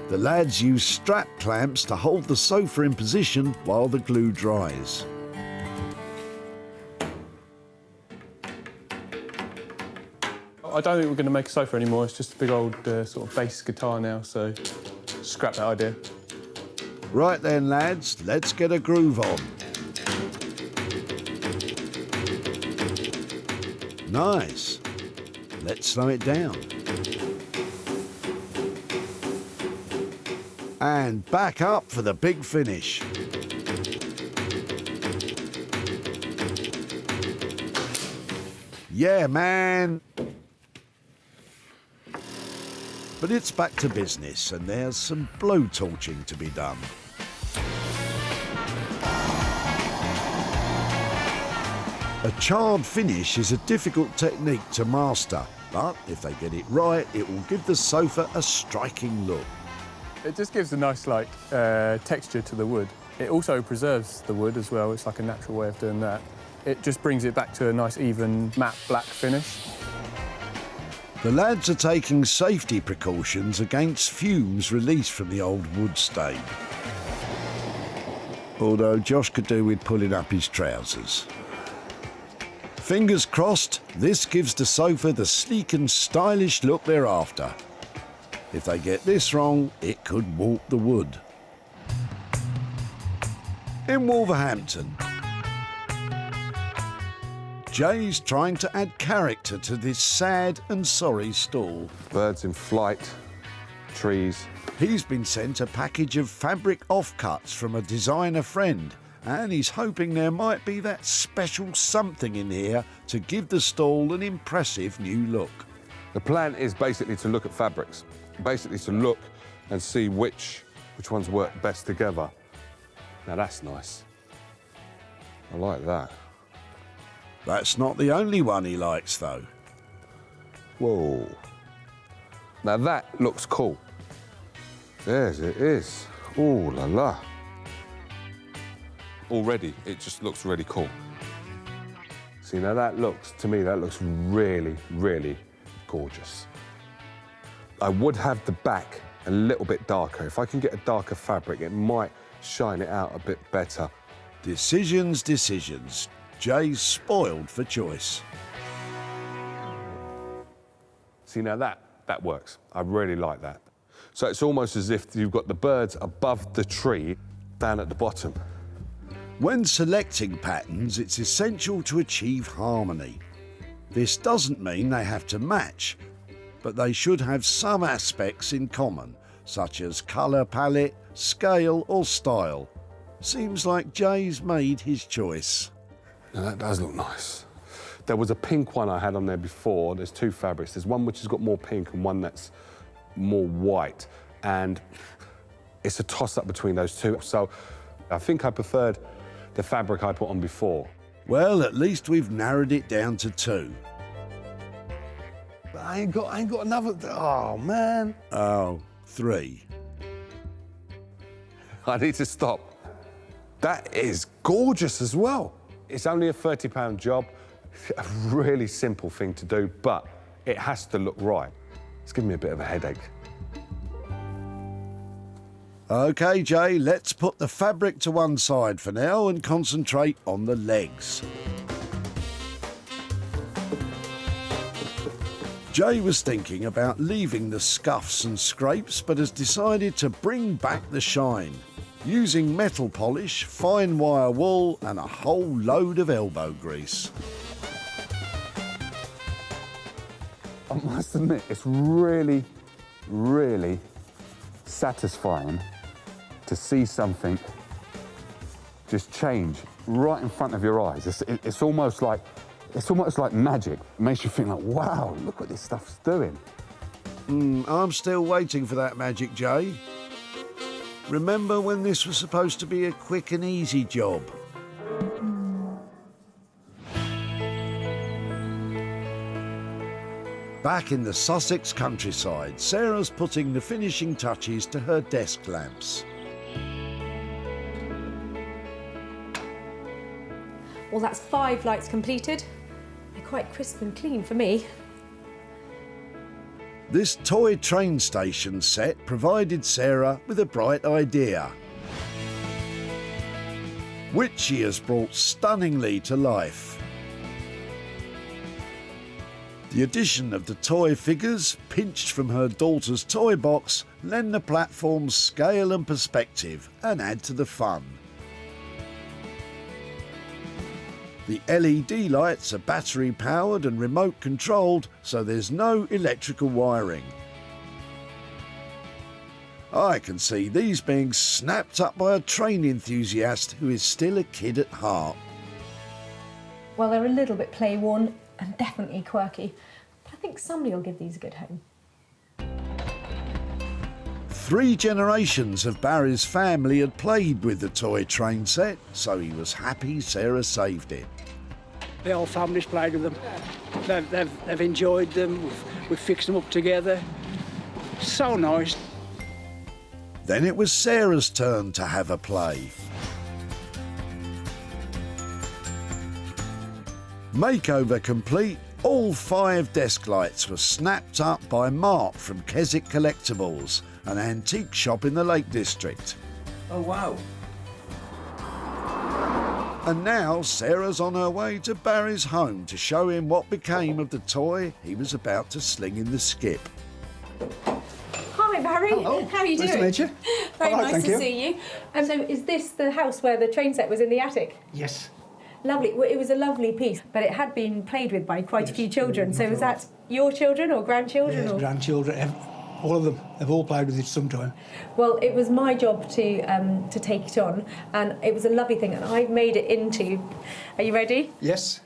The lads use strap clamps to hold the sofa in position while the glue dries. I don't think we're going to make a sofa anymore. It's just a big old sort of bass guitar now, so scrap that idea. Right then, lads, let's get a groove on. Nice. Let's slow it down. And back up for the big finish. Yeah, man. But it's back to business, and there's some blowtorching to be done. A charred finish is a difficult technique to master, but if they get it right, it will give the sofa a striking look. It just gives a nice texture to the wood. It also preserves the wood as well. It's like a natural way of doing that. It just brings it back to a nice even matte black finish. The lads are taking safety precautions against fumes released from the old wood stain. Although Josh could do with pulling up his trousers. Fingers crossed, this gives the sofa the sleek and stylish look they're after. If they get this wrong, it could warp the wood. In Wolverhampton, Jay's trying to add character to this sad and sorry stall. Birds in flight, trees. He's been sent a package of fabric offcuts from a designer friend, and he's hoping there might be that special something in here to give the stall an impressive new look. The plan is basically to look at fabrics, basically to look and see which ones work best together. Now that's nice. I like that. That's not the only one he likes, though. Whoa. Now that looks cool. Yes, it is. Ooh la la. Already, it just looks really cool. See, now that looks, to me, that looks really, really gorgeous. I would have the back a little bit darker. If I can get a darker fabric, it might shine it out a bit better. Decisions, decisions. Jay's spoiled for choice. See, now that works. I really like that. So it's almost as if you've got the birds above the tree, down at the bottom. When selecting patterns, it's essential to achieve harmony. This doesn't mean they have to match, but they should have some aspects in common, such as colour palette, scale or style. Seems like Jay's made his choice. Now that does look nice. There was a pink one I had on there before. There's two fabrics. There's one which has got more pink and one that's more white. And it's a toss-up between those two. So I think I preferred the fabric I put on before. Well, at least we've narrowed it down to two. But I ain't got another. Oh, man. Oh, three. I need to stop. That is gorgeous as well. It's only a £30 job, a really simple thing to do, but it has to look right. It's giving me a bit of a headache. OK, Jay, let's put the fabric to one side for now and concentrate on the legs. Jay was thinking about leaving the scuffs and scrapes, but has decided to bring back the shine, using metal polish, fine wire wool and a whole load of elbow grease. I must admit, it's really, really satisfying to see something just change right in front of your eyes. It's almost like magic. It makes you think like, wow, look what this stuff's doing. I'm still waiting for that magic, Jay. Remember when this was supposed to be a quick and easy job? Back in the Sussex countryside, Sarah's putting the finishing touches to her desk lamps. Well, that's 5 lights completed. They're quite crisp and clean for me. This toy train station set provided Sarah with a bright idea, which she has brought stunningly to life. The addition of the toy figures, pinched from her daughter's toy box, lend the platform's scale and perspective and add to the fun. The LED lights are battery powered and remote controlled, so there's no electrical wiring. I can see these being snapped up by a train enthusiast who is still a kid at heart. Well, they're a little bit play-worn and definitely quirky, but I think somebody will give these a good home. 3 generations of Barry's family had played with the toy train set, so he was happy Sarah saved it. The whole family's played with them. They've enjoyed them. We've fixed them up together. So nice. Then it was Sarah's turn to have a play. Makeover complete, all 5 desk lights were snapped up by Mark from Keswick Collectibles, an antique shop in the Lake District. Oh, wow. And now Sarah's on her way to Barry's home to show him what became of the toy he was about to sling in the skip. Hi, Barry. Hello. How are you Nice doing? to meet you. Very Hello, nice thank to you. see you. So is this the house where the train set was in the attic? Yes. Lovely. Well, it was a lovely piece, but it had been played with by quite a few children. So was that your children or grandchildren? Yes, or? grandchildren, all of them. They've all played with it sometime. Well, it was my job to take it on, and it was a lovely thing, and I've made it into... Are you ready? Yes.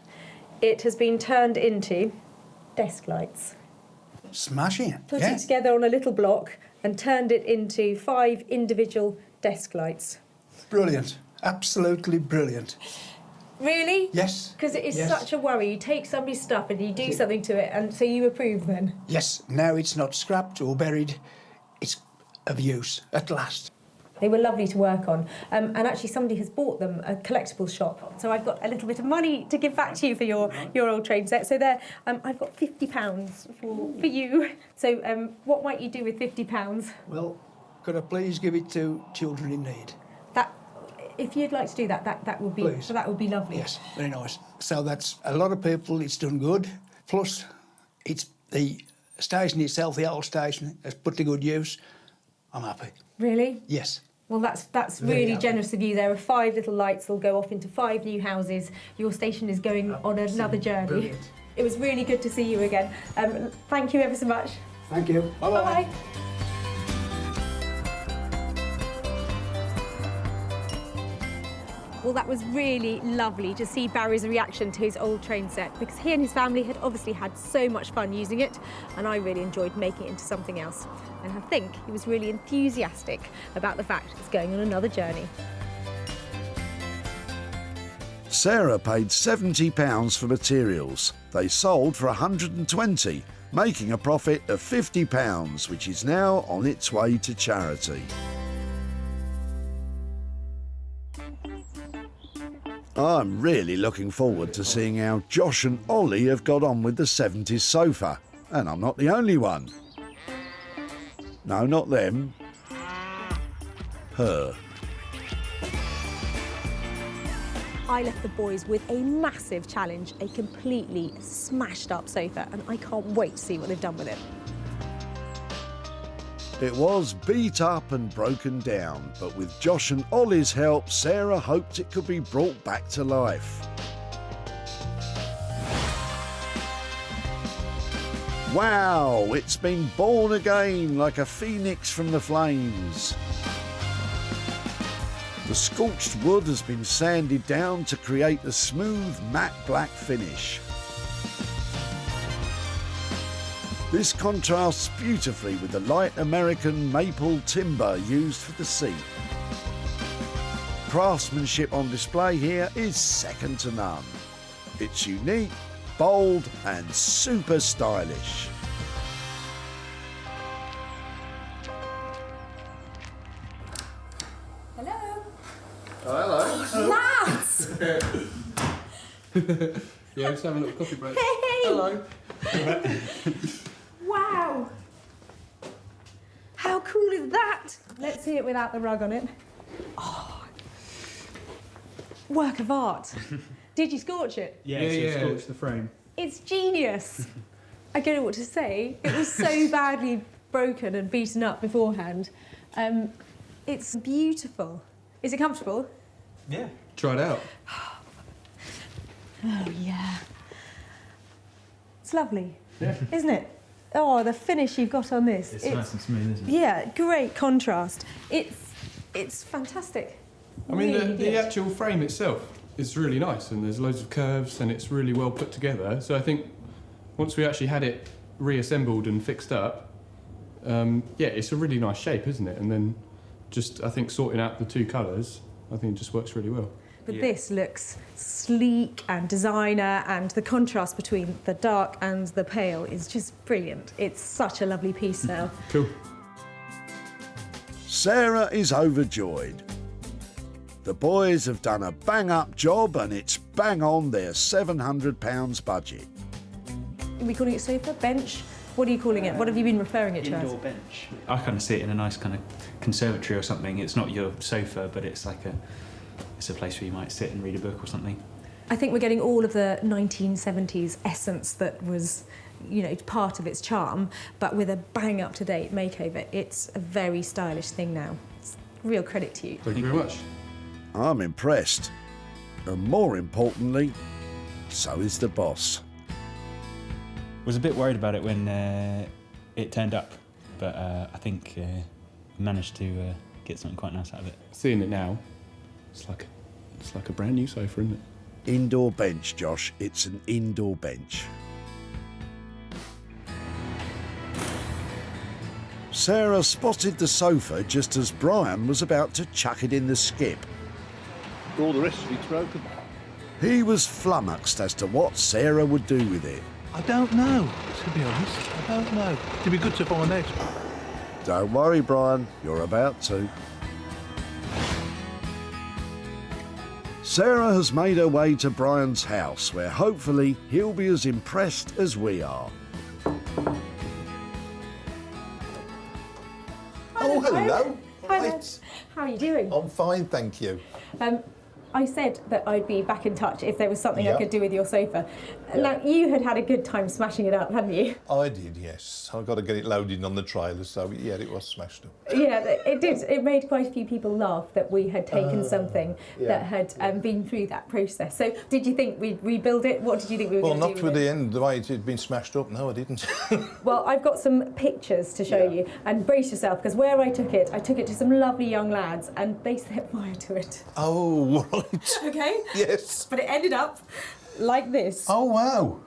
It has been turned into desk lights. Smashing. Put Yeah. it together on a little block and turned it into 5 individual desk lights. Brilliant. Absolutely brilliant. Really? Yes. Because it is Yes. such a worry. You take somebody's stuff and you do something to it, and so you approve then? Yes. Now it's not scrapped or buried. It's of use at last. They were lovely to work on. And actually somebody has bought them, a collectibles shop. So I've got a little bit of money to give back to you for your old train set. So there, I've got £50 for you. So what might you do with £50? Well, could I please give it to children in need? If you'd like to do that, that would be Please. that would be lovely. Yes, very nice. So that's a lot of people, it's done good. Plus, it's the station itself, the old station, has put to good use. I'm happy. Really? Yes. Well, that's Very really happy. generous of you. There are 5 little lights that'll go off into 5 new houses. Your station is going on another journey. Brilliant. It was really good to see you again. Thank you ever so much. Thank you. Bye-bye. Bye-bye. Well, that was really lovely to see Barry's reaction to his old train set, because he and his family had obviously had so much fun using it, and I really enjoyed making it into something else. And I think he was really enthusiastic about the fact it's going on another journey. Sarah paid £70 for materials. They sold for £120, making a profit of £50, which is now on its way to charity. I'm really looking forward to seeing how Josh and Ollie have got on with the 70s sofa. And I'm not the only one. No, not them. Her. I left the boys with a massive challenge, a completely smashed up sofa, and I can't wait to see what they've done with it. It was beat up and broken down, but with Josh and Ollie's help, Sarah hoped it could be brought back to life. Wow, it's been born again like a phoenix from the flames. The scorched wood has been sanded down to create the smooth matte black finish. This contrasts beautifully with the light American maple timber used for the seat. Craftsmanship on display here is second to none. It's unique, bold and super stylish. Hello. Oh, hello. Lads! Yeah, just having a little coffee break. Hey! Hello. Wow! How cool is that? Let's see it without the rug on it. Oh. Work of art. Did you scorch it? Yeah, scorched the frame. It's genius. I don't know what to say. It was so badly broken and beaten up beforehand. It's beautiful. Is it comfortable? Yeah. Try it out. Oh, yeah. It's lovely, Yeah. isn't it? Oh, the finish you've got on this. It's nice and smooth, isn't it? Yeah, great contrast. It's fantastic. I mean, Really the good. actual frame itself is really nice, and there's loads of curves, and it's really well put together. So I think once we actually had it reassembled and fixed up, yeah, it's a really nice shape, isn't it? And then just, I think, sorting out the two colours, I think it just works really well. But this looks sleek and designer, and the contrast between the dark and the pale is just brilliant. It's such a lovely piece now. Cool. Sarah is overjoyed. The boys have done a bang-up job and it's bang on their £700 budget. Are we calling it sofa? Bench? What are you calling it? What have you been referring it to as? Indoor bench. I kind of see it in a nice kind of conservatory or something. It's not your sofa, but it's like it's a place where you might sit and read a book or something. I think we're getting all of the 1970s essence that was, you know, part of its charm, but with a bang up-to-date makeover. It's a very stylish thing now. It's real credit to you. Thank you very much. I'm impressed. And more importantly, so is the boss. Was a bit worried about it when it turned up, but I think we managed to get something quite nice out of it. Seeing it now, it's like a brand new sofa, isn't it? Indoor bench, Josh. It's an indoor bench. Sarah spotted the sofa just as Brian was about to chuck it in the skip. All the rest of it's broken. He was flummoxed as to what Sarah would do with it. I don't know, to be honest. I don't know. It'd be good to find out. Don't worry, Brian, you're about to. Sarah has made her way to Brian's house, where hopefully he'll be as impressed as we are. Oh, hello. Hi there. Right. How are you doing? I'm fine, thank you. I said that I'd be back in touch if there was something I Yeah. could do with your sofa. Yeah. Now, you had a good time smashing it up, hadn't you? I did, yes. I've got to get it loaded on the trailer, so yeah, it was smashed up. Yeah, it did. It made quite a few people laugh that we had taken something yeah. that had been through that process. So, did you think we'd rebuild it? What did you think we were Well, going to not do with with the it? end, the way it had been smashed up. No, I didn't. Well, I've got some pictures to show you, and brace yourself, because where I took it to some lovely young lads, and they set fire to it. Oh, right. Okay? Yes. But it ended up like this. Oh, wow.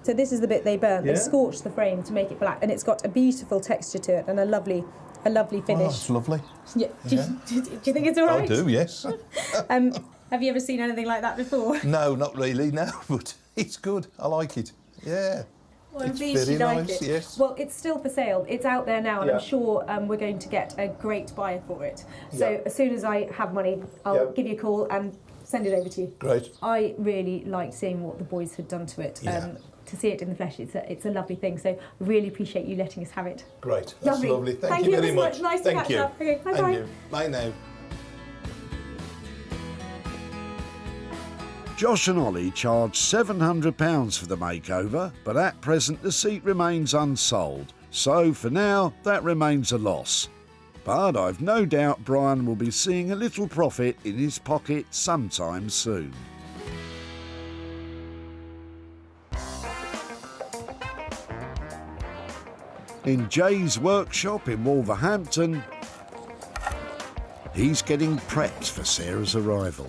So this is the bit they burnt. Yeah. They scorched the frame to make it black, and it's got a beautiful texture to it and a lovely Oh, finish. that's lovely. Yeah. Do you think it's all right? I do, yes. Have you ever seen anything like that before? No, not really, no, but it's good. I like it. Yeah. Well, I'm It's pleased you very like nice, it. yes. Well, it's still for sale. It's out there now, and Yeah. I'm sure we're going to get a great buyer for it. So Yeah. as soon as I have money, I'll Yeah. give you a call and send it over to you. Great. I really liked seeing what the boys had done to it. Yeah. To see it in the flesh, it's a lovely thing. So I really appreciate you letting us have it. Great. That's lovely. Thank you very much. Nice Thank to catch you. up. Okay, bye And bye. you. Bye now. Josh and Ollie charged £700 for the makeover, but at present the seat remains unsold. So for now, that remains a loss. But I've no doubt Brian will be seeing a little profit in his pocket sometime soon. In Jay's workshop in Wolverhampton, he's getting prepped for Sarah's arrival.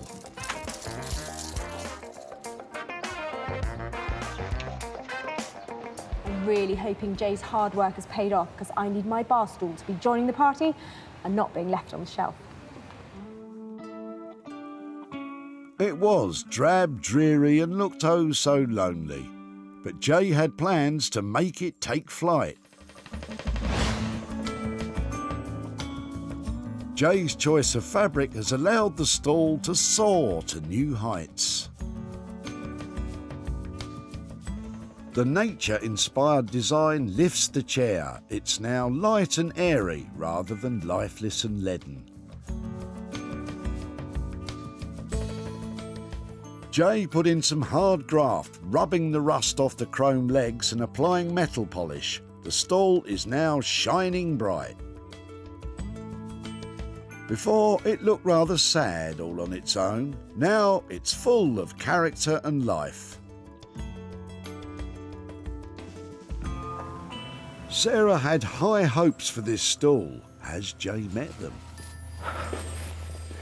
I'm really hoping Jay's hard work has paid off, because I need my bar stool to be joining the party and not being left on the shelf. It was drab, dreary and looked oh so lonely. But Jay had plans to make it take flight. Jay's choice of fabric has allowed the stall to soar to new heights. The nature-inspired design lifts the chair. It's now light and airy rather than lifeless and leaden. Jay put in some hard graft, rubbing the rust off the chrome legs and applying metal polish. The stall is now shining bright. Before, it looked rather sad all on its own. Now it's full of character and life. Sarah had high hopes for this stall. Has Jay met them?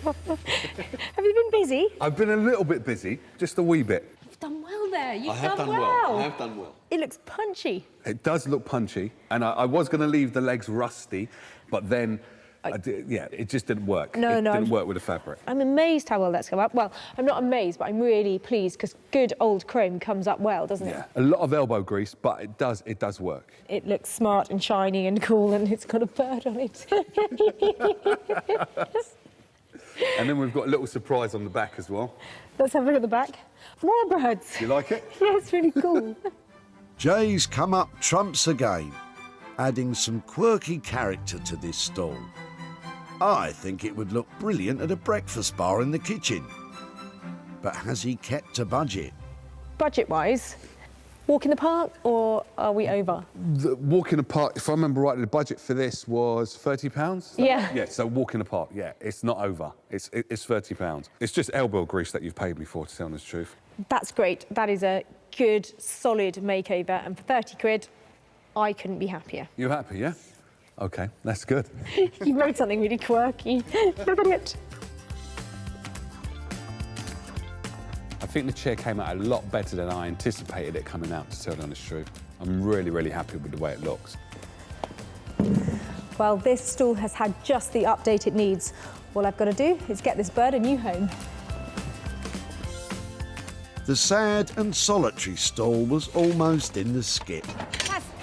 Have you been busy? I've been a little bit busy, just a wee bit. You've done well there. You've I have done well. I have done well. It looks punchy. It does look punchy, and I was going to leave the legs rusty, but then, it just didn't work. It didn't work with the fabric. I'm amazed how well that's come up. Well, I'm not amazed, but I'm really pleased because good old chrome comes up well, doesn't it? A lot of elbow grease, but it does work. It looks smart and shiny and cool, and it's got a bird on it. And then we've got a little surprise on the back as well. Let's have a look at the back. More birds. You like it? Yeah, it's really cool. Jay's come up trumps again, adding some quirky character to this stall. I think it would look brilliant at a breakfast bar in the kitchen. But has he kept a budget? Budget-wise, walk in the park, or are we over? The walk in the park, if I remember rightly, the budget for this was £30. Yeah. Yeah, so walk in the park, yeah, it's not over. It's £30. It's just elbow grease that you've paid me for, to tell the truth. That's great. That is a good, solid makeover, and for 30 quid, I couldn't be happier. You happy, yeah? OK, that's good. You wrote something really quirky. Look at it. I think the chair came out a lot better than I anticipated it coming out, to tell the honest truth. I'm really, really happy with the way it looks. Well, this stall has had just the update it needs. All I've got to do is get this bird a new home. The sad and solitary stall was almost in the skip.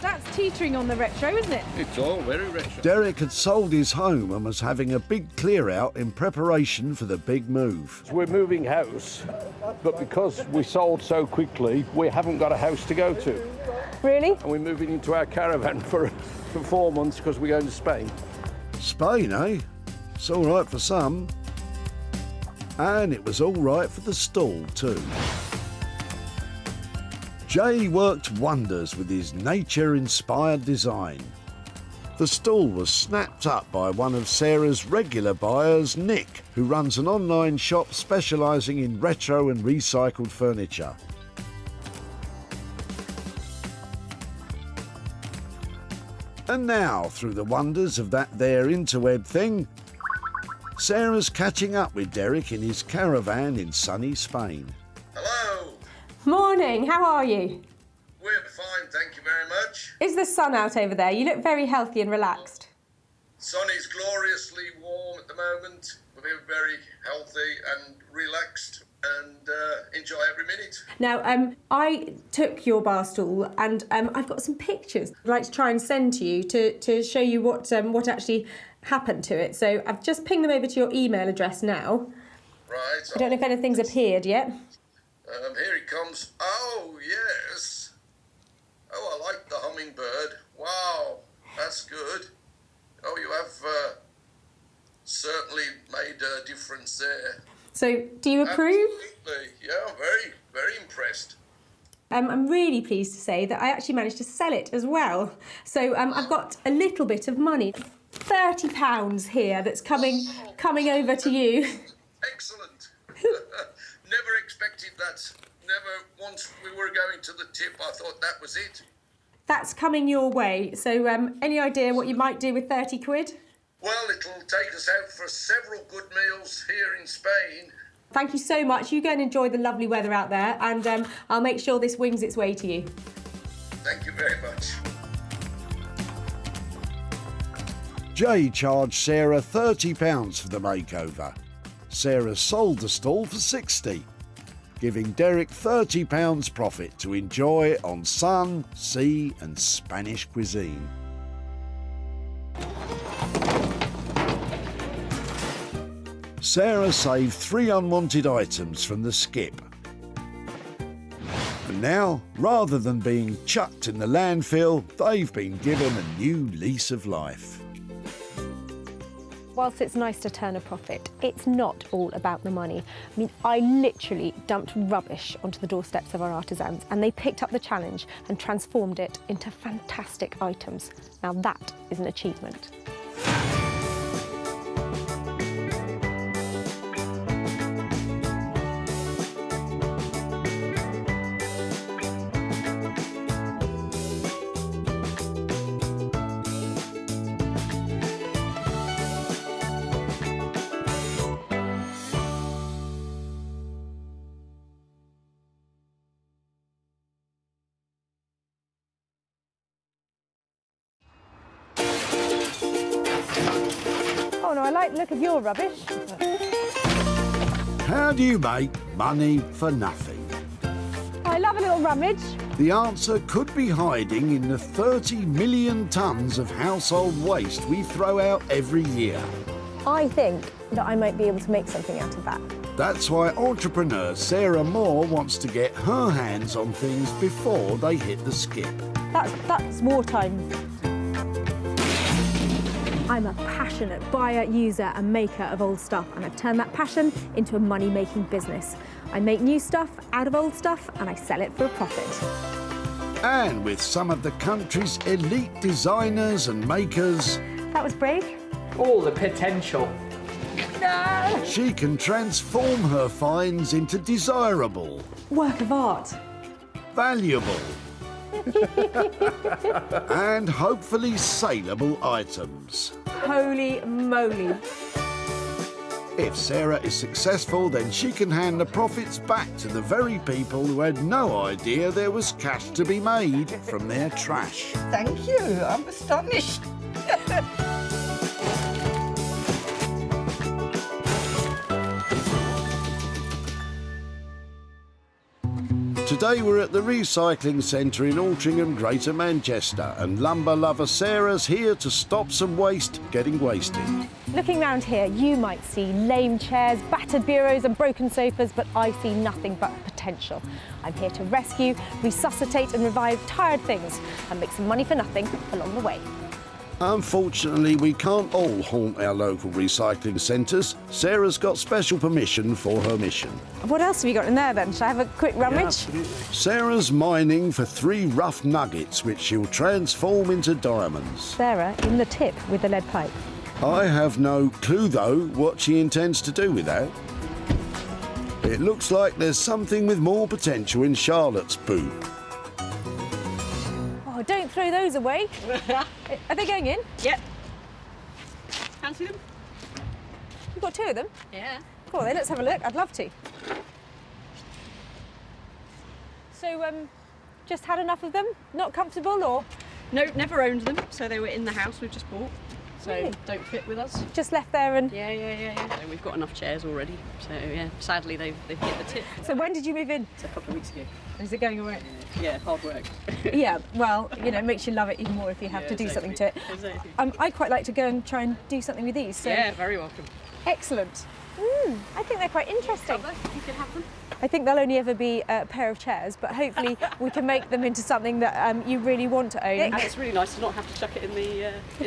That's teetering on the retro, isn't it? It's all very retro. Derek had sold his home and was having a big clear-out in preparation for the big move. We're moving house, but because we sold so quickly, we haven't got a house to go to. Really? And we're moving into our caravan for 4 months because we're going to Spain. Spain, eh? It's all right for some. And it was all right for the stall, too. Jay worked wonders with his nature-inspired design. The stall was snapped up by one of Sarah's regular buyers, Nick, who runs an online shop specialising in retro and recycled furniture. And now, through the wonders of that there interweb thing, Sarah's catching up with Derek in his caravan in sunny Spain. Morning, how are you? We're fine, thank you very much. Is the sun out over there? You look very healthy and relaxed. Sun is gloriously warm at the moment. We're very healthy and relaxed and enjoy every minute. Now, I took your bar stool and I've got some pictures I'd like to try and send to you to show you what actually happened to it. So I've just pinged them over to your email address now. Right. I don't know if anything's appeared yet. Here he comes. Oh, yes. Oh, I like the hummingbird. Wow, that's good. Oh, you have certainly made a difference there. So, do you approve? Absolutely. Yeah, I'm very, very impressed. I'm really pleased to say that I actually managed to sell it as well. So I've got a little bit of money, £30 here, that's coming over to you. Excellent. Never expected that. Never, once we were going to the tip, I thought that was it. That's coming your way. So any idea what you might do with 30 quid? Well, it'll take us out for several good meals here in Spain. Thank you so much. You go and enjoy the lovely weather out there, and I'll make sure this wings its way to you. Thank you very much. Jay charged Sarah £30 for the makeover. Sarah sold the stall for £60, giving Derek £30 profit to enjoy on sun, sea and Spanish cuisine. Sarah saved 3 unwanted items from the skip. And now, rather than being chucked in the landfill, they've been given a new lease of life. Whilst it's nice to turn a profit, it's not all about the money. I mean, I literally dumped rubbish onto the doorsteps of our artisans, and they picked up the challenge and transformed it into fantastic items. Now that is an achievement. Oh no, I like the look of your rubbish. How do you make money for nothing? I love a little rummage. The answer could be hiding in the 30 million tonnes of household waste we throw out every year. I think that I might be able to make something out of that. That's why entrepreneur Sarah Moore wants to get her hands on things before they hit the skip. That's wartime. I'm a passionate buyer, user and maker of old stuff, and I've turned that passion into a money-making business. I make new stuff out of old stuff and I sell it for a profit. And with some of the country's elite designers and makers... That was brave. All the potential. No! She can transform her finds into desirable... Work of art. Valuable... and hopefully saleable items. Holy moly. If Sarah is successful, then she can hand the profits back to the very people who had no idea there was cash to be made from their trash. Thank you, I'm astonished. Today we're at the recycling centre in Ultringham, Greater Manchester, and lumber lover Sarah's here to stop some waste getting wasted. Looking round here, you might see lame chairs, battered bureaus and broken sofas, but I see nothing but potential. I'm here to rescue, resuscitate and revive tired things and make some money for nothing along the way. Unfortunately, we can't all haunt our local recycling centres. Sarah's got special permission for her mission. What else have you got in there then? Shall I have a quick rummage? Sarah's mining for 3 rough nuggets, which she'll transform into diamonds. Sarah in the tip with the lead pipe. I have no clue, though, what she intends to do with that. It looks like there's something with more potential in Charlotte's boot. Oh, don't throw those away. Are they going in? Yep. Fancy them? You've got 2 of them? Yeah. Cool, then let's have a look. I'd love to. So, just had enough of them? Not comfortable, or? No, never owned them, so they were in the house we've just bought. So Really? don't fit with us. Just left there and... Yeah. So we've got enough chairs already. So yeah, sadly they've hit the tip. So when did you move in? It's a couple of weeks ago. Is it going all right? Yeah, hard work. Yeah, well, you know, it makes you love it even more if you have to do something to it. Exactly. I'd quite like to go and try and do something with these. So. Yeah, very welcome. Excellent. I think they're quite interesting. You can have them. I think they'll only ever be a pair of chairs, but hopefully we can make them into something that you really want to own. And it's really nice to not have to chuck it in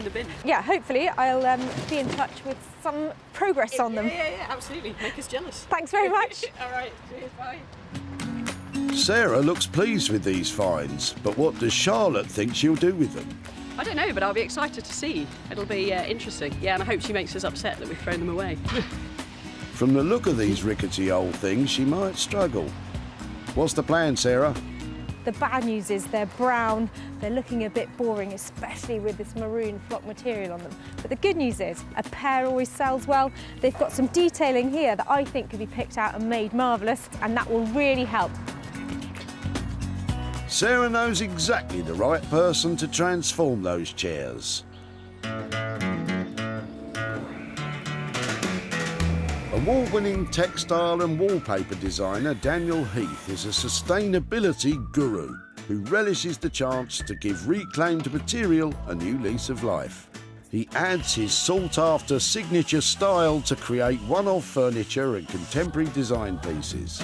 the bin. Yeah, hopefully I'll be in touch with some progress on them. Yeah, absolutely. Make us jealous. Thanks very much. All right, cheers, bye. Sarah looks pleased with these finds, but what does Charlotte think she'll do with them? I don't know, but I'll be excited to see. It'll be interesting. Yeah, and I hope she makes us upset that we've thrown them away. From the look of these rickety old things, she might struggle. What's the plan, Sarah? The bad news is they're brown, they're looking a bit boring, especially with this maroon flock material on them. But the good news is a pair always sells well. They've got some detailing here that I think could be picked out and made marvellous, and that will really help. Sarah knows exactly the right person to transform those chairs. Award-winning textile and wallpaper designer Daniel Heath is a sustainability guru who relishes the chance to give reclaimed material a new lease of life. He adds his sought-after signature style to create one-off furniture and contemporary design pieces.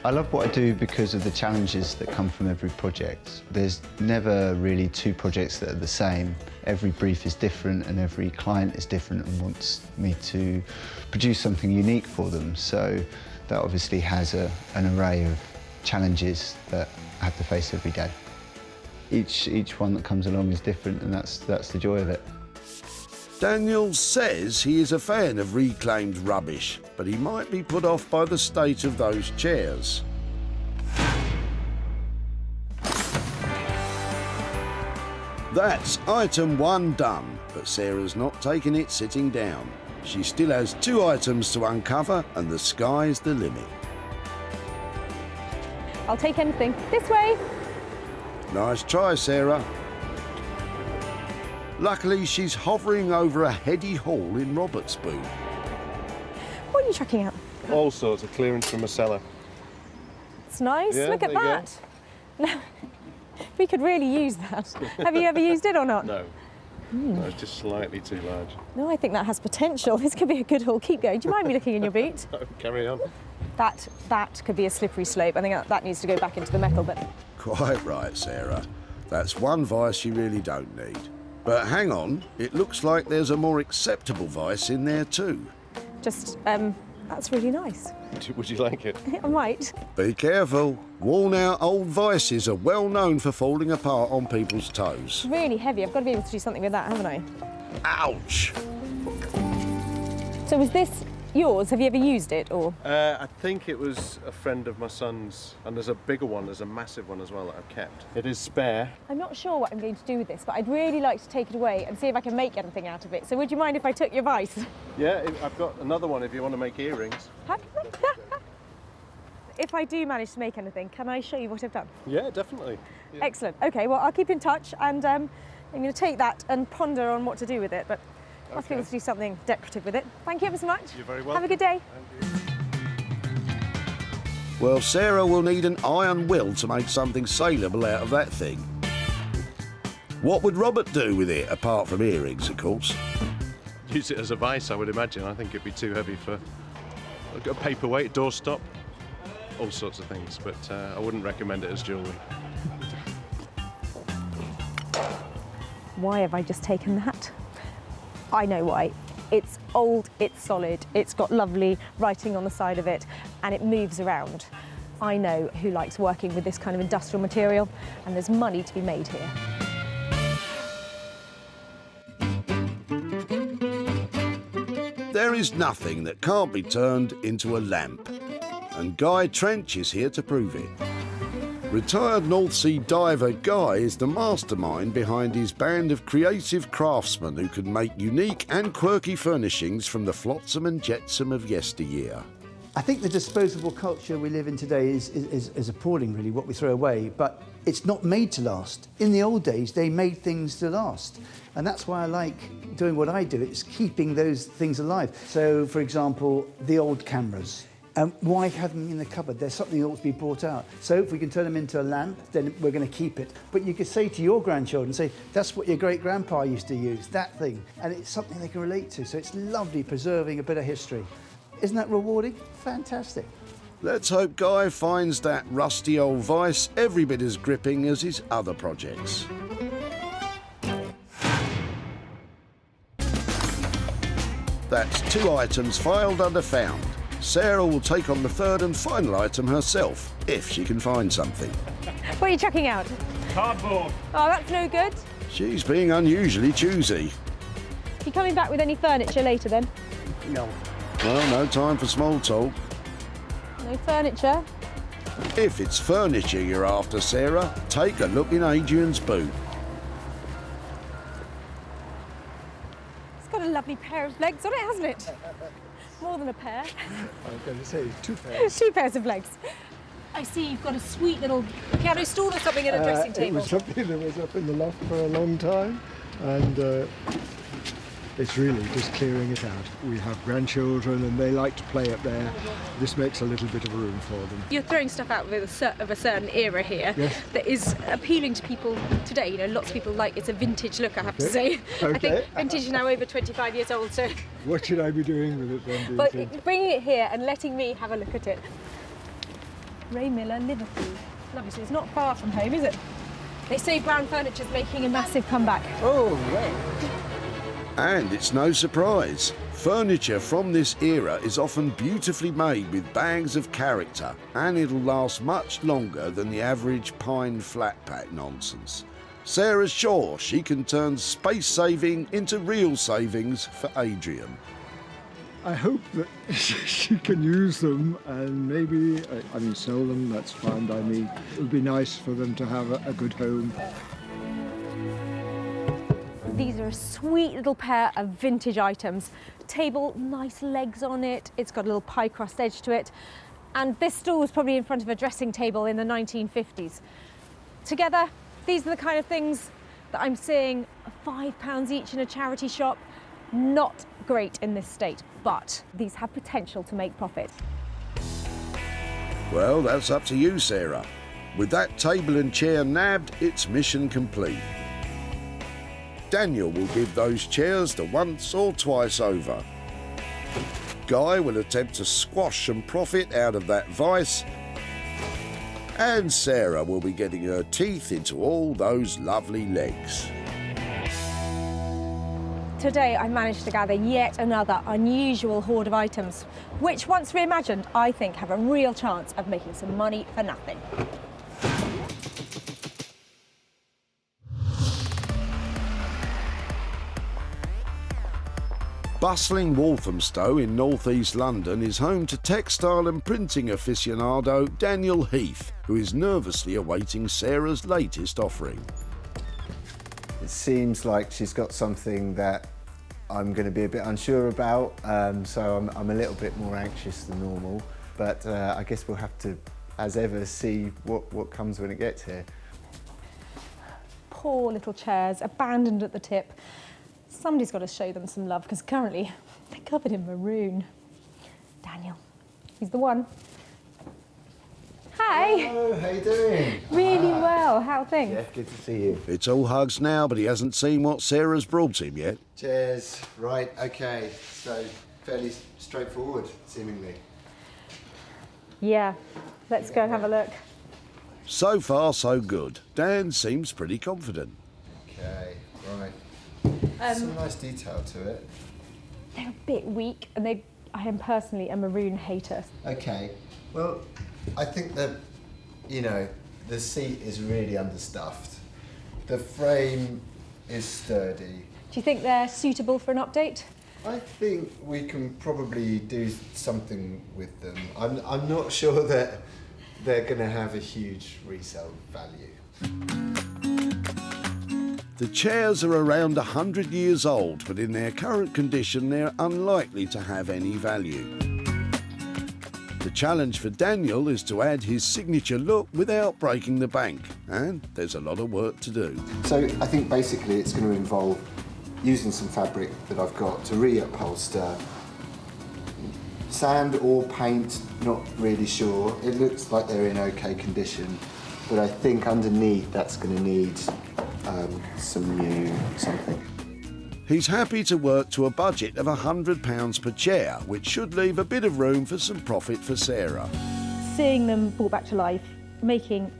I love what I do because of the challenges that come from every project. There's never really 2 projects that are the same. Every brief is different and every client is different and wants me to produce something unique for them. So that obviously has an array of challenges that I have to face every day. Each one that comes along is different, and that's the joy of it. Daniel says he is a fan of reclaimed rubbish, but he might be put off by the state of those chairs. That's item 1 done, but Sarah's not taking it sitting down. She still has 2 items to uncover, and the sky's the limit. I'll take anything. This way. Nice try, Sarah. Luckily, she's hovering over a heady haul in Robert's boot. What are you chucking out? All sorts of clearance from a cellar. It's nice. Yeah, Look at there you that. No, we could really use that. Have you ever used it or not? No. No, it's just slightly too large. No, I think that has potential. This could be a good haul. Keep going. Do you mind me looking in your boot? No, carry on. That could be a slippery slope. I think that needs to go back into the metal, but... Quite right, Sarah. That's one vice you really don't need. But hang on, it looks like there's a more acceptable vice in there too. Just, that's really nice. Would you like it? I might. Be careful. Worn-out old vices are well known for falling apart on people's toes. It's really heavy. I've got to be able to do something with that, haven't I? Ouch! So was this yours? Have you ever used it, or...? I think it was a friend of my son's, and there's a bigger one, there's a massive one as well that I've kept. It is spare. I'm not sure what I'm going to do with this, but I'd really like to take it away and see if I can make anything out of it. So would you mind if I took your vice? Yeah, I've got another one if you want to make earrings. If I do manage to make anything, can I show you what I've done? Yeah, definitely. Yeah. Excellent. OK, well, I'll keep in touch, and I'm going to take that and ponder on what to do with it, but must be able to do something decorative with it. Thank you ever so much. You're very welcome. Have a good day. Well, Sarah will need an iron will to make something saleable out of that thing. What would Robert do with it, apart from earrings, of course? Use it as a vice, I would imagine. I think it'd be too heavy for a paperweight, doorstop, all sorts of things, but I wouldn't recommend it as jewellery. Why have I just taken that? I know why. It's old, it's solid, it's got lovely writing on the side of it, and it moves around. I know who likes working with this kind of industrial material, and there's money to be made here. There is nothing that can't be turned into a lamp, and Guy Trench is here to prove it. Retired North Sea diver Guy is the mastermind behind his band of creative craftsmen who can make unique and quirky furnishings from the flotsam and jetsam of yesteryear. I think the disposable culture we live in today is appalling, really, what we throw away, but it's not made to last. In the old days, they made things to last. And that's why I like doing what I do, it's keeping those things alive. So, for example, the old cameras. Why have them in the cupboard? There's something that ought to be brought out. So if we can turn them into a lamp, then we're going to keep it. But you could say to your grandchildren, say, that's what your great-grandpa used to use, that thing. And it's something they can relate to. So it's lovely preserving a bit of history. Isn't that rewarding? Fantastic. Let's hope Guy finds that rusty old vice every bit as gripping as his other projects. That's 2 items filed under found. Sarah will take on the third and final item herself, if she can find something. What are you chucking out? Cardboard. Oh, that's no good. She's being unusually choosy. You coming back with any furniture later, then? No. Well, no time for small talk. No furniture? If it's furniture you're after, Sarah, take a look in Adrian's boot. It's got a lovely pair of legs on it, hasn't it? More than a pair. I was going to say 2 pairs. 2 pairs of legs. I see you've got a sweet little piano stool or something at a dressing table. It was something that was up in the loft for a long time, and it's really just clearing it out. We have grandchildren and they like to play up there. This makes a little bit of room for them. You're throwing stuff out of a certain era here Yes. that is appealing to people today. You know, lots of people like it's a vintage look, I have to Okay. say. I Okay. think vintage is now over 25 years old, so... What should I be doing with it then, do you But think? bringing it here and letting me have a look at it. Ray Miller, Liverpool. Lovely, so it's not far from home, is it? They say brown furniture's making a massive comeback. Oh, right. And it's no surprise. Furniture from this era is often beautifully made with bags of character, and it'll last much longer than the average pine flat pack nonsense. Sarah's sure she can turn space saving into real savings for Adrian. I hope that she can use them and maybe, I mean, sell them, that's fine by me. It would be nice for them to have a good home. These are a sweet little pair of vintage items. Table, nice legs on it. It's got a little pie crust edge to it. And this stool was probably in front of a dressing table in the 1950s. Together, these are the kind of things that I'm seeing £5 each in a charity shop. Not great in this state, but these have potential to make profit. Well, that's up to you, Sarah. With that table and chair nabbed, it's mission complete. Daniel will give those chairs the once or twice over. Guy will attempt to squash some profit out of that vice. And Sarah will be getting her teeth into all those lovely legs. Today I managed to gather yet another unusual hoard of items, which once reimagined, I think have a real chance of making some money for nothing. Bustling Walthamstow in north-east London is home to textile and printing aficionado Daniel Heath, who is nervously awaiting Sarah's latest offering. It seems like she's got something that I'm going to be a bit unsure about, so I'm a little bit more anxious than normal. But I guess we'll have to, as ever, see what comes when it gets here. Poor little chairs, abandoned at the tip. Somebody's got to show them some love, because currently they're covered in maroon. Daniel, he's the one. Hi. Hello, how you doing? Really well, how are things? Yeah, good to see you. It's all hugs now, but he hasn't seen what Sarah's brought him yet. Cheers. Right, okay, so fairly straightforward, seemingly. Yeah, let's go and have a look. So far, so good. Dan seems pretty confident. Okay, right. Some nice detail to it. They're a bit weak, and I am personally a maroon hater. Okay, well, I think that, the seat is really understuffed. The frame is sturdy. Do you think they're suitable for an update? I think we can probably do something with them. I'm not sure that they're going to have a huge resale value. The chairs are around 100 years old, but in their current condition, they're unlikely to have any value. The challenge for Daniel is to add his signature look without breaking the bank, and there's a lot of work to do. So I think basically it's going to involve using some fabric that I've got to re-upholster. Sand or paint, not really sure. It looks like they're in okay condition, but I think underneath that's going to need some new something. He's happy to work to a budget of £100 per chair, which should leave a bit of room for some profit for Sarah. Seeing them brought back to life, making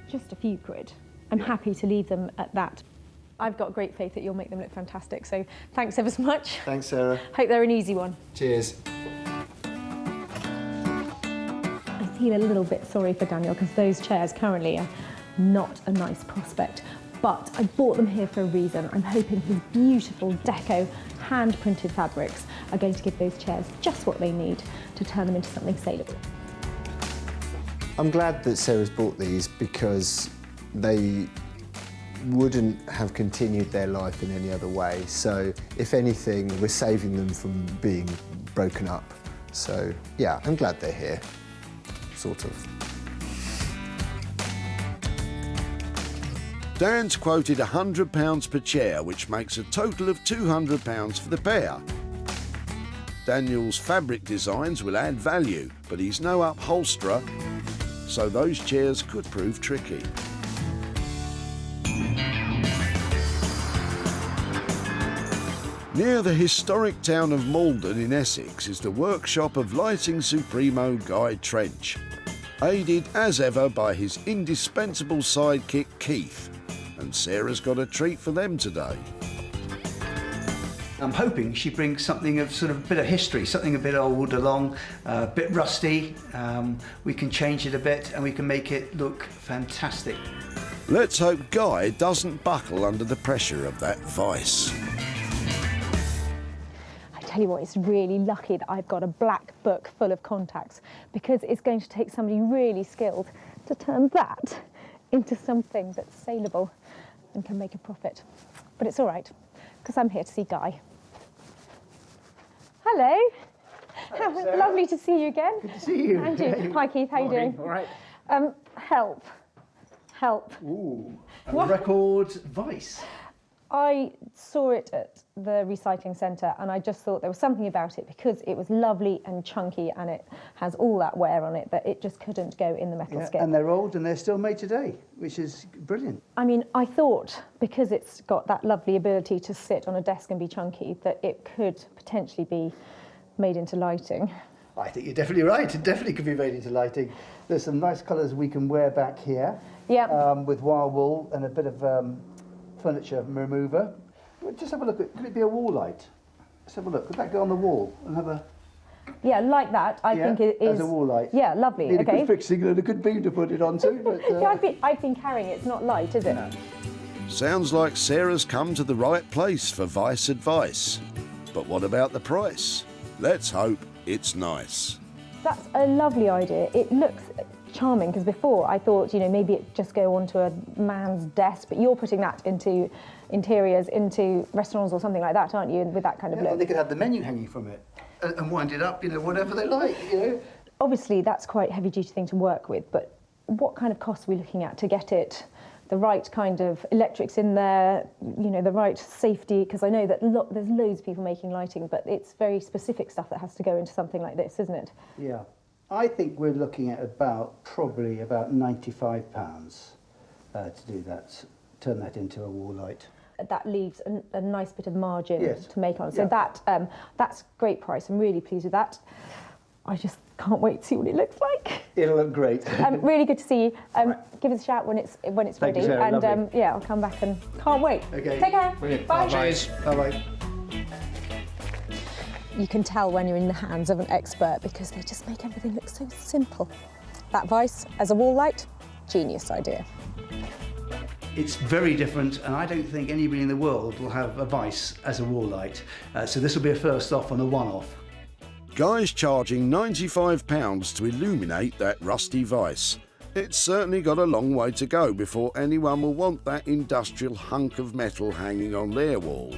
just a few quid, I'm happy to leave them at that. I've got great faith that you'll make them look fantastic, so thanks ever so much. Thanks, Sarah. Hope they're an easy one. Cheers. I feel a little bit sorry for Daniel, because those chairs currently are not a nice prospect. But I bought them here for a reason. I'm hoping his beautiful deco hand-printed fabrics are going to give those chairs just what they need to turn them into something saleable. I'm glad that Sarah's bought these because they wouldn't have continued their life in any other way. So if anything, we're saving them from being broken up. So yeah, I'm glad they're here, sort of. Dan's quoted £100 per chair, which makes a total of £200 for the pair. Daniel's fabric designs will add value, but he's no upholsterer, so those chairs could prove tricky. Near the historic town of Malden in Essex is the workshop of lighting supremo Guy Trench, aided as ever by his indispensable sidekick Keith. And Sarah's got a treat for them today. I'm hoping she brings something of sort of a bit of history, something a bit old along, a bit rusty. We can change it a bit and we can make it look fantastic. Let's hope Guy doesn't buckle under the pressure of that vice. I tell you what, it's really lucky that I've got a black book full of contacts, because it's going to take somebody really skilled to turn that into something that's saleable and can make a profit. But it's all right, because I'm here to see Guy. Hello. Hello, lovely to see you again. Good to see you. And you. Hi, Keith. How you doing? All right. Help. Help. Ooh, a What? record vice. I saw it at the recycling centre and I just thought there was something about it because it was lovely and chunky and it has all that wear on it that it just couldn't go in the metal skip. And they're old and they're still made today, which is brilliant. I mean, I thought because it's got that lovely ability to sit on a desk and be chunky that it could potentially be made into lighting. I think you're definitely right. It definitely could be made into lighting. There's some nice colours we can wear back here. Yeah. With wire wool and a bit of furniture remover. Just have a look at, could it be a wall light? Let's have a look. Could that go on the wall and have a... Yeah, like that. I think it is... as a wall light. Yeah, lovely. Need okay. a good fixing and a good beam to put it onto. But, Yeah, I've been carrying it. It's not light, is it? No. Sounds like Sarah's come to the right place for vice advice. But what about the price? Let's hope it's nice. That's a lovely idea. It looks charming because before I thought, you know, maybe it just go onto a man's desk, but you're putting that into interiors, into restaurants or something like that, aren't you? With that kind of look. They could have the menu hanging from it and wind it up, you know, whatever they like, you know. Obviously, that's quite a heavy-duty thing to work with, but what kind of costs are we looking at to get it? The right kind of electrics in there, you know, the right safety, because I know that there's loads of people making lighting, but it's very specific stuff that has to go into something like this, isn't it? Yeah. I think we're looking at probably about £95 to do that, turn that into a wall light. That leaves a nice bit of margin Yes. to make on. So Yeah. that's great price. I'm really pleased with that. I just can't wait to see what it looks like. It'll look great. Really good to see you. Give us a shout when it's Thank ready, you, Sarah. and Lovely. yeah, I'll come back and can't wait. Okay. Take care. Brilliant. Bye. Cheers. Bye-bye. You can tell when you're in the hands of an expert because they just make everything look so simple. That vice as a wall light, genius idea. It's very different, and I don't think anybody in the world will have a vice as a wall light. So this will be a first off and a one-off. Guy's charging £95 to illuminate that rusty vice. It's certainly got a long way to go before anyone will want that industrial hunk of metal hanging on their wall.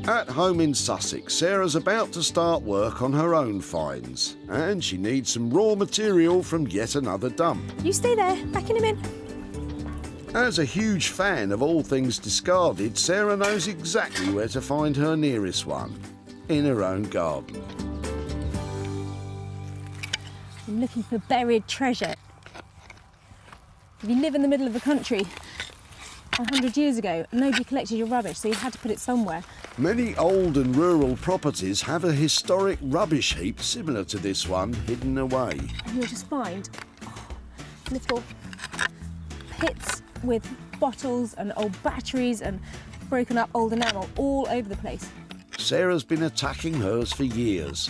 At home in Sussex, Sarah's about to start work on her own finds, and she needs some raw material from yet another dump. You stay there, back in a minute. As a huge fan of all things discarded, Sarah knows exactly where to find her nearest one, in her own garden. I'm looking for buried treasure. If you live in the middle of the country 100 years ago, nobody collected your rubbish, so you had to put it somewhere. Many old and rural properties have a historic rubbish heap similar to this one hidden away. And you'll just find little pits with bottles and old batteries and broken up old enamel all over the place. Sarah's been attacking hers for years.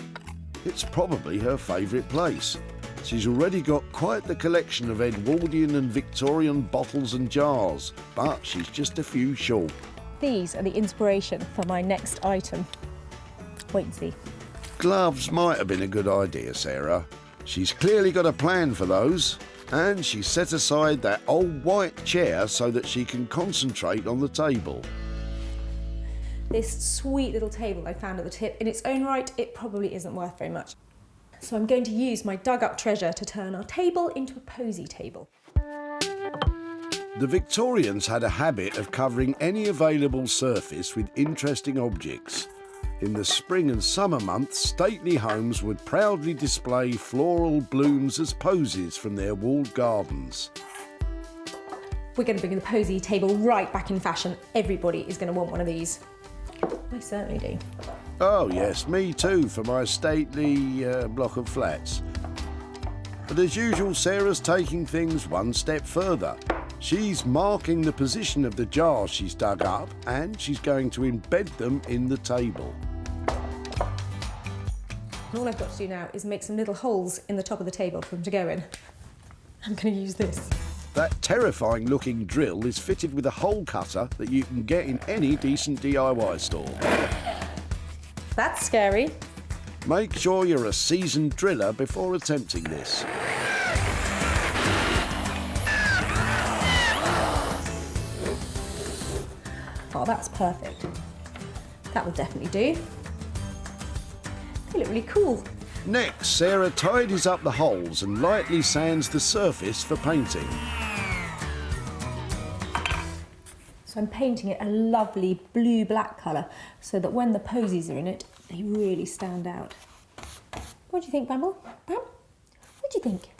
It's probably her favourite place. She's already got quite the collection of Edwardian and Victorian bottles and jars, but she's just a few short. These are the inspiration for my next item. Wait and see. Gloves might have been a good idea, Sarah. She's clearly got a plan for those, and she set aside that old white chair so that she can concentrate on the table. This sweet little table I found at the tip, in its own right, it probably isn't worth very much. So I'm going to use my dug-up treasure to turn our table into a posy table. The Victorians had a habit of covering any available surface with interesting objects. In the spring and summer months, stately homes would proudly display floral blooms as posies from their walled gardens. We're going to bring the posy table right back in fashion. Everybody is going to want one of these. I certainly do. Oh yes, me too, for my stately block of flats. But as usual, Sarah's taking things one step further. She's marking the position of the jars she's dug up, and she's going to embed them in the table. And all I've got to do now is make some little holes in the top of the table for them to go in. I'm going to use this. That terrifying looking drill is fitted with a hole cutter that you can get in any decent DIY store. That's scary. Make sure you're a seasoned driller before attempting this. Oh, that's perfect. That will definitely do. They look really cool. Next, Sarah tidies up the holes and lightly sands the surface for painting. So I'm painting it a lovely blue-black colour so that when the posies are in it, they really stand out. What do you think, Bramble? Bram? What do you think?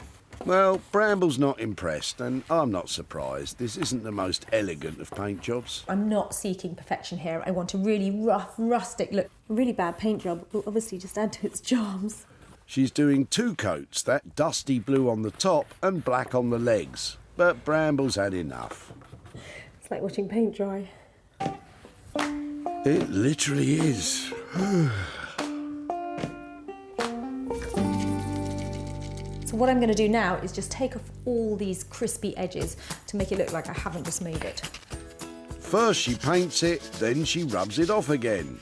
Well, Bramble's not impressed, and I'm not surprised. This isn't the most elegant of paint jobs. I'm not seeking perfection here. I want a really rough, rustic look. A really bad paint job will obviously just add to its charms. She's doing 2 coats, that dusty blue on the top and black on the legs. But Bramble's had enough. It's like watching paint dry. It literally is. So what I'm going to do now is just take off all these crispy edges to make it look like I haven't just made it. First she paints it, then she rubs it off again.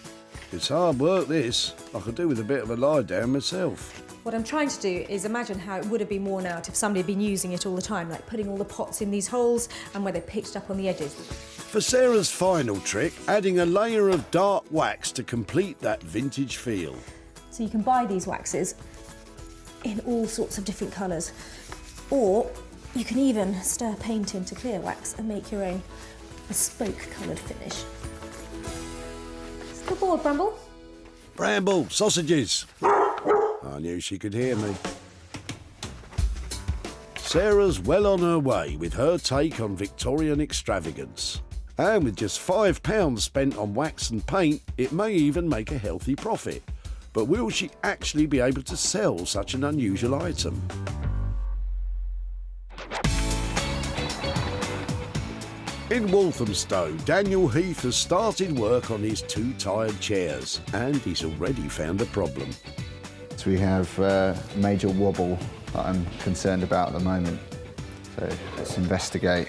It's hard work, this. I could do with a bit of a lie down myself. What I'm trying to do is imagine how it would have been worn out if somebody had been using it all the time, like putting all the pots in these holes and where they picked up on the edges. For Sarah's final trick, adding a layer of dark wax to complete that vintage feel. So you can buy these waxes in all sorts of different colours, or you can even stir paint into clear wax and make your own bespoke coloured finish. Good board, Bramble. Bramble, sausages! I knew she could hear me. Sarah's well on her way with her take on Victorian extravagance. And with just £5 spent on wax and paint, it may even make a healthy profit. But will she actually be able to sell such an unusual item? In Walthamstow, Daniel Heath has started work on his 2 tired chairs, and he's already found a problem. So we have a major wobble that I'm concerned about at the moment. So let's investigate.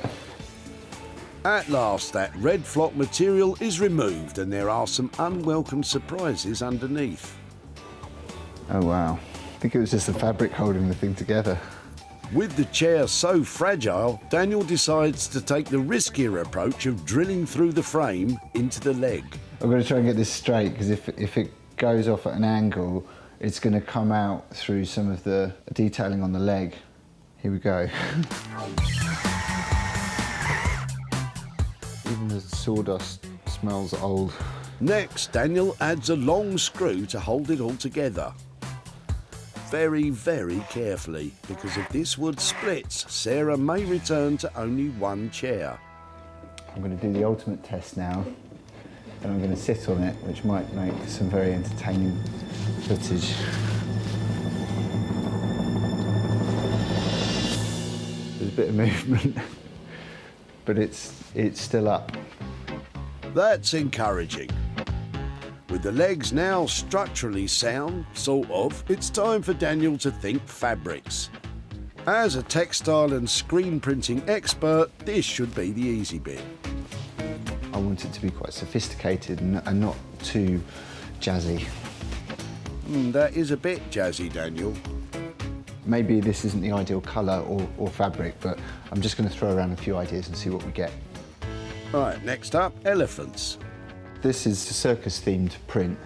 At last, that red flock material is removed and there are some unwelcome surprises underneath. Oh wow, I think it was just the fabric holding the thing together. With the chair so fragile, Daniel decides to take the riskier approach of drilling through the frame into the leg. I'm going to try and get this straight, because if it goes off at an angle, it's going to come out through some of the detailing on the leg. Here we go. Even the sawdust smells old. Next, Daniel adds a long screw to hold it all together. Very, very carefully, because if this wood splits, Sarah may return to only 1 chair. I'm going to do the ultimate test now, and I'm going to sit on it, which might make some very entertaining footage. There's a bit of movement, but it's still up. That's encouraging. With the legs now structurally sound, sort of, it's time for Daniel to think fabrics. As a textile and screen printing expert, this should be the easy bit. I want it to be quite sophisticated and not too jazzy. That is a bit jazzy, Daniel. Maybe this isn't the ideal colour or fabric, but I'm just going to throw around a few ideas and see what we get. Right, next up, elephants. This is a circus-themed print,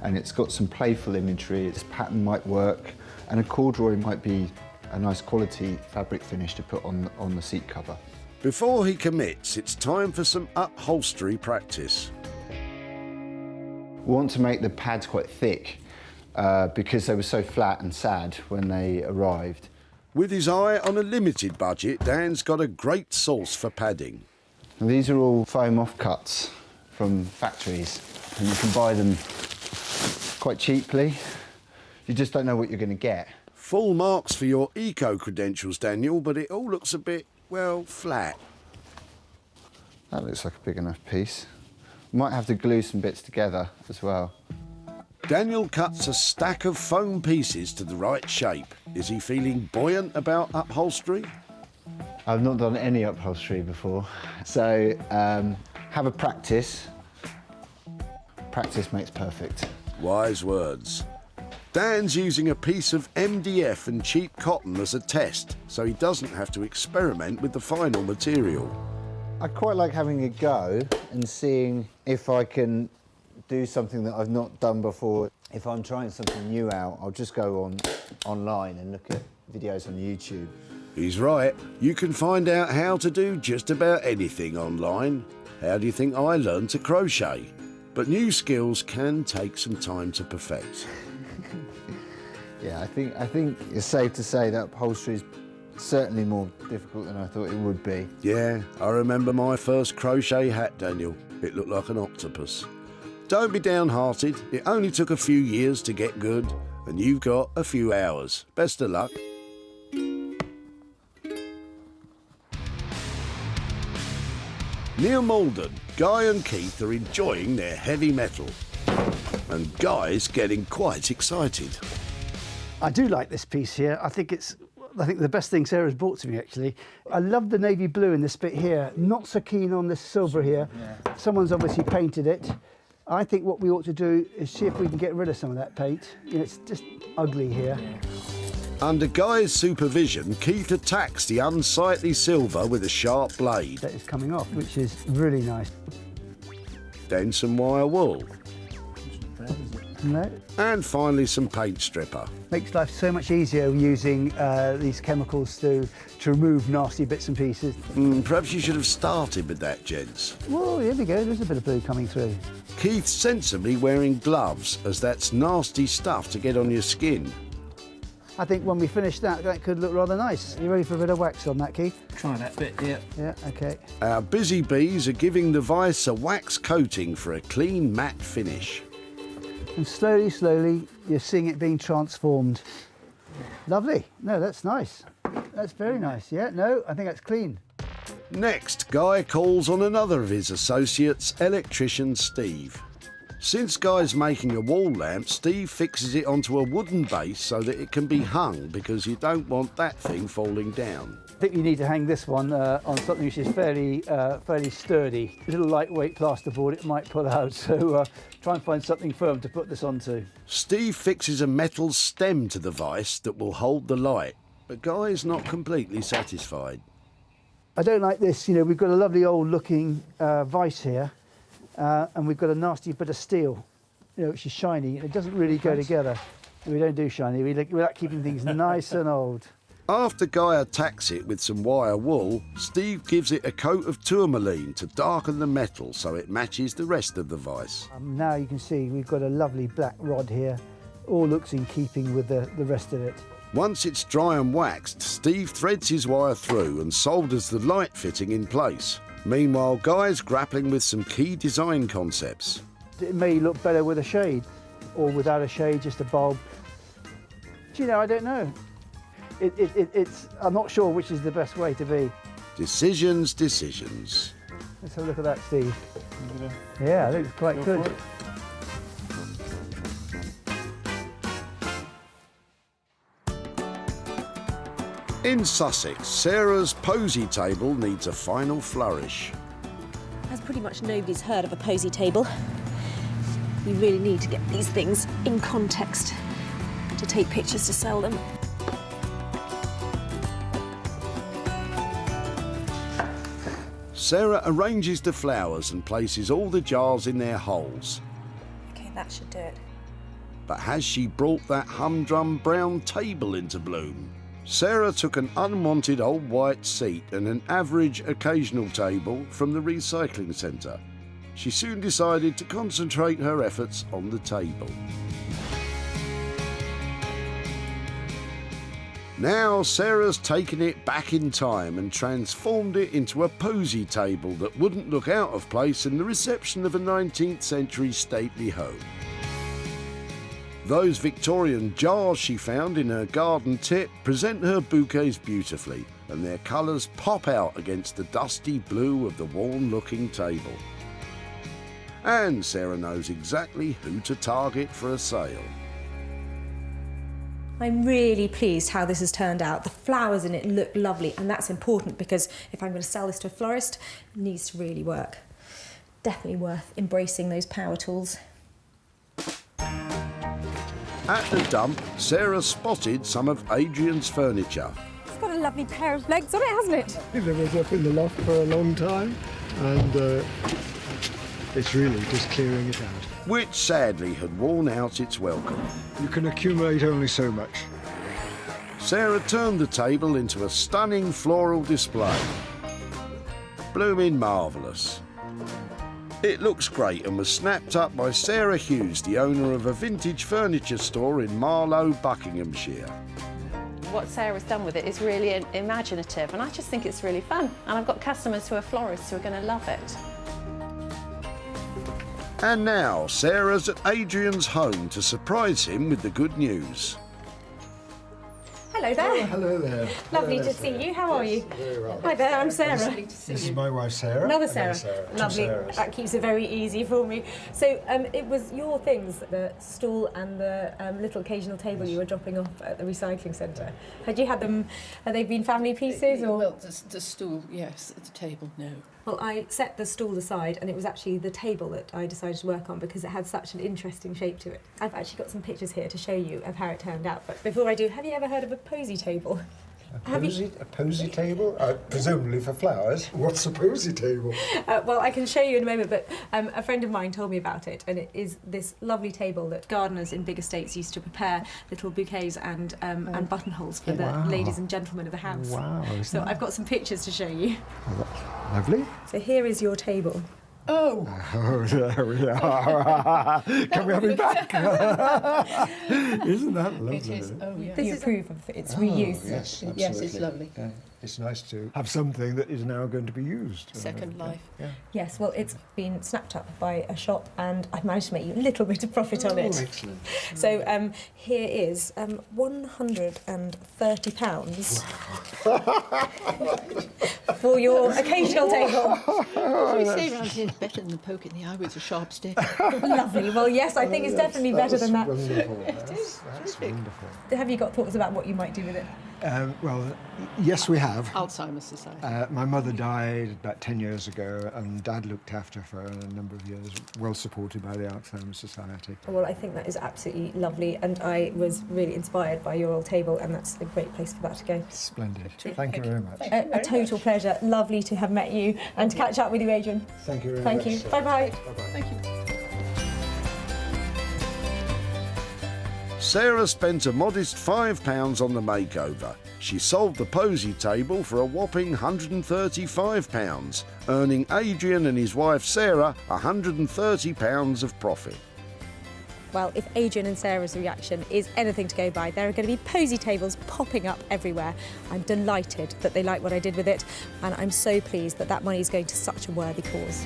and it's got some playful imagery. Its pattern might work, and a corduroy might be a nice quality fabric finish to put on the seat cover. Before he commits, it's time for some upholstery practice. We want to make the pads quite thick because they were so flat and sad when they arrived. With his eye on a limited budget, Dan's got a great source for padding. Now, these are all foam offcuts from factories, and you can buy them quite cheaply. You just don't know what you're going to get. Full marks for your eco-credentials, Daniel, but it all looks a bit, well, flat. That looks like a big enough piece. Might have to glue some bits together as well. Daniel cuts a stack of foam pieces to the right shape. Is he feeling buoyant about upholstery? I've not done any upholstery before, so have a practice. Practice makes perfect. Wise words. Dan's using a piece of MDF and cheap cotton as a test, so he doesn't have to experiment with the final material. I quite like having a go and seeing if I can do something that I've not done before. if I'm trying something new out, I'll just go online and look at videos on YouTube. He's right. You can find out how to do just about anything online. How do you think I learned to crochet? But new skills can take some time to perfect. Yeah, I think it's safe to say that upholstery is certainly more difficult than I thought it would be. Yeah, I remember my first crochet hat, Daniel. It looked like an octopus. Don't be downhearted. It only took a few years to get good, and you've got a few hours. Best of luck. Near Malden, Guy and Keith are enjoying their heavy metal. And Guy's getting quite excited. I do like this piece here. I think the best thing Sarah's brought to me, actually. I love the navy blue in this bit here. Not so keen on this silver here. Yeah. Someone's obviously painted it. I think what we ought to do is see if we can get rid of some of that paint. You know, it's just ugly here. Yeah. Under Guy's supervision, Keith attacks the unsightly silver with a sharp blade. That is coming off, which is really nice. Then some wire wool. No. And finally some paint stripper. Makes life so much easier using these chemicals to remove nasty bits and pieces. Perhaps you should have started with that, gents. Whoa, here we go, there's a bit of blue coming through. Keith's sensibly wearing gloves, as that's nasty stuff to get on your skin. I think when we finish that could look rather nice. You ready for a bit of wax on that, Keith? Try that bit, yeah. Yeah, OK. Our busy bees are giving the vice a wax coating for a clean matte finish. And slowly, slowly, you're seeing it being transformed. Lovely. No, that's nice. That's very nice. Yeah, no, I think that's clean. Next, Guy calls on another of his associates, electrician Steve. Since Guy's making a wall lamp, Steve fixes it onto a wooden base so that it can be hung, because you don't want that thing falling down. I think you need to hang this one on something which is fairly sturdy. A little lightweight plasterboard, it might pull out, so try and find something firm to put this onto. Steve fixes a metal stem to the vice that will hold the light, but Guy is not completely satisfied. I don't like this, you know, we've got a lovely old looking vice here, and we've got a nasty bit of steel, you know, which is shiny. It doesn't really go together. We don't do shiny, we like keeping things nice and old. After Guy attacks it with some wire wool, Steve gives it a coat of tourmaline to darken the metal so it matches the rest of the vice. Now you can see we've got a lovely black rod here. All looks in keeping with the rest of it. Once it's dry and waxed, Steve threads his wire through and solders the light fitting in place. Meanwhile, Guy's grappling with some key design concepts. It may look better with a shade, or without a shade, just a bulb. Do you know, I don't know. I'm not sure which is the best way to be. Decisions. Let's have a look at that, Steve. Yeah, I think it's quite good. In Sussex, Sarah's posy table needs a final flourish. As pretty much nobody's heard of a posy table, we really need to get these things in context to take pictures to sell them. Sarah arranges the flowers and places all the jars in their holes. OK, that should do it. But has she brought that humdrum brown table into bloom? Sarah took an unwanted old white seat and an average occasional table from the recycling centre. She soon decided to concentrate her efforts on the table. Now Sarah's taken it back in time and transformed it into a posy table that wouldn't look out of place in the reception of a 19th century stately home. Those Victorian jars she found in her garden tip present her bouquets beautifully, and their colours pop out against the dusty blue of the worn-looking table. And Sarah knows exactly who to target for a sale. I'm really pleased how this has turned out. The flowers in it look lovely, and that's important because if I'm going to sell this to a florist, it needs to really work. Definitely worth embracing those power tools. At the dump, Sarah spotted some of Adrian's furniture. It's got a lovely pair of legs on it, hasn't it? It was up in the loft for a long time, and It's really just clearing it out. which sadly had worn out its welcome. You can accumulate only so much. Sarah turned the table into a stunning floral display. Blooming marvellous. It looks great and was snapped up by Sarah Hughes, the owner of a vintage furniture store in Marlow, Buckinghamshire. What Sarah's done with it is really imaginative, and I just think it's really fun. And I've got customers who are florists who are going to love it. And now Sarah's at Adrian's home to surprise him with the good news. Hello there. Oh, hello there. Lovely Hello to there, see you. How are you? Very well. Hi there, I'm Sarah. This is my wife, Sarah. Another Sarah. Two Lovely. Sarahs. That keeps it very easy for me. So it was your things, the stool and the little occasional table you were dropping off at the recycling centre. Had you had them, have they been family pieces or? Well, the stool, yes. The table, no. Well, I set the stool aside and it was actually the table that I decided to work on because it had such an interesting shape to it. I've actually got some pictures here to show you of how it turned out. But before I do, have you ever heard of a posy table? A posy table? Presumably for flowers. What's a posy table? Well, I can show you in a moment, but a friend of mine told me about it, and it is this lovely table that gardeners in big estates used to prepare little bouquets and buttonholes for the ladies and gentlemen of the house. Wow. So I've got some pictures to show you. Lovely. So here is your table. Oh. Oh, there we are. Can we have it back? Isn't that lovely? It is. Oh, yeah. You approve of its reuse. Yes, absolutely. Yes, it's lovely. Yeah. It's nice to have something that is now going to be used. Second life. Yeah. Yes, well, it's been snapped up by a shop and I've managed to make you a little bit of profit on it. Excellent. So here is £130 for your occasional table. What we say around here is better than the poke in the eye with a sharp stick. Lovely. Well, yes, I think it's definitely better than that. Wonderful. It is. That's wonderful. Have you got thoughts about what you might do with it? Well, yes, we have. Alzheimer's Society. My mother died about 10 years ago, and Dad looked after her for a number of years, well supported by the Alzheimer's Society. Well, I think that is absolutely lovely, and I was really inspired by your old table, and that's a great place for that to go. Splendid. Thank you very much. A total pleasure. Lovely to have met you and to catch up with you, Adrian. Thank you very much. Thank you. Bye-bye. Thank you. Sarah spent a modest £5 on the makeover. She sold the posy table for a whopping £135, earning Adrian and his wife Sarah £130 of profit. Well, if Adrian and Sarah's reaction is anything to go by, there are going to be posy tables popping up everywhere. I'm delighted that they like what I did with it, and I'm so pleased that that money is going to such a worthy cause.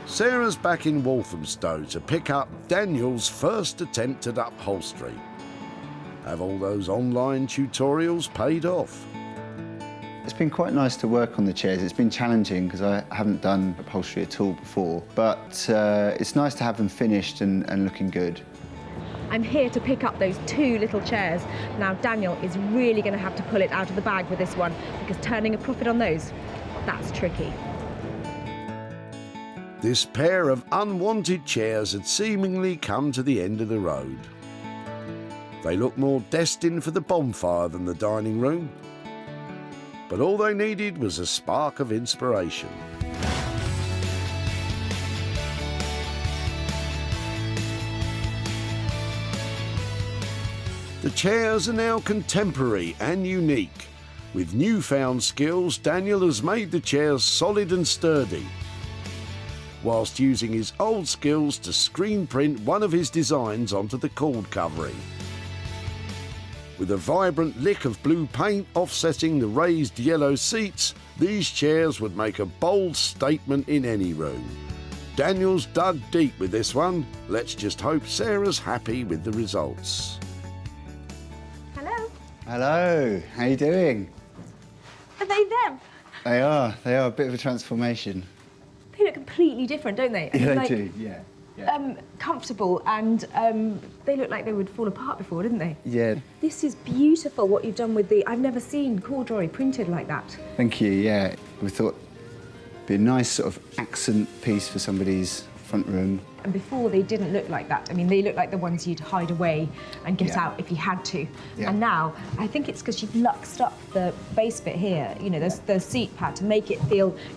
Sarah's back in Walthamstow to pick up Daniel's first attempt at upholstery. Have all those online tutorials paid off? It's been quite nice to work on the chairs. It's been challenging because I haven't done upholstery at all before, but it's nice to have them finished and looking good. I'm here to pick up those two little chairs. Now, Daniel is really going to have to pull it out of the bag with this one, because turning a profit on those, that's tricky. This pair of unwanted chairs had seemingly come to the end of the road. They look more destined for the bonfire than the dining room, but all they needed was a spark of inspiration. The chairs are now contemporary and unique. With newfound skills, Daniel has made the chairs solid and sturdy, whilst using his old skills to screen print one of his designs onto the cord covering. With a vibrant lick of blue paint offsetting the raised yellow seats, these chairs would make a bold statement in any room. Daniel's dug deep with this one. Let's just hope Sarah's happy with the results. Hello. Hello, how you doing? Are they them? They are a bit of a transformation. They look completely different, don't they? Yeah, they do, yeah. Comfortable, and they look like they would fall apart before, didn't they? Yeah. This is beautiful, what you've done with the... I've never seen corduroy printed like that. Thank you, yeah. We thought it'd be a nice sort of accent piece for somebody's front room. And before they didn't look like that. I mean, they look like the ones you'd hide away and get out if you had to. Yeah. And now, I think it's because you've luxed up the base bit here, you know, the seat pad to make it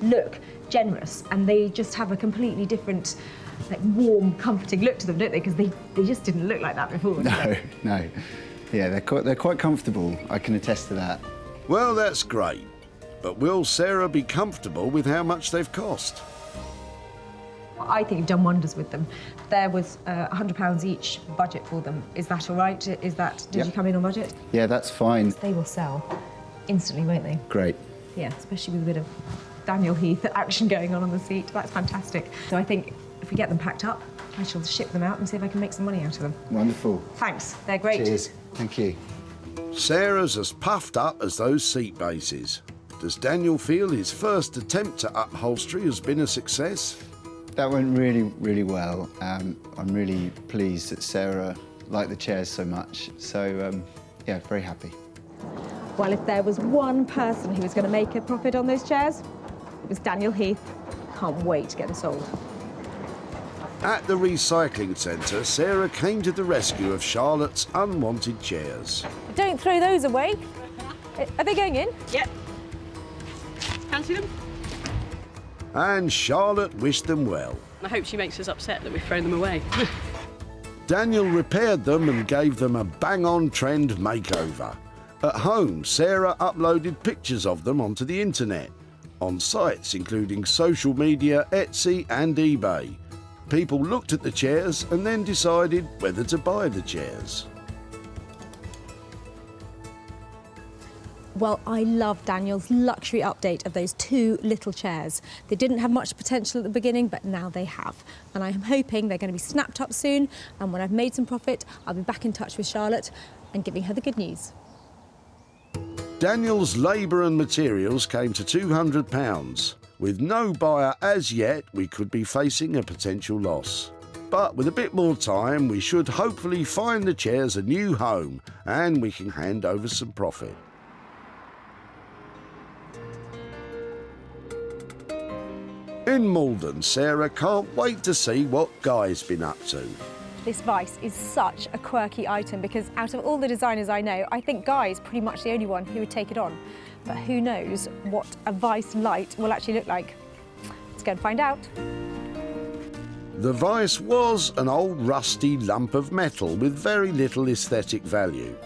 look generous, and they just have a completely different, like, warm, comforting look to them, don't they? Because they just didn't look like that before. No. Yeah, they're quite comfortable. I can attest to that. Well, that's great. But will Sarah be comfortable with how much they've cost? I think you've done wonders with them. There was £100 each budget for them. Is that all right? Did you come in on budget? Yeah, that's fine. They will sell instantly, won't they? Great. Yeah, especially with a bit of Daniel Heath action going on the seat. That's fantastic. So I think if we get them packed up, I shall ship them out and see if I can make some money out of them. Wonderful. Thanks, they're great. Cheers. Thank you. Sarah's as puffed up as those seat bases. Does Daniel feel his first attempt at upholstery has been a success? That went really, really well. I'm really pleased that Sarah liked the chairs so much. So, yeah, very happy. Well, if there was one person who was going to make a profit on those chairs, it was Daniel Heath. Can't wait to get them sold. At the recycling centre, Sarah came to the rescue of Charlotte's unwanted chairs. Don't throw those away. Are they going in? Yep. Can't see them? And Charlotte wished them well. I hope she makes us upset that we've thrown them away. Daniel repaired them and gave them a bang-on trend makeover. At home, Sarah uploaded pictures of them onto the internet, on sites including social media, Etsy and eBay. People looked at the chairs and then decided whether to buy the chairs. Well, I love Daniel's luxury update of those two little chairs. They didn't have much potential at the beginning, but now they have. And I'm hoping they're going to be snapped up soon, and when I've made some profit, I'll be back in touch with Charlotte and giving her the good news. Daniel's labour and materials came to £200. With no buyer as yet, we could be facing a potential loss. But with a bit more time, we should hopefully find the chairs a new home and we can hand over some profit. In Malden, Sarah can't wait to see what Guy's been up to. This vise is such a quirky item because out of all the designers I know, I think Guy is pretty much the only one who would take it on. But who knows what a vise light will actually look like. Let's go and find out. The vise was an old rusty lump of metal with very little aesthetic value.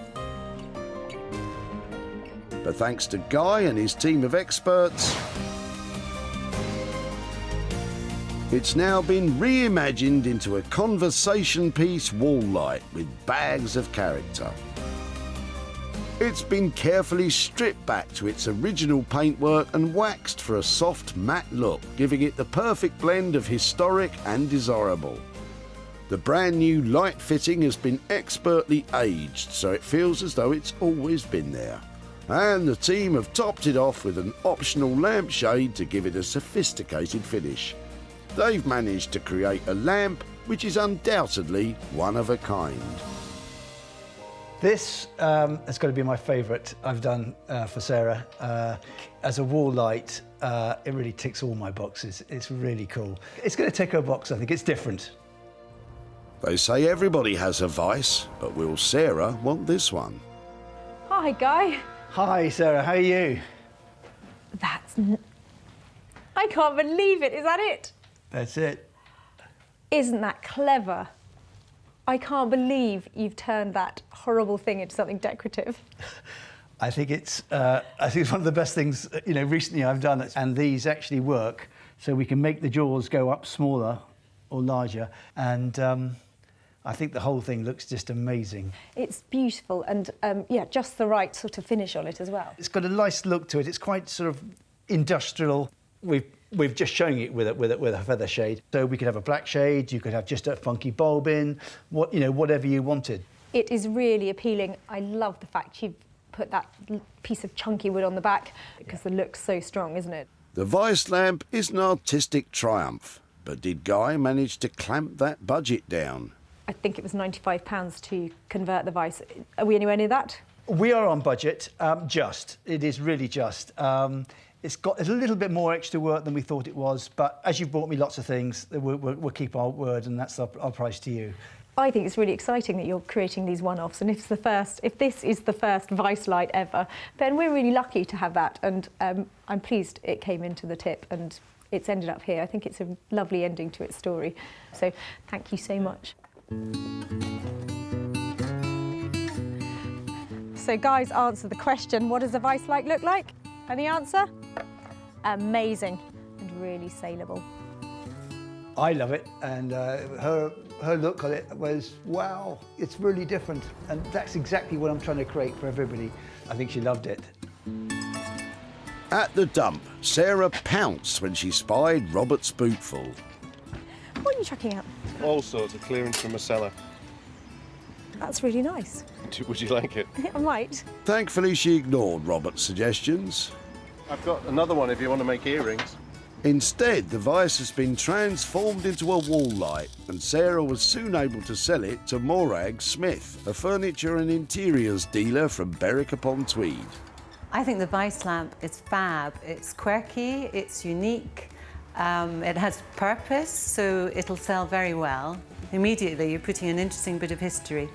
But thanks to Guy and his team of experts, it's now been reimagined into a conversation piece wall light with bags of character. It's been carefully stripped back to its original paintwork and waxed for a soft matte look, giving it the perfect blend of historic and desirable. The brand new light fitting has been expertly aged, so it feels as though it's always been there. And the team have topped it off with an optional lampshade to give it a sophisticated finish. They've managed to create a lamp which is undoubtedly one of a kind. This has got to be my favourite I've done for Sarah. As a wall light, it really ticks all my boxes. It's really cool. It's going to tick her box, I think. It's different. They say everybody has a vice, but will Sarah want this one? Hi, Guy. Hi, Sarah. How are you? I can't believe it. Is that it? That's it. Isn't that clever? I can't believe you've turned that horrible thing into something decorative. I think it's one of the best things recently I've done. And these actually work, so we can make the jaws go up smaller or larger. And I think the whole thing looks just amazing. It's beautiful and yeah, just the right sort of finish on it as well. It's got a nice look to it. It's quite sort of industrial. We've just shown it with a feather shade. So we could have a black shade, you could have just a funky bulb in, whatever you wanted. It is really appealing. I love the fact you've put that piece of chunky wood on the back because the look's so strong, isn't it? The vice lamp is an artistic triumph, but did Guy manage to clamp that budget down? I think it was £95 to convert the vice. Are we anywhere near that? We are on budget, just. It is really just. It's got a little bit more extra work than we thought it was, but as you've brought me lots of things, we'll keep our word, and that's our price to you. I think it's really exciting that you're creating these one-offs, and if this is the first Vice light ever, then we're really lucky to have that, and I'm pleased it came into the tip and it's ended up here. I think it's a lovely ending to its story. So thank you so much. So guys, answer the question, what does a Vice light look like? And the answer? Amazing and really saleable. I love it, and her look on it was, wow, it's really different, and that's exactly what I'm trying to create for everybody. I think she loved it. At the dump, Sarah pounced when she spied Robert's bootful. What are you chucking out? All sorts of clearance from a cellar. That's really nice. Would you like it? I might. Thankfully, she ignored Robert's suggestions. I've got another one if you want to make earrings. Instead, the Vice has been transformed into a wall light, and Sarah was soon able to sell it to Morag Smith, a furniture and interiors dealer from Berwick-upon-Tweed. I think the Vice lamp is fab. It's quirky, it's unique, it has purpose, so it'll sell very well. Immediately, you're putting an interesting bit of history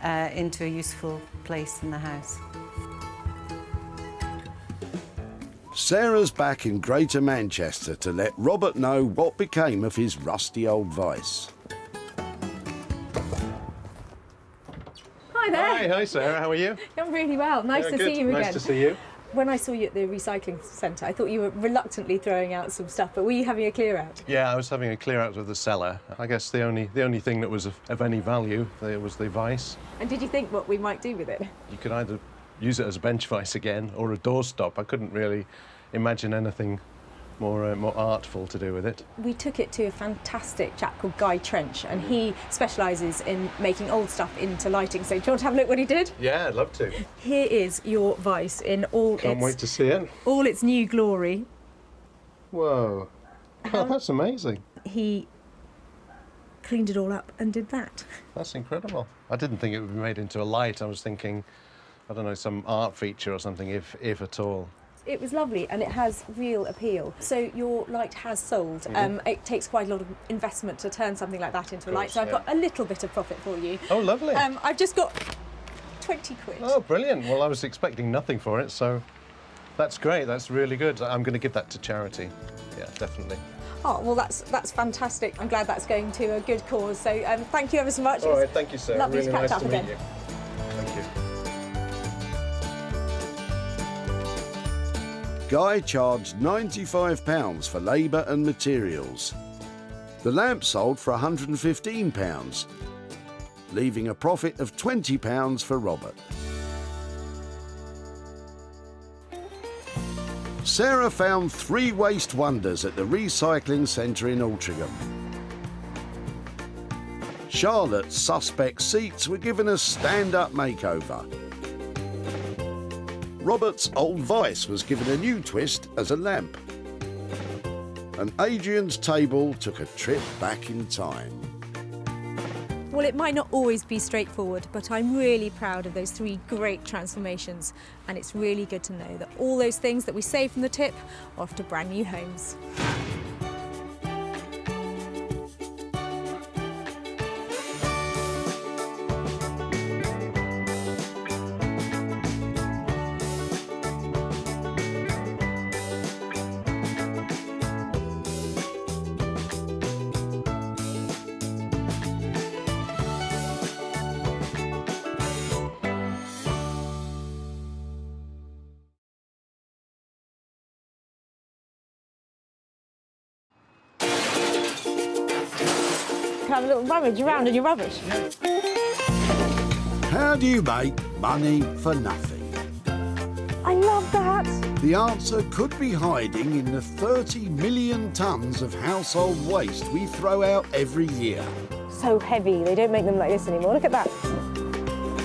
into a useful place in the house. Sarah's back in Greater Manchester to let Robert know what became of his rusty old Vice. Hi there. Hi Sarah, how are you? I'm really well. Nice to good. see you again. Nice to see you. When I saw you at the recycling centre, I thought you were reluctantly throwing out some stuff, but were you having a clear out? Yeah, I was having a clear out of the cellar. I guess the only thing that was of any value there was the Vice. And did you think what we might do with it? You could either use it as a bench Vice again or a doorstop. I couldn't really imagine anything more artful to do with it. We took it to a fantastic chap called Guy Trench, and he specialises in making old stuff into lighting. So do you want to have a look what he did? Yeah, I'd love to. Here is your Vice in all Can't wait to see it. all its new glory. Whoa. Oh, that's amazing. He cleaned it all up and did that. That's incredible. I didn't think it would be made into a light. I was thinking, I don't know, some art feature or something, if at all. It was lovely and it has real appeal. So your light has sold. It takes quite a lot of investment to turn something like that into a light. So I've got a little bit of profit for you. Oh, lovely. I've just got 20 quid. Oh, brilliant. Well, I was expecting nothing for it, so that's great. That's really good. I'm going to give that to charity. Yeah, definitely. Oh, well, that's fantastic. I'm glad that's going to a good cause. So thank you ever so much. All right, thank you, sir. Lovely really to catch nice up to again. meet you. Thank you. Guy charged £95 for labour and materials. The lamp sold for £115, leaving a profit of £20 for Robert. Sarah found 3 waste wonders at the recycling centre in Ultringham. Charlotte's suspect seats were given a stand-up makeover. Robert's old Vice was given a new twist as a lamp. And Adrian's table took a trip back in time. Well, it might not always be straightforward, but I'm really proud of those 3 great transformations. And it's really good to know that all those things that we saved from the tip are off to brand new homes. Have a little rummage around in your rubbish. How do you make money for nothing? I love that. The answer could be hiding in the 30 million tonnes of household waste we throw out every year. So heavy, they don't make them like this anymore. Look at that.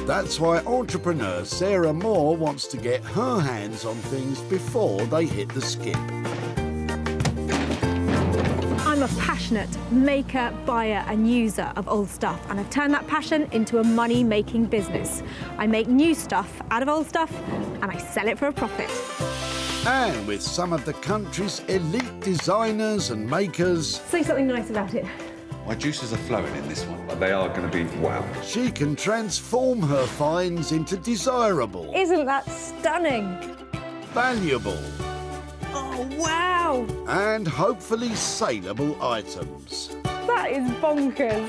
That's why entrepreneur Sarah Moore wants to get her hands on things before they hit the skip. I'm a passionate maker, buyer and user of old stuff, and I've turned that passion into a money-making business. I make new stuff out of old stuff and I sell it for a profit. And with some of the country's elite designers and makers, Say something nice about it. My juices are flowing in this one, but they are going to be wow. she can transform her finds into desirable, Isn't that stunning? valuable, Oh, wow. and hopefully saleable items. That is bonkers.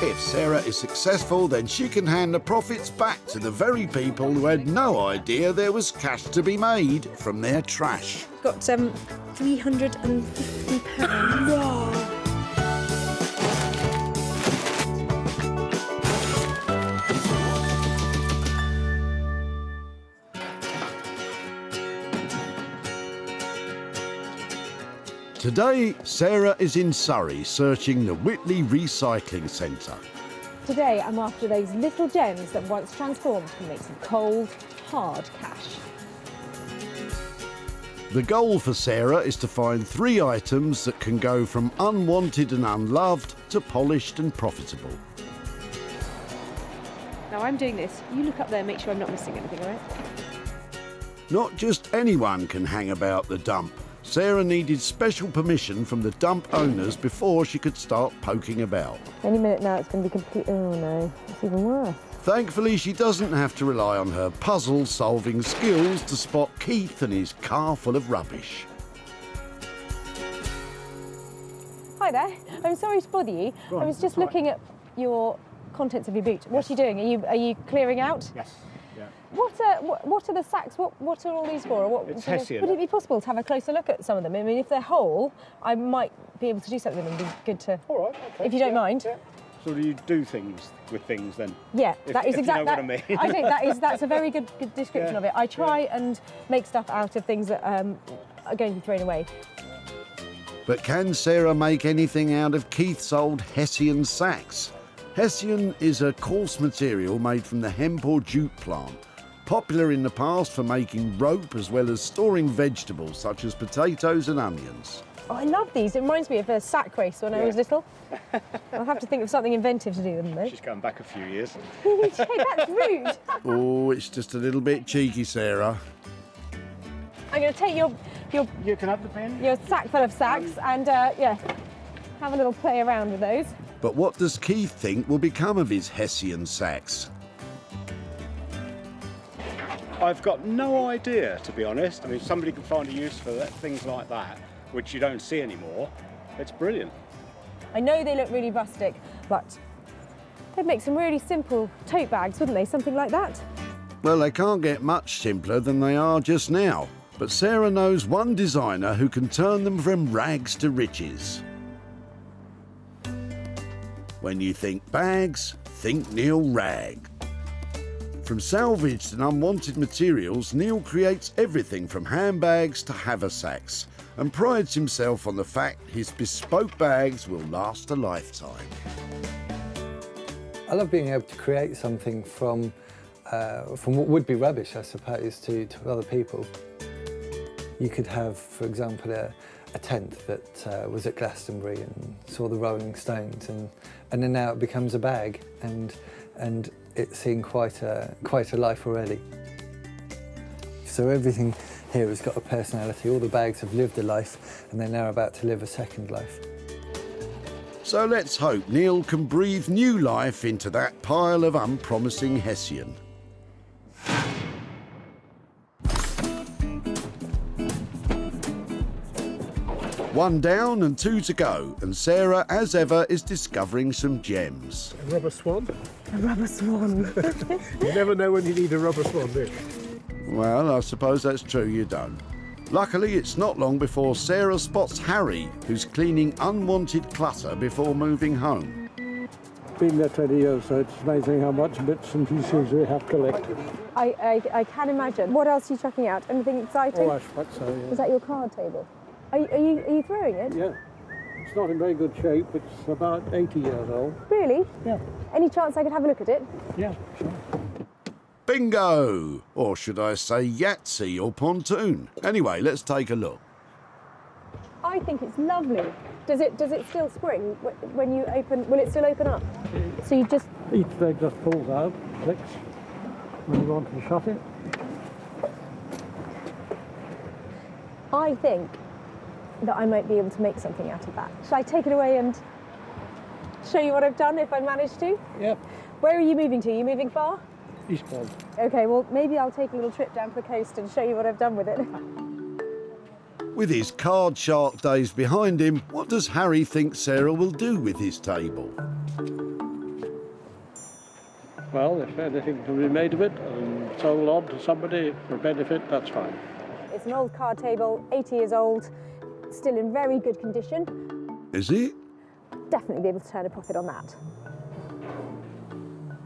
If Sarah is successful, then she can hand the profits back to the very people who had no idea there was cash to be made from their trash. Got £350. Wow. Today, Sarah is in Surrey searching the Whitley Recycling Centre. Today I'm after those little gems that once transformed can make some cold, hard cash. The goal for Sarah is to find 3 items that can go from unwanted and unloved to polished and profitable. Now I'm doing this. You look up there and make sure I'm not missing anything, all right? Not just anyone can hang about the dump. Sarah needed special permission from the dump owners before she could start poking about. Any minute now it's going to be complete. Oh no, it's even worse. Thankfully, she doesn't have to rely on her puzzle-solving skills to spot Keith and his car full of rubbish. Hi there. I'm sorry to bother you. I was just looking at your contents of your boot. What are you doing? Are you clearing out? Yes. Yeah. What are the sacks? What are all these for? Or It's Hessian. Would it be possible to have a closer look at some of them? I mean, if they're whole, I might be able to do something with them. It'd be good to. All right. Okay. If you don't mind. Yeah. So do you do things with things then? Yeah, that is if exactly. You know what I mean. I think that's a very good description Yeah, of it. I try and make stuff out of things that are going to be thrown away. But can Sarah make anything out of Keith's old Hessian sacks? Hessian is a coarse material made from the hemp or jute plant, popular in the past for making rope as well as storing vegetables such as potatoes and onions. Oh, I love these. It reminds me of a sack race when I was little. I'll have to think of something inventive to do with them, though. She's going back a few years. Hey, that's rude. Oh, it's just a little bit cheeky, Sarah. I'm going to take your You can have the pen. your sack full of sacks and yeah, have a little play around with those. But what does Keith think will become of his Hessian sacks? I've got no idea, to be honest. I mean, somebody can find a use for things like that, which you don't see anymore. It's brilliant. I know they look really rustic, but they'd make some really simple tote bags, wouldn't they? Something like that. Well, they can't get much simpler than they are just now. But Sarah knows one designer who can turn them from rags to riches. When you think bags, think Neil Rag. From salvaged and unwanted materials, Neil creates everything from handbags to haversacks and prides himself on the fact his bespoke bags will last a lifetime. I love being able to create something from what would be rubbish, I suppose, to other people. You could have, for example, a tent that was at Glastonbury and saw the Rolling Stones, and then now it becomes a bag, and it's seen quite a life already. So everything here has got a personality. All the bags have lived a life, and they're now about to live a second life. So let's hope Neil can breathe new life into that pile of unpromising Hessian. One down and 2 to go, and Sarah, as ever, is discovering some gems. A rubber swan? A rubber swan. You never know when you need a rubber swan, do you? Well, I suppose that's true, you don't. Luckily, it's not long before Sarah spots Harry, who's cleaning unwanted clutter before moving home. Been there 20 years, so it's amazing how much bits and pieces we have collected. I can imagine. What else are you chucking out? Anything exciting? Oh, I suppose so, yeah. Is that your card table? Are you throwing it? Yeah. It's not in very good shape. It's about 80 years old. Really? Yeah. Any chance I could have a look at it? Yeah, sure. Bingo! Or should I say Yahtzee or pontoon? Anyway, let's take a look. I think it's lovely. Does it still spring when you open? Will it still open up? So you just Each leg just pulls out, clicks, when you want to shut it. I think that I might be able to make something out of that. Shall I take it away and show you what I've done if I manage to? Yep. Where are you moving to? Are you moving far? Eastbourne. Okay, well, maybe I'll take a little trip down to the coast and show you what I've done with it. With his card shark days behind him, what does Harry think Sarah will do with his table? Well, if anything can be made of it and sold on to somebody for benefit, that's fine. It's an old card table, 80 years old, still in very good condition. Is it? Definitely be able to turn a profit on that.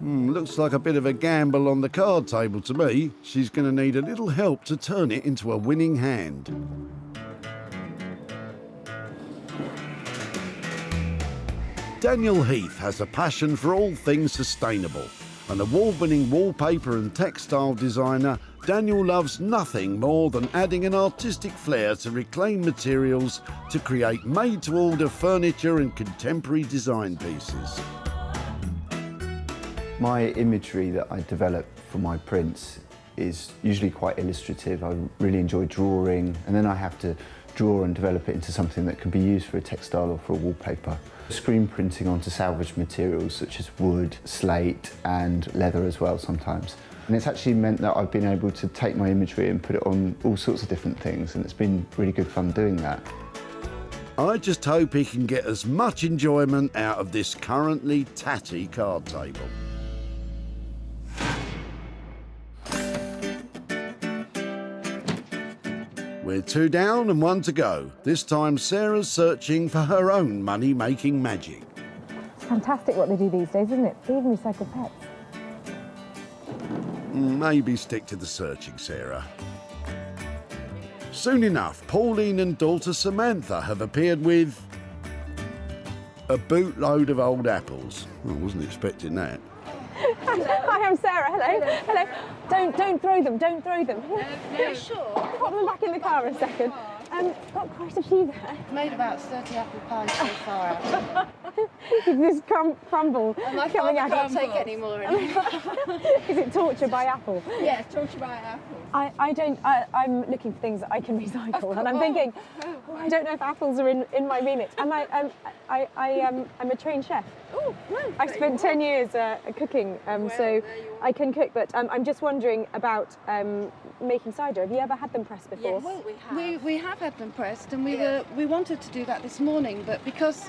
Looks like a bit of a gamble on the card table to me. She's going to need a little help to turn it into a winning hand. Daniel Heath has a passion for all things sustainable. An award-winning wallpaper and textile designer, Daniel loves nothing more than adding an artistic flair to reclaimed materials to create made-to-order furniture and contemporary design pieces. My imagery that I develop for my prints is usually quite illustrative. I really enjoy drawing, and then I have to draw and develop it into something that can be used for a textile or for a wallpaper. Screen printing onto salvaged materials such as wood, slate and leather as well sometimes. And it's actually meant that I've been able to take my imagery and put it on all sorts of different things, and it's been really good fun doing that. I just hope he can get as much enjoyment out of this currently tatty card table. We're 2 down and 1 to go. This time Sarah's searching for her own money-making magic. It's fantastic what they do these days, isn't it? They even recycle pets. Maybe stick to the searching, Sarah. Soon enough, Pauline and daughter Samantha have appeared with a bootload of old apples. I wasn't expecting that. Hi, I'm Sarah. Hello. Hello. Don't throw them. Don't throw them. No, sure. Pop them back in the car a second. Got quite a few there. Made about 30 apple pies so far. This crumble My coming father out. can't take any more. Is it torture by apple? Yeah, torture by apple. I'm looking for things that I can recycle, and I'm thinking, I don't know if apples are in my remit. And I'm a trained chef. Oh, no. I've spent 10 years cooking, so I can cook. But I'm just wondering about making cider. Have you ever had them pressed before? Yes, well, we have had them pressed, and we wanted to do that this morning, but because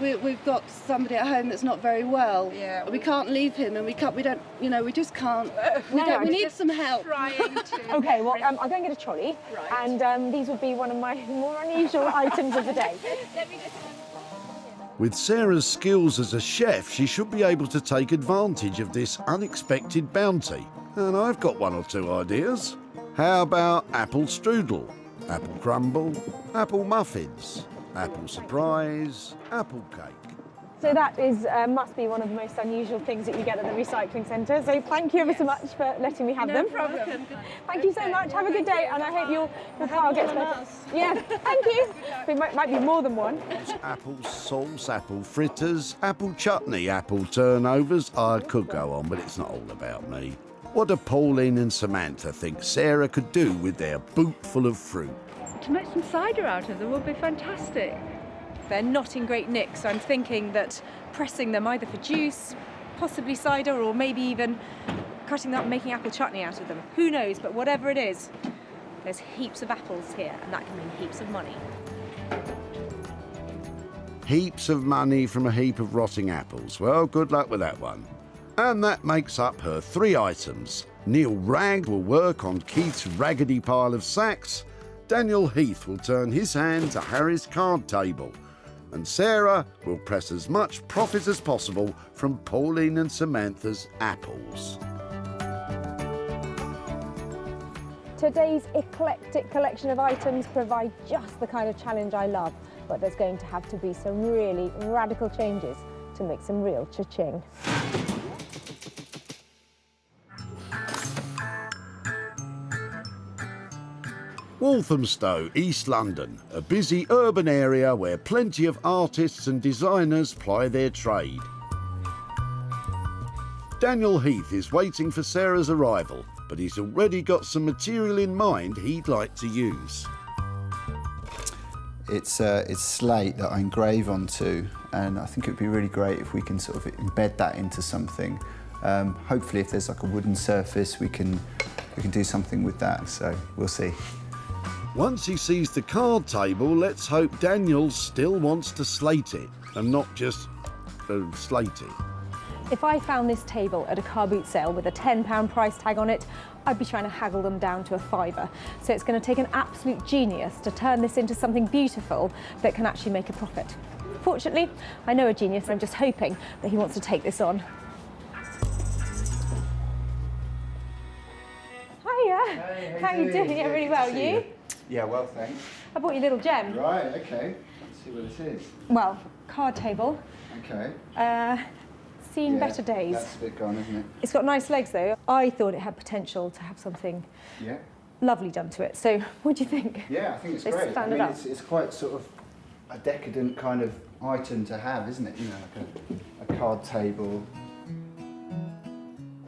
we've got somebody at home that's not very well. Yeah, we can't leave him, and we just can't. We need some help. Okay, well, I'll go and get a trolley, and these will be one of my more unusual items of the day. With Sarah's skills as a chef, she should be able to take advantage of this unexpected bounty. And I've got 1 or 2 ideas. How about apple strudel, apple crumble, apple muffins, apple surprise, apple cake? So that must be one of the most unusual things that you get at the recycling centre. So thank you ever so much for letting me have them. No problem. Thank you so much. Have a good day, and I hope your car gets better. Yeah, thank you. It might be more than one. Apple sauce, apple fritters, apple chutney, apple turnovers. I could go on, but it's not all about me. What do Pauline and Samantha think Sarah could do with their boot full of fruit? To make some cider out of them would be fantastic. They're not in great nick, so I'm thinking that pressing them either for juice, possibly cider, or maybe even cutting them up and making apple chutney out of them. Who knows, but whatever it is, there's heaps of apples here, and that can mean heaps of money. Heaps of money from a heap of rotting apples. Well, good luck with that one. And that makes up her 3 items. Neil Ragg will work on Keith's raggedy pile of sacks. Daniel Heath will turn his hand to Harry's card table. And Sarah will press as much profit as possible from Pauline and Samantha's apples. Today's eclectic collection of items provide just the kind of challenge I love, but there's going to have to be some really radical changes to make some real cha-ching. Walthamstow, East London, a busy urban area where plenty of artists and designers ply their trade. Daniel Heath is waiting for Sarah's arrival, but he's already got some material in mind he'd like to use. It's slate that I engrave onto, and I think it would be really great if we can sort of embed that into something. Hopefully, if there's like a wooden surface, we can do something with that. So we'll see. Once he sees the card table, let's hope Daniel still wants to slate it and not just slate it. If I found this table at a car boot sale with a £10 price tag on it, I'd be trying to haggle them down to a £5. So it's going to take an absolute genius to turn this into something beautiful that can actually make a profit. Fortunately, I know a genius, and I'm just hoping that he wants to take this on. Hiya. Hey, how you doing? Yeah, really well. You? Yeah, well, thanks. I bought you a little gem. Right, okay. Let's see what it is. Well, card table. Okay. Seen better days. That's a bit gone, isn't it? It's got nice legs though. I thought it had potential to have something lovely done to it. So, what do you think? Yeah, I think it's Let's great. stand I it mean, up. it's quite sort of a decadent kind of item to have, isn't it? You know, like a card table.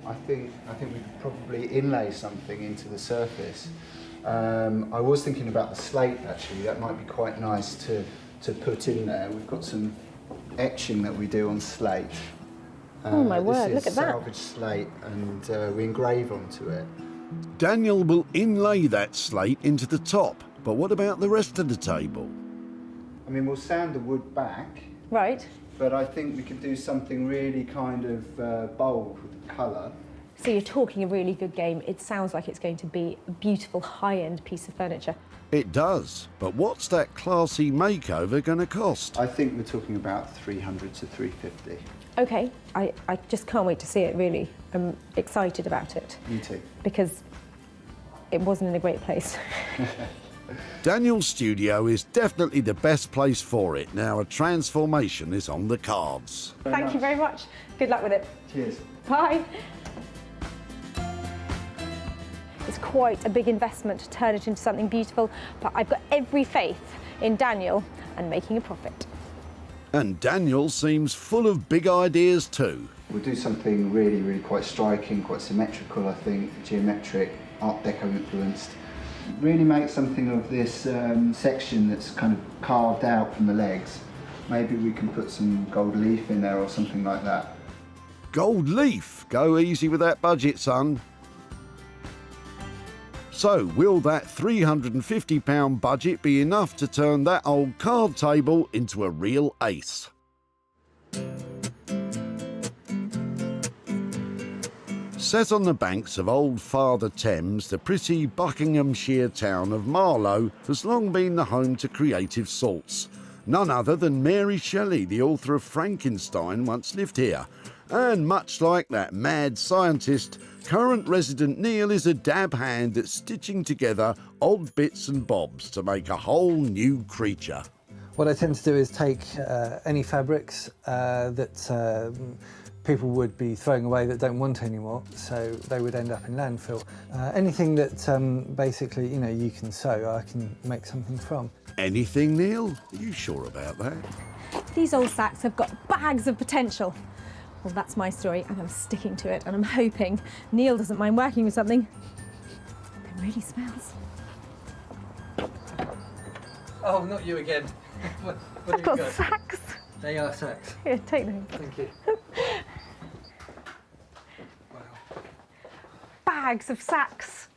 I think we could probably inlay something into the surface. I was thinking about the slate actually. That might be quite nice to put in there. We've got some etching that we do on slate. Oh my word, look at that. Salvaged slate, and we engrave onto it. Daniel will inlay that slate into the top, but what about the rest of the table? I mean, we'll sand the wood back. Right. But I think we could do something really kind of bold with the colour. So you're talking a really good game. It sounds like it's going to be a beautiful high-end piece of furniture. It does, but what's that classy makeover going to cost? I think we're talking about 300 to 350. Okay, I just can't wait to see it, really. I'm excited about it. Me too. Because it wasn't in a great place. Daniel's studio is definitely the best place for it. Now a transformation is on the cards. Thank you very much. Good luck with it. Cheers. Bye. It's quite a big investment to turn it into something beautiful, but I've got every faith in Daniel and making a profit. And Daniel seems full of big ideas too. We'll do something really, really quite striking, quite symmetrical, I think, geometric, Art Deco influenced. Really make something of this section that's kind of carved out from the legs. Maybe we can put some gold leaf in there or something like that. Gold leaf? Go easy with that budget, son. So, will that £350 budget be enough to turn that old card table into a real ace? Set on the banks of Old Father Thames, the pretty Buckinghamshire town of Marlow has long been the home to creative salts. None other than Mary Shelley, the author of Frankenstein, once lived here. And much like that mad scientist, current resident Neil is a dab hand at stitching together odd bits and bobs to make a whole new creature. What I tend to do is take any fabrics that people would be throwing away that don't want anymore, so they would end up in landfill. Anything that basically, you know, you can sew, I can make something from. Anything, Neil? Are you sure about that? These old sacks have got bags of potential. Well, that's my story, and I'm sticking to it, and I'm hoping Neil doesn't mind working with something that really smells. Oh, not you again. What I've got sacks. They are sacks. Here, take them. Thank you. Bags of sacks.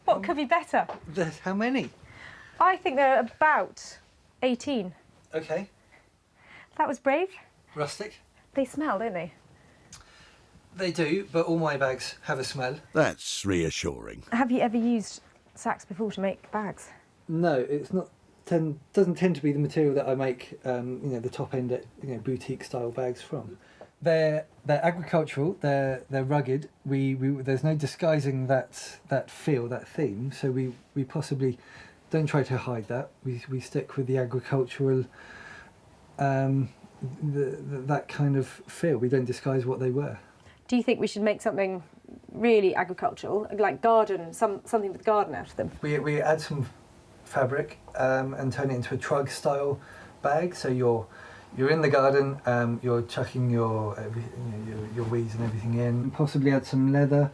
What could be better? How many? I think there are about 18. Okay. That was brave. Rustic. They smell, don't they? They do, but all my bags have a smell. That's reassuring. Have you ever used sacks before to make bags? No, it's not. Doesn't tend to be the material that I make, you know, the top end, boutique style bags from. They're agricultural. They're rugged. There's no disguising that feel, that theme. So we possibly don't try to hide that. We stick with the agricultural, that kind of feel. We don't disguise what they were. Do you think we should make something really agricultural, like garden, something with garden out of them? We add some fabric and turn it into a trug style bag. So you're in the garden, you're chucking your weeds and everything in. Possibly add some leather,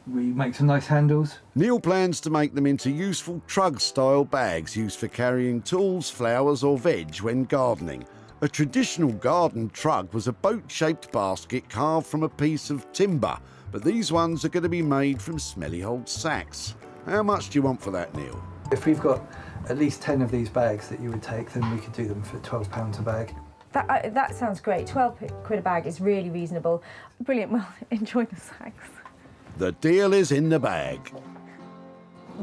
We make some nice handles. Neil plans to make them into useful trug-style bags used for carrying tools, flowers or veg when gardening. A traditional garden trug was a boat-shaped basket carved from a piece of timber, but these ones are going to be made from smelly old sacks. How much do you want for that, Neil? If we've got at least 10 of these bags that you would take, then we could do them for £12 a bag. That sounds great. 12 quid a bag is really reasonable. Brilliant. Well, enjoy the sacks. The deal is in the bag.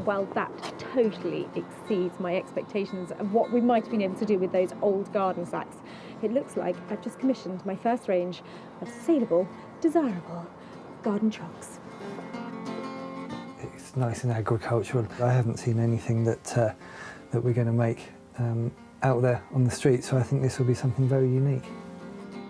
Well, that totally exceeds my expectations of what we might have been able to do with those old garden sacks. It looks like I've just commissioned my first range of saleable, desirable garden trucks. It's nice and agricultural. I haven't seen anything that we're going to make out there on the street, so I think this will be something very unique.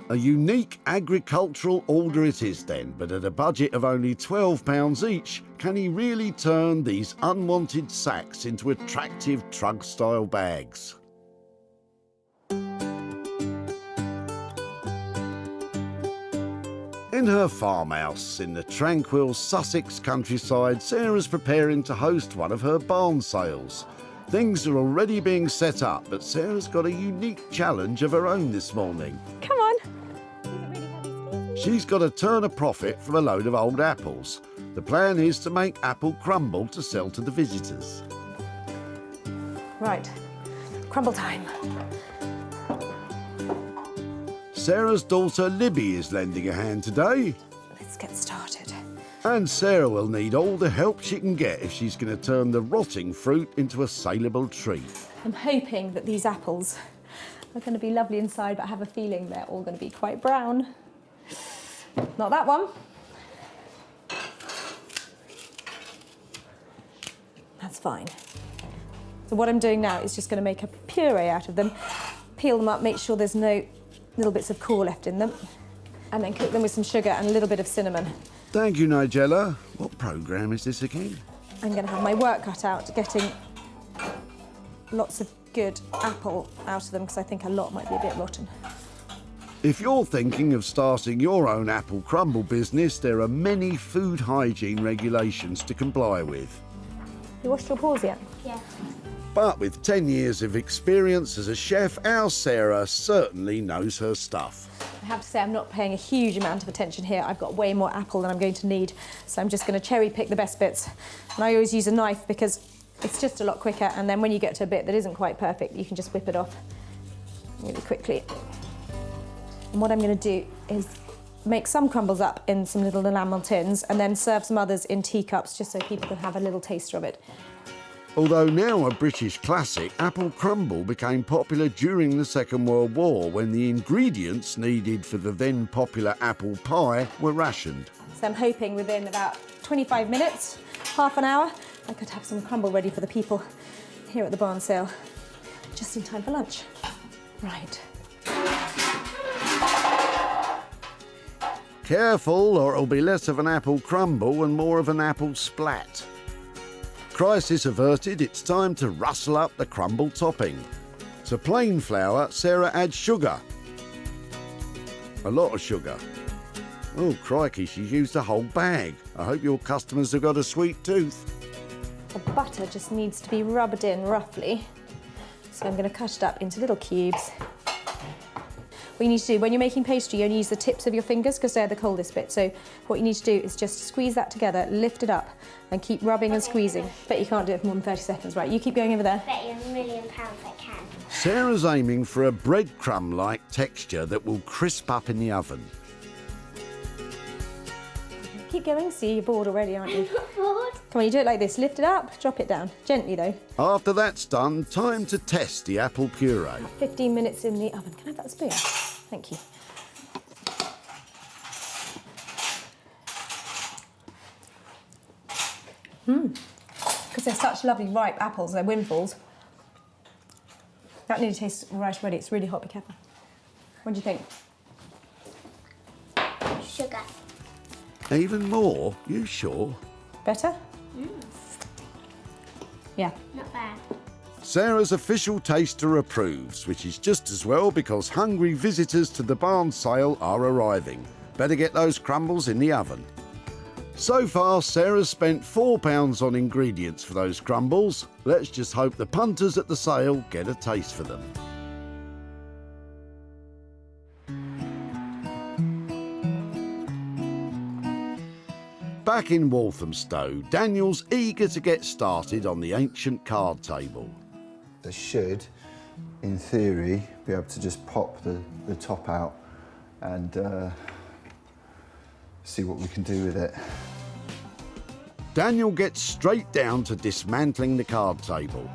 A unique agricultural order it is then, but at a budget of only £12 each, can he really turn these unwanted sacks into attractive trug-style bags? In her farmhouse in the tranquil Sussex countryside, Sarah's preparing to host one of her barn sales. Things are already being set up, but Sarah's got a unique challenge of her own this morning. Come on. She's got to turn a profit from a load of old apples. The plan is to make apple crumble to sell to the visitors. Right, crumble time. Sarah's daughter Libby is lending a hand today. Let's get started. And Sarah will need all the help she can get if she's going to turn the rotting fruit into a saleable treat. I'm hoping that these apples are going to be lovely inside, but I have a feeling they're all going to be quite brown. Not that one. That's fine. So what I'm doing now is just going to make a puree out of them, peel them up, make sure there's no little bits of core left in them, and then cook them with some sugar and a little bit of cinnamon. Thank you, Nigella. What programme is this again? I'm going to have my work cut out getting lots of good apple out of them, because I think a lot might be a bit rotten. If you're thinking of starting your own apple crumble business, there are many food hygiene regulations to comply with. You washed your paws yet? Yeah. But with 10 years of experience as a chef, our Sarah certainly knows her stuff. I have to say I'm not paying a huge amount of attention here. I've got way more apple than I'm going to need, so I'm just going to cherry pick the best bits. And I always use a knife because it's just a lot quicker, and then when you get to a bit that isn't quite perfect, you can just whip it off really quickly. And what I'm going to do is make some crumbles up in some little enamel tins and then serve some others in teacups, just so people can have a little taster of it. Although now a British classic, apple crumble became popular during the Second World War when the ingredients needed for the then popular apple pie were rationed. So I'm hoping within about 25 minutes, half an hour, I could have some crumble ready for the people here at the barn sale, just in time for lunch. Right. Careful, or it'll be less of an apple crumble and more of an apple splat. Crisis averted, it's time to rustle up the crumble topping. To plain flour, Sarah adds sugar. A lot of sugar. Oh, crikey, she's used a whole bag. I hope your customers have got a sweet tooth. The butter just needs to be rubbed in roughly. So I'm going to cut it up into little cubes. What you need to do, when you're making pastry, you only use the tips of your fingers because they're the coldest bit. So what you need to do is just squeeze that together, lift it up, and keep rubbing and squeezing. Bet you can't do it for more than 30 seconds, right? You keep going over there. Bet you £1 million I can. Sarah's aiming for a breadcrumb-like texture that will crisp up in the oven. Keep going. See, you're bored already, aren't you? Bored? Come on, you do it like this. Lift it up, drop it down. Gently, though. After that's done, time to test the apple puree. 15 minutes in the oven. Can I have that spoon? Thank you. Because they're such lovely ripe apples, they're windfalls. That nearly tastes right already. It's really hot, be careful. What do you think? Sugar. Even more? You sure? Better? Yeah. Not bad. Sarah's official taster approves, which is just as well because hungry visitors to the barn sale are arriving. Better get those crumbles in the oven. So far, Sarah's spent £4 on ingredients for those crumbles. Let's just hope the punters at the sale get a taste for them. Back in Walthamstow, Daniel's eager to get started on the ancient card table. They should, in theory, be able to just pop the top out and see what we can do with it. Daniel gets straight down to dismantling the card table.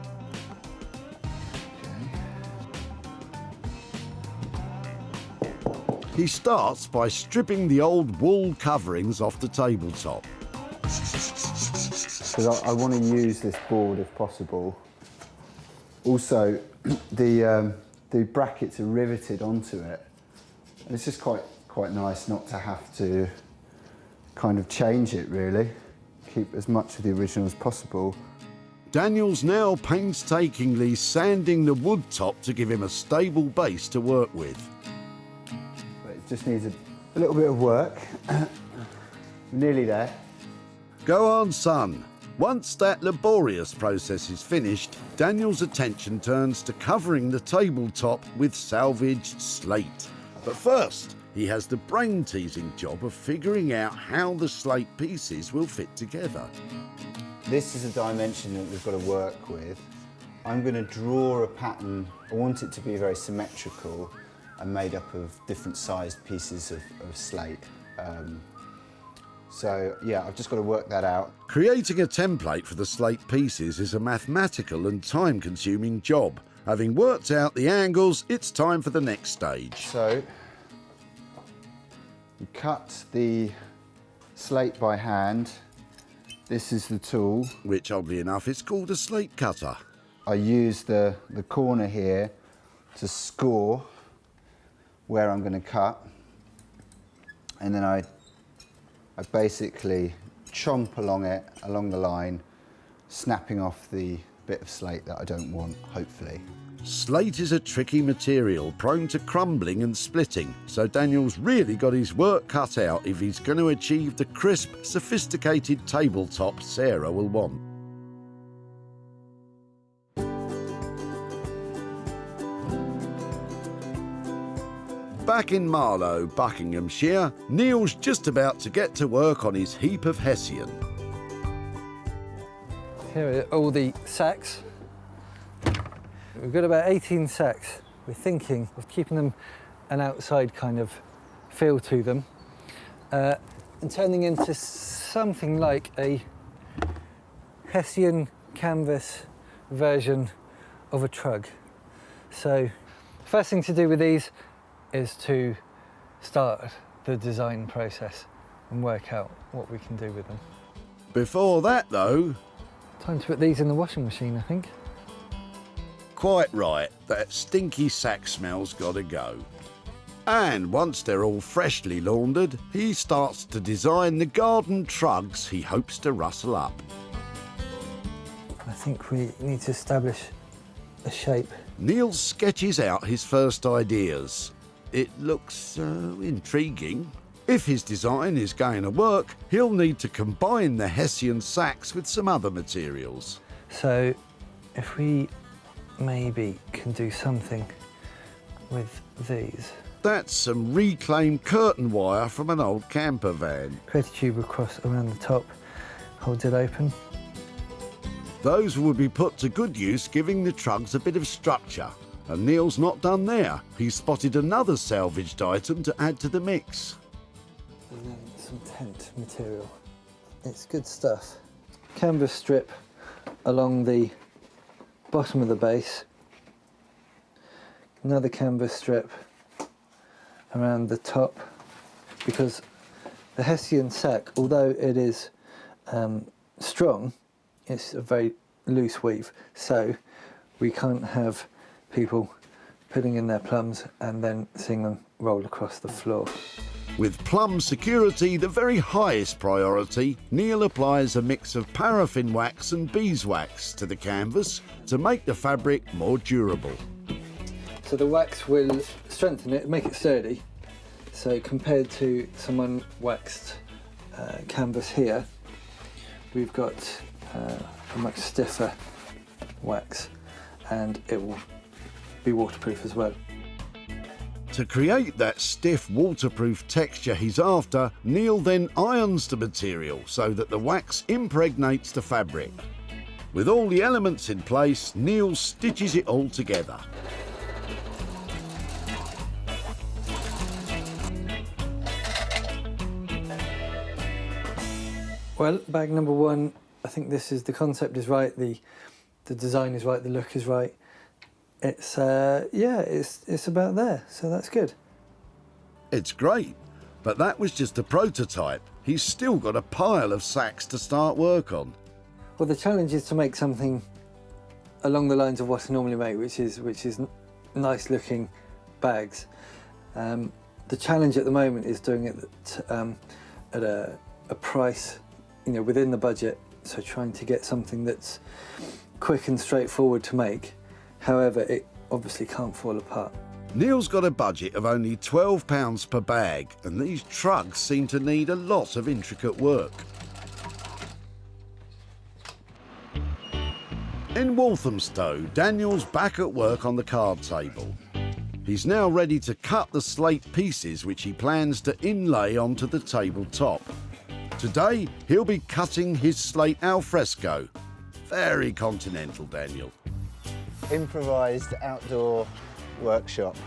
He starts by stripping the old wool coverings off the tabletop. Because I want to use this board if possible. Also, the brackets are riveted onto it. And it's just quite nice not to have to kind of change it, really. Keep as much of the original as possible. Daniel's now painstakingly sanding the wood top to give him a stable base to work with. It just needs a little bit of work. We're nearly there. Go on, son. Once that laborious process is finished, Daniel's attention turns to covering the tabletop with salvaged slate. But first, he has the brain-teasing job of figuring out how the slate pieces will fit together. This is a dimension that we've got to work with. I'm going to draw a pattern. I want it to be very symmetrical and made up of different sized pieces of slate. So yeah, I've just got to work that out. Creating a template for the slate pieces is a mathematical and time-consuming job. Having worked out the angles, it's time for the next stage. So you cut the slate by hand. This is the tool. Which, oddly enough, is called a slate cutter. I use the corner here to score where I'm going to cut, and then I basically chomp along the line, snapping off the bit of slate that I don't want, hopefully. Slate is a tricky material, prone to crumbling and splitting, so Daniel's really got his work cut out if he's going to achieve the crisp, sophisticated tabletop Sarah will want. Back in Marlow, Buckinghamshire, Neil's just about to get to work on his heap of Hessian. Here are all the sacks. We've got about 18 sacks. We're thinking of keeping them an outside kind of feel to them and turning into something like a Hessian canvas version of a trug. So first thing to do with these is to start the design process and work out what we can do with them. Before that, though... Time to put these in the washing machine, I think. Quite right, that stinky sack smell's gotta go. And once they're all freshly laundered, he starts to design the garden trugs he hopes to rustle up. I think we need to establish a shape. Neil sketches out his first ideas. It looks intriguing. If his design is going to work, he'll need to combine the Hessian sacks with some other materials. So if we maybe can do something with these. That's some reclaimed curtain wire from an old camper van. Create a tube across around the top, hold it open. Those would be put to good use, giving the trugs a bit of structure. And Neil's not done there. He's spotted another salvaged item to add to the mix. And then some tent material. It's good stuff. Canvas strip along the bottom of the base. Another canvas strip around the top, because the Hessian sack, although it is strong, it's a very loose weave, so we can't have people putting in their plums and then seeing them roll across the floor. With plum security the very highest priority, Neil applies a mix of paraffin wax and beeswax to the canvas to make the fabric more durable. So the wax will strengthen it, make it sturdy. So compared to some unwaxed canvas here, we've got a much stiffer wax, and it will be waterproof as well. To create that stiff, waterproof texture he's after, Neil then irons the material so that the wax impregnates the fabric. With all the elements in place, Neil stitches it all together. Well, bag number one, I think the concept is right, the design is right, the look is right. It's it's about there, so that's good. It's great, but that was just a prototype. He's still got a pile of sacks to start work on. Well, the challenge is to make something along the lines of what I normally make, which is nice looking bags. The challenge at the moment is doing it at a price, within the budget. So trying to get something that's quick and straightforward to make. However, it obviously can't fall apart. Neil's got a budget of only £12 per bag, and these trugs seem to need a lot of intricate work. In Walthamstow, Daniel's back at work on the card table. He's now ready to cut the slate pieces which he plans to inlay onto the tabletop. Today, he'll be cutting his slate al fresco. Very continental, Daniel. Improvised outdoor workshop.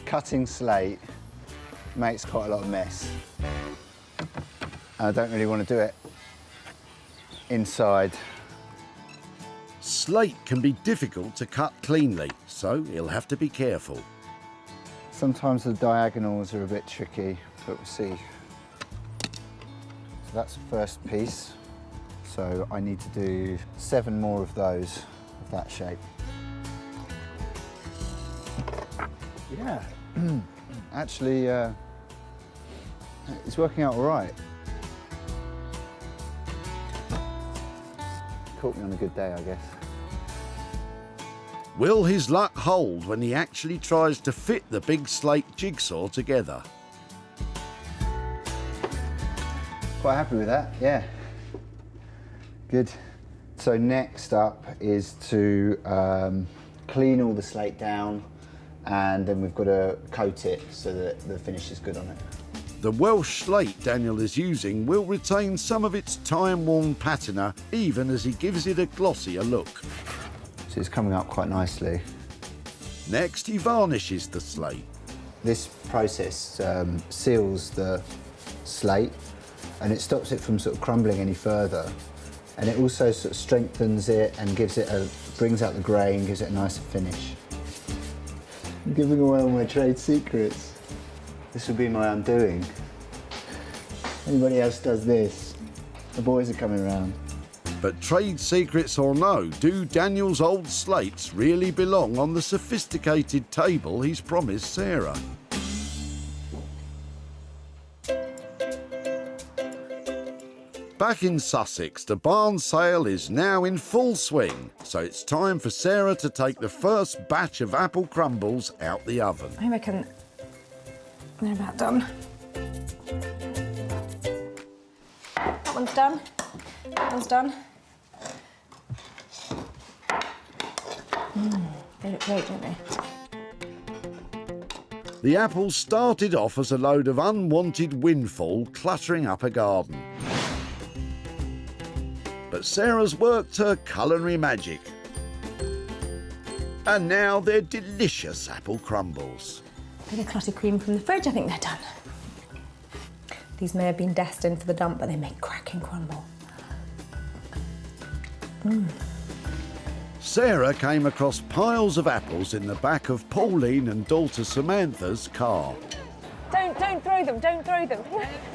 Cutting slate makes quite a lot of mess. I don't really want to do it inside. Slate can be difficult to cut cleanly, so he'll have to be careful. Sometimes the diagonals are a bit tricky, but we'll see. So that's the first piece. So I need to do 7 more of those of that shape. Yeah, actually, it's working out all right. Caught me on a good day, I guess. Will his luck hold when he actually tries to fit the big slate jigsaw together? Quite happy with that, yeah. Good. So next up is to clean all the slate down, and then we've got to coat it so that the finish is good on it. The Welsh slate Daniel is using will retain some of its time-worn patina even as he gives it a glossier look. So it's coming up quite nicely. Next, he varnishes the slate. This process seals the slate, and it stops it from sort of crumbling any further. And it also sort of strengthens it and brings out the grain, gives it a nicer finish. I'm giving away all my trade secrets. This will be my undoing. Anybody else does this, the boys are coming around. But trade secrets or no, do Daniel's old slates really belong on the sophisticated table he's promised Sarah? Back in Sussex, the barn sale is now in full swing, so it's time for Sarah to take the first batch of apple crumbles out the oven. I reckon they're about done. That one's done. That one's done. They look great, don't they? The apples started off as a load of unwanted windfall cluttering up a garden. But Sarah's worked her culinary magic. And now they're delicious apple crumbles. Bit of clotted cream from the fridge, I think they're done. These may have been destined for the dump, but they make cracking crumble. Sarah came across piles of apples in the back of Pauline and daughter Samantha's car. Don't throw them, don't throw them.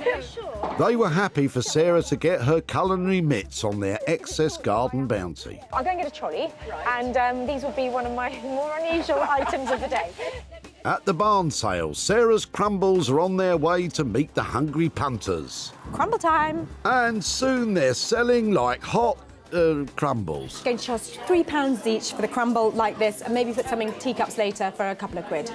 Yeah, sure. They were happy for Sarah to get her culinary mitts on their excess garden bounty. I'll go and get a trolley, and these will be one of my more unusual items of the day. At the barn sale, Sarah's crumbles are on their way to meet the hungry punters. Crumble time. And soon they're selling like hot crumbles. Going to charge £3 each for the crumble like this, and maybe put some in teacups later for a couple of quid.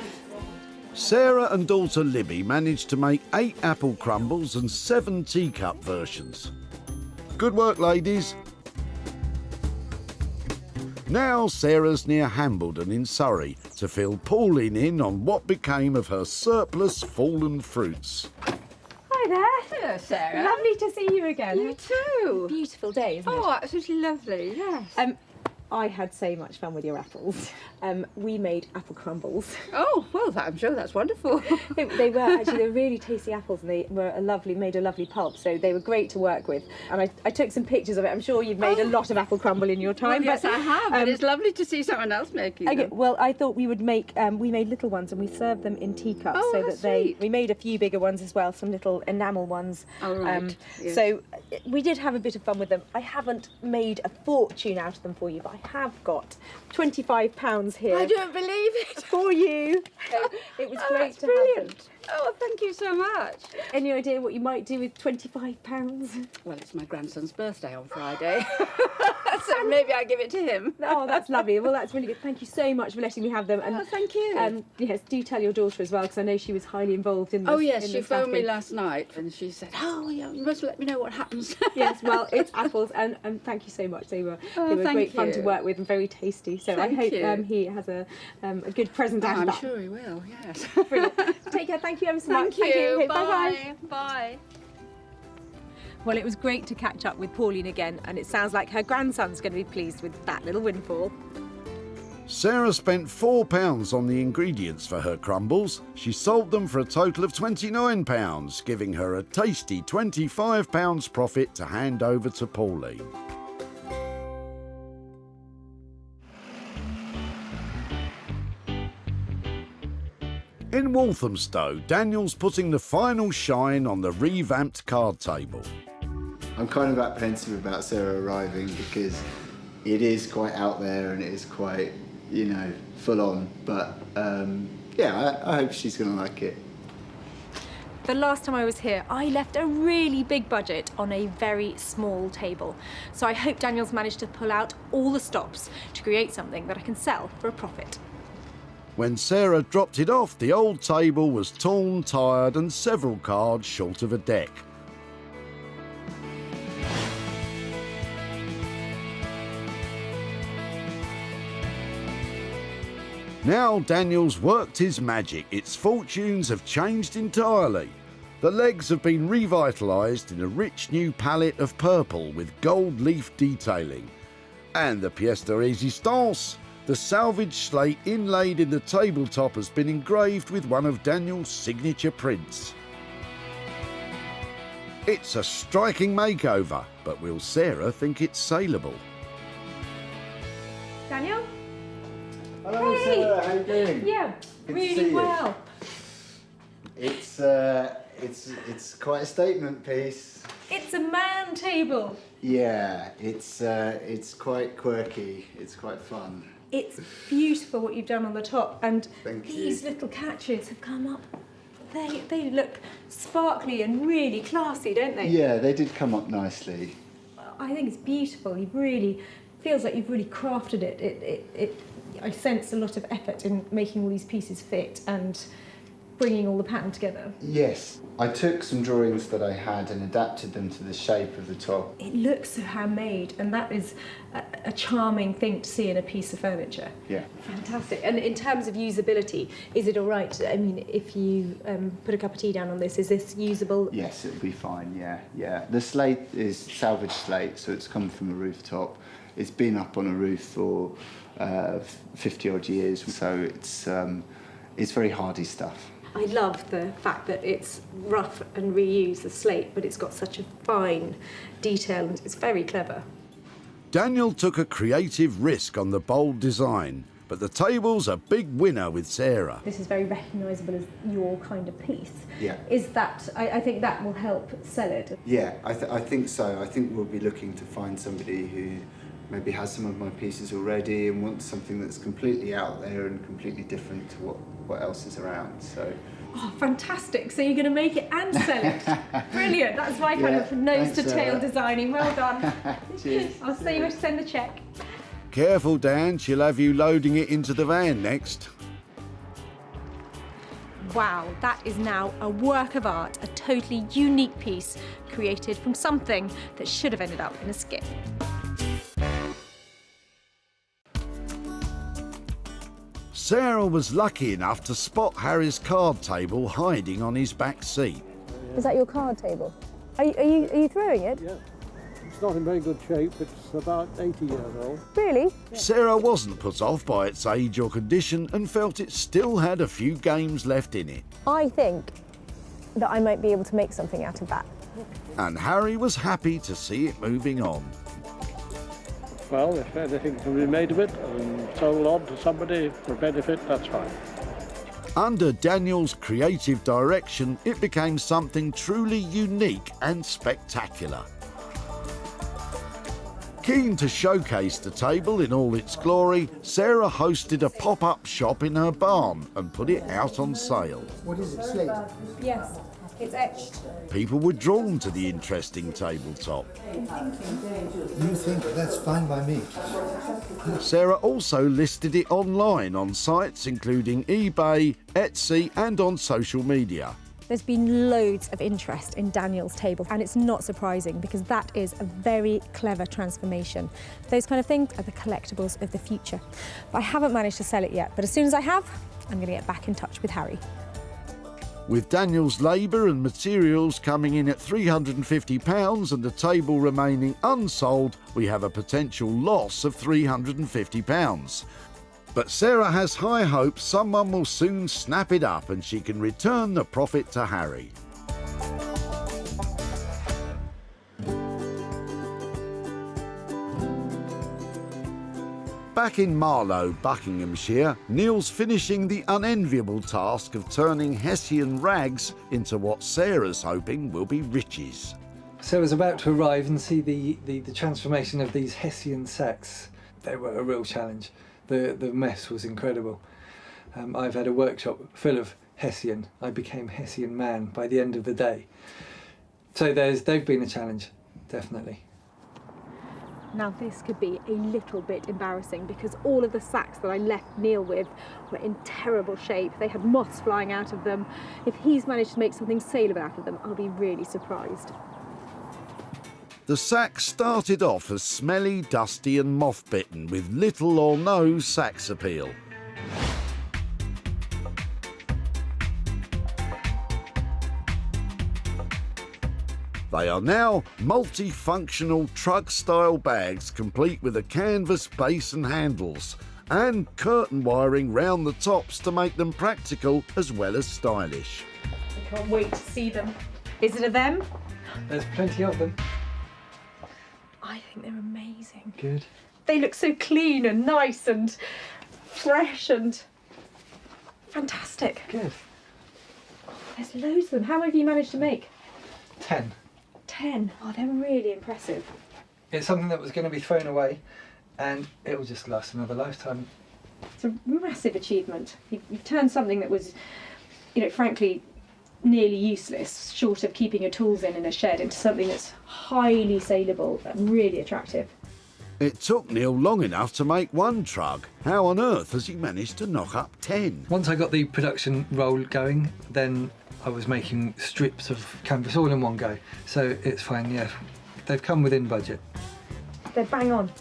Sarah and daughter Libby managed to make 8 apple crumbles and 7 teacup versions. Good work, ladies. Now Sarah's near Hambledon in Surrey to fill Pauline in on what became of her surplus fallen fruits. Hi there. Hello, Sarah. Lovely to see you again. You too. Beautiful day, isn't it? Oh, absolutely lovely, yes. I had so much fun with your apples. We made apple crumbles. Oh, well, I'm sure that's wonderful. They were really tasty apples, and they were made a lovely pulp, so they were great to work with. And I took some pictures of it. I'm sure you've made a lot of apple crumble in your time. Well, yes, I have, but it's lovely to see someone else making them. Well, I thought we would make, we made little ones and we served them in teacups so that we made a few bigger ones as well, some little enamel ones. Oh, right. Yes. So we did have a bit of fun with them. I haven't made a fortune out of them for you, but I have got £25 here. I don't believe it. For you. So it was great to have them. Oh, thank you so much. Any idea what you might do with £25? Well, it's my grandson's birthday on Friday, so maybe I'll give it to him. Oh, that's lovely. Well, that's really good. Thank you so much for letting me have them. And, thank you. Yes, do tell your daughter as well, because I know she was highly involved in this. Oh, yes, she phoned me last night and she said, oh, yeah, you must let me know what happens. Yes, well, it's apples, and thank you so much. They were great fun to work with and very tasty. So I hope he has a good present out of that. I'm sure he will, yes. Brilliant. Take care. Thank you ever so much. Thank you. Bye-bye. Bye. Well, it was great to catch up with Pauline again, and it sounds like her grandson's going to be pleased with that little windfall. Sarah spent £4 on the ingredients for her crumbles. She sold them for a total of £29, giving her a tasty £25 profit to hand over to Pauline. In Walthamstow, Daniel's putting the final shine on the revamped card table. I'm kind of apprehensive about Sarah arriving because it is quite out there and it is quite, full on. But yeah, I hope she's going to like it. The last time I was here, I left a really big budget on a very small table. So I hope Daniel's managed to pull out all the stops to create something that I can sell for a profit. When Sarah dropped it off, the old table was torn, tired and several cards short of a deck. Now Daniel's worked his magic. Its fortunes have changed entirely. The legs have been revitalised in a rich new palette of purple with gold leaf detailing. And the pièce de résistance, the salvaged slate inlaid in the tabletop, has been engraved with one of Daniel's signature prints. It's a striking makeover, but will Sarah think it's saleable? Daniel? Hello, Sarah. How you doing? Yeah, Good to really see you. well. It's quite a statement piece. It's a man table. Yeah, it's quite quirky. It's quite fun. It's beautiful what you've done on the top, and Thank these you. little catches have come up. They look sparkly and really classy, don't they? Yeah, they did come up nicely. I think it's beautiful. You've really feels like you've really crafted it. I sense a lot of effort in making all these pieces fit and bringing all the pattern together. Yes, I took some drawings that I had and adapted them to the shape of the top. It looks so handmade, and that is a charming thing to see in a piece of furniture. Yeah. Fantastic. And in terms of usability, is it all right? I mean, if you put a cup of tea down on this, is this usable? Yes, it'll be fine, yeah. The slate is salvage slate, so it's come from a rooftop. It's been up on a roof for 50 odd years, so it's very hardy stuff. I love the fact that it's rough and reuse the slate, but it's got such a fine detail and it's very clever. Daniel took a creative risk on the bold design, but the table's a big winner with Sarah. This is very recognisable as your kind of piece. Yeah. Is that, I think that will help sell it. Yeah, I think so. I think we'll be looking to find somebody who maybe has some of my pieces already and wants something that's completely out there and completely different to what else is around. So. Oh, fantastic. So you're going to make it and sell it. Brilliant. That's my kind of nose to tail designing. Well done. Cheers. I'll see you where to send the cheque. Careful, Dan. She'll have you loading it into the van next. Wow, that is now a work of art, a totally unique piece created from something that should have ended up in a skip. Sarah was lucky enough to spot Harry's card table hiding on his back seat. Is that your card table? Are you throwing it? Yeah. It's not in very good shape. It's about 80 years old. Really? Sarah wasn't put off by its age or condition and felt it still had a few games left in it. I think that I might be able to make something out of that. And Harry was happy to see it moving on. Well, if anything can be made of it and sold on to somebody for benefit, that's fine. Under Daniel's creative direction, it became something truly unique and spectacular. Keen to showcase the table in all its glory, Sarah hosted a pop-up shop in her barn and put it out on sale. What is it, slate? Yes, it's etched. People were drawn to the interesting tabletop. You think that's fine by me. Sarah also listed it online on sites including eBay, Etsy and on social media. There's been loads of interest in Daniel's table, and it's not surprising because that is a very clever transformation. Those kind of things are the collectibles of the future. But I haven't managed to sell it yet, but as soon as I have, I'm going to get back in touch with Harry. With Daniel's labour and materials coming in at £350 and the table remaining unsold, we have a potential loss of £350. But Sarah has high hopes someone will soon snap it up and she can return the profit to Harry. Back in Marlow, Buckinghamshire, Neil's finishing the unenviable task of turning Hessian rags into what Sarah's hoping will be riches. Sarah's about to arrive and see the transformation of these Hessian sacks. They were a real challenge. The mess was incredible. I've had a workshop full of Hessian. I became Hessian man by the end of the day. So they've been a challenge, definitely. Now this could be a little bit embarrassing because all of the sacks that I left Neil with were in terrible shape. They had moths flying out of them. If he's managed to make something saleable out of them, I'll be really surprised. The sacks started off as smelly, dusty and moth-bitten with little or no sex appeal. They are now multifunctional truck-style bags complete with a canvas base and handles and curtain wiring round the tops to make them practical as well as stylish. I can't wait to see them. Is it a them? There's plenty of them. I think they're amazing. Good. They look so clean and nice and fresh and fantastic. Good. Oh, there's loads of them. How many have you managed to make? 10. 10. Oh, they're really impressive. It's something that was going to be thrown away and it will just last another lifetime. It's a massive achievement. You've turned something that was, frankly, nearly useless, short of keeping your tools in a shed, into something that's highly saleable and really attractive. It took Neil long enough to make one trug. How on earth has he managed to knock up 10? Once I got the production roll going, then I was making strips of canvas all in one go. So it's fine, yeah. They've come within budget. They're bang on.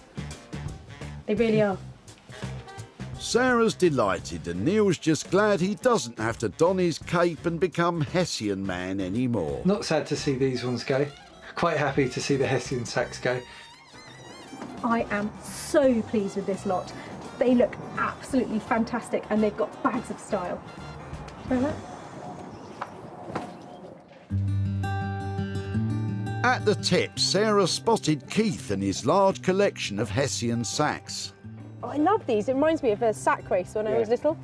They really are. Sarah's delighted and Neil's just glad he doesn't have to don his cape and become Hessian man anymore. Not sad to see these ones go. Quite happy to see the Hessian sacks go. I am so pleased with this lot. They look absolutely fantastic and they've got bags of style. Smell that? At the tip, Sarah spotted Keith and his large collection of Hessian sacks. Oh, I love these. It reminds me of a sack race when I was little.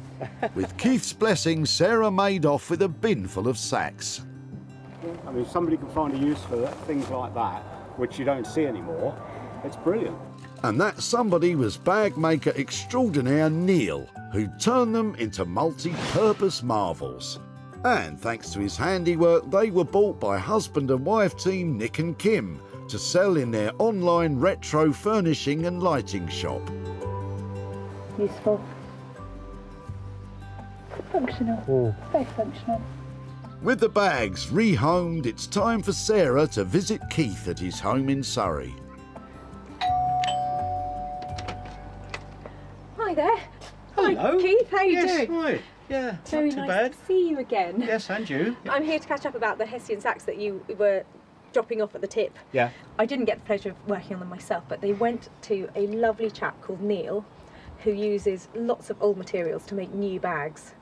With Keith's blessing, Sarah made off with a bin full of sacks. I mean, somebody can find a use for things like that, which you don't see anymore. It's brilliant. And that somebody was bag maker extraordinaire Neil, who turned them into multi-purpose marvels. And thanks to his handiwork, they were bought by husband and wife team Nick and Kim to sell in their online retro furnishing and lighting shop. Useful. Functional. Very functional. With the bags rehomed, it's time for Sarah to visit Keith at his home in Surrey. Hi there. Hello. Hi, Keith. How are you Yes, doing? hi. Yeah, Very not too nice bad. to see you again. Yes, and you. I'm here to catch up about the Hessian sacks that you were dropping off at the tip. Yeah. I didn't get the pleasure of working on them myself, but they went to a lovely chap called Neil, who uses lots of old materials to make new bags.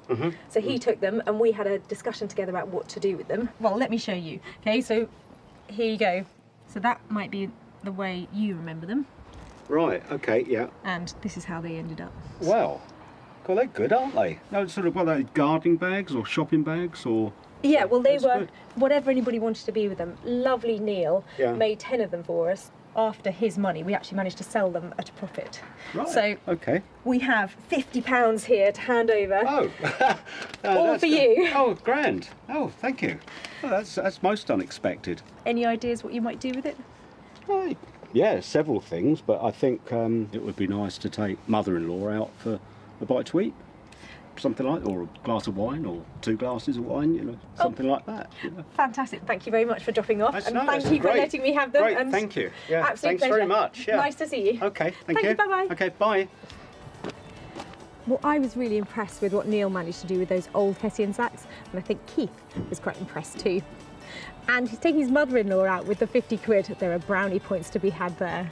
So he took them and we had a discussion together about what to do with them. Well, let me show you. Okay, so here you go. So that might be the way you remember them. Right, okay, yeah. And this is how they ended up. Well, God, they're good, aren't they? No, sort of, what are they, gardening bags or shopping bags or... Yeah, well, they That's were good. whatever anybody wanted to be with them. Lovely Neil Yeah. made 10 of them for us. After his money, we actually managed to sell them at a profit. Right, So okay. we have £50 here to hand over. Oh, all that's for good. you. Oh, grand. Oh, thank you. Oh, that's most unexpected. Any ideas what you might do with it? Yeah, several things, but I think it would be nice to take mother-in-law out for a bite to eat. Something like, or a glass of wine, or 2 glasses of wine, you know, something like that. You know. Fantastic. Thank you very much for dropping off. And No, thank that's you for great. letting me have them. Great, and thank you. Yeah, absolute thanks very pleasure. much. Yeah. Nice to see you. Okay, thank you. Bye-bye. Okay, bye. Well, I was really impressed with what Neil managed to do with those old Hessian sacks, and I think Keith was quite impressed too. And he's taking his mother-in-law out with the 50 quid. There are brownie points to be had there.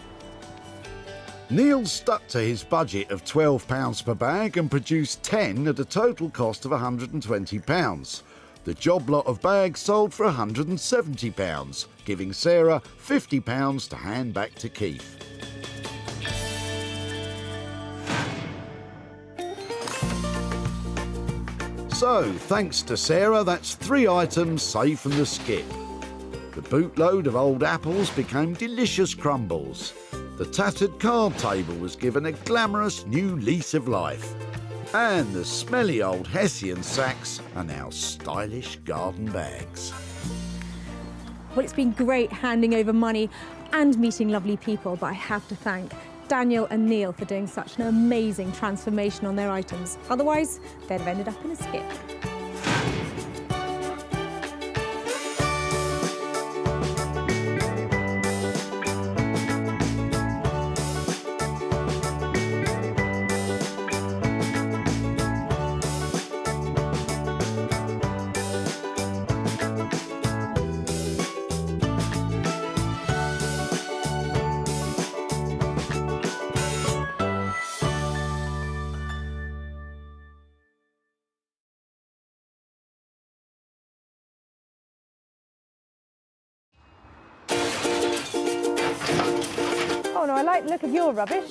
Neil stuck to his budget of £12 per bag and produced 10 at a total cost of £120. The job lot of bags sold for £170, giving Sarah £50 to hand back to Keith. So, thanks to Sarah, that's 3 items saved from the skip. The bootload of old apples became delicious crumbles. The tattered card table was given a glamorous new lease of life. And the smelly old Hessian sacks are now stylish garden bags. Well, it's been great handing over money and meeting lovely people, but I have to thank Daniel and Neil for doing such an amazing transformation on their items. Otherwise, they'd have ended up in a skip. Oh no, I like the look of your rubbish.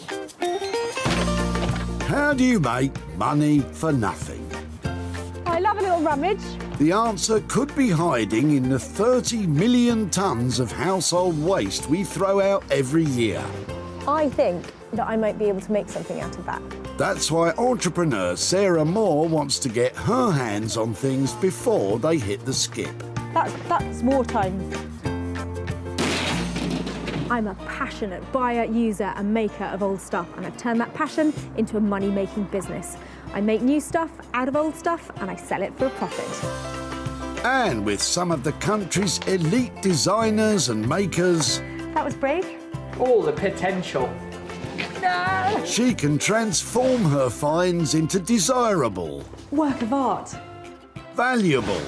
How do you make money for nothing? I love a little rummage. The answer could be hiding in the 30 million tonnes of household waste we throw out every year. I think that I might be able to make something out of that. That's why entrepreneur Sarah Moore wants to get her hands on things before they hit the skip. That's wartime. I'm a passionate buyer, user and maker of old stuff, and I've turned that passion into a money-making business. I make new stuff out of old stuff and I sell it for a profit. And with some of the country's elite designers and makers, That was brave. All the potential. No! she can transform her finds into desirable, Work of art. valuable,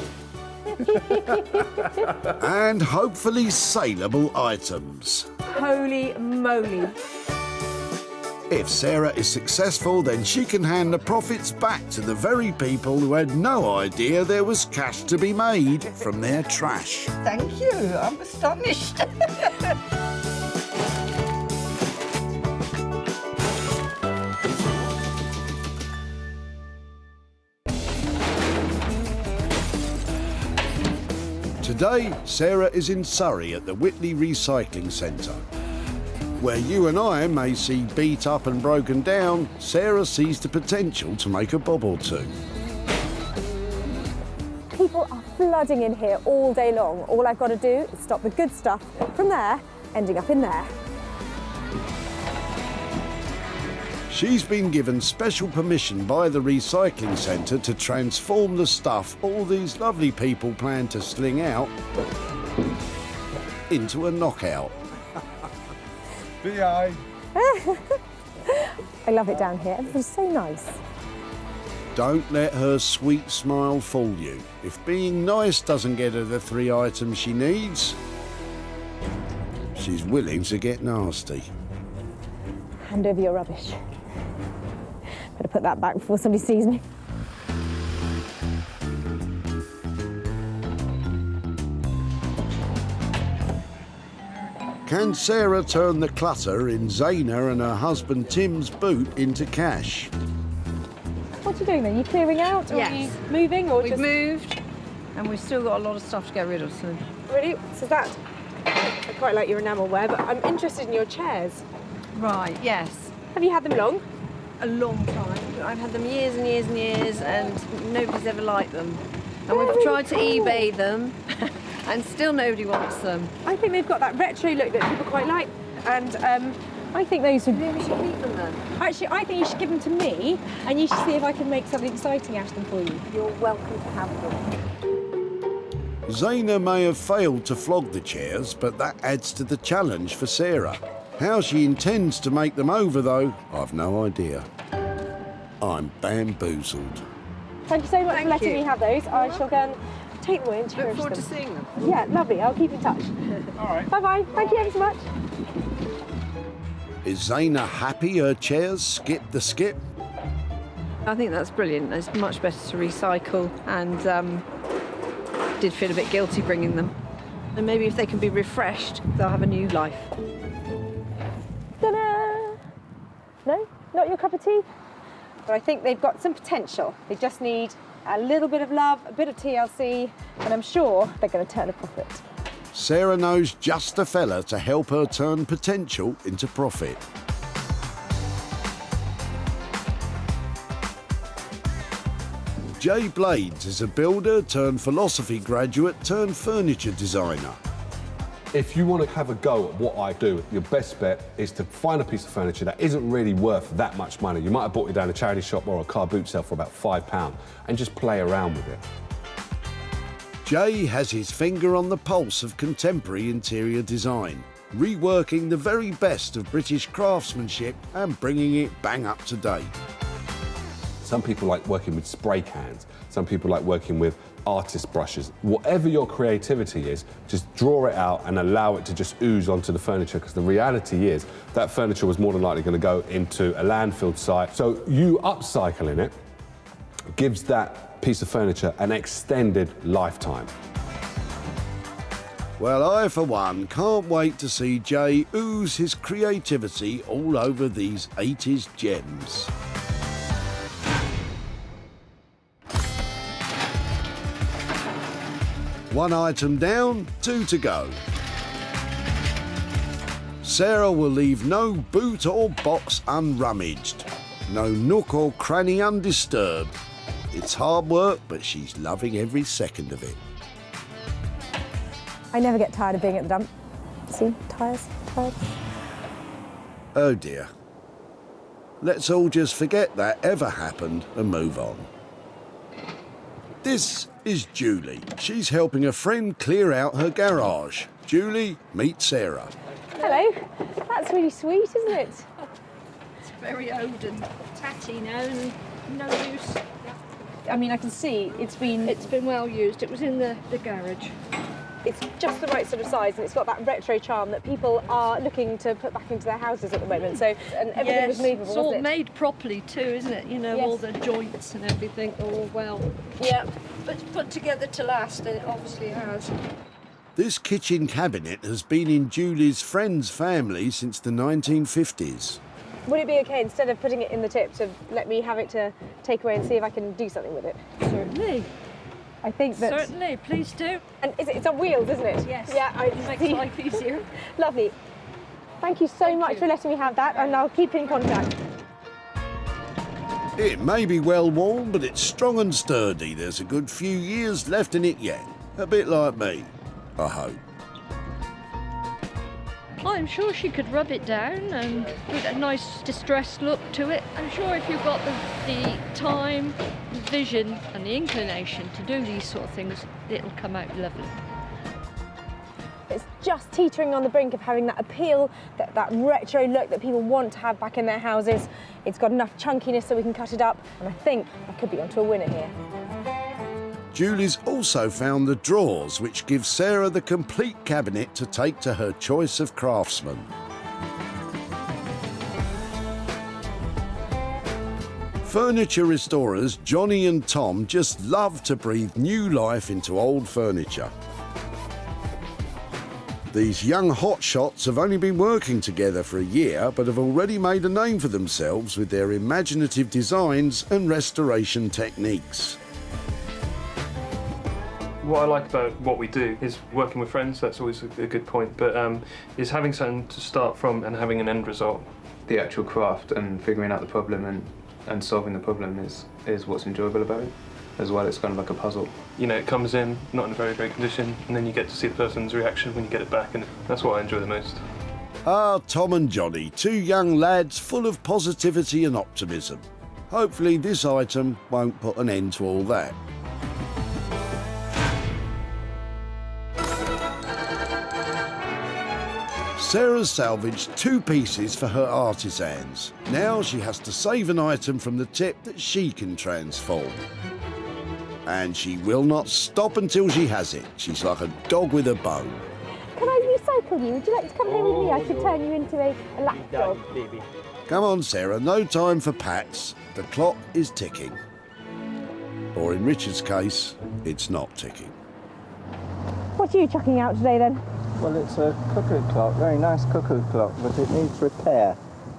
and hopefully saleable items. Holy moly. If Sarah is successful, then she can hand the profits back to the very people who had no idea there was cash to be made from their trash. Thank you. I'm astonished. Today, Sarah is in Surrey at the Whitley Recycling Centre. Where you and I may see beat up and broken down, Sarah sees the potential to make a bob or two. People are flooding in here all day long. All I've got to do is stop the good stuff from there ending up in there. She's been given special permission by the recycling centre to transform the stuff all these lovely people plan to sling out into a knockout. B.I. I love it down here. Everything's so nice. Don't let her sweet smile fool you. If being nice doesn't get her the 3 items she needs, she's willing to get nasty. Hand over your rubbish. Better put that back before somebody sees me. Can Sarah turn the clutter in Zaina and her husband Tim's boot into cash? What are you doing then? You clearing out? Or Yes. are you moving? Or We've just... moved, and we've still got a lot of stuff to get rid of. So. Really? So that... I quite like your enamelware, but I'm interested in your chairs. Right, yes. Have you had them long? A long time. I've had them years and years and years, and nobody's ever liked them. And we've tried to eBay them, and still nobody wants them. I think they've got that retro look that people quite like, and I think those would... Maybe we should keep them then. Actually, I think you should give them to me, and you should see if I can make something exciting out of them for you. You're welcome to have them. Zaina may have failed to flog the chairs, but that adds to the challenge for Sarah. How she intends to make them over, though, I've no idea. I'm bamboozled. Thank you so much for letting me have those. I shall go and take them away and cherish them. Look forward to seeing them. Yeah, lovely. I'll keep in touch. All right. Bye-bye. Thank you ever so much. Is Zaina happy her chairs skip the skip? I think that's brilliant. It's much better to recycle, and did feel a bit guilty bringing them. And maybe if they can be refreshed, they'll have a new life. Ta-da! No? Not your cup of tea? But I think they've got some potential. They just need a little bit of love, a bit of TLC, and I'm sure they're going to turn a profit. Sarah knows just the fella to help her turn potential into profit. Jay Blades is a builder turned philosophy graduate turned furniture designer. If you want to have a go at what I do, your best bet is to find a piece of furniture that isn't really worth that much money. You might have bought it down a charity shop or a car boot sale for about £5 and just play around with it. Jay has his finger on the pulse of contemporary interior design, reworking the very best of British craftsmanship and bringing it bang up to date. Some people like working with spray cans. Some people like working with artist brushes. Whatever your creativity is, just draw it out and allow it to just ooze onto the furniture, because the reality is that furniture was more than likely going to go into a landfill site. So you upcycling it gives that piece of furniture an extended lifetime. Well, I, for one, can't wait to see Jay ooze his creativity all over these 80s gems. One item down, 2 to go. Sarah will leave no boot or box unrummaged, no nook or cranny undisturbed. It's hard work, but she's loving every second of it. I never get tired of being at the dump. See, tired. Oh dear. Let's all just forget that ever happened and move on. This is Julie. She's helping a friend clear out her garage. Julie, meet Sarah. Hello. That's really sweet, isn't it? It's very old and tatty now and no use. I mean, I can see it's been well used. It was in the garage. It's just the right sort of size, and it's got that retro charm that people are looking to put back into their houses at the moment. So, and everything was movable, it's all wasn't it? made properly too, isn't it? You know, Yes. all the joints and everything, all well. Yeah. But it's put together to last, and it obviously has. This kitchen cabinet has been in Julie's friend's family since the 1950s. Would it be okay, instead of putting it in the tip, to let me have it to take away and see if I can do something with it? Certainly. I think that... Certainly, please do. And it's on wheels, isn't it? Yes. Yeah, It makes life easier. Lovely. Thank you so much for letting me have that, and I'll keep in contact. It may be well worn, but it's strong and sturdy. There's a good few years left in it yet. A bit like me, I hope. I'm sure she could rub it down and put a nice distressed look to it. I'm sure if you've got the time, the vision and the inclination to do these sort of things, it'll come out lovely. It's just teetering on the brink of having that appeal, that retro look that people want to have back in their houses. It's got enough chunkiness so we can cut it up, and I think I could be onto a winner here. Julie's also found the drawers, which give Sarah the complete cabinet to take to her choice of craftsman. Furniture restorers Johnny and Tom just love to breathe new life into old furniture. These young hotshots have only been working together for a year, but have already made a name for themselves with their imaginative designs and restoration techniques. What I like about what we do is working with friends. That's always a good point, but is having something to start from and having an end result. The actual craft and figuring out the problem and solving the problem is what's enjoyable about it. As well, it's kind of like a puzzle. You know, it comes in not in a very great condition, and then you get to see the person's reaction when you get it back, and that's what I enjoy the most. Ah, Tom and Johnny, two young lads full of positivity and optimism. Hopefully this item won't put an end to all that. Sarah's salvaged 2 pieces for her artisans. Now she has to save an item from the tip that she can transform. And she will not stop until she has it. She's like a dog with a bone. Can I recycle you? Would you like to come here with me? I could turn you into a lapdog. Come on, Sarah, no time for pats. The clock is ticking. Or in Richard's case, it's not ticking. What are you chucking out today then? Well, it's a cuckoo clock, very nice cuckoo clock, but it needs repair.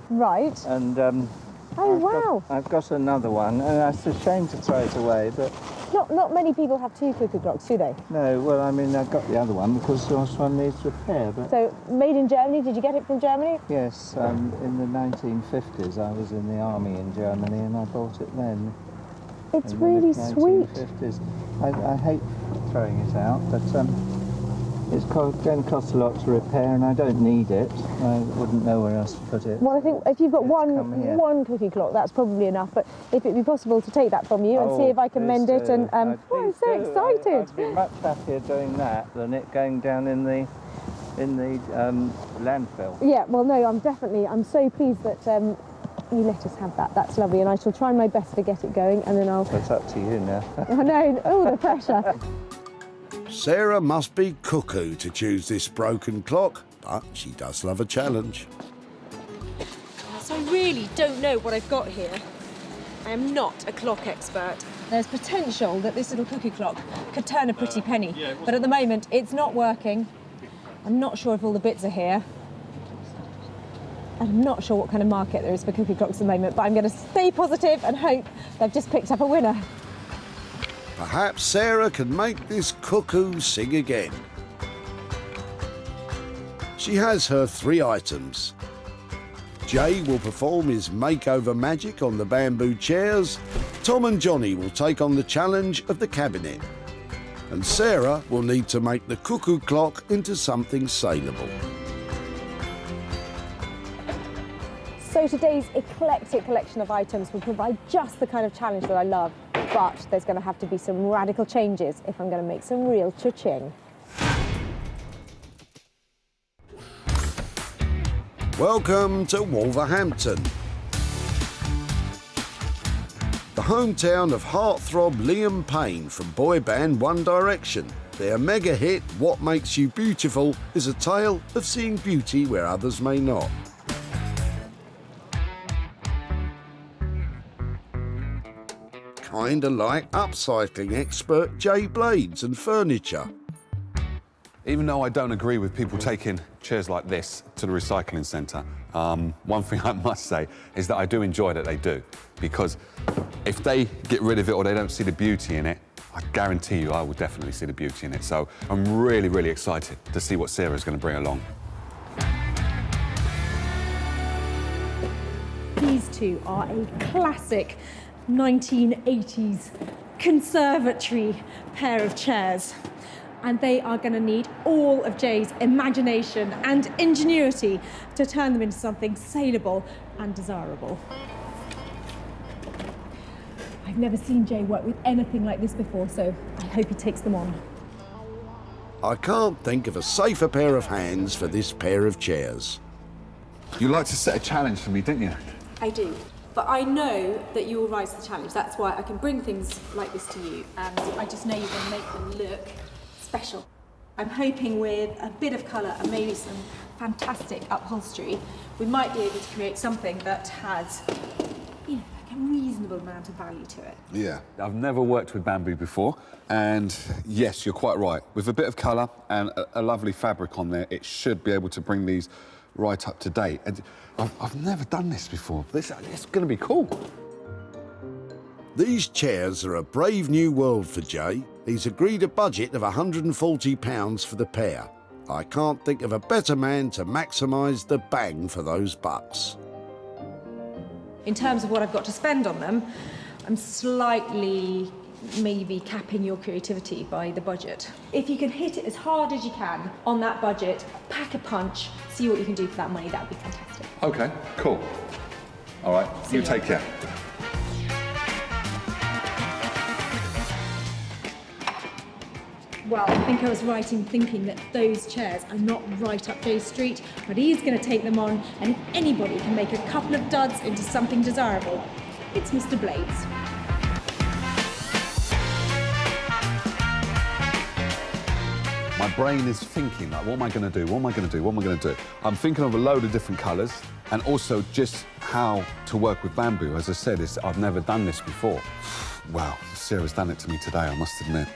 Right. And oh wow! I've got another one, and it's a shame to throw it away, but not many people have 2 cuckoo clocks, do they? no. Well, I mean, I've got the other one because the last one needs repair. But So made in Germany. Did you get it from Germany? yes, in the 1950s, I was in the army in Germany, and I bought it then. It's in the really sweet. 1950s. I hate throwing it out, but it's going to cost a lot to repair, and I don't need it. I wouldn't know where else to put it. Well, I think if you've got come here. one cookie clock, that's probably enough. But if it'd be possible to take that from you and see if I can mend it, and oh, I'm so excited! I'd be much happier doing that than it going down in the landfill. Yeah. Well, no, I'm so pleased that you let us have that. That's lovely, and I shall try my best to get it going, and then I'll. It's up to you now. I know. Oh, the pressure. Sarah must be cuckoo to choose this broken clock, but she does love a challenge. So I really don't know what I've got here. I am not a clock expert. There's potential that this little cookie clock could turn a pretty penny, but at the moment it's not working. I'm not sure if all the bits are here. I'm not sure what kind of market there is for cookie clocks at the moment, but I'm going to stay positive and hope they've just picked up a winner. Perhaps Sarah can make this cuckoo sing again. She has her 3 items. Jay will perform his makeover magic on the bamboo chairs. Tom and Johnny will take on the challenge of the cabinet. And Sarah will need to make the cuckoo clock into something saleable. So today's eclectic collection of items will provide just the kind of challenge that I love, but there's going to have to be some radical changes if I'm going to make some real cha-ching. Welcome to Wolverhampton, the hometown of heartthrob Liam Payne from boy band One Direction. Their mega hit, What Makes You Beautiful, is a tale of seeing beauty where others may not. Kinda like upcycling expert Jay Blades and furniture. Even though I don't agree with people taking chairs like this to the recycling centre, one thing I must say is that I do enjoy that they do, because if they get rid of it or they don't see the beauty in it, I guarantee you I will definitely see the beauty in it. So I'm really, really excited to see what Sarah's going to bring along. These two are a classic 1980s conservatory pair of chairs. and they are going to need all of Jay's imagination and ingenuity to turn them into something saleable and desirable. I've never seen Jay work with anything like this before, so I hope he takes them on. I can't think of a safer pair of hands for this pair of chairs. You like to set a challenge for me, didn't you? I do. But I know that you will rise to the challenge. That's why I can bring things like this to you, and I just know you're going to make them look special. I'm hoping with a bit of colour and maybe some fantastic upholstery, we might be able to create something that has, you know, like a reasonable amount of value to it. Yeah. I've never worked with bamboo before, and yes, you're quite right. With a bit of colour and a lovely fabric on there, it should be able to bring these right up to date. And I've never done this before. It's going to be cool. These chairs are a brave new world for Jay. He's agreed a budget of £140 for the pair. I can't think of a better man to maximise the bang for those bucks. In terms of what I've got to spend on them, I'm slightly maybe capping your creativity by the budget. If you can hit it as hard as you can on that budget, pack a punch, see what you can do for that money, that would be fantastic. OK, cool. All right, you take care. Well, I think I was right in thinking that those chairs are not right up Jay's street, but he's going to take them on, and if anybody can make a couple of duds into something desirable, it's Mr. Blades. My brain is thinking, like, what am I going to do? What am I going to do? What am I going to do? I'm thinking of a load of different colours and also just how to work with bamboo. As I said, I've never done this before. Wow, Sarah's done it to me today, I must admit.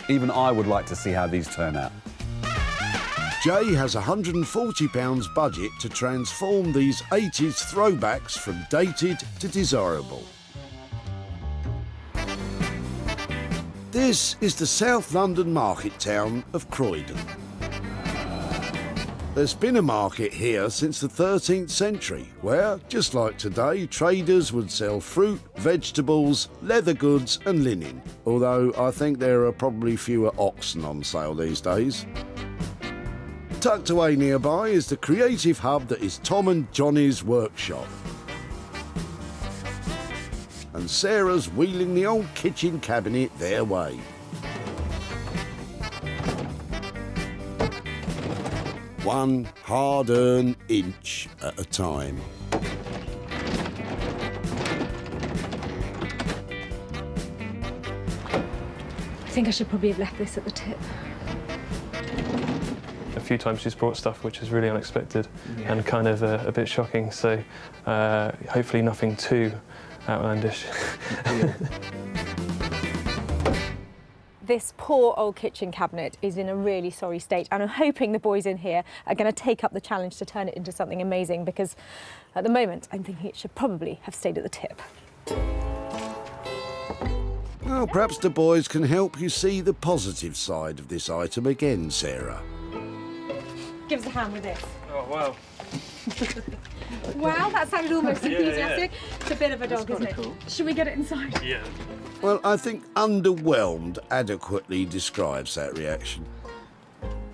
Even I would like to see how these turn out. Jay has £140 budget to transform these 80s throwbacks from dated to desirable. This is the South London market town of Croydon. There's been a market here since the 13th century, where, just like today, traders would sell fruit, vegetables, leather goods and linen, although I think there are probably fewer oxen on sale these days. Tucked away nearby is the creative hub that is Tom and Johnny's workshop. And Sarah's wheeling the old kitchen cabinet their way. One hard-earned inch at a time. I think I should probably have left this at the tip. A few times she's brought stuff which is really unexpected and kind of a bit shocking, so hopefully nothing too outlandish. This poor old kitchen cabinet is in a really sorry state, and I'm hoping the boys in here are going to take up the challenge to turn it into something amazing, because at the moment I'm thinking it should probably have stayed at the tip. Well, perhaps the boys can help you see the positive side of this item again, Sarah. Give us a hand with this. Oh, wow. Wow, that sounded almost Yeah, enthusiastic. yeah. It's a bit of a dog, isn't it? cool. Should we get it inside? Yeah. Well, I think underwhelmed adequately describes that reaction.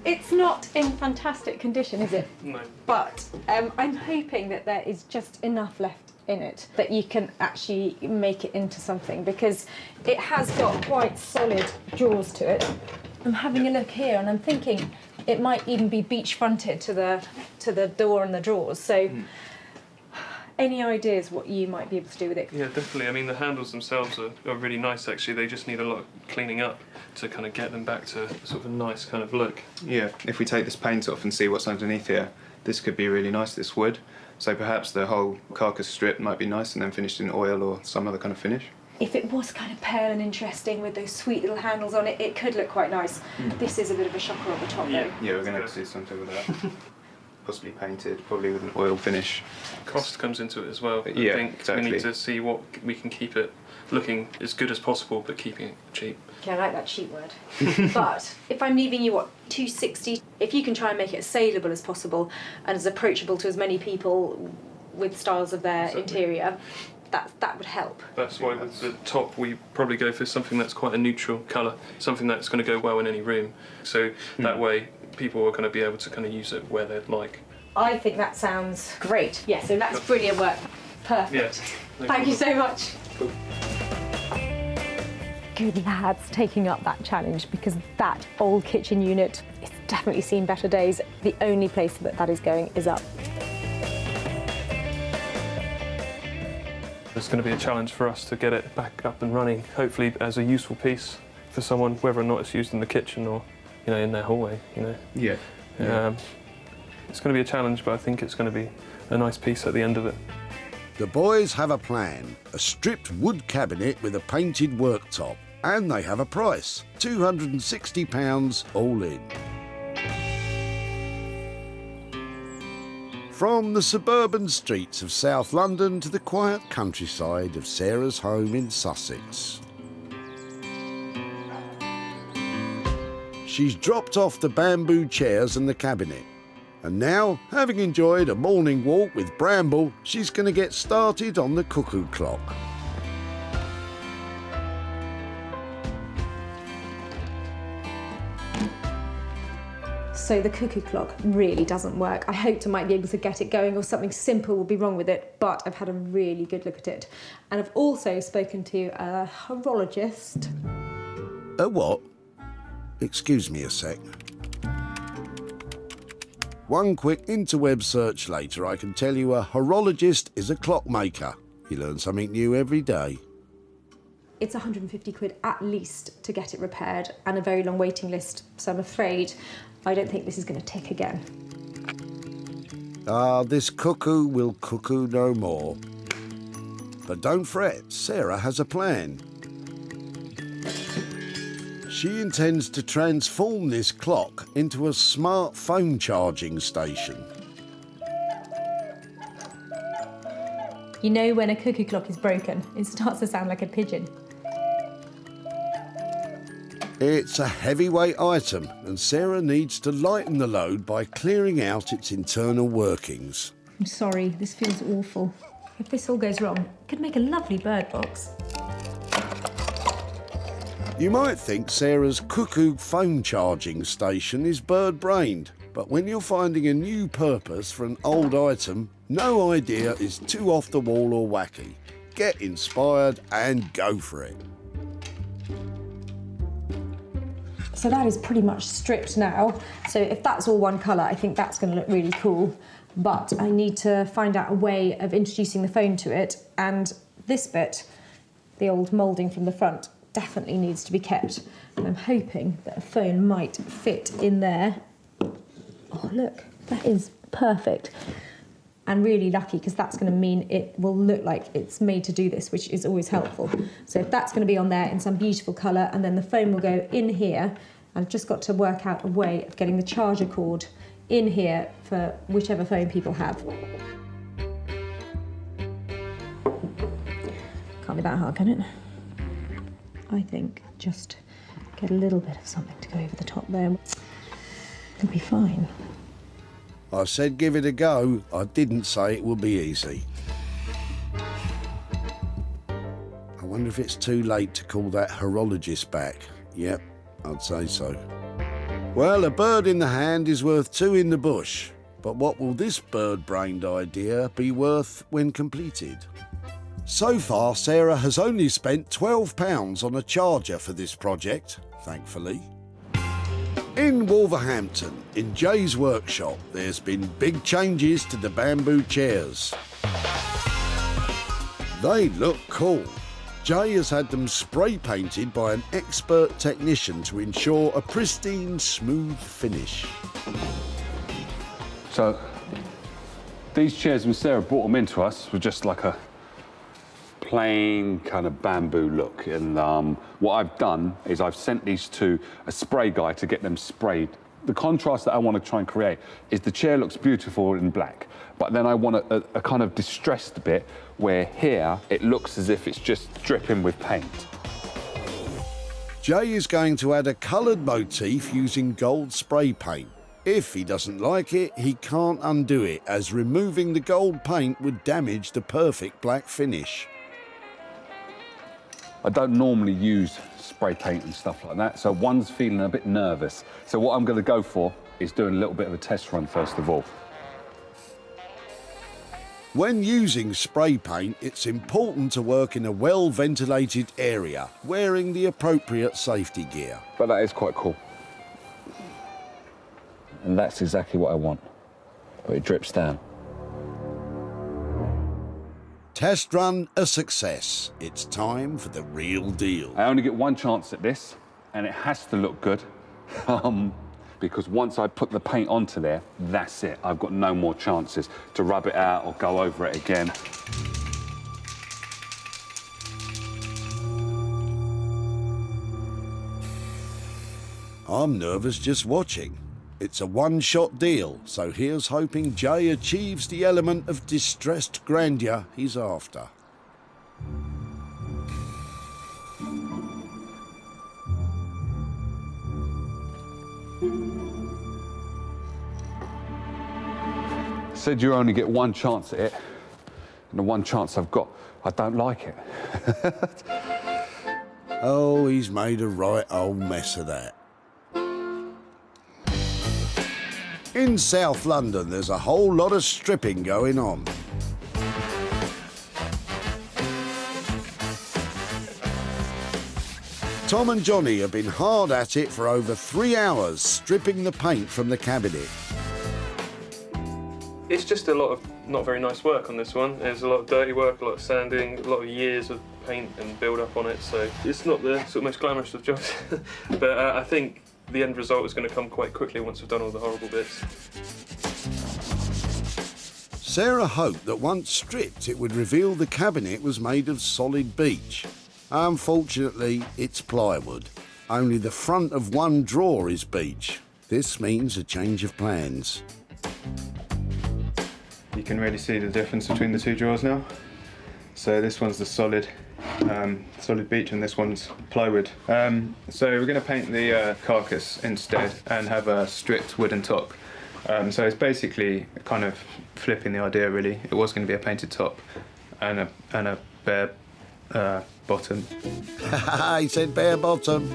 It's not in fantastic condition, is it? No. But I'm hoping that there is just enough left in it that you can actually make it into something, because it has got quite solid drawers to it. I'm having a look here and I'm thinking it might even be beach fronted to the door and the drawers. So any ideas what you might be able to do with it? Yeah, definitely. I mean, the handles themselves are really nice, actually. They just need a lot of cleaning up to kind of get them back to sort of a nice kind of look. Yeah, if we take this paint off and see what's underneath here, this could be really nice, this wood. So perhaps the whole carcass strip might be nice and then finished in oil or some other kind of finish. If it was kind of pale and interesting with those sweet little handles on it, it could look quite nice. This is a bit of a shocker on the top, though. Yeah, we're going to have to do something with that. Possibly painted, probably with an oil finish. Cost comes into it as well. I Yeah, think exactly. we need to see what we can keep it looking as good as possible, but keeping it cheap. Okay, I like that cheap word. But if I'm leaving you, what, £260? If you can try and make it as saleable as possible and as approachable to as many people with styles of their interior, that would help. That's why with the top we probably go for something that's quite a neutral colour, something that's going to go well in any room. So that way people are going to be able to kind of use it where they'd like. I think that sounds great. Yeah, so that's brilliant work. Perfect. Yeah, Thank you so much. Cool. Good lads taking up that challenge, because that old kitchen unit, it's definitely seen better days. The only place that is going is up. It's going to be a challenge for us to get it back up and running, hopefully as a useful piece for someone, whether or not it's used in the kitchen or, you know, in their hallway, you know. Yeah. It's going to be a challenge, but I think it's going to be a nice piece at the end of it. The boys have a plan, a stripped wood cabinet with a painted worktop, and they have a price, £260 all in. From the suburban streets of South London to the quiet countryside of Sarah's home in Sussex. She's dropped off the bamboo chairs and the cabinet. And now, having enjoyed a morning walk with Bramble, she's going to get started on the cuckoo clock. So the cuckoo clock really doesn't work. I hoped I might be able to get it going, or something simple will be wrong with it, but I've had a really good look at it. And I've also spoken to a horologist. A what? Excuse me a sec. One quick interweb search later, I can tell you a horologist is a clockmaker. You learn something new every day. It's 150 quid at least to get it repaired, and a very long waiting list, so I'm afraid I don't think this is going to tick again. This cuckoo will cuckoo no more. But don't fret, Sarah has a plan. She intends to transform this clock into a smart phone charging station. You know when a cuckoo clock is broken, it starts to sound like a pigeon. It's a heavyweight item, and Sarah needs to lighten the load by clearing out its internal workings. I'm sorry, this feels awful. If this all goes wrong, it could make a lovely bird box. You might think Sarah's cuckoo phone charging station is bird-brained, but when you're finding a new purpose for an old item, no idea is too off the wall or wacky. Get inspired and go for it. So that is pretty much stripped now. So if that's all one colour, I think that's going to look really cool. But I need to find out a way of introducing the phone to it. And this bit, the old moulding from the front, definitely needs to be kept. And I'm hoping that a phone might fit in there. Oh, look, that is perfect. And really lucky, because that's going to mean it will look like it's made to do this, which is always helpful. So if that's going to be on there in some beautiful colour, and then the phone will go in here, I've just got to work out a way of getting the charger cord in here for whichever phone people have. Can't be that hard, can it? I think just get a little bit of something to go over the top there. It'll be fine. I said give it a go. I didn't say it would be easy. I wonder if it's too late to call that horologist back. Yep, I'd say so. Well, a bird in the hand is worth two in the bush. But what will this bird-brained idea be worth when completed? So far, Sarah has only spent £12 on a charger for this project, thankfully. In Wolverhampton, in Jay's workshop, there's been big changes to the bamboo chairs. They look cool. Jay has had them spray painted by an expert technician to ensure a pristine, smooth finish. So, these chairs, when Sarah brought them into us, were just like a plain kind of bamboo look. And what I've done is I've sent these to a spray guy to get them sprayed. The contrast that I want to try and create is the chair looks beautiful in black, but then I want a kind of distressed bit where here it looks as if it's just dripping with paint. Jay is going to add a coloured motif using gold spray paint. If he doesn't like it, he can't undo it, as removing the gold paint would damage the perfect black finish. I don't normally use spray paint and stuff like that, so one's feeling a bit nervous. So what I'm going to go for is doing a little bit of a test run first of all. When using spray paint, it's important to work in a well-ventilated area, wearing the appropriate safety gear. But that is quite cool. And that's exactly what I want. But it drips down. Test run a success. It's time for the real deal. I only get one chance at this, and it has to look good. Because once I put the paint onto there, that's it. I've got no more chances to rub it out or go over it again. I'm nervous just watching. It's a one-shot deal, so here's hoping Jay achieves the element of distressed grandeur he's after. Said you only get one chance at it, and the one chance I've got, I don't like it. Oh, he's made a right old mess of that. In South London, there's a whole lot of stripping going on. Tom and Johnny have been hard at it for over 3 hours, stripping the paint from the cabinet. It's just a lot of not very nice work on this one. There's a lot of dirty work, a lot of sanding, a lot of years of paint and build-up on it, so it's not the sort of most glamorous of jobs. But I think the end result is going to come quite quickly once we've done all the horrible bits. Sarah hoped that once stripped, it would reveal the cabinet was made of solid beech. Unfortunately, it's plywood. Only the front of one drawer is beech. This means a change of plans. You can really see the difference between the two drawers now. So this one's the solid beech and this one's plywood. So we're going to paint the carcass instead and have a stripped wooden top. So it's basically kind of flipping the idea really. It was going to be a painted top and a bare bottom. He said bare bottom.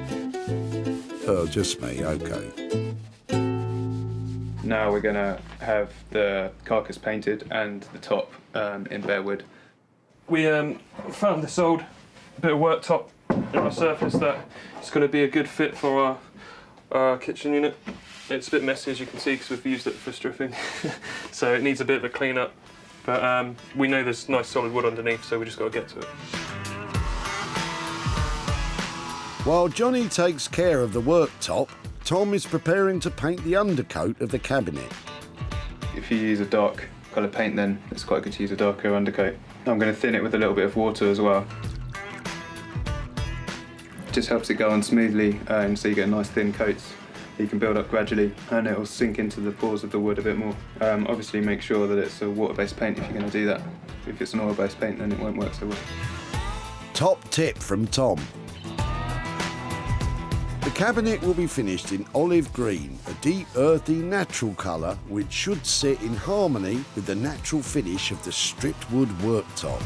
Oh, just me, okay. Now we're going to have the carcass painted and the top in bare wood. We found this old bit of worktop in our surface that is going to be a good fit for our kitchen unit. It's a bit messy, as you can see, because we've used it for stripping. So it needs a bit of a clean up. But we know there's nice solid wood underneath, so we just got to get to it. While Johnny takes care of the worktop, Tom is preparing to paint the undercoat of the cabinet. If you use a dark colour paint, then it's quite good to use a darker undercoat. I'm going to thin it with a little bit of water as well. Just helps it go on smoothly, so you get nice thin coats. You can build up gradually and it will sink into the pores of the wood a bit more. Obviously make sure that it's a water-based paint if you're going to do that. If it's an oil-based paint, then it won't work so well. Top tip from Tom. The cabinet will be finished in olive green, a deep earthy natural colour which should sit in harmony with the natural finish of the stripped wood worktop.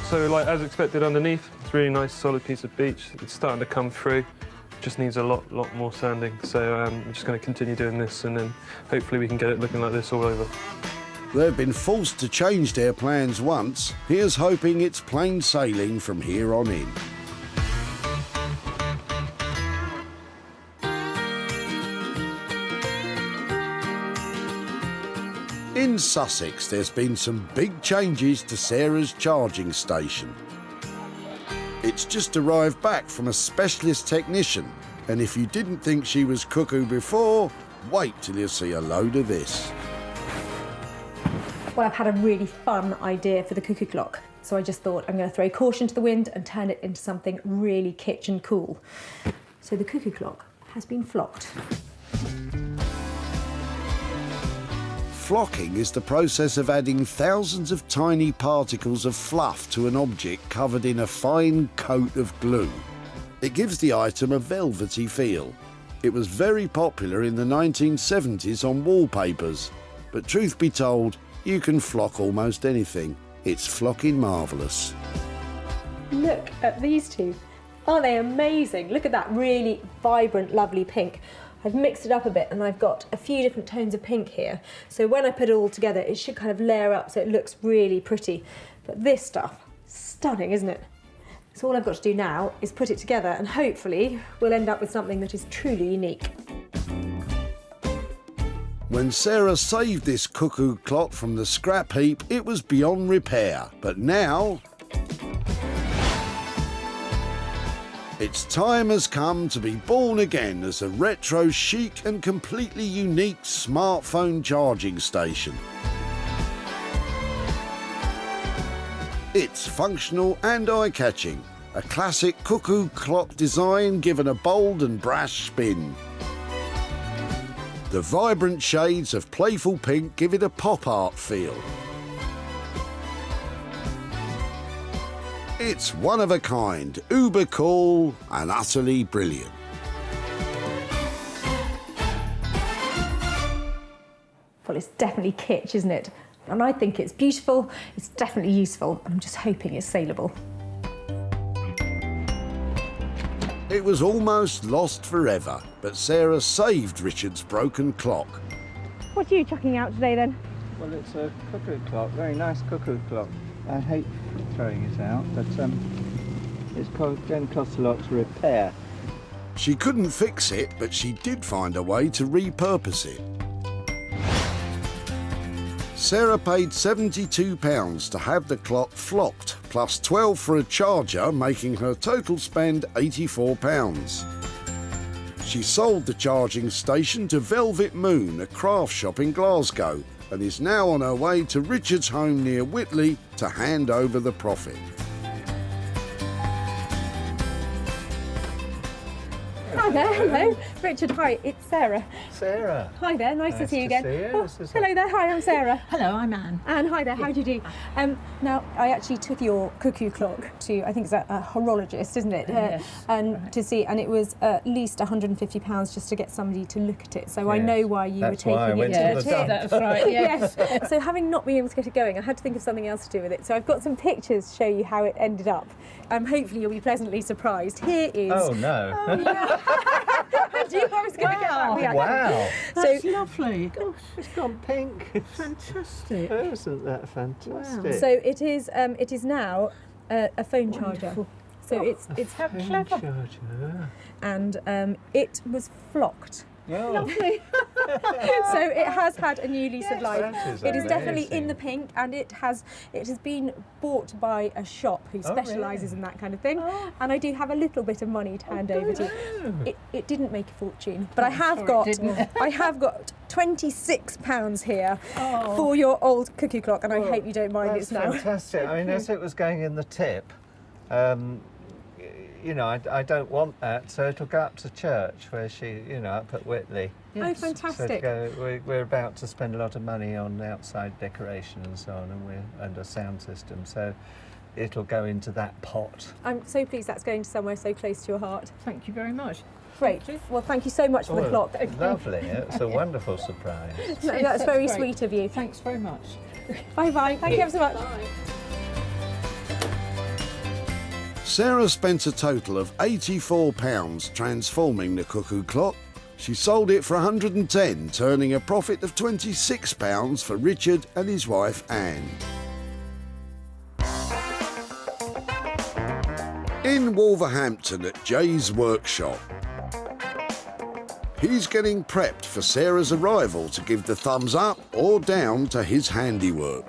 So, like as expected underneath, it's a really nice solid piece of beech. It's starting to come through. Just needs a lot more sanding. So I'm just going to continue doing this, and then hopefully we can get it looking like this all over. They've been forced to change their plans once. Here's hoping it's plain sailing from here on in. In Sussex, there's been some big changes to Sarah's charging station. It's just arrived back from a specialist technician, and if you didn't think she was Cuckoo before, wait till you see a load of this. Well, I've had a really fun idea for the Cuckoo clock, so I just thought I'm going to throw caution to the wind and turn it into something really kitchen cool. So the Cuckoo clock has been flocked. Flocking is the process of adding thousands of tiny particles of fluff to an object covered in a fine coat of glue. It gives the item a velvety feel. It was very popular in the 1970s on wallpapers, but truth be told, you can flock almost anything. It's flocking marvellous. Look at these two. Aren't they amazing? Look at that really vibrant, lovely pink. I've mixed it up a bit and I've got a few different tones of pink here. So when I put it all together, it should kind of layer up so it looks really pretty. But this stuff, stunning, isn't it? So all I've got to do now is put it together and hopefully we'll end up with something that is truly unique. When Sarah saved this cuckoo clock from the scrap heap, it was beyond repair. But now, its time has come to be born again as a retro chic and completely unique smartphone charging station. It's functional and eye-catching, a classic cuckoo clock design given a bold and brash spin. The vibrant shades of playful pink give it a pop art feel. It's one of a kind, uber cool and utterly brilliant. Well, it's definitely kitsch, isn't it? And I think it's beautiful, it's definitely useful. I'm just hoping it's saleable. It was almost lost forever, but Sarah saved Richard's broken clock. What are you chucking out today then? Well, it's a cuckoo clock, very nice cuckoo clock. I hate throwing it out, but it's going to cost a lot to repair. She couldn't fix it, but she did find a way to repurpose it. Sarah paid £72 to have the clock flocked, plus £12 for a charger, making her total spend £84. She sold the charging station to Velvet Moon, a craft shop in Glasgow, and is now on her way to Richard's home near Whitley to hand over the profit. Hi there, hello. Richard, hi, it's Sarah. Sarah. Hi there, nice to see you again. See you. Oh, hello there, hi, I'm Sarah. Hello, I'm Anne. Anne, hi there, how do you do? Now, I actually took your cuckoo clock to, I think it's a horologist, isn't it? Yes, and right. to see, and it was at least £150 just to get somebody to look at it. So I know why you were taking it to the tip. That's right, yes. Yes. So having not been able to get it going, I had to think of something else to do with it. So I've got some pictures to show you how it ended up. Hopefully you'll be pleasantly surprised. Here is... Oh, no. Oh, yeah. I knew I was going to get that reaction. Wow. That's lovely. Gosh, it's gone pink. Fantastic. Isn't that fantastic? Wow. So it is now a phone charger. Wonderful. So it's how Phone clever. charger. and it was flocked. Oh. Lovely. So it has had a new lease of life. That is It is definitely amazing. in the pink, and it has been bought by a shop who specialises in that kind of thing. And I do have a little bit of money to hand over to. It didn't make a fortune, but I have got £26 here for your old cuckoo clock, and I hope you don't mind. That's It's now fantastic. I mean, as it was going in the tip, you know, I don't want that, so it'll go up to church where she, you know, up at Whitley. Oh, fantastic. So we're about to spend a lot of money on outside decoration and so on, and a sound system, so it'll go into that pot. I'm so pleased that's going to somewhere so close to your heart. Thank you very much. Great. Well, thank you so much for the clock. Lovely. It's a wonderful surprise. No, that's very great. sweet of you. Thanks very much. Bye-bye. Thank you ever so much. Bye. Sarah spent a total of £84 transforming the cuckoo clock. She sold it for £110, turning a profit of £26 for Richard and his wife Anne. In Wolverhampton at Jay's workshop, he's getting prepped for Sarah's arrival to give the thumbs up or down to his handiwork.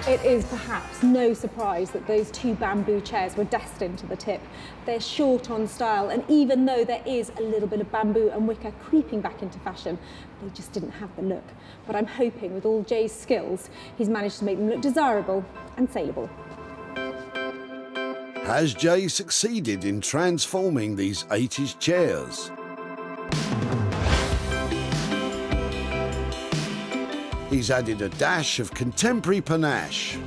It is perhaps no surprise that those two bamboo chairs were destined to the tip. They're short on style, and even though there is a little bit of bamboo and wicker creeping back into fashion, they just didn't have the look. But I'm hoping with all Jay's skills, he's managed to make them look desirable and saleable. Has Jay succeeded in transforming these 80s chairs? He's added a dash of contemporary panache.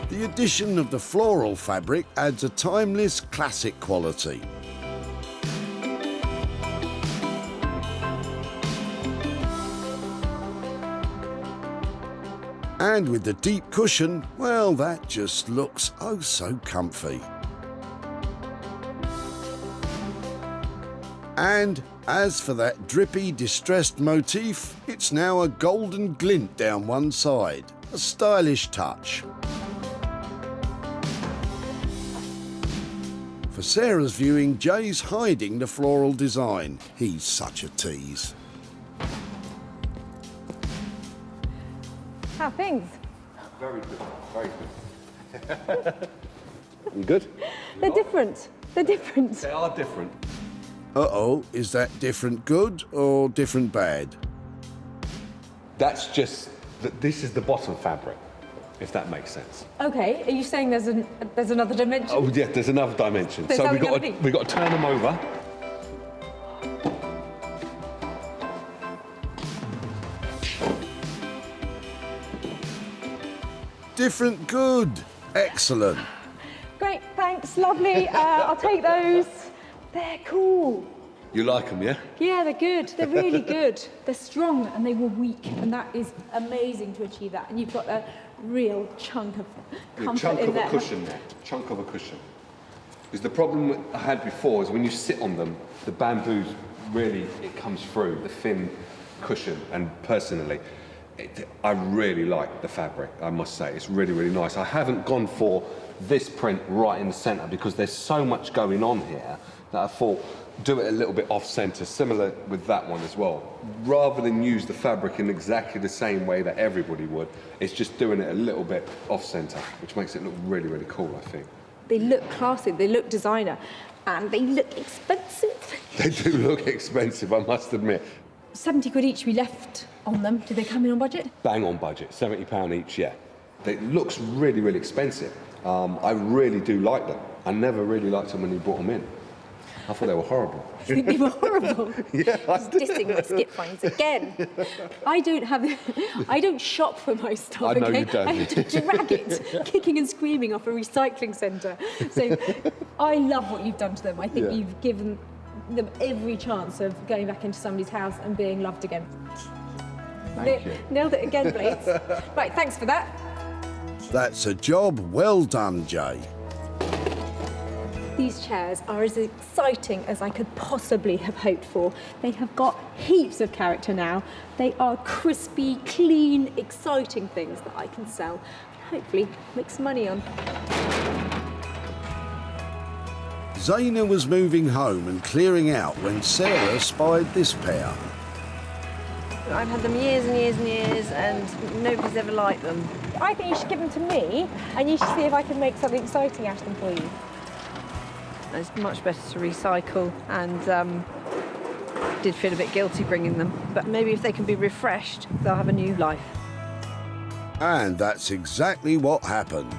The addition of the floral fabric adds a timeless classic quality. And with the deep cushion, well, that just looks oh so comfy. And as for that drippy, distressed motif, it's now a golden glint down one side, a stylish touch. For Sarah's viewing, Jay's hiding the floral design. He's such a tease. How are things? Very good, very good. You good? They're different. They're different. They are different. Uh-oh, is that different good or different bad? That's just, this is the bottom fabric, if that makes sense. Okay, are you saying there's another dimension? Oh yeah, there's another dimension. There's So something we got to turn them over. Different good. Excellent. Great, thanks, lovely. I'll take those. They're cool. You like them, yeah? Yeah, they're good. They're really good. They're strong and they were weak, and that is amazing to achieve that. And you've got a real chunk of comfort in there. Chunk of a cushion there. Chunk of a cushion. Because the problem I had before is when you sit on them, the bamboo really, it comes through, the thin cushion. And personally, I really like the fabric, I must say. It's really, really nice. I haven't gone for this print right in the centre because there's so much going on here that I thought do it a little bit off-centre, similar with that one as well. Rather than use the fabric in exactly the same way that everybody would, it's just doing it a little bit off-centre, which makes it look really, really cool, I think. They look classy, they look designer, and they look expensive. They do look expensive, I must admit. 70 quid each we left on them. Did they come in on budget? Bang on budget, £70 each, yeah. It looks really, really expensive. I really do like them. I never really liked them when you brought them in. I thought they were horrible. You think they were horrible? Yeah, I did. Dissing my skip finds again. I don't shop for my stuff. I know okay? you don't. I have to drag it, kicking and screaming off a recycling centre. So I love what you've done to them. I think you've given them every chance of going back into somebody's house and being loved again. Thank you. Nailed it again, Blades. Right, thanks for that. That's a job well done, Jay. These chairs are as exciting as I could possibly have hoped for. They have got heaps of character now. They are crispy, clean, exciting things that I can sell and hopefully make some money on. Zaina was moving home and clearing out when Sarah spied this pair. I've had them years and years and years, and nobody's ever liked them. I think you should give them to me, and you should see if I can make something exciting out of them for you. It's much better to recycle, and did feel a bit guilty bringing them. But maybe if they can be refreshed, they'll have a new life. And that's exactly what happened.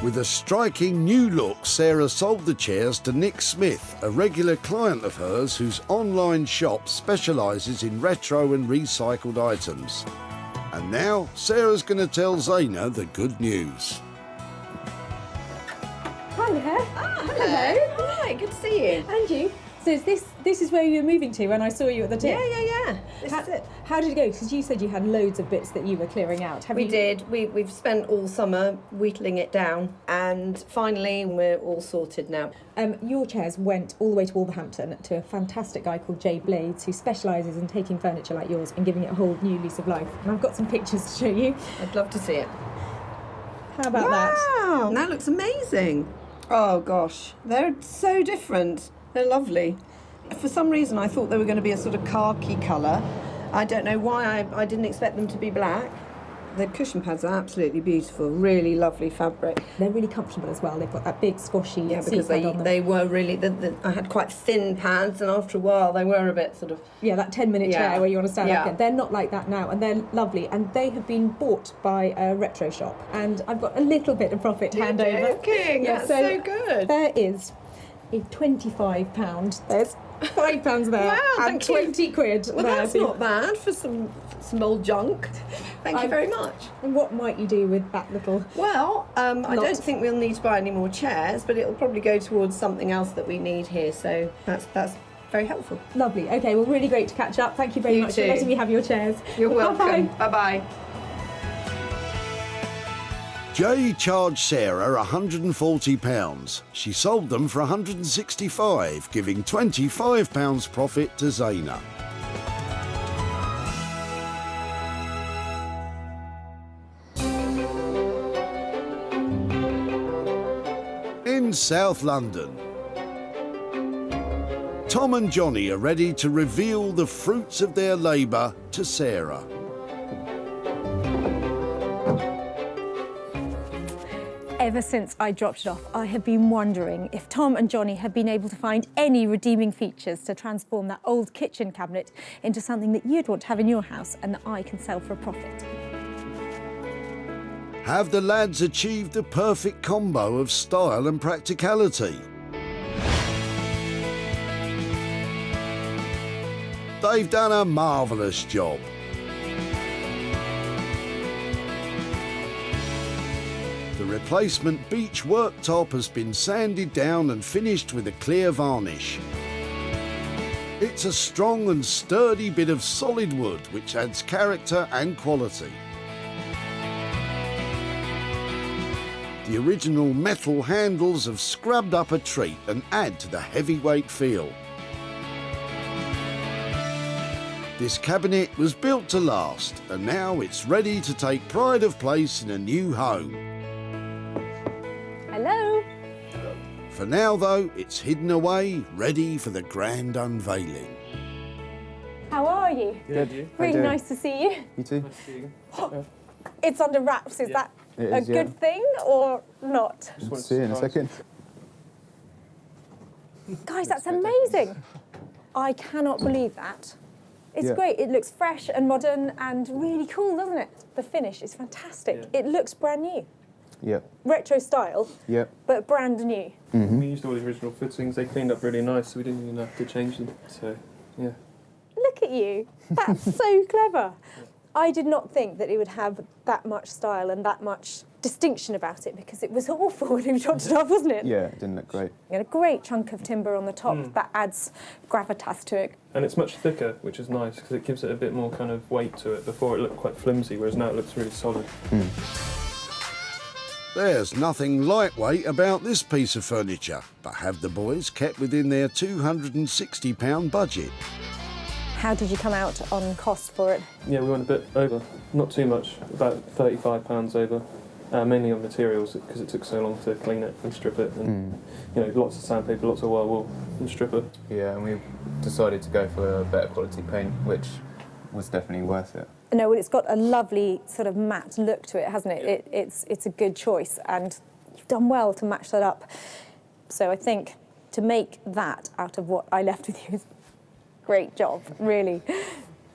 With a striking new look, Sarah sold the chairs to Nick Smith, a regular client of hers whose online shop specialises in retro and recycled items. And now, Sarah's going to tell Zaina the good news. Hi there. Hello. Hi, good to see you. And you. So this is where you were moving to when I saw you at the tip? Yeah. This is it. How did it go? Because you said you had loads of bits that you were clearing out. We did. We've spent all summer whittling it down, and finally we're all sorted now. Your chairs went all the way to Wolverhampton to a fantastic guy called Jay Blades, who specialises in taking furniture like yours and giving it a whole new lease of life. And I've got some pictures to show you. I'd love to see it. How about that? Wow, that looks amazing. Oh gosh, they're so different. They're lovely. For some reason I thought they were going to be a sort of khaki colour. I don't know why I didn't expect them to be black. The cushion pads are absolutely beautiful, really lovely fabric. They're really comfortable as well. They've got that big squashy because seat pad on them. they were really, I had quite thin pads, and after a while they were a bit sort of... Yeah, that 10-minute chair where you want to stand up. Yeah. They're not like that now, and they're lovely. And they have been bought by a retro shop, and I've got a little bit of profit to hand over. You're joking, that's so good. There is a £25. There's £5 there. Wow, and 20 quid well, there. that's not bad for some old junk. Thank you very much. And what might you do with that little... Well, I don't think we'll need to buy any more chairs, but it'll probably go towards something else that we need here. So that's very helpful. Lovely. Okay, well, really great to catch up. Thank you very much for letting me have your chairs. You're welcome. Bye-bye. Bye-bye. Jay charged Sarah £140. She sold them for £165, giving £25 profit to Zaina. In South London, Tom and Johnny are ready to reveal the fruits of their labour to Sarah. Ever since I dropped it off, I have been wondering if Tom and Johnny have been able to find any redeeming features to transform that old kitchen cabinet into something that you'd want to have in your house and that I can sell for a profit. Have the lads achieved the perfect combo of style and practicality? They've done a marvellous job. The replacement beech worktop has been sanded down and finished with a clear varnish. It's a strong and sturdy bit of solid wood which adds character and quality. The original metal handles have scrubbed up a treat and add to the heavyweight feel. This cabinet was built to last, and now it's ready to take pride of place in a new home. Hello. For now, though, it's hidden away, ready for the grand unveiling. How are you? Good. Really nice to see you. You too. It's under wraps. Is that It a is, yeah. good thing or not? We'll see you in a second. Guys, that's amazing. I cannot believe that. It's Yeah. great. It looks fresh and modern and really cool, doesn't it? The finish is fantastic. It looks brand new. Yep. Retro style, Yep. but brand new. We used all the original fittings. They cleaned up really nice, so we didn't even have to change them. So, yeah. Look at you. That's so clever. I did not think that it would have that much style and that much distinction about it because it was awful when we dropped it off, wasn't it? Yeah, it didn't look great. You had a great chunk of timber on the top that adds gravitas to it. And it's much thicker, which is nice because it gives it a bit more kind of weight to it. Before it looked quite flimsy, whereas now it looks really solid. There's nothing lightweight about this piece of furniture, but have the boys kept within their £260 budget? How did you come out on cost for it? Yeah, we went a bit over. Not too much, about £35 over. Mainly on materials because it took so long to clean it and strip it, and you know, lots of sandpaper, lots of wire wool and stripper. Yeah, and we decided to go for a better quality paint, which was definitely worth it. No, well, it's got a lovely sort of matte look to it, hasn't it? It's a good choice, and you've done well to match that up. So I think to make that out of what I left with you is great job, really.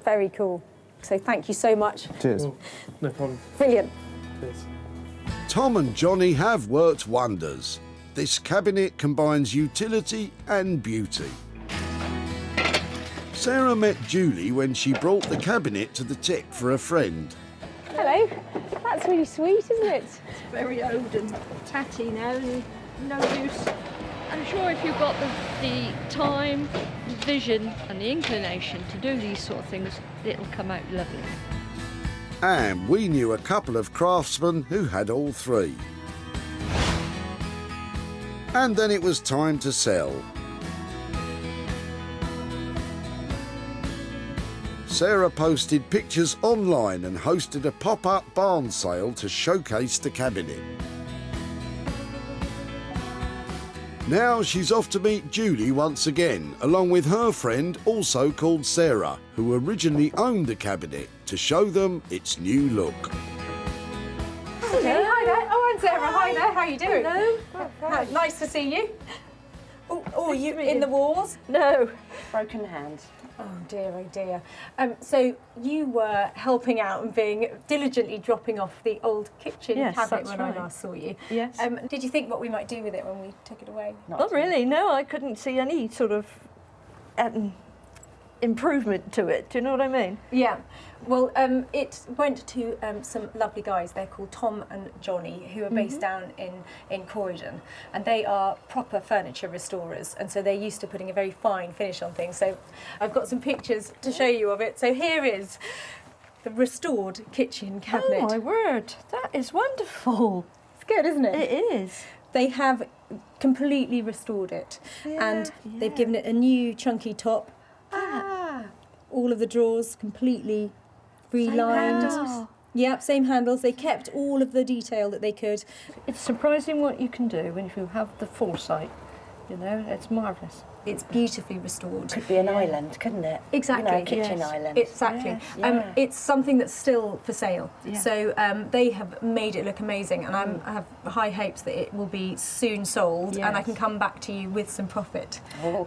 Very cool. So thank you so much. Cheers. No problem. Brilliant. Cheers. Tom and Johnny have worked wonders. This cabinet combines utility and beauty. Sarah met Julie when she brought the cabinet to the tech for a friend. Hello. That's really sweet, isn't it? It's very old and tatty now and no use. I'm sure if you've got the time, the vision and the inclination to do these sort of things, it'll come out lovely. And we knew a couple of craftsmen who had all three. And then it was time to sell. Sarah posted pictures online and hosted a pop-up barn sale to showcase the cabinet. Now she's off to meet Julie once again, along with her friend, also called Sarah, who originally owned the cabinet, to show them its new look. Hello. Hi there. Oh, I'm Sarah. Hi there. How are you doing? Hello. Nice to see you. Oh, you in the wars? No. Broken hand. Oh dear, oh dear. So you were helping out and being diligently dropping off the old kitchen cabinet when I last saw you. Yes. Did you think what we might do with it when we took it away? Not really, no. I couldn't see any sort of improvement to it. Do you know what I mean? Yeah. Well, it went to some lovely guys. They're called Tom and Johnny, who are based down in Croydon, and they are proper furniture restorers, and so they're used to putting a very fine finish on things. So I've got some pictures to show you of it. So here is the restored kitchen cabinet. Oh my word, that is wonderful. It's good, isn't it? It is. They have completely restored it, and they've given it a new chunky top. All of the drawers completely relined. handles. Yep, same handles. They kept all of the detail that they could. It's surprising what you can do when you have the foresight. You know, it's marvellous. It's beautifully restored. Could be an island, couldn't it? Exactly. You know, a kitchen island. Exactly. Yeah. It's something that's still for sale. Yeah. So they have made it look amazing, and I have high hopes that it will be soon sold, and I can come back to you with some profit. Oh.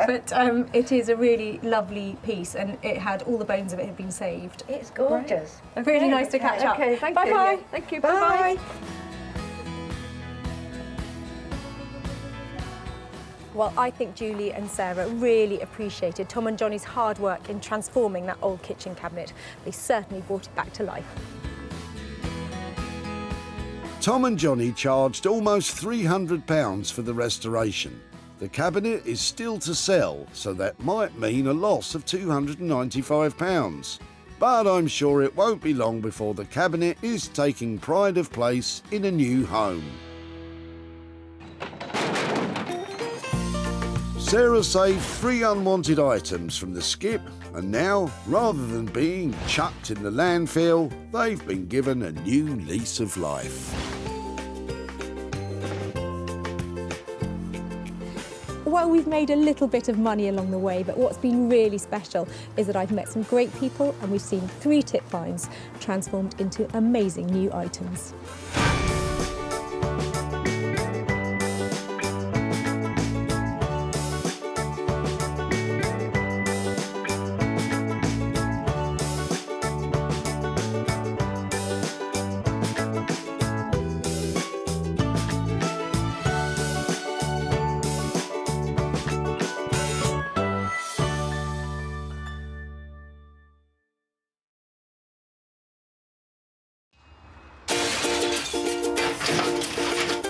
But it is a really lovely piece, and it had all the bones of it have been saved. It's gorgeous. Really nice to catch up. Okay, thank bye you. bye. Yeah, thank you. Bye Bye-bye. bye. Well, I think Julie and Sarah really appreciated Tom and Johnny's hard work in transforming that old kitchen cabinet. They certainly brought it back to life. Tom and Johnny charged almost £300 for the restoration. The cabinet is still to sell, so that might mean a loss of £295. But I'm sure it won't be long before the cabinet is taking pride of place in a new home. Sarah saved 3 unwanted items from the skip, and now, rather than being chucked in the landfill, they've been given a new lease of life. Well, we've made a little bit of money along the way, but what's been really special is that I've met some great people, and we've seen 3 tip finds transformed into amazing new items.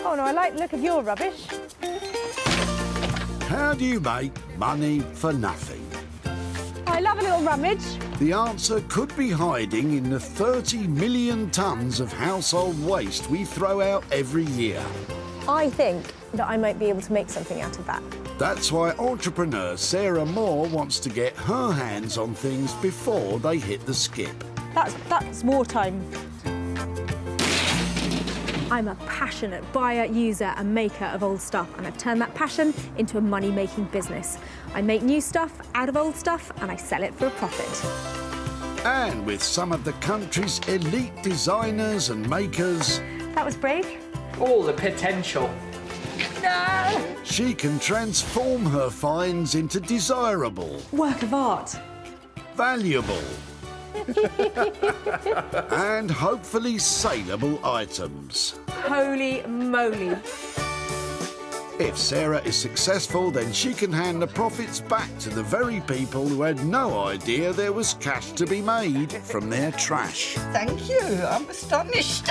Oh no, I like the look of your rubbish. How do you make money for nothing? I love a little rummage. The answer could be hiding in the 30 million tonnes of household waste we throw out every year. I think that I might be able to make something out of that. That's why entrepreneur Sarah Moore wants to get her hands on things before they hit the skip. That's wartime. I'm a passionate buyer, user and maker of old stuff, and I've turned that passion into a money-making business. I make new stuff out of old stuff and I sell it for a profit. And with some of the country's elite designers and makers... That was brave. All the potential. No! She can transform her finds into desirable, Work of art. valuable and hopefully saleable items. Holy moly. If Sarah is successful, then she can hand the profits back to the very people who had no idea there was cash to be made from their trash. Thank you. I'm astonished.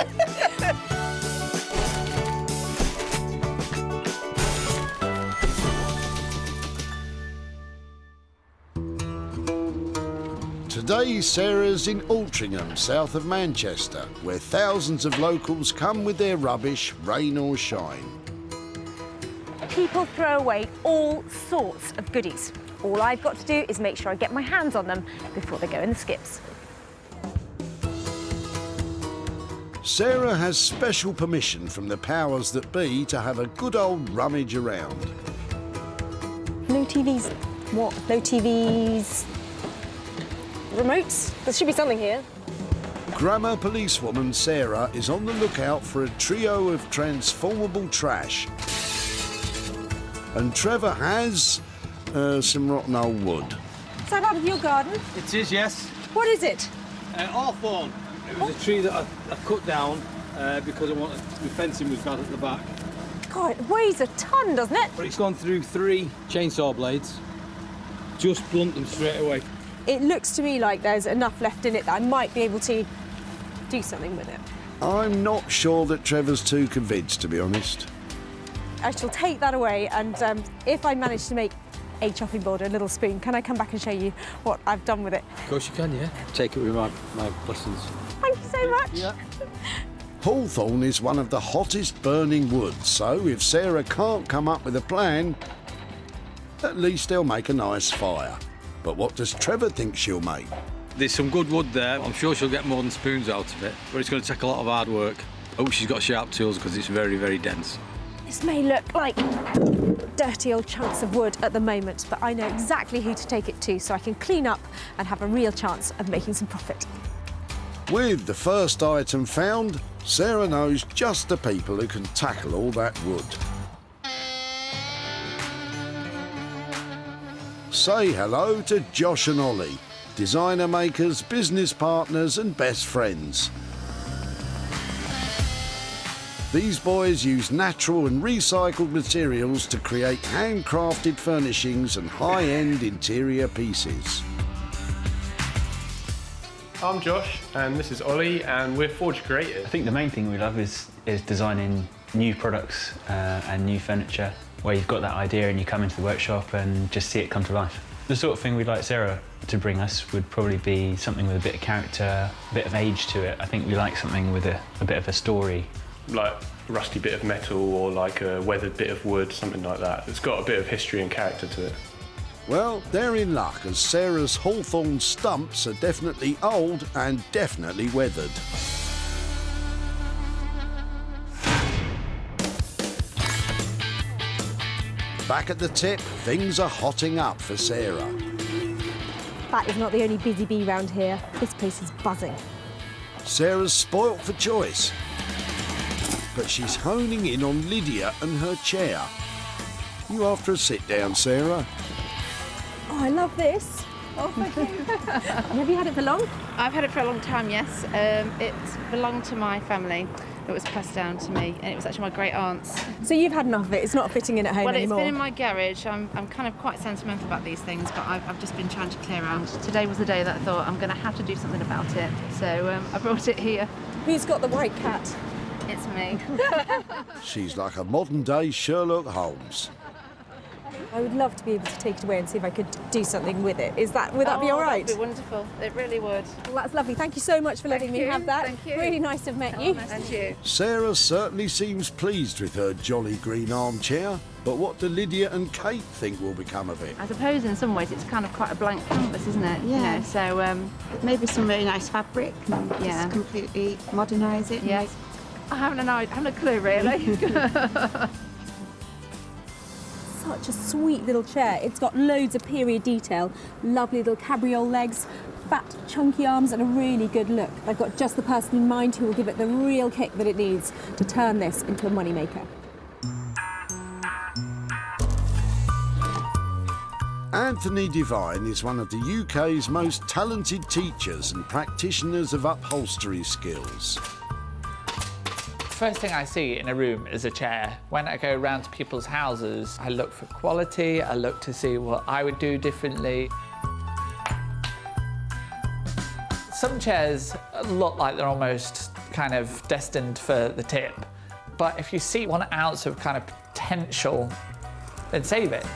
Today, Sarah's in Ultringham, south of Manchester, where thousands of locals come with their rubbish, rain or shine. People throw away all sorts of goodies. All I've got to do is make sure I get my hands on them before they go in the skips. Sarah has special permission from the powers that be to have a good old rummage around. No TVs. What? No TVs? Remotes? There should be something here. Grammar policewoman Sarah is on the lookout for a trio of transformable trash. And Trevor has some rotten old wood. Is that out of your garden? It is, yes. What is it? Hawthorn. It was a tree that I cut down because I wanted the fencing was bad at the back. God, it weighs a ton, doesn't it? But it's gone through 3 chainsaw blades, just blunt them straight away. It looks to me like there's enough left in it that I might be able to do something with it. I'm not sure that Trevor's too convinced, to be honest. I shall take that away, and if I manage to make a chopping board or a little spoon, can I come back and show you what I've done with it? Of course you can, yeah. Take it with my blessings. Thank you so much. Yeah. Hawthorn is one of the hottest burning woods, so if Sarah can't come up with a plan, at least they'll make a nice fire. But what does Trevor think she'll make? There's some good wood there. I'm sure she'll get more than spoons out of it, but it's going to take a lot of hard work. Oh, she's got sharp tools because it's very, very dense. This may look like dirty old chunks of wood at the moment, but I know exactly who to take it to, so I can clean up and have a real chance of making some profit. With the first item found, Sarah knows just the people who can tackle all that wood. Say hello to Josh and Ollie, designer makers, business partners and best friends. These boys use natural and recycled materials to create handcrafted furnishings and high-end interior pieces. I'm Josh, and this is Ollie, and we're Forge Creative. I think the main thing we love is designing new products and new furniture, where you've got that idea and you come into the workshop and just see it come to life. The sort of thing we'd like Sarah to bring us would probably be something with a bit of character, a bit of age to it. I think we like something with a bit of a story. Like a rusty bit of metal or like a weathered bit of wood, something like that. It's got a bit of history and character to it. Well, they're in luck, as Sarah's Hawthorn stumps are definitely old and definitely weathered. Back at the tip, things are hotting up for Sarah. That is not the only busy bee round here. This place is buzzing. Sarah's spoilt for choice, but she's honing in on Lydia and her chair. You after a sit down, Sarah? Oh, I love this. Oh, thank you. Have you had it for long? I've had it for a long time, yes. It belonged to my family. It was passed down to me, and it was actually my great aunt's. So you've had enough of it? It's not fitting in at home well, anymore? Well, it's been in my garage. I'm kind of quite sentimental about these things, but I've just been trying to clear out. Today was the day that I thought I'm going to have to do something about it, so I brought it here. Who's got the white cat? It's me. She's like a modern-day Sherlock Holmes. I would love to be able to take it away and see if I could do something with it. Would that be all right? That'd be wonderful. It really would. Well, that's lovely. Thank you so much for letting me have that. Thank you. Really nice to have met you. Nice and you. Sarah certainly seems pleased with her jolly green armchair, but what do Lydia and Kate think will become of it? I suppose in some ways it's kind of quite a blank canvas, isn't it? Yeah. You know, so maybe some really nice fabric. Yeah. Just completely modernise it. Yes. I haven't a clue really. Such a sweet little chair. It's got loads of period detail, lovely little cabriole legs, fat, chunky arms, and a really good look. They've got just the person in mind who will give it the real kick that it needs to turn this into a moneymaker. Anthony Devine is one of the UK's most talented teachers and practitioners of upholstery skills. First thing I see in a room is a chair. When I go around to people's houses, I look for quality, I look to see what I would do differently. Some chairs look like they're almost kind of destined for the tip, but if you see 1 ounce of kind of potential, then save it.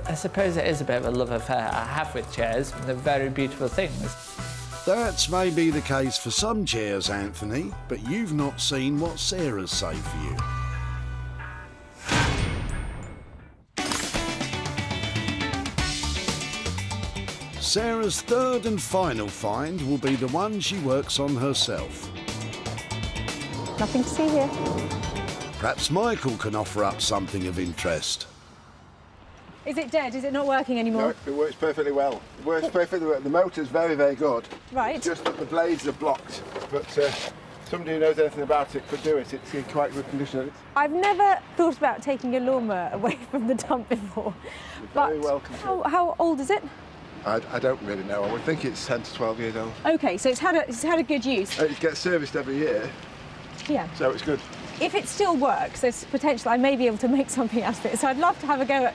I suppose it is a bit of a love affair I have with chairs, and they're very beautiful things. That's maybe the case for some chairs, Anthony, but you've not seen what Sarah's saved for you. Sarah's third and final find will be the one she works on herself. Nothing to see here. Perhaps Michael can offer up something of interest. Is it dead? Is it not working anymore? No, it works perfectly well. It works perfectly well. The motor's very, very good. Right. It's just that the blades are blocked. But somebody who knows anything about it could do it. It's in quite good condition. I've never thought about taking a lawnmower away from the dump before. You're very welcome. How old is it? I don't really know. I would think it's 10 to 12 years old. Okay, so it's had a good use. It gets serviced every year. Yeah. So it's good. If it still works, there's potential I may be able to make something out of it. So I'd love to have a go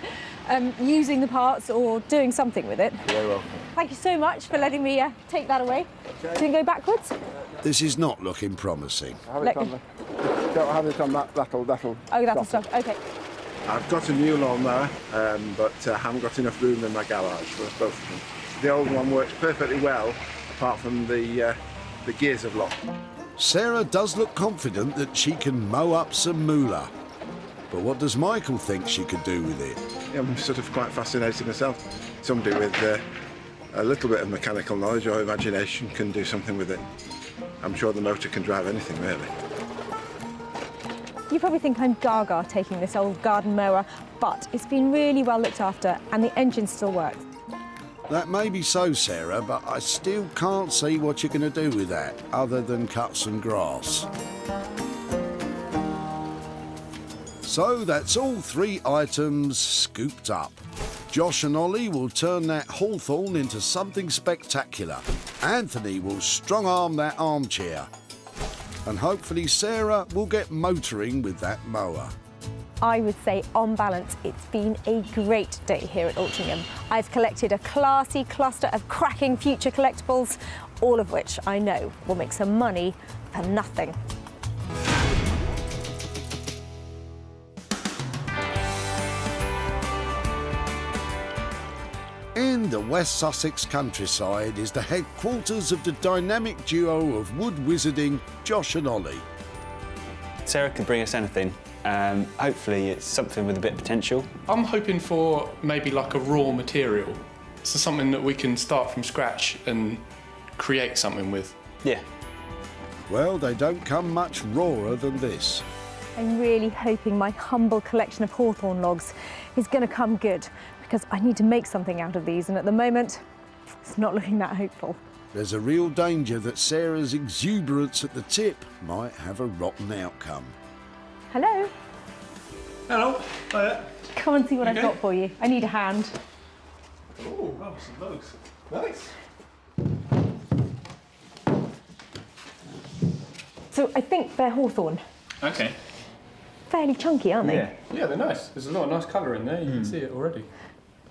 using the parts or doing something with it. Very welcome. Thank you so much for letting me take that away. Okay. Didn't go backwards. This is not looking promising. Have it on don't have it on that. That'll. Oh, that'll stop. Okay. I've got a new lawnmower, but I haven't got enough room in my garage for both of them. The old one works perfectly well, apart from the gears have locked. Sarah does look confident that she can mow up some moolah. But what does Michael think she could do with it? I'm sort of quite fascinated myself. Somebody with a little bit of mechanical knowledge or imagination can do something with it. I'm sure the motor can drive anything, really. You probably think I'm gaga taking this old garden mower, but it's been really well looked after and the engine still works. That may be so, Sarah, but I still can't see what you're going to do with that, other than cut some grass. So that's all 3 items scooped up. Josh and Ollie will turn that Hawthorn into something spectacular. Anthony will strong-arm that armchair. And hopefully Sarah will get motoring with that mower. I would say, on balance, it's been a great day here at Ultringham. I've collected a classy cluster of cracking future collectibles, all of which I know will make some money for nothing. In the West Sussex countryside is the headquarters of the dynamic duo of wood wizarding, Josh and Ollie. Sarah could bring us anything. Hopefully it's something with a bit of potential. I'm hoping for maybe like a raw material. So something that we can start from scratch and create something with. Yeah. Well, they don't come much rawer than this. I'm really hoping my humble collection of hawthorn logs is going to come good, because I need to make something out of these, and at the moment, it's not looking that hopeful. There's a real danger that Sarah's exuberance at the tip might have a rotten outcome. Hello. Hello. Hiya. Come and see what I've Okay. got for you. I need a hand. Oh, wow, some logs. Nice. So I think they're hawthorn. Okay. Fairly chunky, aren't they? Yeah, they're nice. There's a lot of nice colour in there. You can see it already.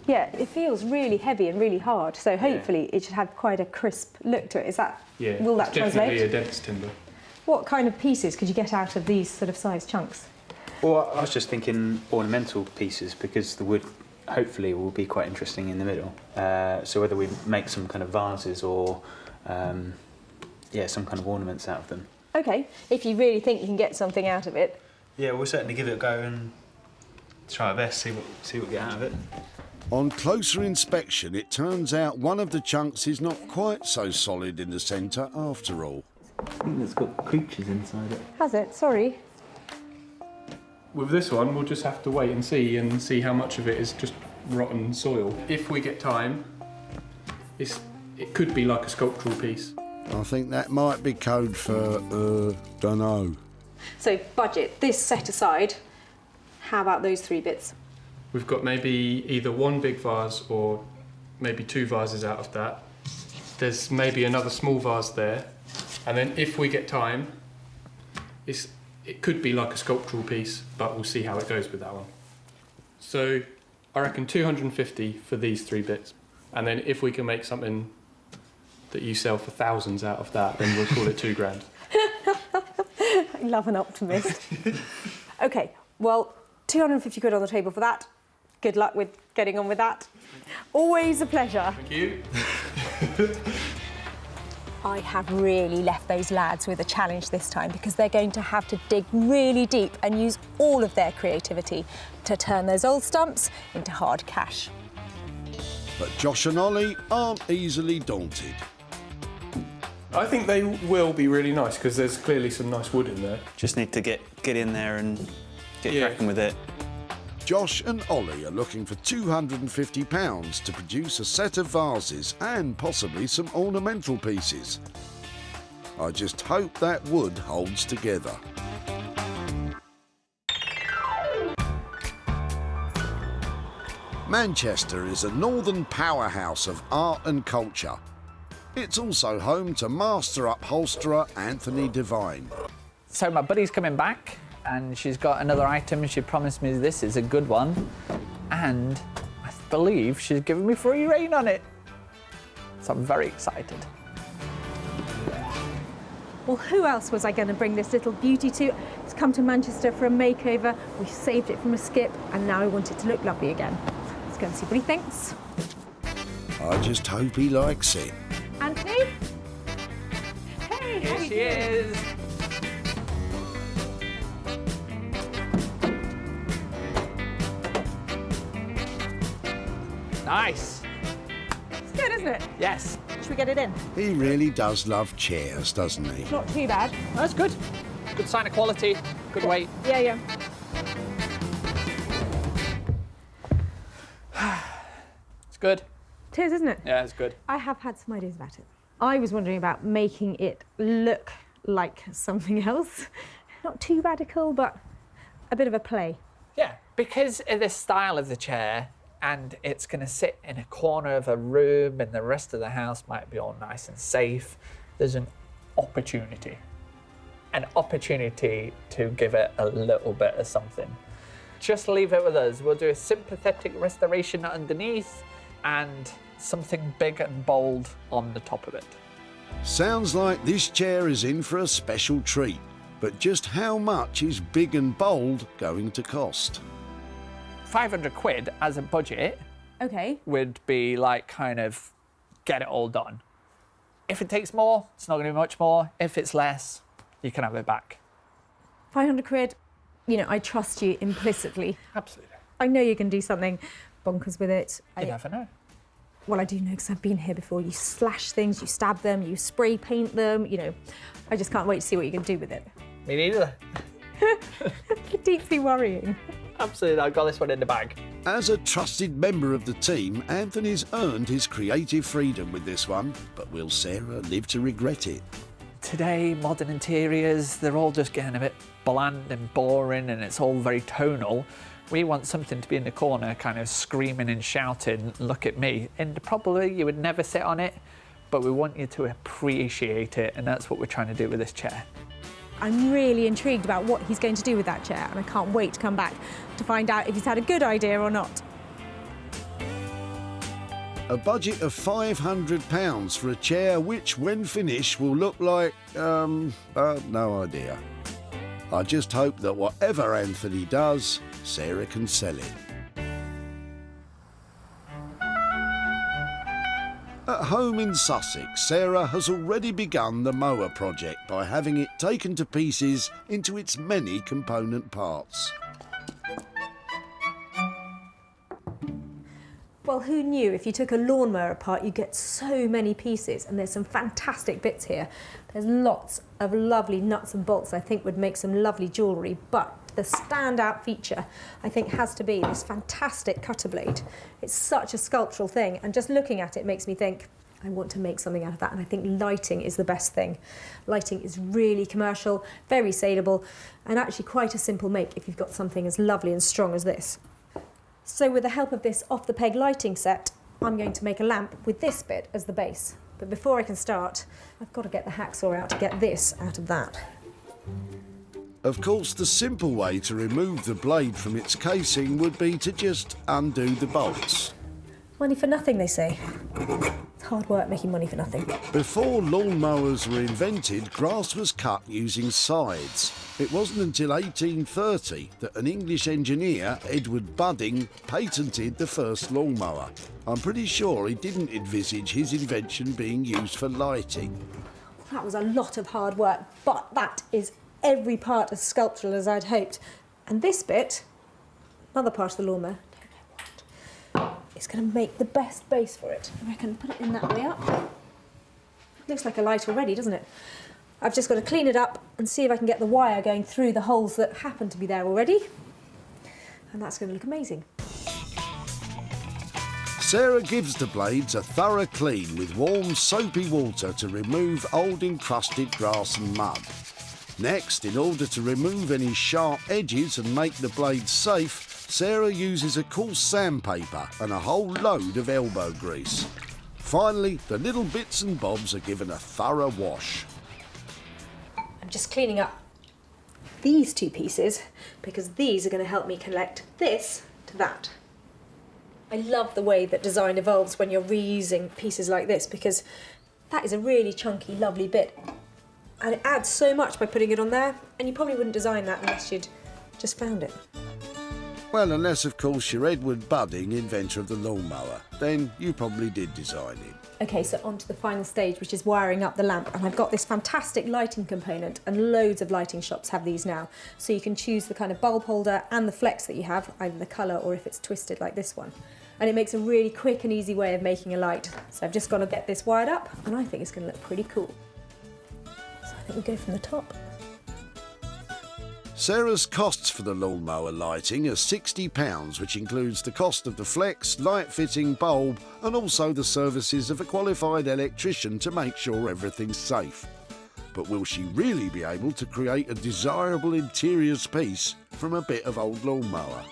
Yeah, it feels really heavy and really hard, so hopefully it should have quite a crisp look to it. Is that, Yeah, will that it's definitely translate? a dense timber. What kind of pieces could you get out of these sort of size chunks? Well, I was just thinking ornamental pieces, because the wood hopefully will be quite interesting in the middle. So whether we make some kind of vases or some kind of ornaments out of them. Okay, if you really think you can get something out of it. Yeah, we'll certainly give it a go and try our best, see what we get out of it. On closer inspection, it turns out one of the chunks is not quite so solid in the centre after all. I think it's got creatures inside it. Has it? Sorry. With this one, we'll just have to wait and see how much of it is just rotten soil. If we get time, it could be like a sculptural piece. I think that might be code for, dunno. So budget, this set aside, how about those 3 bits? We've got maybe either one big vase or maybe 2 vases out of that. There's maybe another small vase there. And then if we get time, it could be like a sculptural piece, but we'll see how it goes with that one. So I reckon 250 for these 3 bits. And then if we can make something that you sell for thousands out of that, then we'll call it £2,000. I love an optimist. Okay, well, 250 quid on the table for that. Good luck with getting on with that. Always a pleasure. Thank you. I have really left those lads with a challenge this time, because they're going to have to dig really deep and use all of their creativity to turn those old stumps into hard cash. But Josh and Ollie aren't easily daunted. I think they will be really nice, because there's clearly some nice wood in there. Just need to get in there and get cracking with it. Josh and Ollie are looking for £250 to produce a set of vases and possibly some ornamental pieces. I just hope that wood holds together. Manchester is a northern powerhouse of art and culture. It's also home to master upholsterer Anthony Devine. So my buddy's coming back, and she's got another item. She promised me this is a good one, and believe she's given me free rein on it. So I'm very excited. Well, who else was I going to bring this little beauty to? It's come to Manchester for a makeover. We've saved it from a skip, and now I want it to look lovely again. Let's go and see what he thinks. I just hope he likes it. Anthony? Hey, Here she is. Nice. It's good, isn't it? Yes. Should we get it in? He really does love chairs, doesn't he? It's not too bad. That's good. Good sign of quality. Good weight. Yeah, yeah. It's good. It is, isn't it? Yeah, it's good. I have had some ideas about it. I was wondering about making it look like something else. Not too radical, but a bit of a play. Yeah, because of the style of the chair, and it's going to sit in a corner of a room and the rest of the house might be all nice and safe. There's an opportunity to give it a little bit of something. Just leave it with us. We'll do a sympathetic restoration underneath and something big and bold on the top of it. Sounds like this chair is in for a special treat. But just how much is big and bold going to cost? 500 quid as a budget Okay. would be like kind of get it all done. If it takes more, it's not going to be much more. If it's less, you can have it back. 500 quid, you know, I trust you implicitly. Absolutely. I know you can do something bonkers with it. You never know. Well, I do know because I've been here before. You slash things, you stab them, you spray paint them, you know. I just can't wait to see what you can do with it. Me neither. Deeply worrying. Absolutely, I've got this one in the bag. As a trusted member of the team, Anthony's earned his creative freedom with this one, but will Sarah live to regret it? Today, modern interiors, they're all just getting a bit bland and boring and it's all very tonal. We want something to be in the corner kind of screaming and shouting, look at me. And probably you would never sit on it, but we want you to appreciate it, and that's what we're trying to do with this chair. I'm really intrigued about what he's going to do with that chair, and I can't wait to come back to find out if he's had a good idea or not. A budget of £500 for a chair which, when finished, will look like, no idea. I just hope that whatever Anthony does, Sarah can sell it. At home in Sussex, Sarah has already begun the mower project by having it taken to pieces into its many component parts. Well, who knew if you took a lawnmower apart, you get so many pieces, and there's some fantastic bits here. There's lots of lovely nuts and bolts I think would make some lovely jewellery, but the standout feature, I think, has to be this fantastic cutter blade. It's such a sculptural thing, and just looking at it makes me think, I want to make something out of that, and I think lighting is the best thing. Lighting is really commercial, very saleable, and actually quite a simple make if you've got something as lovely and strong as this. So with the help of this off-the-peg lighting set, I'm going to make a lamp with this bit as the base. But before I can start, I've got to get the hacksaw out to get this out of that. Of course, the simple way to remove the blade from its casing would be to just undo the bolts. Money for nothing, they say. It's hard work making money for nothing. Before lawnmowers were invented, grass was cut using scythes. It wasn't until 1830 that an English engineer, Edward Budding, patented the first lawnmower. I'm pretty sure he didn't envisage his invention being used for lighting. That was a lot of hard work, but that is every part as sculptural as I'd hoped. And this bit, another part of the lawnmower, it's going to make the best base for it. I reckon put it in that way up. Looks like a light already, doesn't it? I've just got to clean it up and see if I can get the wire going through the holes that happen to be there already. And that's going to look amazing. Sarah gives the blades a thorough clean with warm, soapy water to remove old encrusted grass and mud. Next, in order to remove any sharp edges and make the blades safe, Sarah uses a coarse sandpaper and a whole load of elbow grease. Finally, the little bits and bobs are given a thorough wash. I'm just cleaning up these two pieces because these are going to help me connect this to that. I I love the way that design evolves when you're reusing pieces like this, because that is a really chunky, lovely bit. And it adds so much by putting it on there, and you probably wouldn't design that unless you'd just found it. Well, unless, of course, you're Edward Budding, inventor of the lawnmower. Then you probably did design it. Okay, so on to the final stage, which is wiring up the lamp. And I've got this fantastic lighting component, and loads of lighting shops have these now. So you can choose the kind of bulb holder and the flex that you have, either the colour or if it's twisted like this one. And it makes a really quick and easy way of making a light. So I've just got to get this wired up, and I think it's going to look pretty cool. So I think we go from the top. Sarah's costs for the lawnmower lighting are £60, which includes the cost of the flex, light fitting, bulb, and also the services of a qualified electrician to make sure everything's safe. But will she really be able to create a desirable interiors piece from a bit of old lawnmower?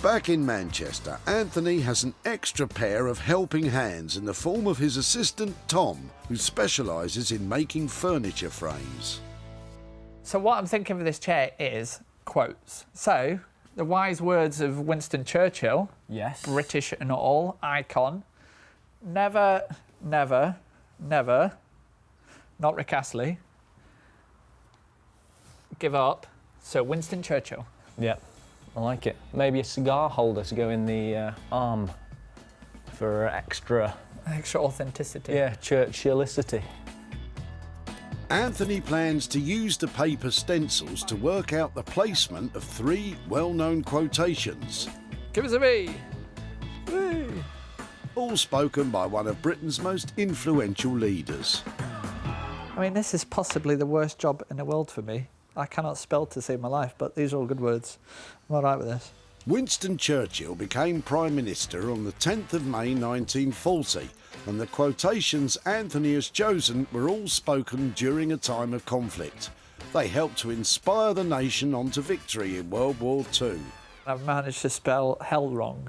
Back in Manchester, Anthony has an extra pair of helping hands in the form of his assistant Tom, who specialises in making furniture frames. So what I'm thinking for this chair is quotes. So, the wise words of Winston Churchill, yes, British and all, icon, never, never, never, not Rick Astley, give up. So Winston Churchill. Yep. I like it. Maybe a cigar holder to go in the arm for extra authenticity. Yeah, Churchillicity. Anthony plans to use the paper stencils to work out the placement of 3 well-known quotations. Give us a B. Whee! All spoken by one of Britain's most influential leaders. I mean, this is possibly the worst job in the world for me. I cannot spell to save my life, but these are all good words. I'm all right with this. Winston Churchill became Prime Minister on the 10th of May 1940, and the quotations Anthony has chosen were all spoken during a time of conflict. They helped to inspire the nation on to victory in World War II. I've managed to spell hell wrong.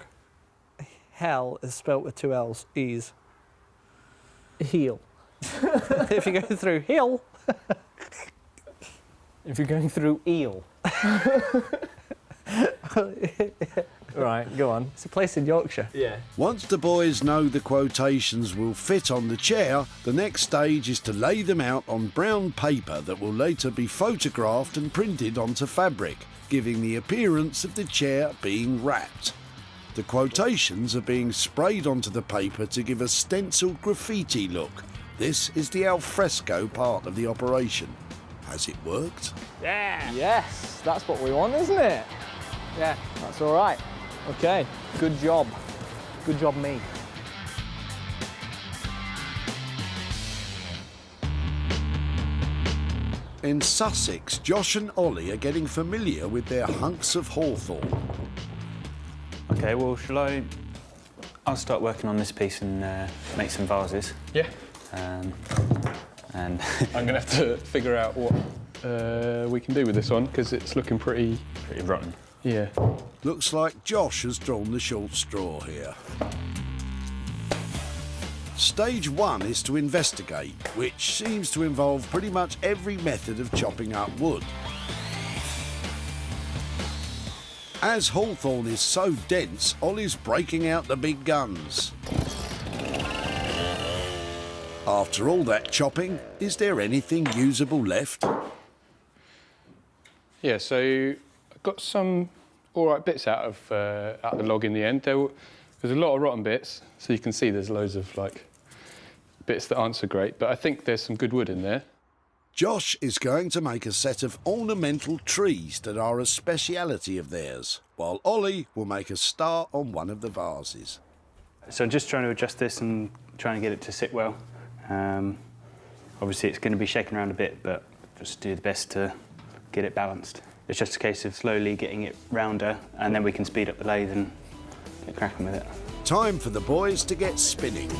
Hell is spelt with 2 L's, E's. Heel. If you go through heel... If you're going through eel. Right, go on. It's a place in Yorkshire. Yeah. Once the boys know the quotations will fit on the chair, the next stage is to lay them out on brown paper that will later be photographed and printed onto fabric, giving the appearance of the chair being wrapped. The quotations are being sprayed onto the paper to give a stenciled graffiti look. This is the alfresco part of the operation. Has it worked? Yeah. Yes, that's what we want, isn't it? Yeah, that's all right. Okay, good job. Good job, me. In Sussex, Josh and Ollie are getting familiar with their hunks of hawthorn. Okay, well, I'll start working on this piece and make some vases. Yeah. And I'm going to have to figure out what we can do with this one, because it's looking pretty rotten. Yeah. Looks like Josh has drawn the short straw here. Stage 1 is to investigate, which seems to involve pretty much every method of chopping up wood. As hawthorn is so dense, Ollie's breaking out the big guns. After all that chopping, is there anything usable left? Yeah, so I got some all right bits out of the log in the end. There's a lot of rotten bits, so you can see there's loads of bits that aren't so great, but I think there's some good wood in there. Josh is going to make a set of ornamental trees that are a speciality of theirs, while Ollie will make a star on one of the vases. So I'm just trying to adjust this and trying to get it to sit well. Obviously it's going to be shaken around a bit, but just do the best to get it balanced. It's just a case of slowly getting it rounder, and then we can speed up the lathe and get cracking with it. Time for the boys to get spinning.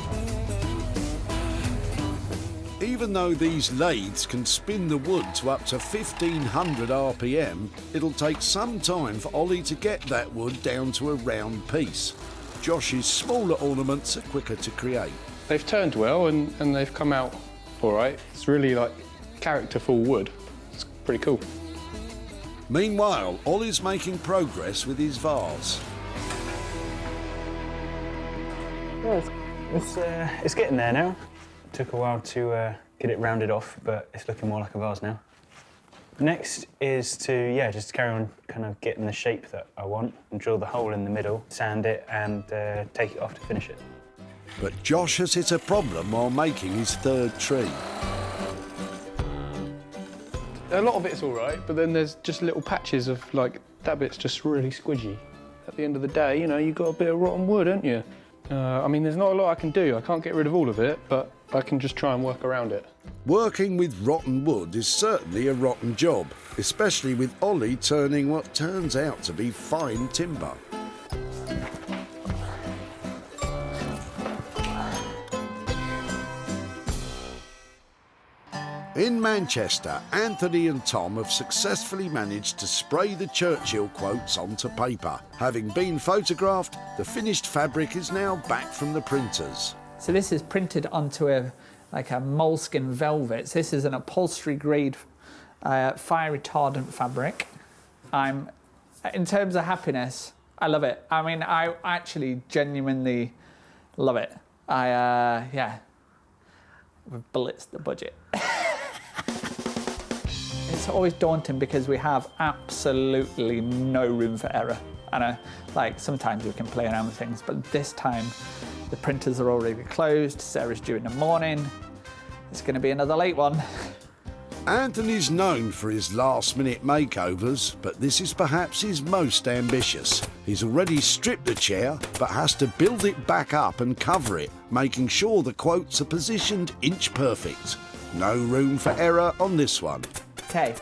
Even though these lathes can spin the wood to up to 1500 RPM, it'll take some time for Ollie to get that wood down to a round piece. Josh's smaller ornaments are quicker to create. They've turned well and they've come out all right. It's really characterful wood. It's pretty cool. Meanwhile, Ollie's making progress with his vase. It's getting there now. It took a while to get it rounded off, but it's looking more like a vase now. Next is to, just carry on kind of getting the shape that I want and drill the hole in the middle, sand it and take it off to finish it. But Josh has hit a problem while making his third tree. A lot of it's all right, but then there's just little patches of, like, that bit's just really squidgy. At the end of the day, you know, you've got a bit of rotten wood, haven't you? I mean, there's not a lot I can do. I can't get rid of all of it, but I can just try and work around it. Working with rotten wood is certainly a rotten job, especially with Ollie turning what turns out to be fine timber. In Manchester, Anthony and Tom have successfully managed to spray the Churchill quotes onto paper. Having been photographed, the finished fabric is now back from the printers. So this is printed onto a moleskin velvet. So this is an upholstery grade fire retardant fabric. In terms of happiness, I love it. I mean, I actually genuinely love it. We've blitzed the budget. It's always daunting because we have absolutely no room for error. And sometimes we can play around with things, but this time the printers are already closed. Sarah's due in the morning. It's going to be another late one. Anthony's known for his last-minute makeovers, but this is perhaps his most ambitious. He's already stripped the chair, but has to build it back up and cover it, making sure the quotes are positioned inch perfect. No room for error on this one. Okay,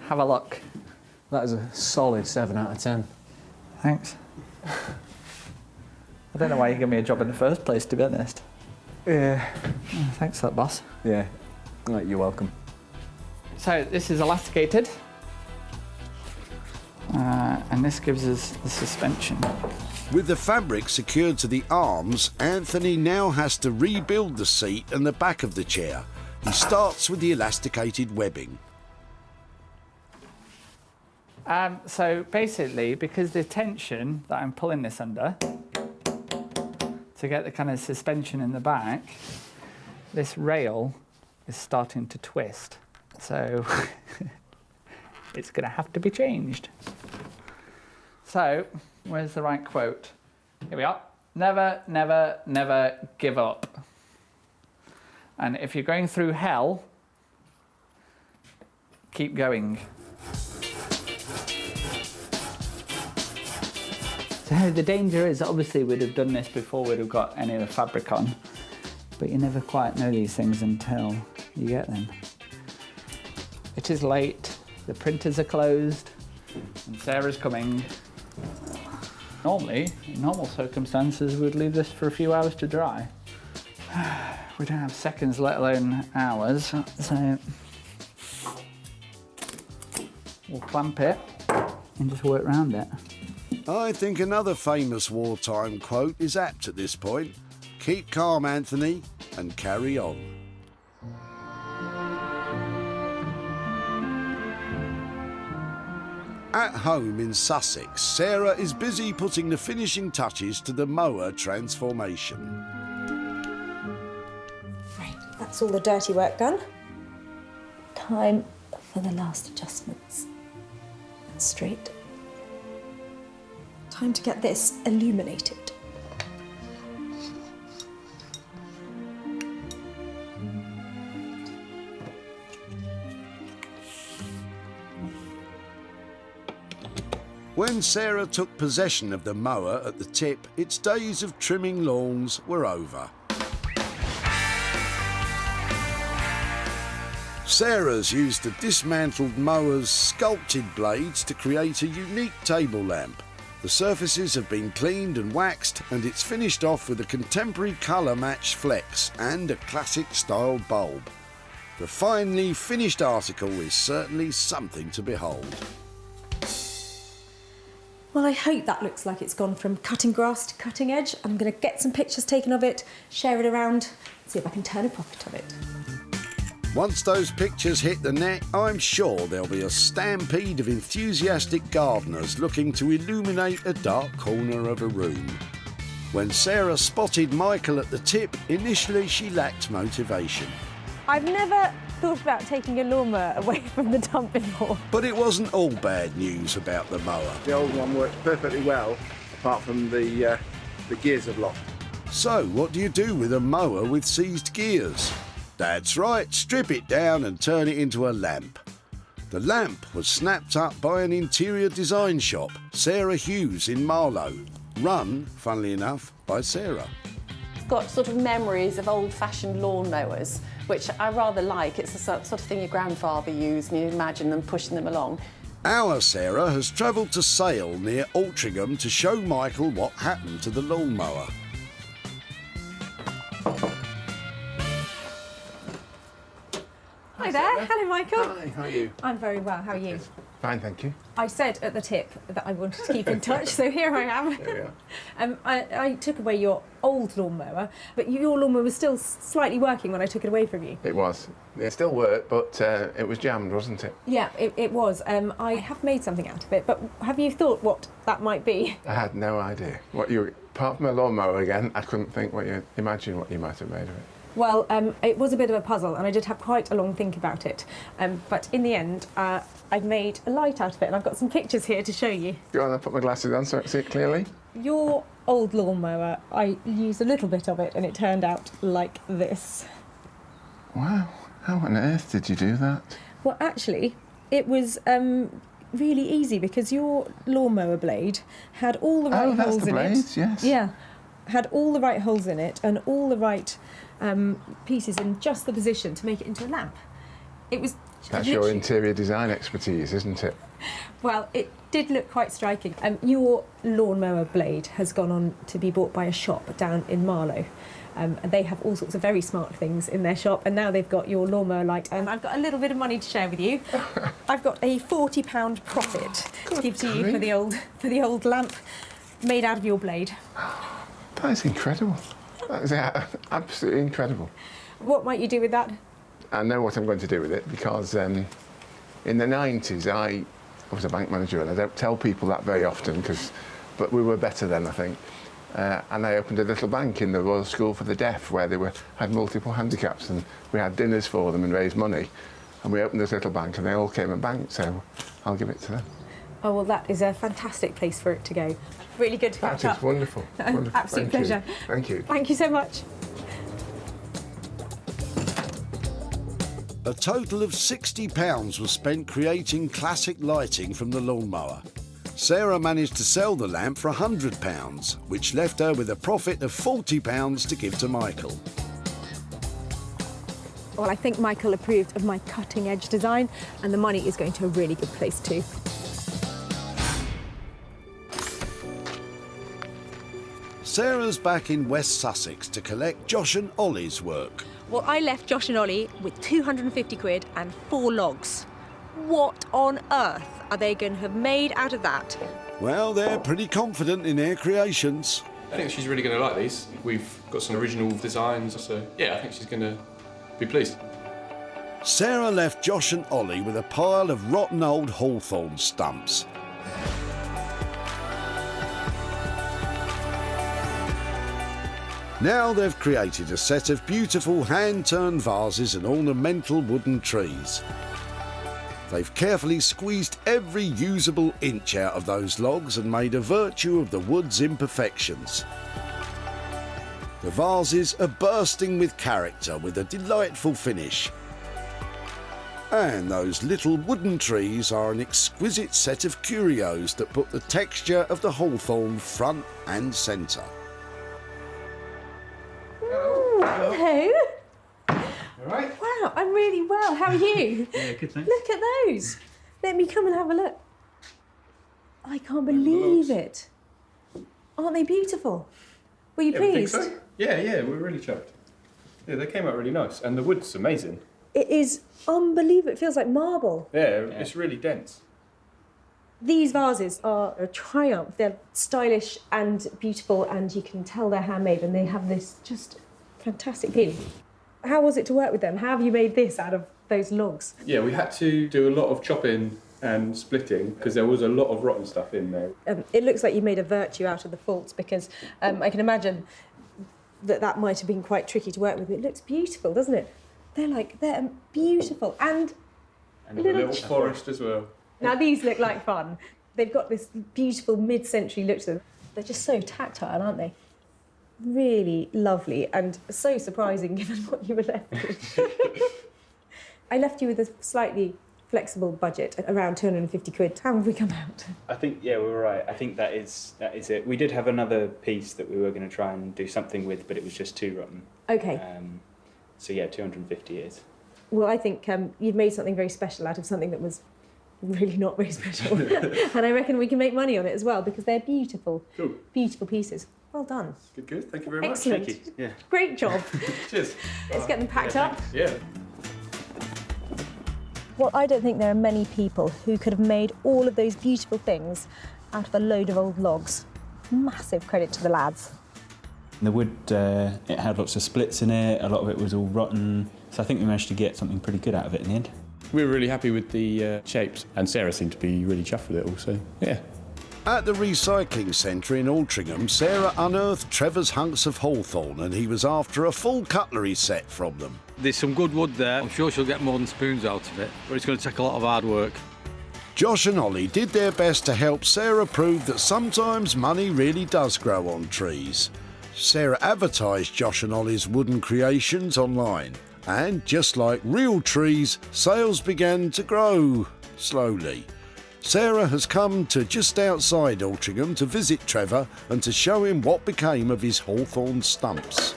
have a look. That is a solid 7 out of 10. Thanks. I don't know why you gave me a job in the first place, to be honest. Yeah. Thanks for that, boss. Yeah, right, you're welcome. So this is elasticated. And this gives us the suspension. With the fabric secured to the arms, Anthony now has to rebuild the seat and the back of the chair. He starts with the elasticated webbing. So basically, because the tension that I'm pulling this under, to get the kind of suspension in the back, this rail is starting to twist. So it's going to have to be changed. So where's the right quote? Here we are. Never, never, never give up. And if you're going through hell, keep going. So the danger is, obviously we'd have done this before we'd have got any of the fabric on, but you never quite know these things until you get them. It is late, the printers are closed, and Sarah's coming. Normally, in normal circumstances, we'd leave this for a few hours to dry. We don't have seconds, let alone hours, so we'll clamp it and just work around it. I think another famous wartime quote is apt at this point. Keep calm, Anthony, and carry on. At home in Sussex, Sarah is busy putting the finishing touches to the mower transformation. Right, that's all the dirty work done. Time for the last adjustments. Straight. Time to get this illuminated. When Sarah took possession of the mower at the tip, its days of trimming lawns were over. Sarah's used the dismantled mower's sculpted blades to create a unique table lamp. The surfaces have been cleaned and waxed, and it's finished off with a contemporary colour-matched flex and a classic-style bulb. The finely finished article is certainly something to behold. Well, I hope that looks like it's gone from cutting grass to cutting edge. I'm going to get some pictures taken of it, share it around, see if I can turn a profit of it. Once those pictures hit the net, I'm sure there'll be a stampede of enthusiastic gardeners looking to illuminate a dark corner of a room. When Sarah spotted Michael at the tip, initially she lacked motivation. I've never thought about taking a lawnmower away from the dump before. But it wasn't all bad news about the mower. The old one works perfectly well, apart from the gears have locked. So, what do you do with a mower with seized gears? That's right, strip it down and turn it into a lamp. The lamp was snapped up by an interior design shop, Sarah Hughes in Marlow, run, funnily enough, by Sarah. It's got sort of memories of old-fashioned lawnmowers, which I rather like. It's the sort of thing your grandfather used, and you imagine them pushing them along. Our Sarah has travelled to Sale near Ultringham to show Michael what happened to the lawnmower. Hi there. Hello, Michael. Hi, how are you? I'm very well. How are you? Fine, thank you. I said at the tip that I wanted to keep in touch, so here I am. There we are. I took away your old lawnmower, but your lawnmower was still slightly working when I took it away from you. It was. It still worked, but it was jammed, wasn't it? Yeah, it was. I have made something out of it, but have you thought what that might be? I had no idea. Apart from a lawnmower again, I couldn't imagine what you might have made of it. Well, it was a bit of a puzzle, and I did have quite a long think about it. But in the end, I've made a light out of it, and I've got some pictures here to show you. Go on, I'll put my glasses on so I can see it clearly. Your old lawnmower, I used a little bit of it, and it turned out like this. Wow, how on earth did you do that? Well, actually, it was really easy because your lawnmower blade had all the right holes in it. Oh, that's the blades, yes. Yeah, had all the right holes in it and all the right pieces in just the position to make it into a lamp. It was That's your interior design expertise, isn't it? Well, it did look quite striking. Your lawnmower blade has gone on to be bought by a shop down in Marlow. And they have all sorts of very smart things in their shop, and now they've got your lawnmower light. And I've got a little bit of money to share with you. I've got a £40 profit to give to you for the old lamp made out of your blade. That is incredible. That is absolutely incredible. What might you do with that? I know what I'm going to do with it because in the 90s I was a bank manager, and I don't tell people that very often but we were better then, I think. And I opened a little bank in the Royal School for the Deaf where they had multiple handicaps, and we had dinners for them and raised money. And we opened this little bank and they all came and banked, so I'll give it to them. Oh, well, that is a fantastic place for it to go. Really good to catch up. That is wonderful. Wonderful. Absolute pleasure. Thank you. Thank you so much. A total of £60 was spent creating classic lighting from the lawnmower. Sarah managed to sell the lamp for £100, which left her with a profit of £40 to give to Michael. Well, I think Michael approved of my cutting-edge design, and the money is going to a really good place too. Sarah's back in West Sussex to collect Josh and Ollie's work. Well, I left Josh and Ollie with 250 quid and 4 logs. What on earth are they going to have made out of that? Well, they're pretty confident in their creations. I think she's really going to like these. We've got some original designs, so yeah, I think she's going to be pleased. Sarah left Josh and Ollie with a pile of rotten old Hawthorn stumps. Now they've created a set of beautiful hand-turned vases and ornamental wooden trees. They've carefully squeezed every usable inch out of those logs and made a virtue of the wood's imperfections. The vases are bursting with character with a delightful finish. And those little wooden trees are an exquisite set of curios that put the texture of the hawthorn front and centre. Hello. All right. Wow, I'm really well. How are you? Yeah, good, thanks. Look at those. Let me come and have a look. I can't believe it. Aren't they beautiful? Were you pleased? Think so. Yeah, we're really chuffed. Yeah, they came out really nice, and the wood's amazing. It is unbelievable. It feels like marble. Yeah, it's really dense. These vases are a triumph. They're stylish and beautiful, and you can tell they're handmade, and they have this just fantastic feeling. How was it to work with them? How have you made this out of those logs? Yeah, we had to do a lot of chopping and splitting because there was a lot of rotten stuff in there. It looks like you made a virtue out of the faults because I can imagine that might have been quite tricky to work with. It looks beautiful, doesn't it? They're beautiful and a little forest as well. Now these look like fun. They've got this beautiful mid-century look to them. They're just so tactile, aren't they? Really lovely and so surprising given what you were left with. I left you with a slightly flexible budget, around 250 quid. How have we come out? I think, yeah, we were right. I think that is it. We did have another piece that we were going to try and do something with, but it was just too rotten. Okay. So yeah, 250 is. Well, I think you've made something very special out of something that was really not very special. And I reckon we can make money on it as well because they're beautiful, beautiful pieces. Well done. Good. Thank you very much. Excellent. Thank you. Yeah. Great job. Cheers. Let's get them packed up. Yeah. Well, I don't think there are many people who could have made all of those beautiful things out of a load of old logs. Massive credit to the lads. The wood, it had lots of splits in it, a lot of it was all rotten, so I think we managed to get something pretty good out of it in the end. We were really happy with the shapes, and Sarah seemed to be really chuffed with it also, yeah. At the recycling centre in Ultringham, Sarah unearthed Trevor's hunks of Hawthorn and he was after a full cutlery set from them. There's some good wood there. I'm sure she'll get more than spoons out of it, but it's going to take a lot of hard work. Josh and Ollie did their best to help Sarah prove that sometimes money really does grow on trees. Sarah advertised Josh and Ollie's wooden creations online, and just like real trees, sales began to grow slowly. Sarah has come to just outside Ultringham to visit Trevor and to show him what became of his Hawthorn stumps.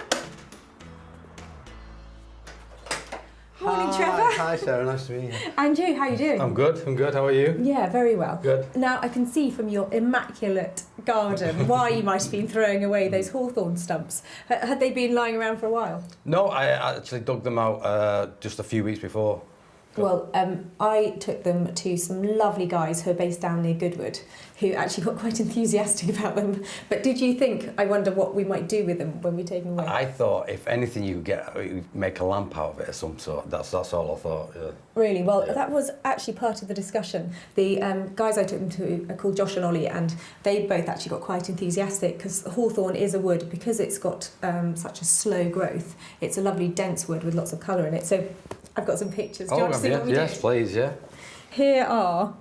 Morning, Trevor. Hi, Sarah. Nice to meet you. And you, how are you doing? I'm good. How are you? Yeah, very well. Good. Now, I can see from your immaculate garden why you might have been throwing away those Hawthorn stumps. Had they been lying around for a while? No, I actually dug them out just a few weeks before. Well, I took them to some lovely guys who are based down near Goodwood, who actually got quite enthusiastic about them. But did you think, I wonder what we might do with them when we take them away? I thought if anything you make a lamp out of it of some sort. That's all I thought. Yeah. Really? Well, that was actually part of the discussion. The guys I took them to are called Josh and Ollie, and they both actually got quite enthusiastic because Hawthorn is a wood, because it's got such a slow growth. It's a lovely dense wood with lots of colour in it. So I've got some pictures. Do you want to see what we did? Yes, please, yeah. Here are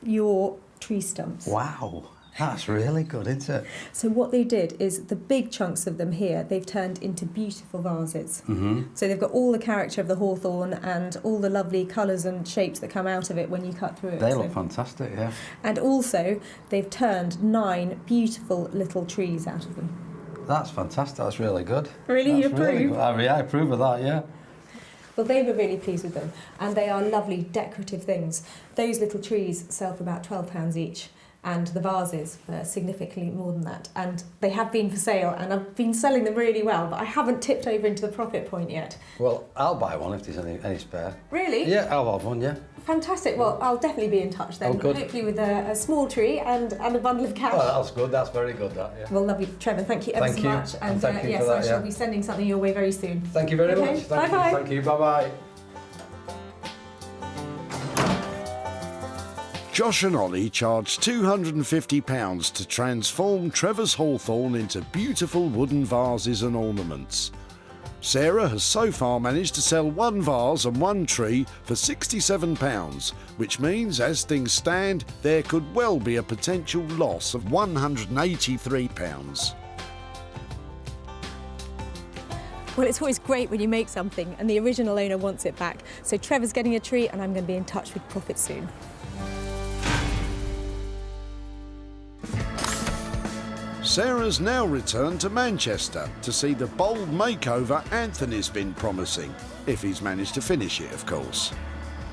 your tree stumps. Wow, that's really good, isn't it? So what they did is the big chunks of them here, they've turned into beautiful vases. Mm-hmm. So they've got all the character of the hawthorn and all the lovely colours and shapes that come out of it when you cut through it. They look fantastic, yeah. And also, they've turned 9 beautiful little trees out of them. That's fantastic, that's really good. Really, you approve? Really good. Yeah, I approve of that, yeah. Well, they were really pleased with them, and they are lovely decorative things. Those little trees sell for about £12 each, and the vases are significantly more than that. And they have been for sale, and I've been selling them really well, but I haven't tipped over into the profit point yet. Well, I'll buy one if there's any spare. Really? Yeah, I'll have one, yeah. Fantastic. Well, I'll definitely be in touch then. Oh, good. Hopefully with a small tree and a bundle of cash. Oh, that's good. That's very good, that, yeah. Well, lovely. Trevor, thank you ever so much. And thank you yes, for that, I shall yeah. be sending something your way very soon. Thank you very much. Bye-bye. Thank you. Bye-bye. Josh and Ollie charged £250 to transform Trevor's Hawthorn into beautiful wooden vases and ornaments. Sarah has so far managed to sell 1 vase and 1 tree for £67, which means, as things stand, there could well be a potential loss of £183. Well, it's always great when you make something and the original owner wants it back. So Trevor's getting a tree and I'm going to be in touch with profit soon. Sarah's now returned to Manchester to see the bold makeover Anthony's been promising, if he's managed to finish it, of course.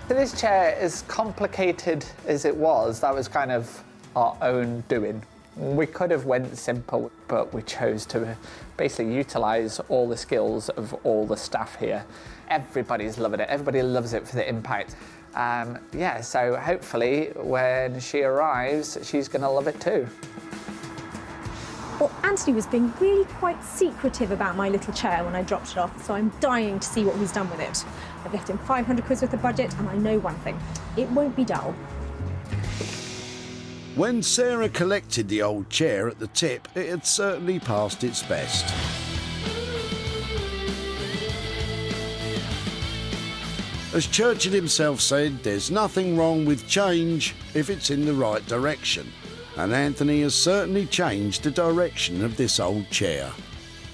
This chair, as complicated as it was, that was kind of our own doing. We could have went simple, but we chose to basically utilise all the skills of all the staff here. Everybody's loving it. Everybody loves it for the impact. Yeah, so hopefully when she arrives, she's going to love it too. Well, Anthony was being really quite secretive about my little chair when I dropped it off, so I'm dying to see what he's done with it. I've left him 500 quid worth of budget, and I know one thing, it won't be dull. When Sarah collected the old chair at the tip, it had certainly passed its best. As Churchill himself said, there's nothing wrong with change if it's in the right direction. And Anthony has certainly changed the direction of this old chair.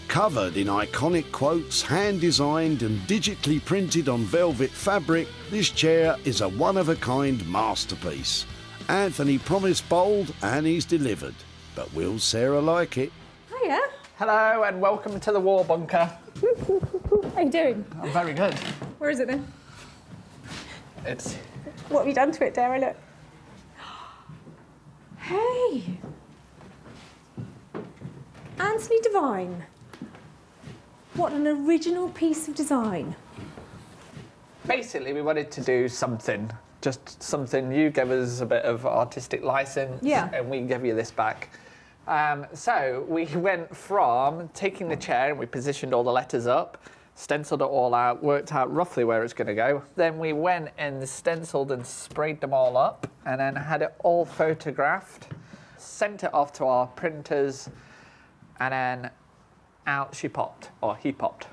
Covered in iconic quotes, hand-designed and digitally printed on velvet fabric, this chair is a one-of-a-kind masterpiece. Anthony promised bold and he's delivered. But will Sarah like it? Hiya. Hello and welcome to the war bunker. How you doing? I'm very good. Where is it then? It's... What have you done to it, dare I look? Hey! Anthony Devine. What an original piece of design. Basically, we wanted to do something. Just something. You gave us a bit of artistic license, and we gave you this back. So we went from taking the chair and we positioned all the letters up, stenciled it all out, worked out roughly where it's going to go. Then we went and stenciled and sprayed them all up, and then had it all photographed, sent it off to our printers, and then out she popped, or he popped.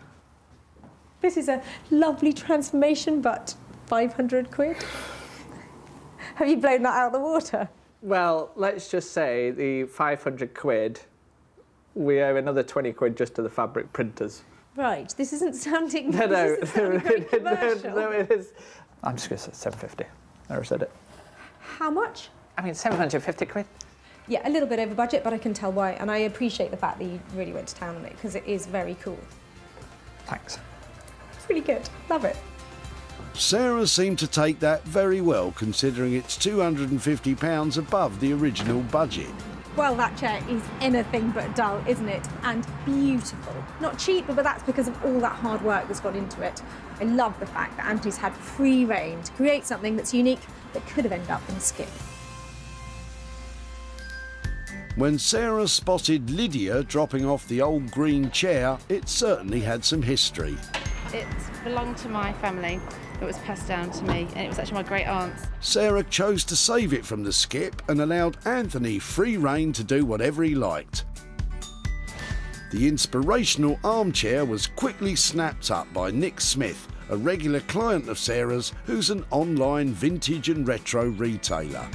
This is a lovely transformation, but 500 quid? Have you blown that out of the water? Well, let's just say the 500 quid, we owe another 20 quid just to the fabric printers. Right, this isn't sounding, No, this isn't sounding very commercial. no, it is. I'm just going to say 750. I already said it. How much? I mean, 750 quid. Yeah, a little bit over budget, but I can tell why. And I appreciate the fact that you really went to town on it, because it is very cool. Thanks. It's really good. Love it. Sarah seemed to take that very well, considering it's £250 above the original budget. Well, that chair is anything but dull, isn't it? And beautiful. Not cheap, but that's because of all that hard work that's gone into it. I love the fact that Anthony's had free rein to create something that's unique that could have ended up in a skip. When Sarah spotted Lydia dropping off the old green chair, it certainly had some history. It belonged to my family. It was passed down to me, and it was actually my great aunt's. Sarah chose to save it from the skip and allowed Anthony free rein to do whatever he liked. The inspirational armchair was quickly snapped up by Nick Smith, a regular client of Sarah's who's an online vintage and retro retailer.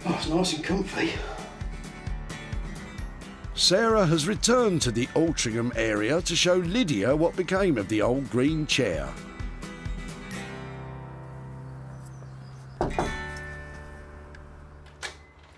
Oh, it's nice and comfy. Sarah has returned to the Ultringham area to show Lydia what became of the old green chair.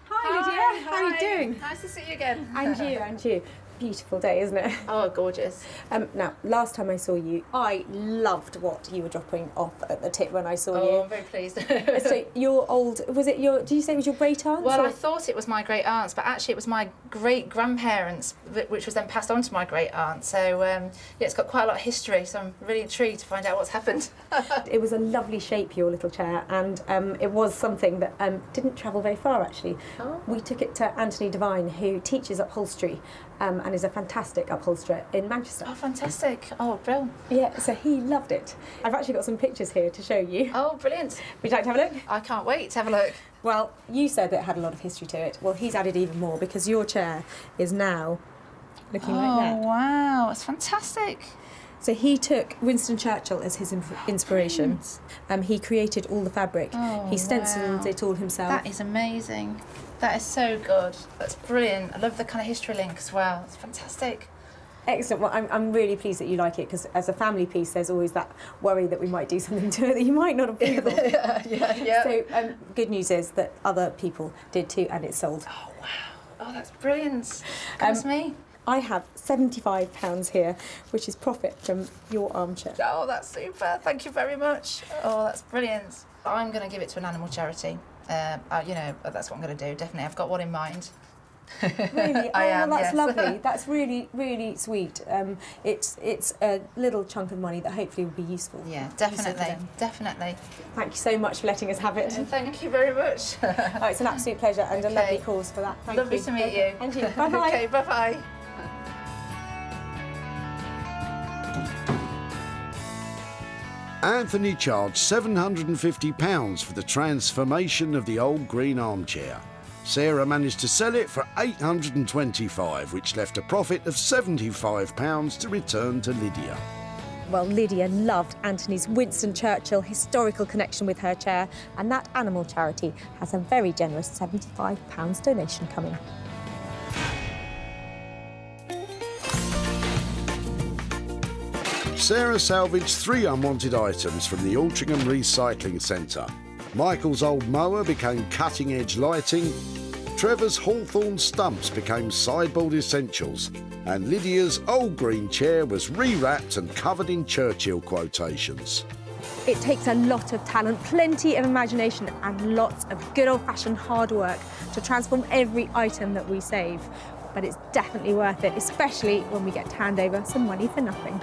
Hi, Lydia. How are you doing? Nice to see you again. And you, and you. Beautiful day, isn't it? Oh, gorgeous. Now, last time I saw you, I loved what you were dropping off at the tip when I saw you. Oh, I'm very pleased. So your old, was it your, do you say it was your great aunt? Well, I thought it was my great aunt's, but actually it was my great grandparents, which was then passed on to my great aunt. So yeah, it's got quite a lot of history. So I'm really intrigued to find out what's happened. It was a lovely shape, your little chair, and it was something that didn't travel very far actually. Oh. We took it to Anthony Devine, who teaches upholstery and is a fantastic upholsterer in Manchester. Oh, fantastic. Oh, brilliant. Yeah, so he loved it. I've actually got some pictures here to show you. Oh, brilliant. Would you like to have a look? I can't wait to have a look. Well, you said that it had a lot of history to it. Well, he's added even more because your chair is now looking like that. Oh, wow. It's fantastic. So he took Winston Churchill as his inspiration. He created all the fabric. Oh, he stenciled wow. it all himself. That is amazing. That is so good. That's brilliant. I love the kind of history link as well. It's fantastic. Excellent. Well, I'm really pleased that you like it because as a family piece, there's always that worry that we might do something to it that you might not approve of. yeah. So good news is that other people did too, and it sold. Oh wow! Oh, that's brilliant. That's me. I have £75 here, which is profit from your armchair. Oh, that's super. Thank you very much. Oh, that's brilliant. I'm going to give it to an animal charity. You know, that's what I'm going to do, definitely. I've got one in mind. Really? I am, that's yes. lovely. That's really, really sweet. It's a little chunk of money that hopefully will be useful. Yeah, definitely, definitely. Thank you so much for letting us have it. Thank you very much. Oh, it's an absolute pleasure and a lovely cause for that. Thank Lovely you. to meet you. And you. Bye-bye. Okay, bye-bye. Anthony charged £750 for the transformation of the old green armchair. Sarah managed to sell it for £825, which left a profit of £75 to return to Lydia. Well, Lydia loved Anthony's Winston Churchill historical connection with her chair, and that animal charity has a very generous £75 donation coming. Sarah salvaged 3 unwanted items from the Ultringham Recycling Centre. Michael's old mower became cutting-edge lighting, Trevor's Hawthorn stumps became sideboard essentials, and Lydia's old green chair was rewrapped and covered in Churchill quotations. It takes a lot of talent, plenty of imagination and lots of good old-fashioned hard work to transform every item that we save. But it's definitely worth it, especially when we get to hand over some money for nothing.